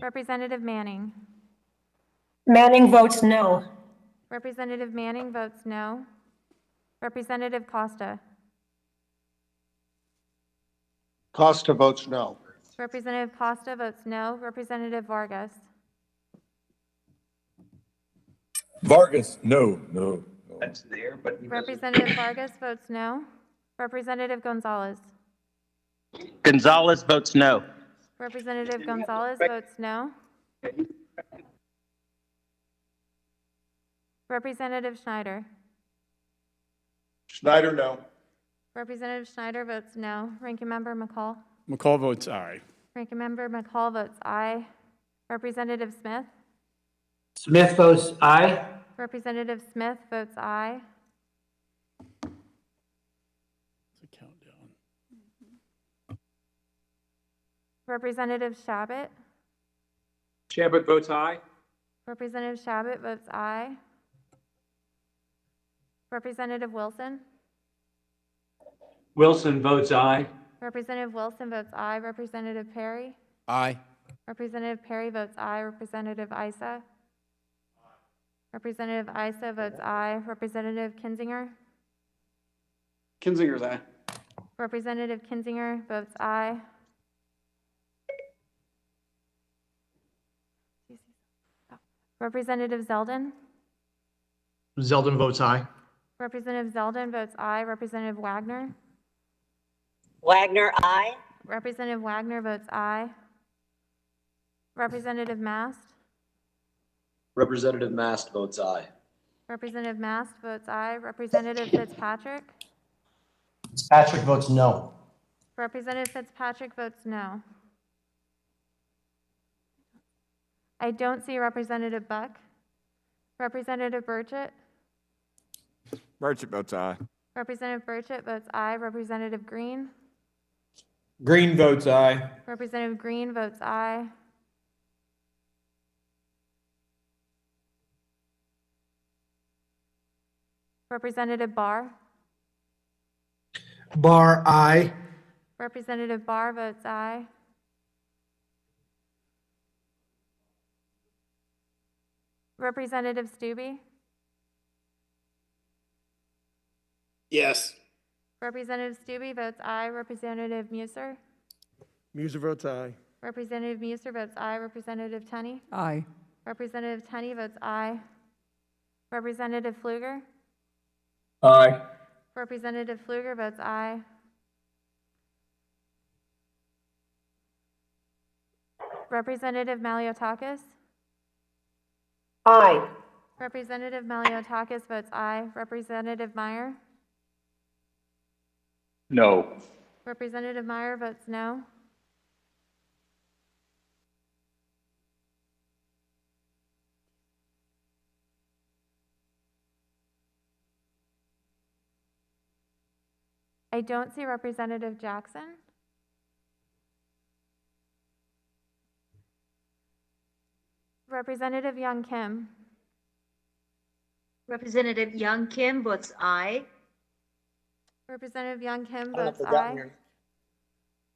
Representative Manning? Manning votes no. Representative Manning votes no. Representative Costa? Costa votes no. Representative Costa votes no. Representative Vargas? Vargas, no. That's there, but Representative Vargas votes no. Representative Gonzalez? Gonzalez votes no. Representative Gonzalez votes no. Representative Schneider? Schneider, no. Representative Schneider votes no. Ranking Member McCall? McCall votes aye. Ranking Member McCall votes aye. Representative Smith? Smith votes aye. Representative Smith votes aye. It's a countdown. Representative Shabbat? Shabbat votes aye. Representative Shabbat votes aye. Representative Wilson? Wilson votes aye. Representative Wilson votes aye. Representative Perry? Aye. Representative Perry votes aye. Representative Issa? Representative Issa votes aye. Representative Kinzinger? Kinzinger's aye. Representative Kinzinger votes aye. Representative Zeldin? Zeldin votes aye. Representative Zeldin votes aye. Representative Wagner? Wagner, aye. Representative Wagner votes aye. Representative Mast? Representative Mast votes aye. Representative Mast votes aye. Representative Fitzpatrick? Fitzpatrick votes no. Representative Fitzpatrick votes no. I don't see Representative Buck. Representative Burchett? Burchett votes aye. Representative Burchett votes aye. Representative Green? Green votes aye. Representative Green votes aye. Representative Barr? Barr, aye. Representative Barr votes aye. Representative Stube? Yes. Representative Stube votes aye. Representative Muser? Muser votes aye. Representative Muser votes aye. Representative Tunney? Aye. Representative Tunney votes aye. Representative Pfluger? Aye. Representative Pfluger votes aye. Representative Maliotakis? Aye. Representative Maliotakis votes aye. Representative Meyer? No. Representative Meyer votes no. I don't see Representative Jackson. Representative Young Kim? Representative Young Kim votes aye. Representative Young Kim votes aye.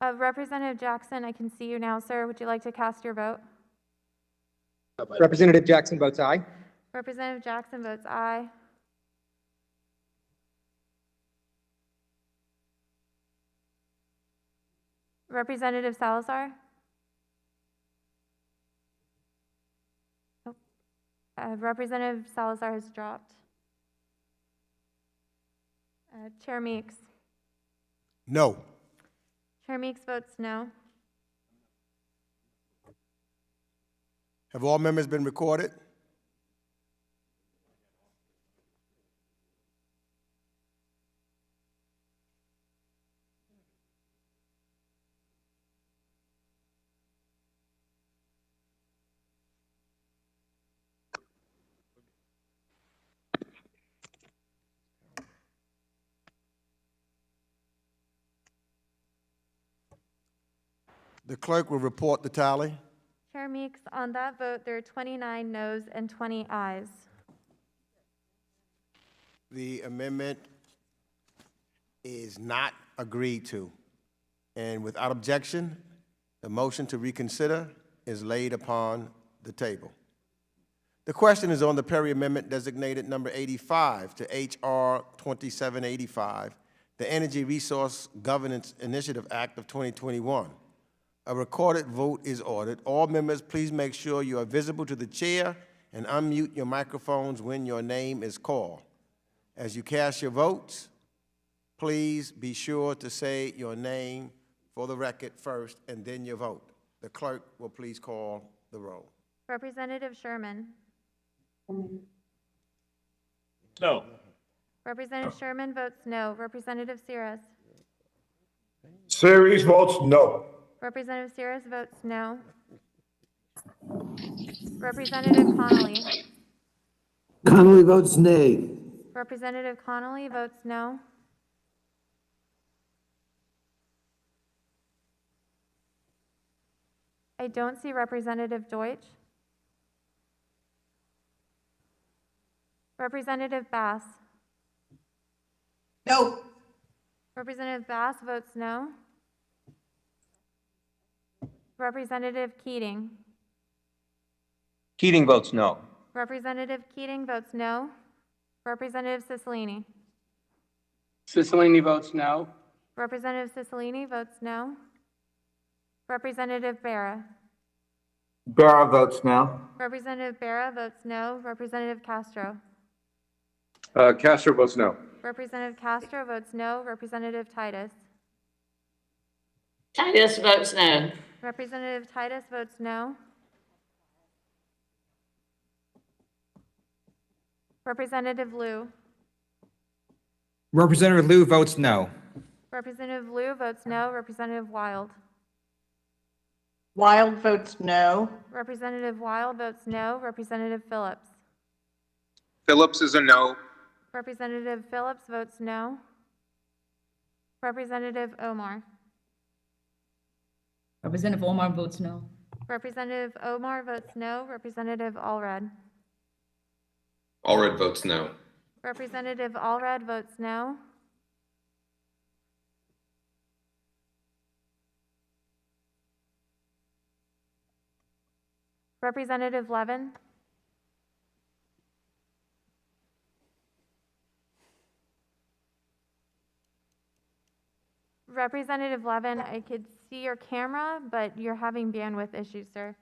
Representative Jackson, I can see you now, sir. Would you like to cast your vote? Representative Jackson votes aye. Representative Jackson votes aye. Representative Salazar? Oh, Representative Salazar has dropped. Chair Meeks? No. Chair Meeks votes no. Have all members been recorded? The clerk will report the tally. Chair Meeks, on that vote, there are 29 noes and 20 ayes. The amendment is not agreed to. And without objection, the motion to reconsider is laid upon the table. The question is on the Perry Amendment designated number 85 to H.R. 2785, the Energy Resource Governance Initiative Act of 2021. A recorded vote is ordered. All members, please make sure you are visible to the chair and unmute your microphones when your name is called. As you cast your votes, please be sure to say your name for the record first and then your vote. The clerk will please call the roll. Representative Sherman? No. Representative Sherman votes no. Representative Sears? Series votes no. Representative Sears votes no. Representative Connolly? Connolly votes nay. Representative Connolly votes no. I don't see Representative Deutsch. Representative Bass? No. Representative Bass votes no. Representative Keating? Keating votes no. Representative Keating votes no. Representative Cicilline? Cicilline votes no. Representative Cicilline votes no. Representative Barra? Barra votes no. Representative Barra votes no. Representative Castro? Castro votes no. Representative Castro votes no. Representative Titus? Titus votes no. Representative Titus votes no. Representative Liu? Representative Liu votes no. Representative Liu votes no. Representative Wild? Wild votes no. Representative Wild votes no. Representative Phillips? Phillips is a no. Representative Phillips votes no. Representative Omar. Representative Omar votes no. Representative Omar votes no. Representative Allred. Allred votes no. Representative Allred votes no. Representative Levin. Representative Levin, I could see your camera, but you're having bandwidth issues, sir.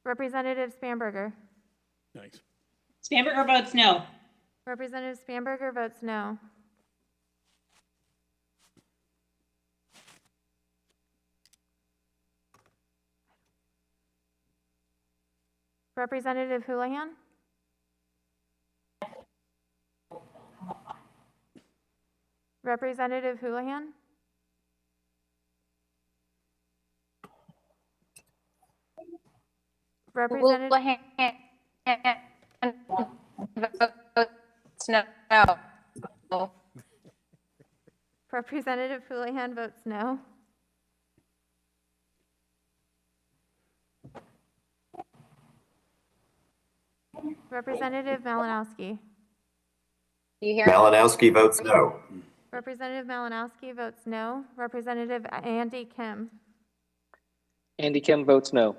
Representative Spanberger. Thanks. Spanberger votes no. Representative Spanberger votes no. Representative Houlihan. Representative Houlihan. Representative Votes no. Representative Houlihan votes no. Representative Malinowski. You hear? Malinowski votes no. Representative Malinowski votes no. Representative Andy Kim. Andy Kim votes no.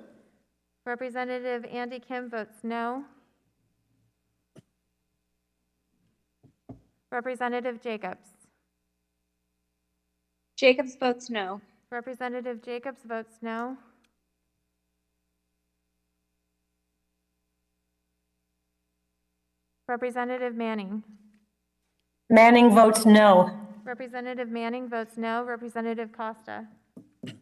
Representative Andy Kim votes no. Representative Jacobs. Jacobs votes no. Representative Jacobs votes no. Representative Manning. Manning votes no. Representative Manning votes no. Representative Costa. Time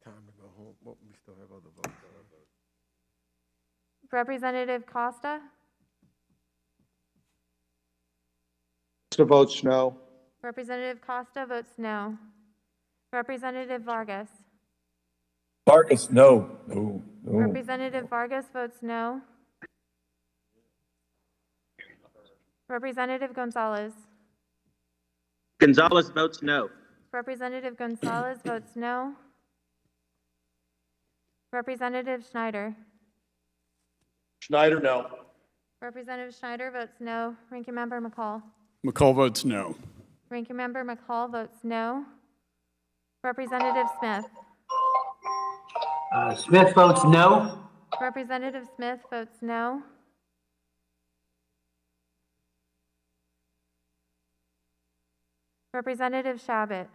to go home. Well, we still have other votes. Representative Costa. Costa votes no. Representative Costa votes no. Representative Vargas. Vargas, no. No. Representative Vargas votes no. Representative Gonzalez. Gonzalez votes no. Representative Gonzalez votes no. Representative Schneider. Schneider, no. Representative Schneider votes no. Ranking Member McCall. McCall votes no. Ranking Member McCall votes no. Representative Smith. Smith votes no. Representative Smith votes no. Representative Shabbat.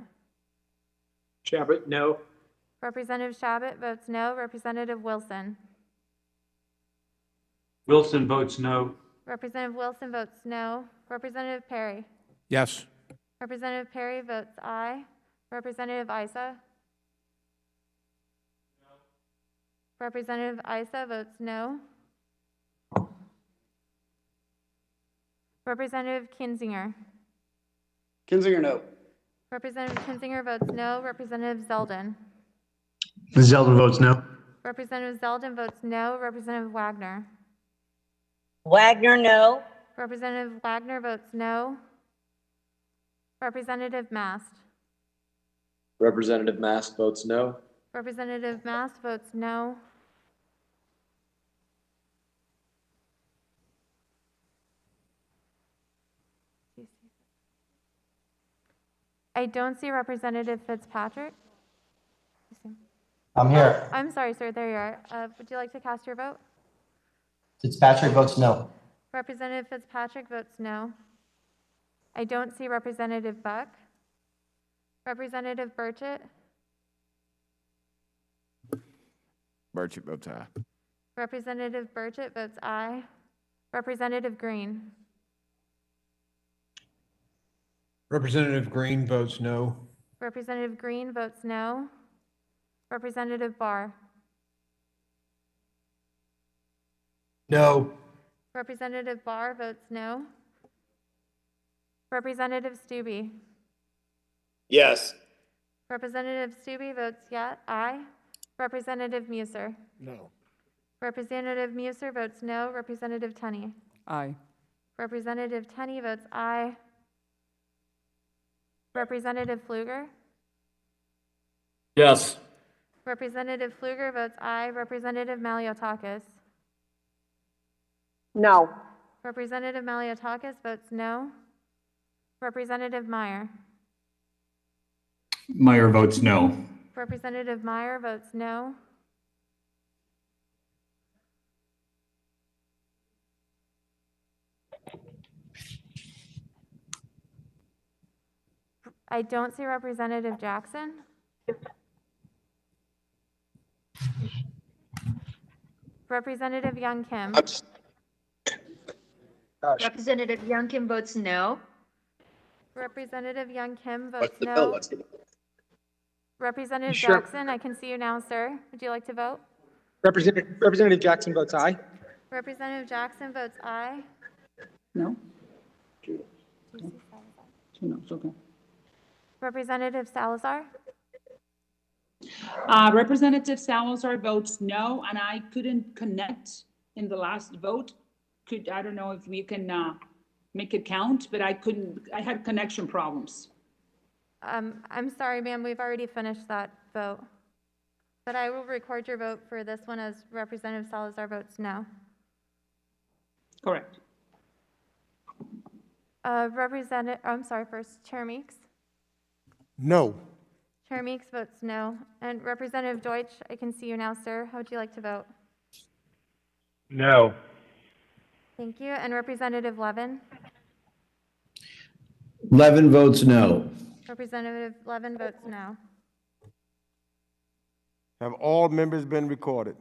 Shabbat, no. Representative Shabbat votes no. Representative Wilson. Wilson votes no. Representative Wilson votes no. Representative Perry. Yes. Representative Perry votes aye. Representative Isa. Representative Isa votes no. Representative Kinzinger. Kinzinger, no. Representative Kinzinger votes no. Representative Zeldin. Zeldin votes no. Representative Zeldin votes no. Representative Wagner. Wagner, no. Representative Wagner votes no. Representative Mast. Representative Mast votes no. Representative Mast votes no. I don't see Representative Fitzpatrick. I'm here. I'm sorry, sir. There you are. Would you like to cast your vote? Fitzpatrick votes no. Representative Fitzpatrick votes no. I don't see Representative Buck. Representative Burchett. Burchett votes aye. Representative Burchett votes aye. Representative Green. Representative Green votes no. Representative Green votes no. Representative Barr. No. Representative Barr votes no. Representative Stubbe. Yes. Representative Stubbe votes aye. Representative Muser. No. Representative Muser votes no. Representative Tunney. Aye. Representative Tenney votes aye. Representative Pfluger? Yes. Representative Pfluger votes aye. Representative Maliotakis? No. Representative Maliotakis votes no. Representative Meyer? Meyer votes no. Representative Meyer votes no. I don't see Representative Jackson. Representative Young Kim? Representative Young Kim votes no. Representative Young Kim votes no. Representative Sure. Jackson, I can see you now, sir. Would you like to vote? Representative Jackson votes aye. Representative Jackson votes aye. No? No, it's okay. Representative Salazar? Representative Salazar votes no, and I couldn't connect in the last vote. I don't know if we can make it count, but I had connection problems. I'm sorry, ma'am, we've already finished that vote. But I will record your vote for this one as Representative Salazar votes no. Correct. First, Chair Meeks. No. Chair Meeks votes no. And Representative Deutsch, I can see you now, sir. How would you like to vote? No. Thank you. And Representative Levin? Levin votes no. Representative Levin votes no. Have all members been recorded?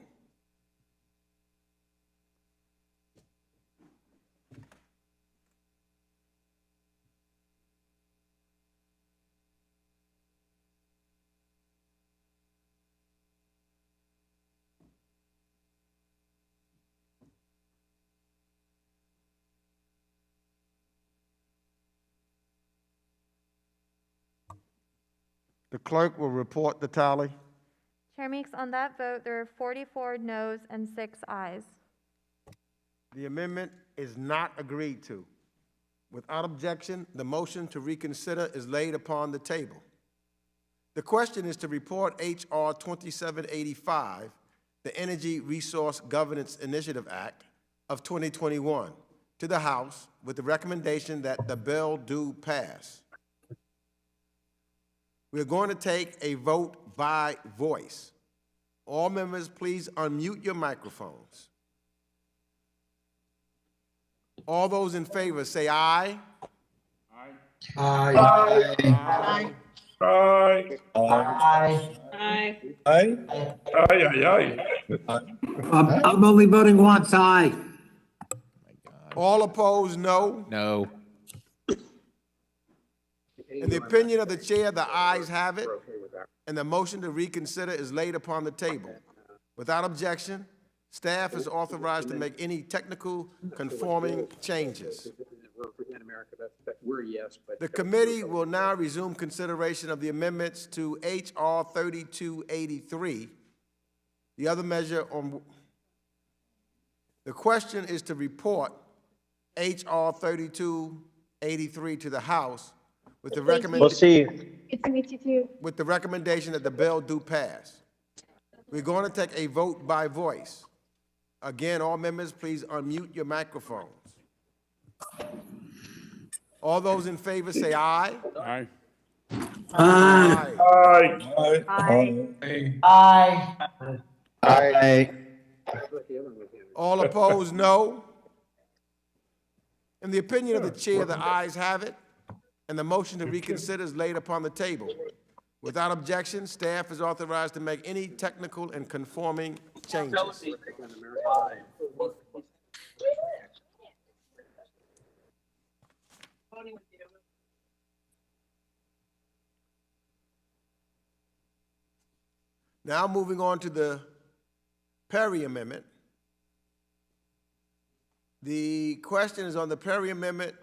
The clerk will report the tally. Chair Meeks, on that vote, there are 44 noes and 6 ayes. The amendment is not agreed to. Without objection, the motion to reconsider is laid upon the table. The question is to report H.R. 2785, the Energy Resource Governance Initiative Act of 2021, to the House with the recommendation that the bill do pass. We're going to take a vote by voice. All members, please unmute your microphones. All those in favor say aye. Aye. Aye. Aye. Aye. Aye. Aye. Aye, aye. I'm only voting once, aye. All opposed, no. No. In the opinion of the chair, the ayes have it, and the motion to reconsider is laid upon the table. Without objection, staff is authorized to make any technical conforming changes. The committee will now resume consideration of the amendments to H.R. 3283. The other measure on the question is to report H.R. 3283 to the House with the recommendation. Good to meet you too. With the recommendation that the bill do pass. We're going to take a vote by voice. Again, all members, please unmute your microphones. All those in favor say aye. Aye. Aye. Aye. Aye. Aye. Aye. All opposed, no. In the opinion of the chair, the ayes have it, and the motion to reconsider is laid upon the table. Without objection, staff is authorized to make any technical and conforming changes. Now moving on to the Perry Amendment. The question is on the Perry Amendment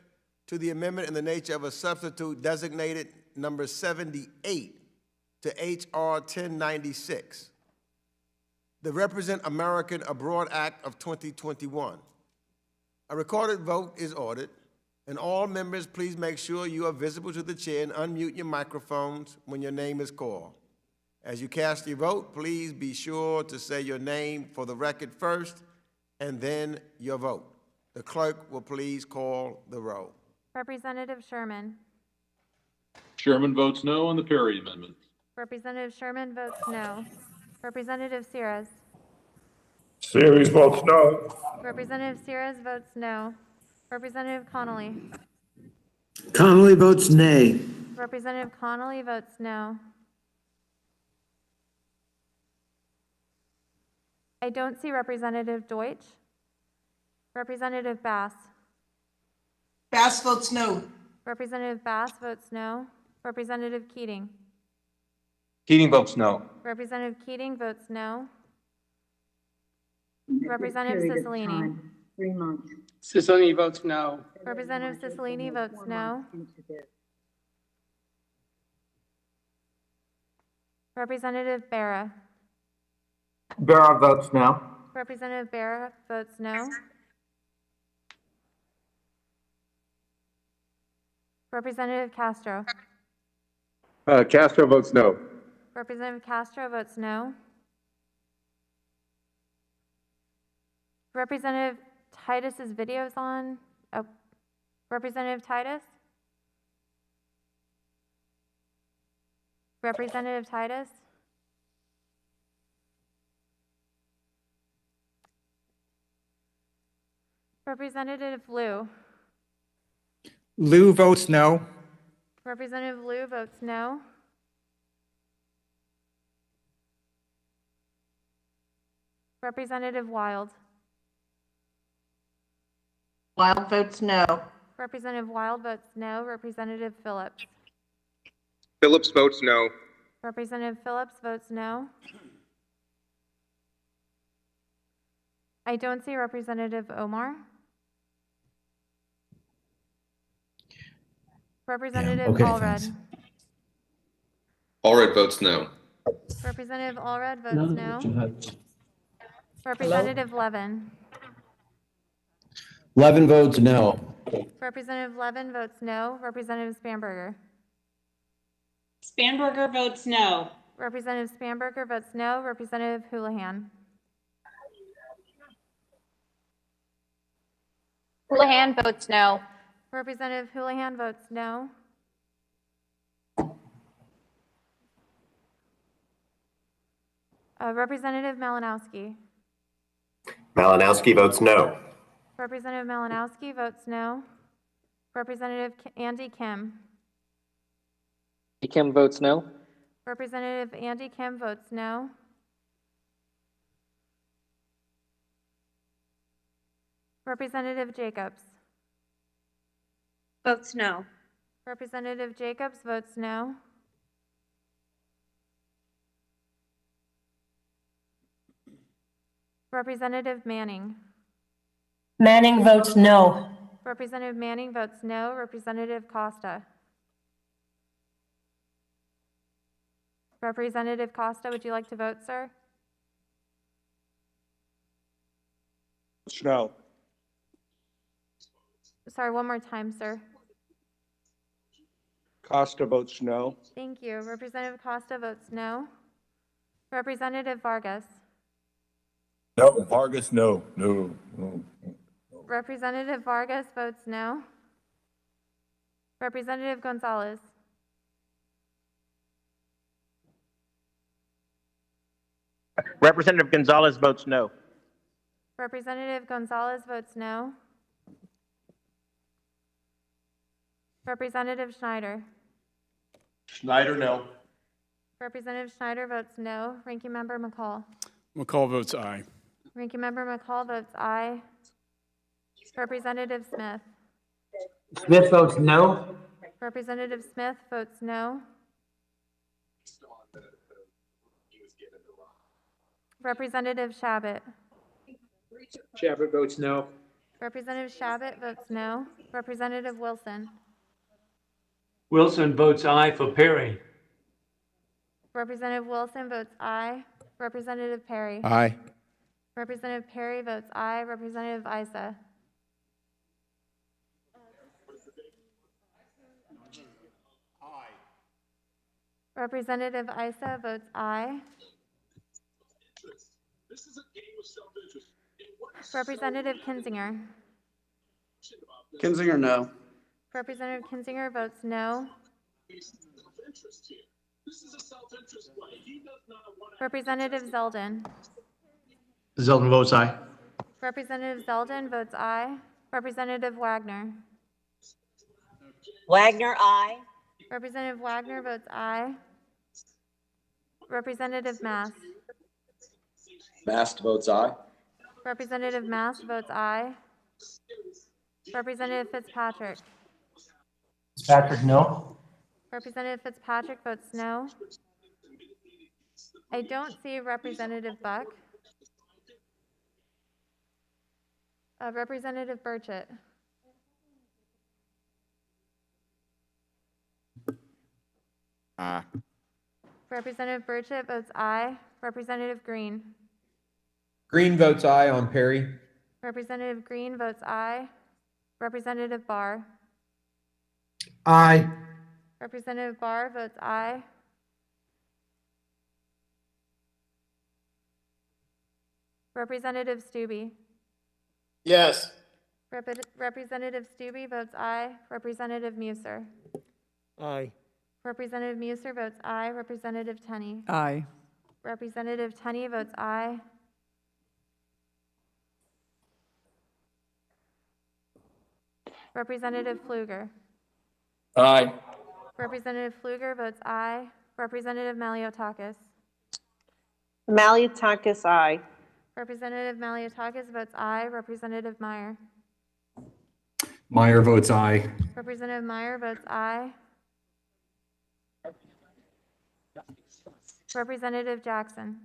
to the amendment in the nature of a substitute designated number 78 to H.R. 1096, the Represent American Abroad Act of 2021. A recorded vote is ordered, and all members, please make sure you are visible to the chair and unmute your microphones when your name is called. As you cast your vote, please be sure to say your name for the record first and then your vote. The clerk will please call the roll. Representative Sherman. Chairman votes no on the Perry amendment. Representative Sherman votes no. Representative Sears. Series votes no. Representative Sears votes no. Representative Connolly. Connolly votes nay. Representative Connolly votes no. I don't see Representative Deutsch. Representative Bass. Bass votes no. Representative Bass votes no. Representative Keating. Keating votes no. Representative Keating votes no. Representative Cicilline. 3 months. Cicilline votes no. Representative Cicilline votes no. Representative Barra. Barra votes no. Representative Barra votes no. Representative Castro. Castro votes no. Representative Castro votes no. Representative Titus's video's on. Oh, Representative Titus? Representative Titus? Representative Liu? Lou votes no. Representative Liu votes no. Representative Wild? Wild votes no. Representative Wild votes no. Representative Phillips? Phillips votes no. Representative Phillips votes no. I don't see Representative Omar. Representative Allred? Allred votes no. Representative Allred votes no. Representative Levin? Levin votes no. Representative Levin votes no. Representative Spanberger? Spanberger votes no. Representative Spanberger votes no. Representative Houlihan? Houlihan votes no. Representative Houlihan votes no. Representative Malinowski? Malinowski votes no. Representative Malinowski votes no. Representative Andy Kim? Kim votes no. Representative Andy Kim votes no. Representative Jacobs? Votes no. Representative Jacobs votes no. Representative Manning? Manning votes no. Representative Manning votes no. Representative Costa? Representative Costa, would you like to vote, sir? No. Sorry, one more time, sir. Costa votes no. Thank you. Representative Costa votes no. Representative Vargas? No, Vargas, no. No. Representative Vargas votes no. Representative Gonzalez? Representative Gonzalez votes no. Representative Gonzalez votes no. Representative Schneider? Schneider, no. Representative Schneider votes no. Ranking Member McCall? McCall votes aye. Ranking Member McCall votes aye. Representative Smith? Smith votes no. Representative Smith votes no. Representative Shabbat? Shabbat votes no. Representative Shabbat votes no. Representative Wilson? Wilson votes aye for Perry. Representative Wilson votes aye. Representative Perry? Aye. Representative Perry votes aye. Representative Isa? Representative Issa votes aye. Representative Kinzinger. Kinzinger, no. Representative Kinzinger votes no. Representative Zeldin. Zeldin votes aye. Representative Zeldin votes aye. Representative Wagner. Wagner, aye. Representative Wagner votes aye. Representative Mast. Mast votes aye. Representative Mast votes aye. Representative Fitzpatrick. Fitzpatrick, no. Representative Fitzpatrick votes no. I don't see Representative Buck. Representative Burchett. Aye. Representative Burchett votes aye. Representative Green. Green votes aye on Perry. Representative Green votes aye. Representative Barr. Aye. Representative Barr votes aye. Representative Stube. Yes. Representative Stube votes aye. Representative Muser. Aye. Representative Muser votes aye. Representative Tenney. Aye. Representative Tenney votes aye. Representative Pfluger. Aye. Representative Pfluger votes aye. Representative Maliotakis. Maliotakis, aye. Representative Maliotakis votes aye. Representative Meyer. Meyer votes aye. Representative Meyer votes aye. Representative Jackson.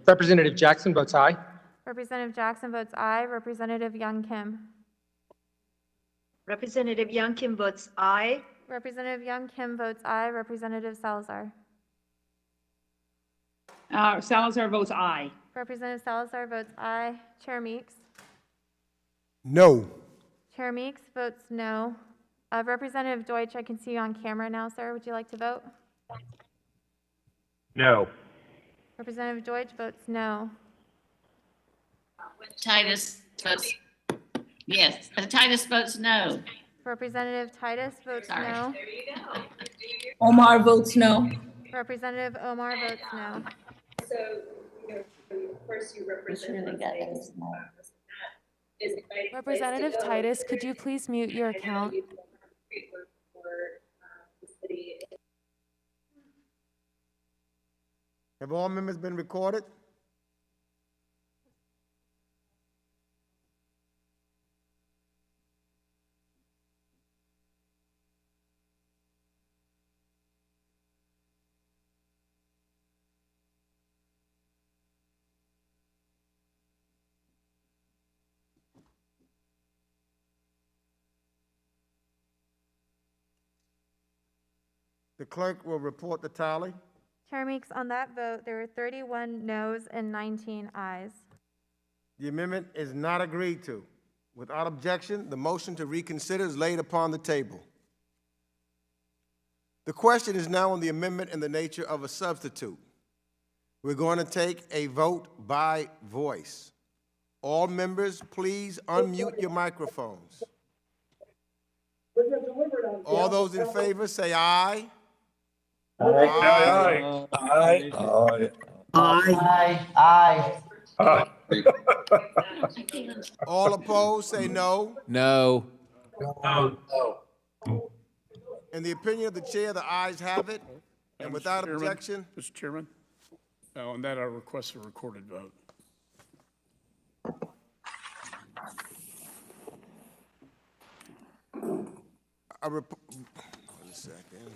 Representative Jackson votes aye. Representative Jackson votes aye. Representative Young Kim. Representative Young Kim votes aye. Representative Young Kim votes aye. Representative Salazar. Salazar votes aye. Representative Salazar votes aye. Chair Meeks. No. Chair Meeks votes no. Representative Deutsch, I can see you on camera now, sir. Would you like to vote? No. Representative Deutsch votes no. Titus votes, yes, Titus votes no. Representative Titus votes Sorry. no. Omar votes no. Representative Omar votes no. Representative Titus, could you please mute your account? Have all members been recorded? The clerk will report the tally. Chair Meeks, on that vote, there were 31 noes and 19 ayes. The amendment is not agreed to. Without objection, the motion to reconsider is laid upon the table. The question is now on the amendment in the nature of a substitute. We're going to take a vote by voice. All members, please unmute your microphones. All those in favor say aye. Aye. Aye. Aye. Aye. Aye. All opposed say no. No. In the opinion of the chair, the ayes have it. And without objection, Mr. Chairman, on that, I request a recorded vote. one second.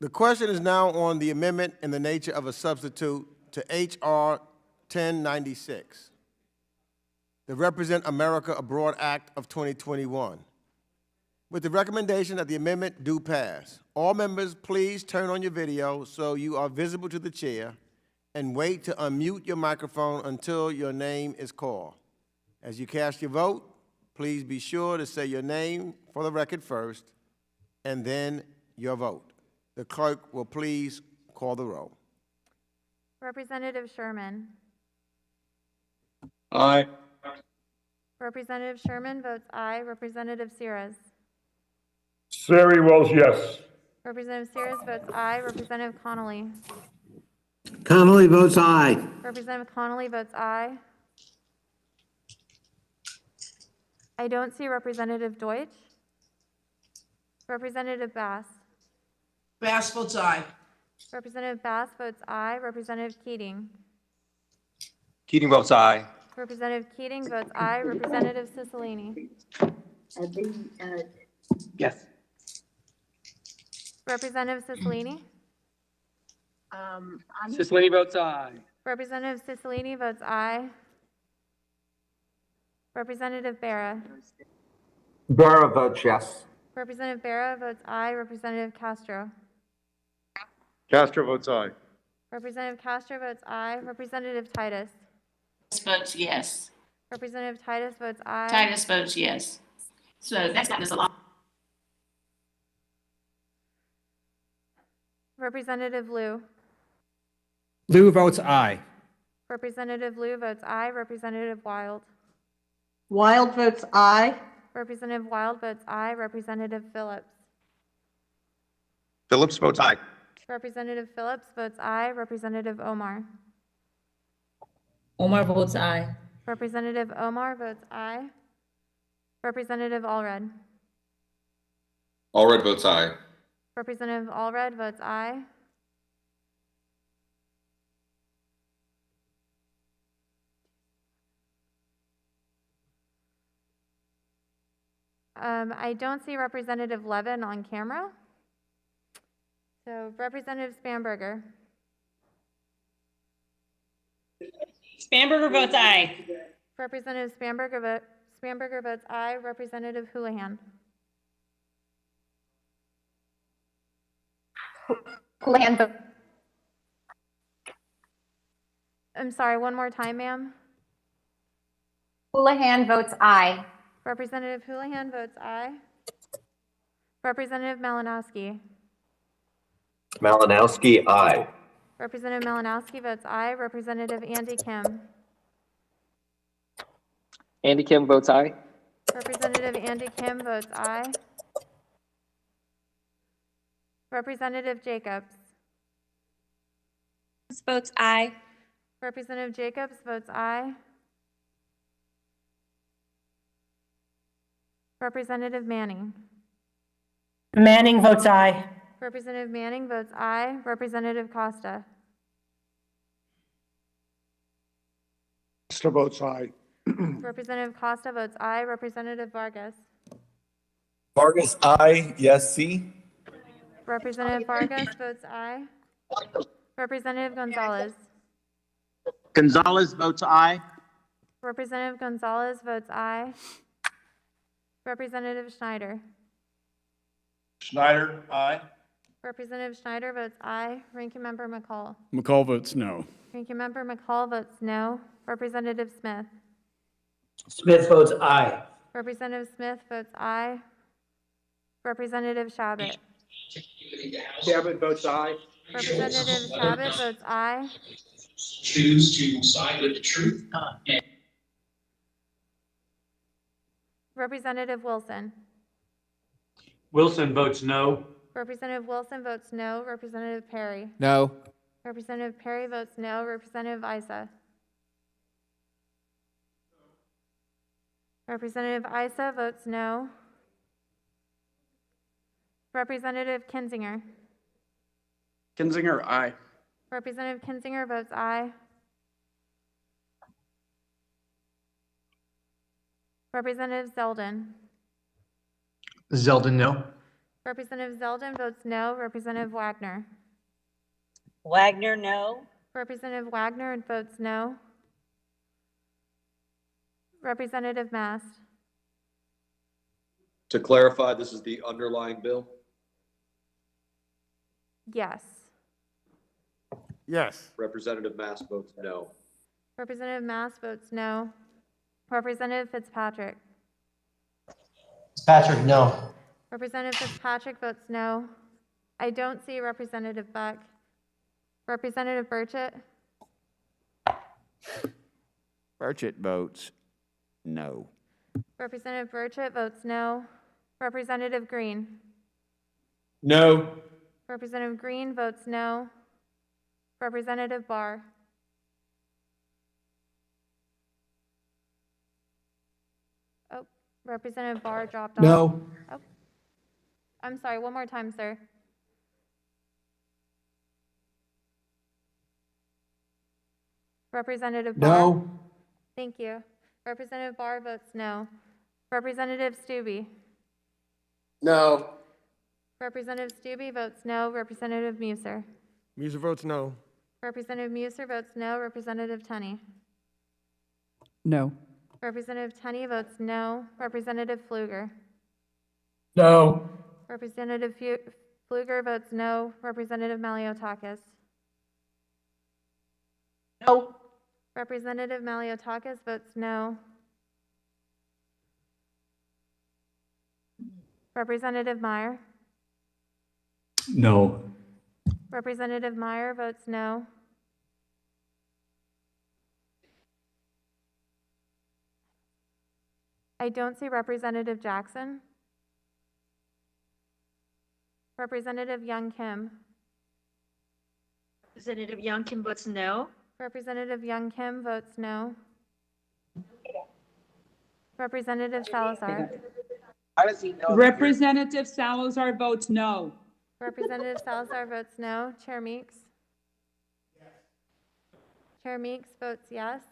The question is now on the amendment in the nature of a substitute to H.R. 1096, the Represent America Abroad Act of 2021. With the recommendation that the amendment do pass, all members please turn on your video so you are visible to the chair and wait to unmute your microphone until your name is called. As you cast your vote, please be sure to say your name for the record first and then your vote. The clerk will please call the roll. Representative Sherman. Aye. Representative Sherman votes aye. Representative Sears. Sari votes yes. Representative Sears votes aye. Representative Connolly. Connolly votes aye. Representative Connolly votes aye. I don't see Representative Deutsch. Representative Bass. Bass votes aye. Representative Bass votes aye. Representative Keating. Keating votes aye. Representative Keating votes aye. Representative Cicilline. Yes. Representative Cicilline. Cicilline votes aye. Representative Cicilline votes aye. Representative Barra. Barra votes yes. Representative Barra votes aye. Representative Castro. Castro votes aye. Representative Castro votes aye. Representative Titus. Votes yes. Representative Titus votes aye. Titus votes yes. So that's gotten us a lot. Representative Liu. Lou votes aye. Representative Liu votes aye. Representative Wild. Wild votes aye. Representative Wild votes aye. Representative Phillips. Phillips votes aye. Representative Phillips votes aye. Representative Omar. Omar votes aye. Representative Omar votes aye. Representative Allred. Allred votes aye. Representative Allred votes aye. I don't see Representative Levin on camera. So Representative Spanberger. Spanberger votes aye. Representative Spanberger votes aye. Representative Houlihan. Houlihan votes. I'm sorry, one more time, ma'am. Houlihan votes aye. Representative Houlihan votes aye. Representative Malinowski. Malinowski, aye. Representative Malinowski votes aye. Representative Andy Kim. Andy Kim votes aye. Representative Andy Kim votes aye. Representative Jacobs. Votes aye. Representative Jacobs votes aye. Representative Manning. Manning votes aye. Representative Manning votes aye. Representative Costa. Costa votes aye. Representative Costa votes aye. Representative Vargas. Vargas aye. Yes, C. Representative Vargas votes aye. Representative Gonzalez. Gonzalez votes aye. Representative Gonzalez votes aye. Representative Schneider. Schneider aye. Representative Schneider votes aye. Ranking Member McCall. McCall votes no. Ranking Member McCall votes no. Representative Smith. Smith votes aye. Representative Smith votes aye. Representative Shabbat. Shabbat votes aye. Representative Shabbat votes aye. Choose to side with the truth. Representative Wilson. Wilson votes no. Representative Wilson votes no. Representative Perry. No. Representative Perry votes no. Representative Issa. Representative Issa votes no. Representative Kinzinger. Kinzinger aye. Representative Kinzinger votes aye. Representative Zeldin. Zeldin, no. Representative Zeldin votes no. Representative Wagner. Wagner, no. Representative Wagner votes no. Representative Mast. To clarify, this is the underlying bill? Yes. Yes. Representative Mass votes no. Representative Mast votes no. Representative Fitzpatrick. Fitzpatrick, no. Representative Fitzpatrick votes no. I don't see Representative Buck. Representative Burchett. Burchett votes no. Representative Burchett votes no. Representative Green. No. Representative Green votes no. Representative Barr. Oh, Representative Barr dropped off. No. Oh, I'm sorry, one more time, sir. Representative Barr. No. Thank you. Representative Barr votes no. Representative Stube. No. Representative Stube votes no. Representative Muser. Muser votes no. Representative Muser votes no. Representative Tunney. No. Representative Tunney votes no. Representative Pfluger. No. Representative Pfluger votes no. Representative Maliotakis. No. Representative Maliotakis votes no. Representative Meyer. No. Representative Meyer votes no. I don't see Representative Jackson. Representative Young Kim. Representative Young Kim votes no. Representative Young Kim votes no. Representative Salazar. Representative Salazar votes no. Representative Salazar votes no. Chair Meeks. Chair Meeks votes yes.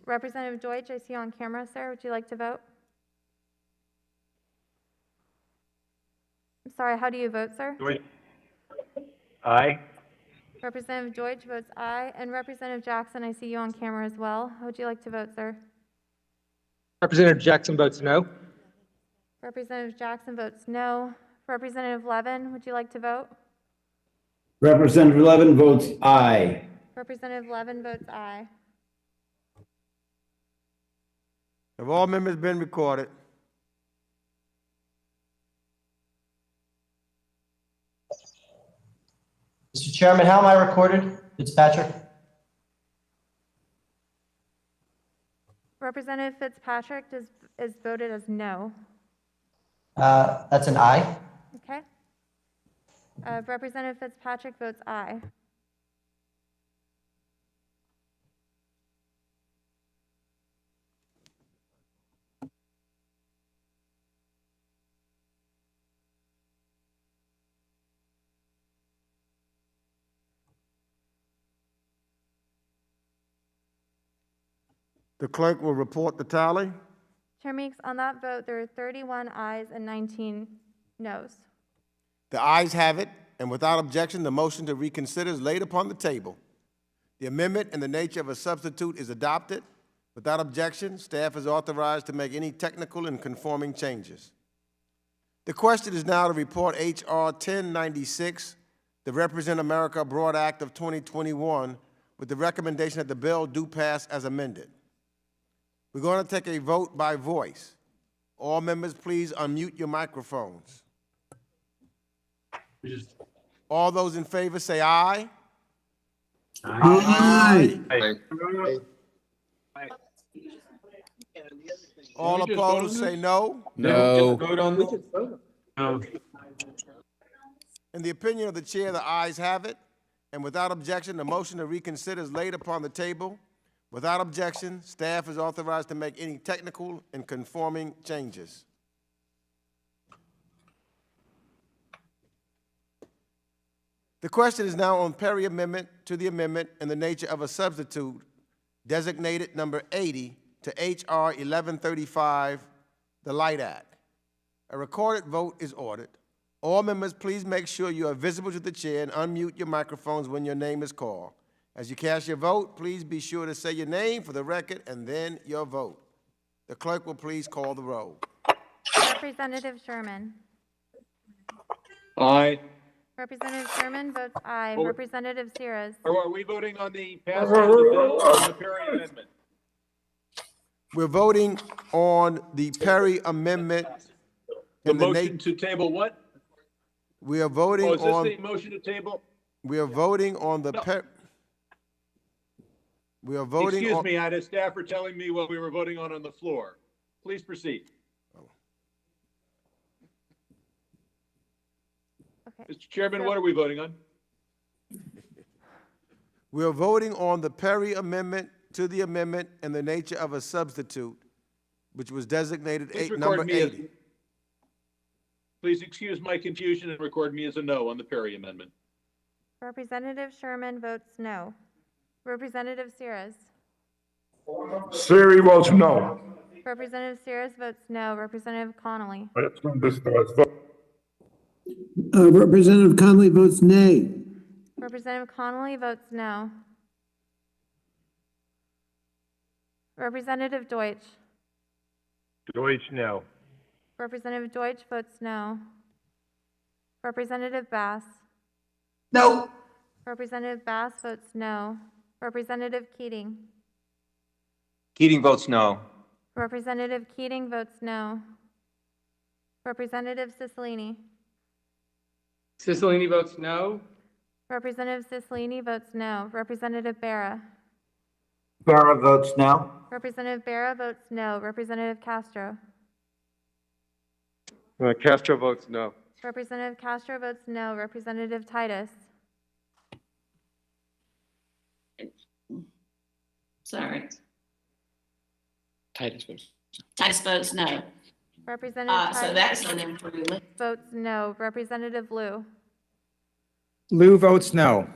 Representative Deutsch, I see you on camera, sir. Would you like to vote? I'm sorry, how do you vote, sir? Aye. Representative Deutsch votes aye. And Representative Jackson, I see you on camera as well. How would you like to vote, sir? Representative Jackson votes no. Representative Jackson votes no. Representative Levin, would you like to vote? Representative Levin votes aye. Representative Levin votes aye. Have all members been recorded? Mr. Chairman, how am I recorded? Fitzpatrick? Representative Fitzpatrick is voted as no. That's an aye. Okay. Representative Fitzpatrick votes aye. The clerk will report the tally. Chair Meeks, on that vote, there are 31 ayes and 19 noes. The ayes have it, and without objection, the motion to reconsider is laid upon the table. The amendment in the nature of a substitute is adopted. Without objection, staff is authorized to make any technical and conforming changes. The question is now to report H.R. 1096, the Represent America Abroad Act of 2021, with the recommendation that the bill do pass as amended. We're going to take a vote by voice. All members, please unmute your microphones. All those in favor say aye. Aye. All opposed say no. No. In the opinion of the chair, the ayes have it. And without objection, the motion to reconsider is laid upon the table. Without objection, staff is authorized to make any technical and conforming changes. The question is now on Perry amendment to the amendment in the nature of a substitute designated number 80 to H.R. 1135, the Light Act. A recorded vote is ordered. All members, please make sure you are visible to the chair and unmute your microphones when your name is called. As you cast your vote, please be sure to say your name for the record and then your vote. The clerk will please call the roll. Representative Sherman. Aye. Representative Sherman votes aye. Oh. Representative Sears. Are we voting on the passage of the bill or on the Perry amendment? We're voting on the Perry Amendment. The motion to table what? We are voting Oh, is this on. the motion to table? We are voting on the. No. We are voting. Excuse me, I had a staffer telling me what we were voting on the floor. Please proceed. Okay. Mr. Chairman, what are we voting on? We are voting on the Perry Amendment to the amendment in the nature of a substitute, which was designated number 80. Please excuse my confusion and record me as a no on the Perry amendment. Representative Sherman votes no. Representative Sears. Siri votes no. Representative Sears votes no. Representative Connolly. Representative Conley votes nay. Representative Connolly votes no. Representative Deutsch. Deutsch, no. Representative Deutsch votes no. Representative Bass. No. Representative Bass votes no. Representative Keating. Keating votes no. Representative Keating votes no. Representative Cicilline. Cicilline votes no. Representative Cicilline votes no. Representative Barra. Barra votes no. Representative Barra votes no. Representative Castro. Castro votes no. Representative Castro votes no. Representative Titus. Sorry. Titus votes. Titus votes no. Representative So Titus that's an improvement. votes no. Representative Liu. Lou votes no.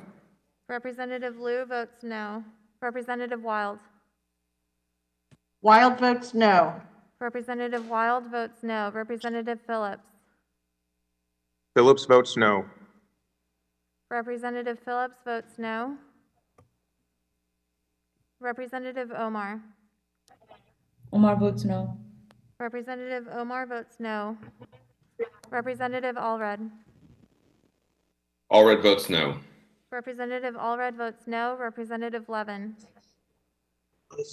Representative Liu votes no. Representative Wild. Wild votes no. Representative Wild votes no. Representative Phillips. Phillips votes no. Representative Phillips votes no. Representative Omar. Omar votes no. Representative Omar votes no. Representative Allred. Allred votes no. Representative Allred votes no. Representative Levin.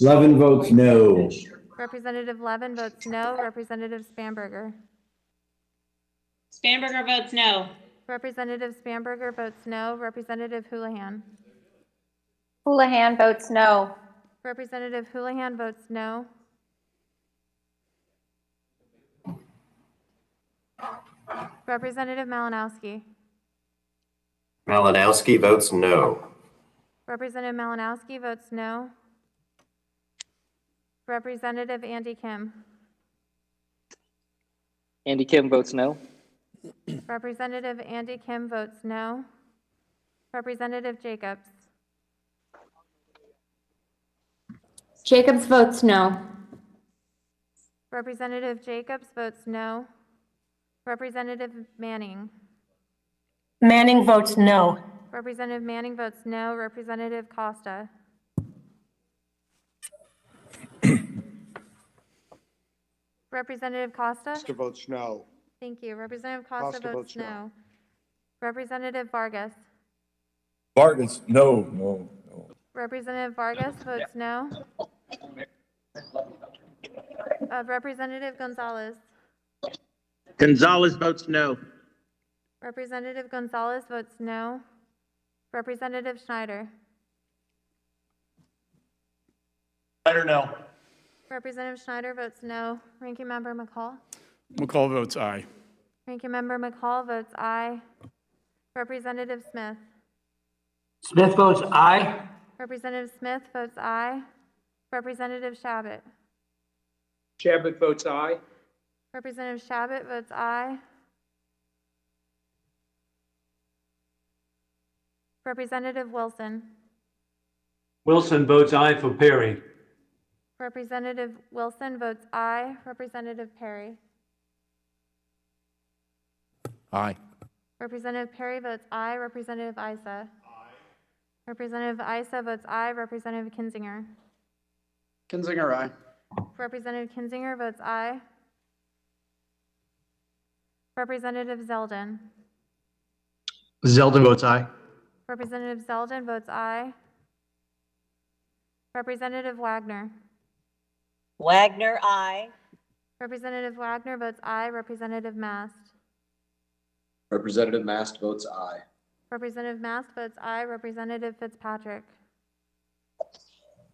Levin votes no. Representative Levin votes no. Representative Spanberger. Spanberger votes no. Representative Spanberger votes no. Representative Houlihan. Houlihan votes no. Representative Houlihan votes no. Representative Malinowski. Malinowski votes no. Representative Malinowski votes no. Representative Andy Kim. Andy Kim votes no. Representative Andy Kim votes no. Representative Jacobs. Jacobs votes no. Representative Jacobs votes no. Representative Manning. Manning votes no. Representative Manning votes no. Representative Costa. Representative Costa? Costa votes no. Thank you. Representative Costa Costa votes votes no. no. Representative Vargas. Vargas, no. Representative Vargas votes no. Representative Gonzalez. Gonzalez votes no. Representative Gonzalez votes no. Representative Schneider. Schneider, no. Representative Schneider votes no. Ranking Member McCall. McCall votes aye. Ranking Member McCall votes aye. Representative Smith. Smith votes aye. Representative Smith votes aye. Representative Shabbat. Shabbat votes aye. Representative Shabbat votes aye. Representative Wilson. Wilson votes aye for Perry. Representative Wilson votes aye. Representative Perry. Aye. Representative Perry votes aye. Representative Isa. Aye. Representative Isa votes aye. Representative Kinzinger. Kinzinger, aye. Representative Kinzinger votes aye. Representative Zeldin. Zeldin votes aye. Representative Zeldin votes aye. Representative Wagner. Wagner, aye. Representative Wagner votes aye. Representative Mast. Representative Mast votes aye. Representative Mast votes aye. Representative Fitzpatrick.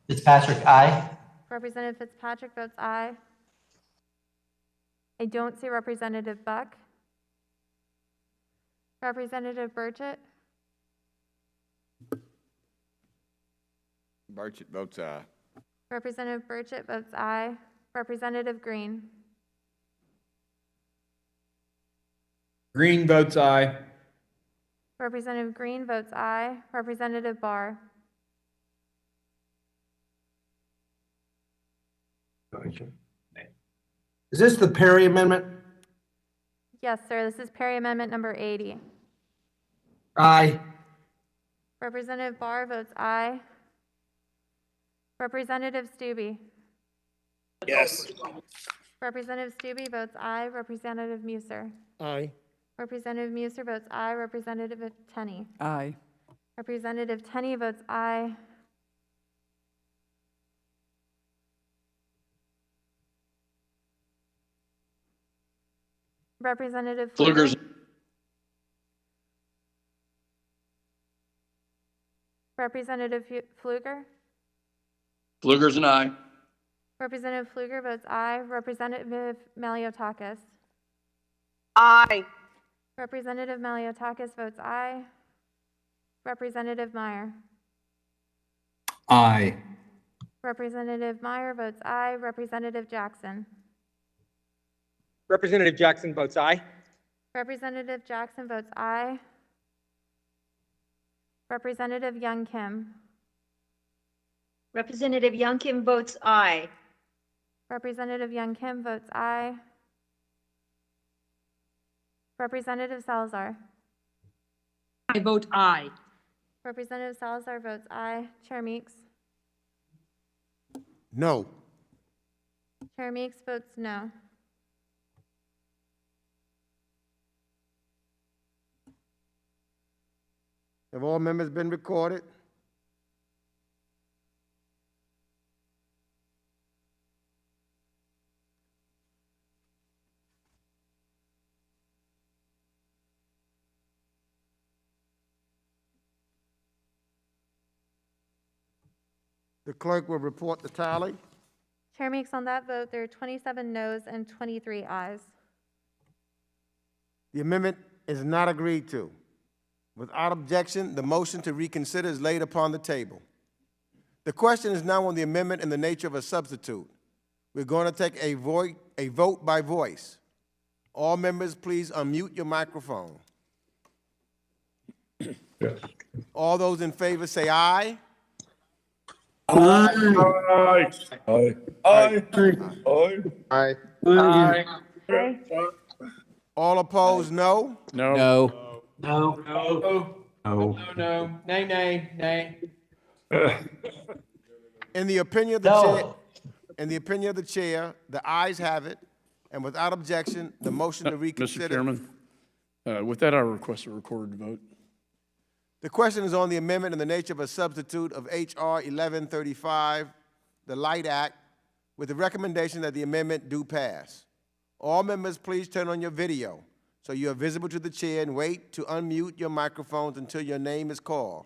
Fitzpatrick, aye. Representative Fitzpatrick votes aye. I don't see Representative Buck. Representative Burchett. Burchett votes aye. Representative Burchett votes aye. Representative Green. Green votes aye. Representative Green votes aye. Representative Barr. Is this the Perry Amendment? Yes, sir. This is Perry Amendment number 80. Aye. Representative Barr votes aye. Representative Stube. Yes. Representative Stube votes aye. Representative Muser. Aye. Representative Muser votes aye. Representative Tenney. Aye. Representative Tenney votes aye. Representative Pfluger's, Representative Pfluger. Pfluger's an aye. Representative Pfluger votes aye. Representative Maliotakis. Aye. Representative Maliotakis votes aye. Representative Meyer. Aye. Representative Meyer votes aye. Representative Jackson. Representative Jackson votes aye. Representative Jackson votes aye. Representative Young Kim. Representative Young Kim votes aye. Representative Young Kim votes aye. Representative Salazar. I vote aye. Representative Salazar votes aye. Chair Meeks. No. Chair Meeks votes no. Have all members been recorded? The clerk will report the tally. Chair Meeks, on that vote, there are 27 noes and 23 ayes. The amendment is not agreed to. Without objection, the motion to reconsider is laid upon the table. The question is now on the amendment in the nature of a substitute. We're going to take a vote by voice. All members, please unmute your microphone. Yes. All those in favor say aye. Aye. Aye. Aye. Aye. Aye. Aye. All opposed, no. No. No. No. No. No. Nay, nay, nay. In the opinion of the No. chair, in the opinion of the chair, the ayes have it, and without objection, the motion to reconsider. Mr. Chairman, with that, I request a recorded vote. The question is on the amendment in the nature of a substitute of H.R. 1135, the Light Act, with the recommendation that the amendment do pass. All members, please turn on your video so you are visible to the chair and wait to unmute your microphones until your name is called.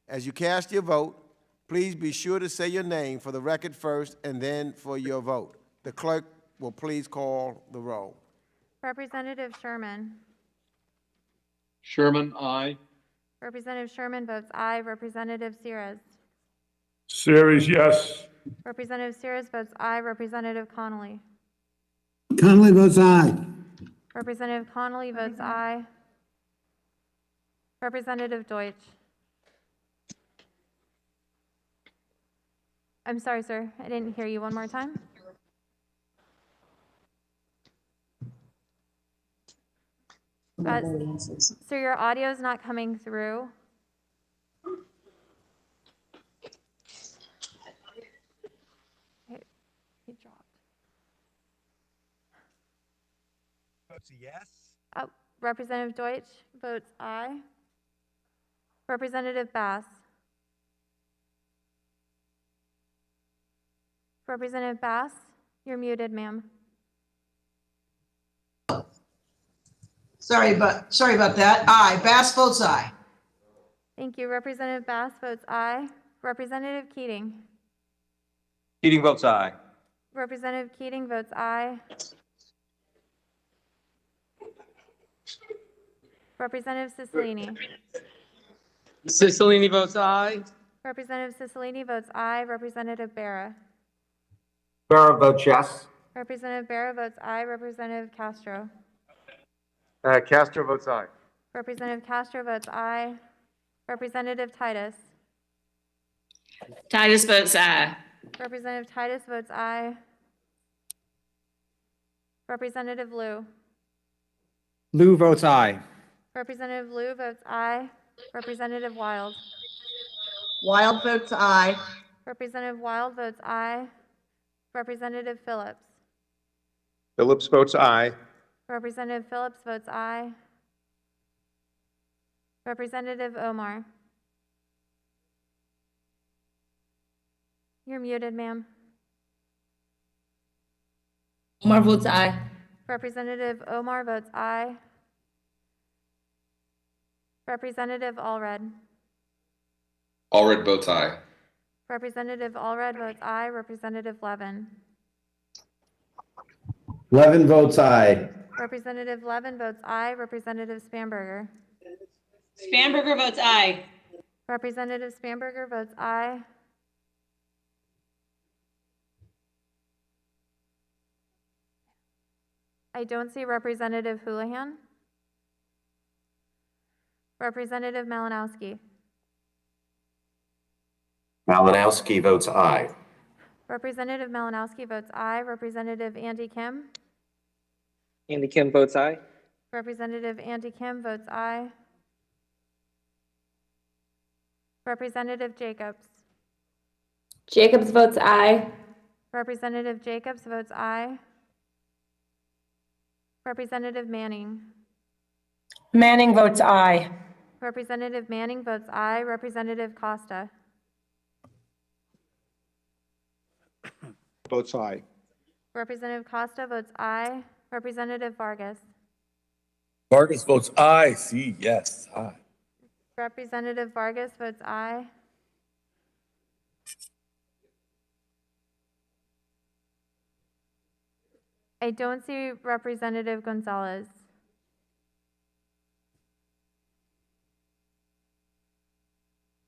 As you cast your vote, please be sure to say your name for the record first and then for your vote. The clerk will please call the roll. Representative Sherman. Sherman, aye. Representative Sherman votes aye. Representative Sears. Series, yes. Representative Sears votes aye. Representative Connolly. Connolly votes aye. Representative Connolly votes aye. Representative Deutsch. I'm sorry, sir. I didn't hear you one more time. So your audio is not coming through. He dropped. Yes. Oh, Representative Deutsch votes aye. Representative Bass. Representative Bass, you're muted, ma'am. Sorry about that. Aye. Bass votes aye. Thank you. Representative Bass votes aye. Representative Keating. Keating votes aye. Representative Keating votes aye. Representative Cicilline. Cicilline votes aye. Representative Cicilline votes aye. Representative Barra. Barra votes yes. Representative Barra votes aye. Representative Castro. Castro votes aye. Representative Castro votes aye. Representative Titus. Titus votes aye. Representative Titus votes aye. Representative Liu. Lou votes aye. Representative Liu votes aye. Representative Wild. Wild votes aye. Representative Wild votes aye. Representative Phillips. Phillips votes aye. Representative Phillips votes aye. Representative Omar. You're muted, ma'am. Omar votes aye. Representative Omar votes aye. Representative Allred. Allred votes aye. Representative Allred votes aye. Representative Levin. Levin votes aye. Representative Levin votes aye. Representative Spanberger. Spanberger votes aye. Representative Spanberger votes aye. I don't see Representative Houlihan. Representative Malinowski. Malinowski votes aye. Representative Malinowski votes aye. Representative Andy Kim. Andy Kim votes aye. Representative Andy Kim votes aye. Representative Jacobs. Jacobs votes aye. Representative Jacobs votes aye. Representative Manning. Manning votes aye. Representative Manning votes aye. Representative Costa. Votes aye. Representative Costa votes aye. Representative Vargas. Vargas votes aye. See, yes, aye. Representative Vargas votes aye. I don't see Representative Gonzalez.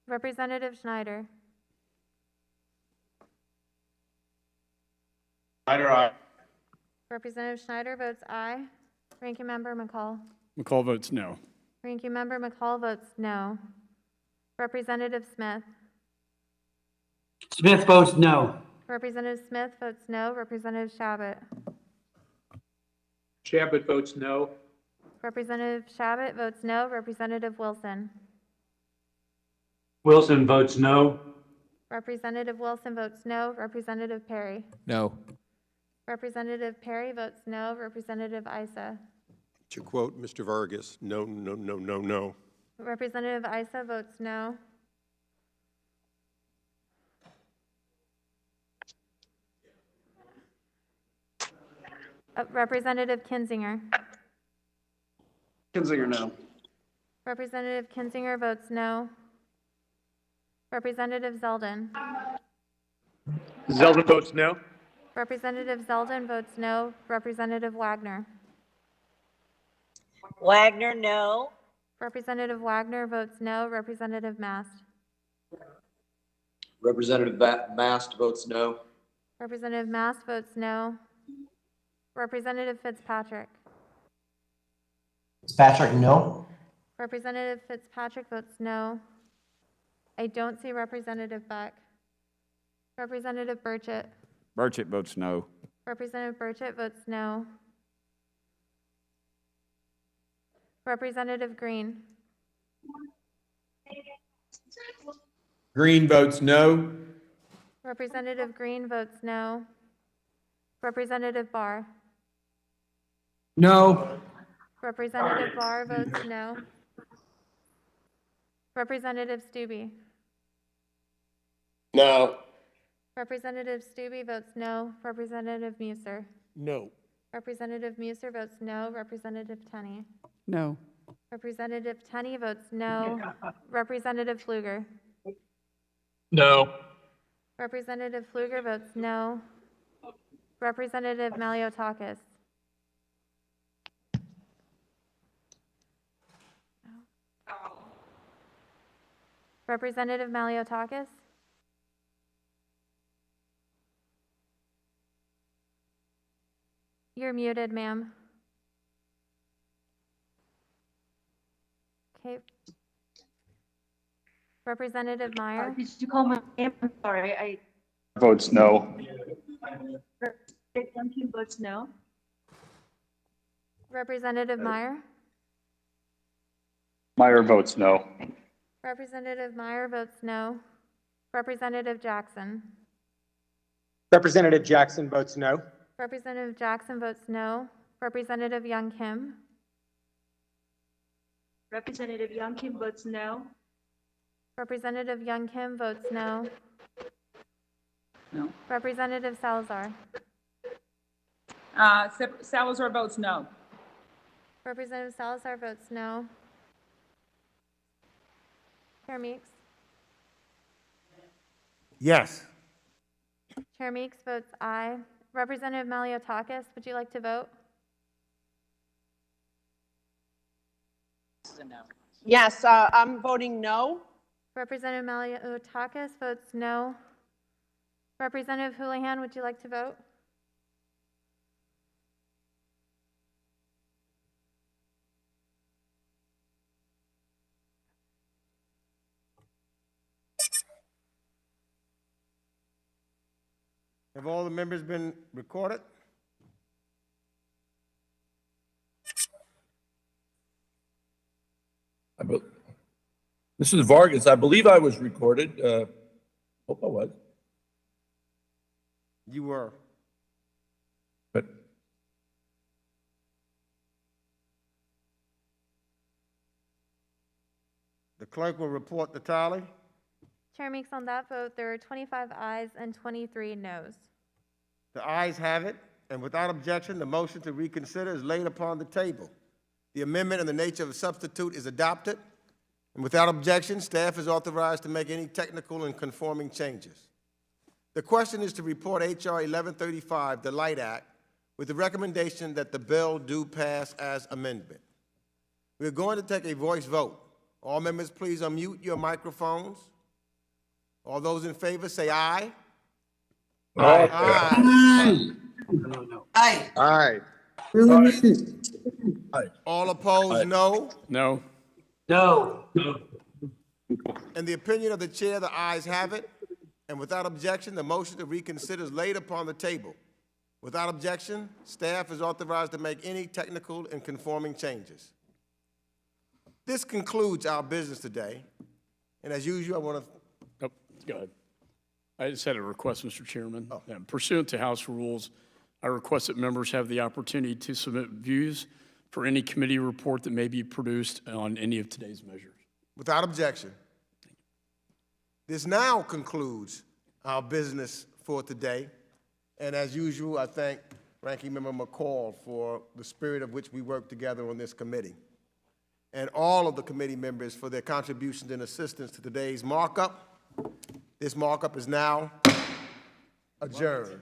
Representative Schneider. Schneider, aye. Representative Schneider votes aye. Ranking Member McCall. McCall votes no. Ranking Member McCall votes no. Representative Smith. Smith votes no. Representative Smith votes no. Representative Shabbat. Shabbat votes no. Representative Shabbat votes no. Representative Wilson. Wilson votes no. Representative Wilson votes no. Representative Perry. No. Representative Perry votes no. Representative Issa. To quote Mr. Vargas, no, no, no, no, no. Representative Issa votes no. Representative Kinzinger. Kinzinger, no. Representative Kinzinger votes no. Representative Zeldin. Zeldin votes no. Representative Zeldin votes no. Representative Wagner. Wagner, no. Representative Wagner votes no. Representative Mast. Representative Mast votes no. Representative Mast votes no. Representative Fitzpatrick. Fitzpatrick, no. Representative Fitzpatrick votes no. I don't see Representative Beck. Representative Burchett. Burchett votes no. Representative Burchett votes no. Representative Green. Green votes no. Representative Green votes no. Representative Barr. No. Representative Barr votes no. Representative Stube. No. Representative Stube votes no. Representative Muser. No. Representative Muser votes no. Representative Tenney. No. Representative Tenney votes no. Representative Pfluger. No. Representative Pfluger votes no. Representative Maliotakis. Representative Maliotakis. You're muted, ma'am. Okay. Representative Meyer. Did you call my name? I'm sorry, Votes no. Youngkin votes no. Representative Meyer. Meyer votes no. Representative Meyer votes no. Representative Jackson. Representative Jackson votes no. Representative Jackson votes no. Representative Young Kim. Representative Youngkin votes no. Representative Young Kim votes no. No. Representative Salazar. Salazar votes no. Representative Salazar votes no. Chair Meeks. Yes. Chair Meeks votes aye. Representative Maliotakis, would you like to vote? Yes, I'm voting no. Representative Maliotakis votes no. Representative Houlihan, would you like to vote? Have all the members been recorded? This is Vargas. I believe I was recorded. Hope I was. You were. But The clerk will report the tally. Chair Meeks, on that vote, there are 25 ayes and 23 noes. The ayes have it, and without objection, the motion to reconsider is laid upon the table. The amendment in the nature of a substitute is adopted, and without objection, staff is authorized to make any technical and conforming changes. The question is to report H.R. 1135, the Light Act, with the recommendation that the bill do pass as amendment. We're going to take a voice vote. All members, please unmute your microphones. All those in favor say aye. Aye. Aye. Aye. All opposed, no. No. No. In the opinion of the chair, the ayes have it, and without objection, the motion to reconsider is laid upon the table. Without objection, staff is authorized to make any technical and conforming changes. This concludes our business today, and as usual, I want to... Oh, go ahead. I just had a request, Mr. Chairman. Pursuant to House rules, I request that members have the opportunity to submit views for any committee report that may be produced on any of today's measures. Without objection. This now concludes our business for today. And as usual, I thank Ranking Member McCall for the spirit of which we work together on this committee, and all of the committee members for their contributions and assistance to today's markup. This markup is now adjourned.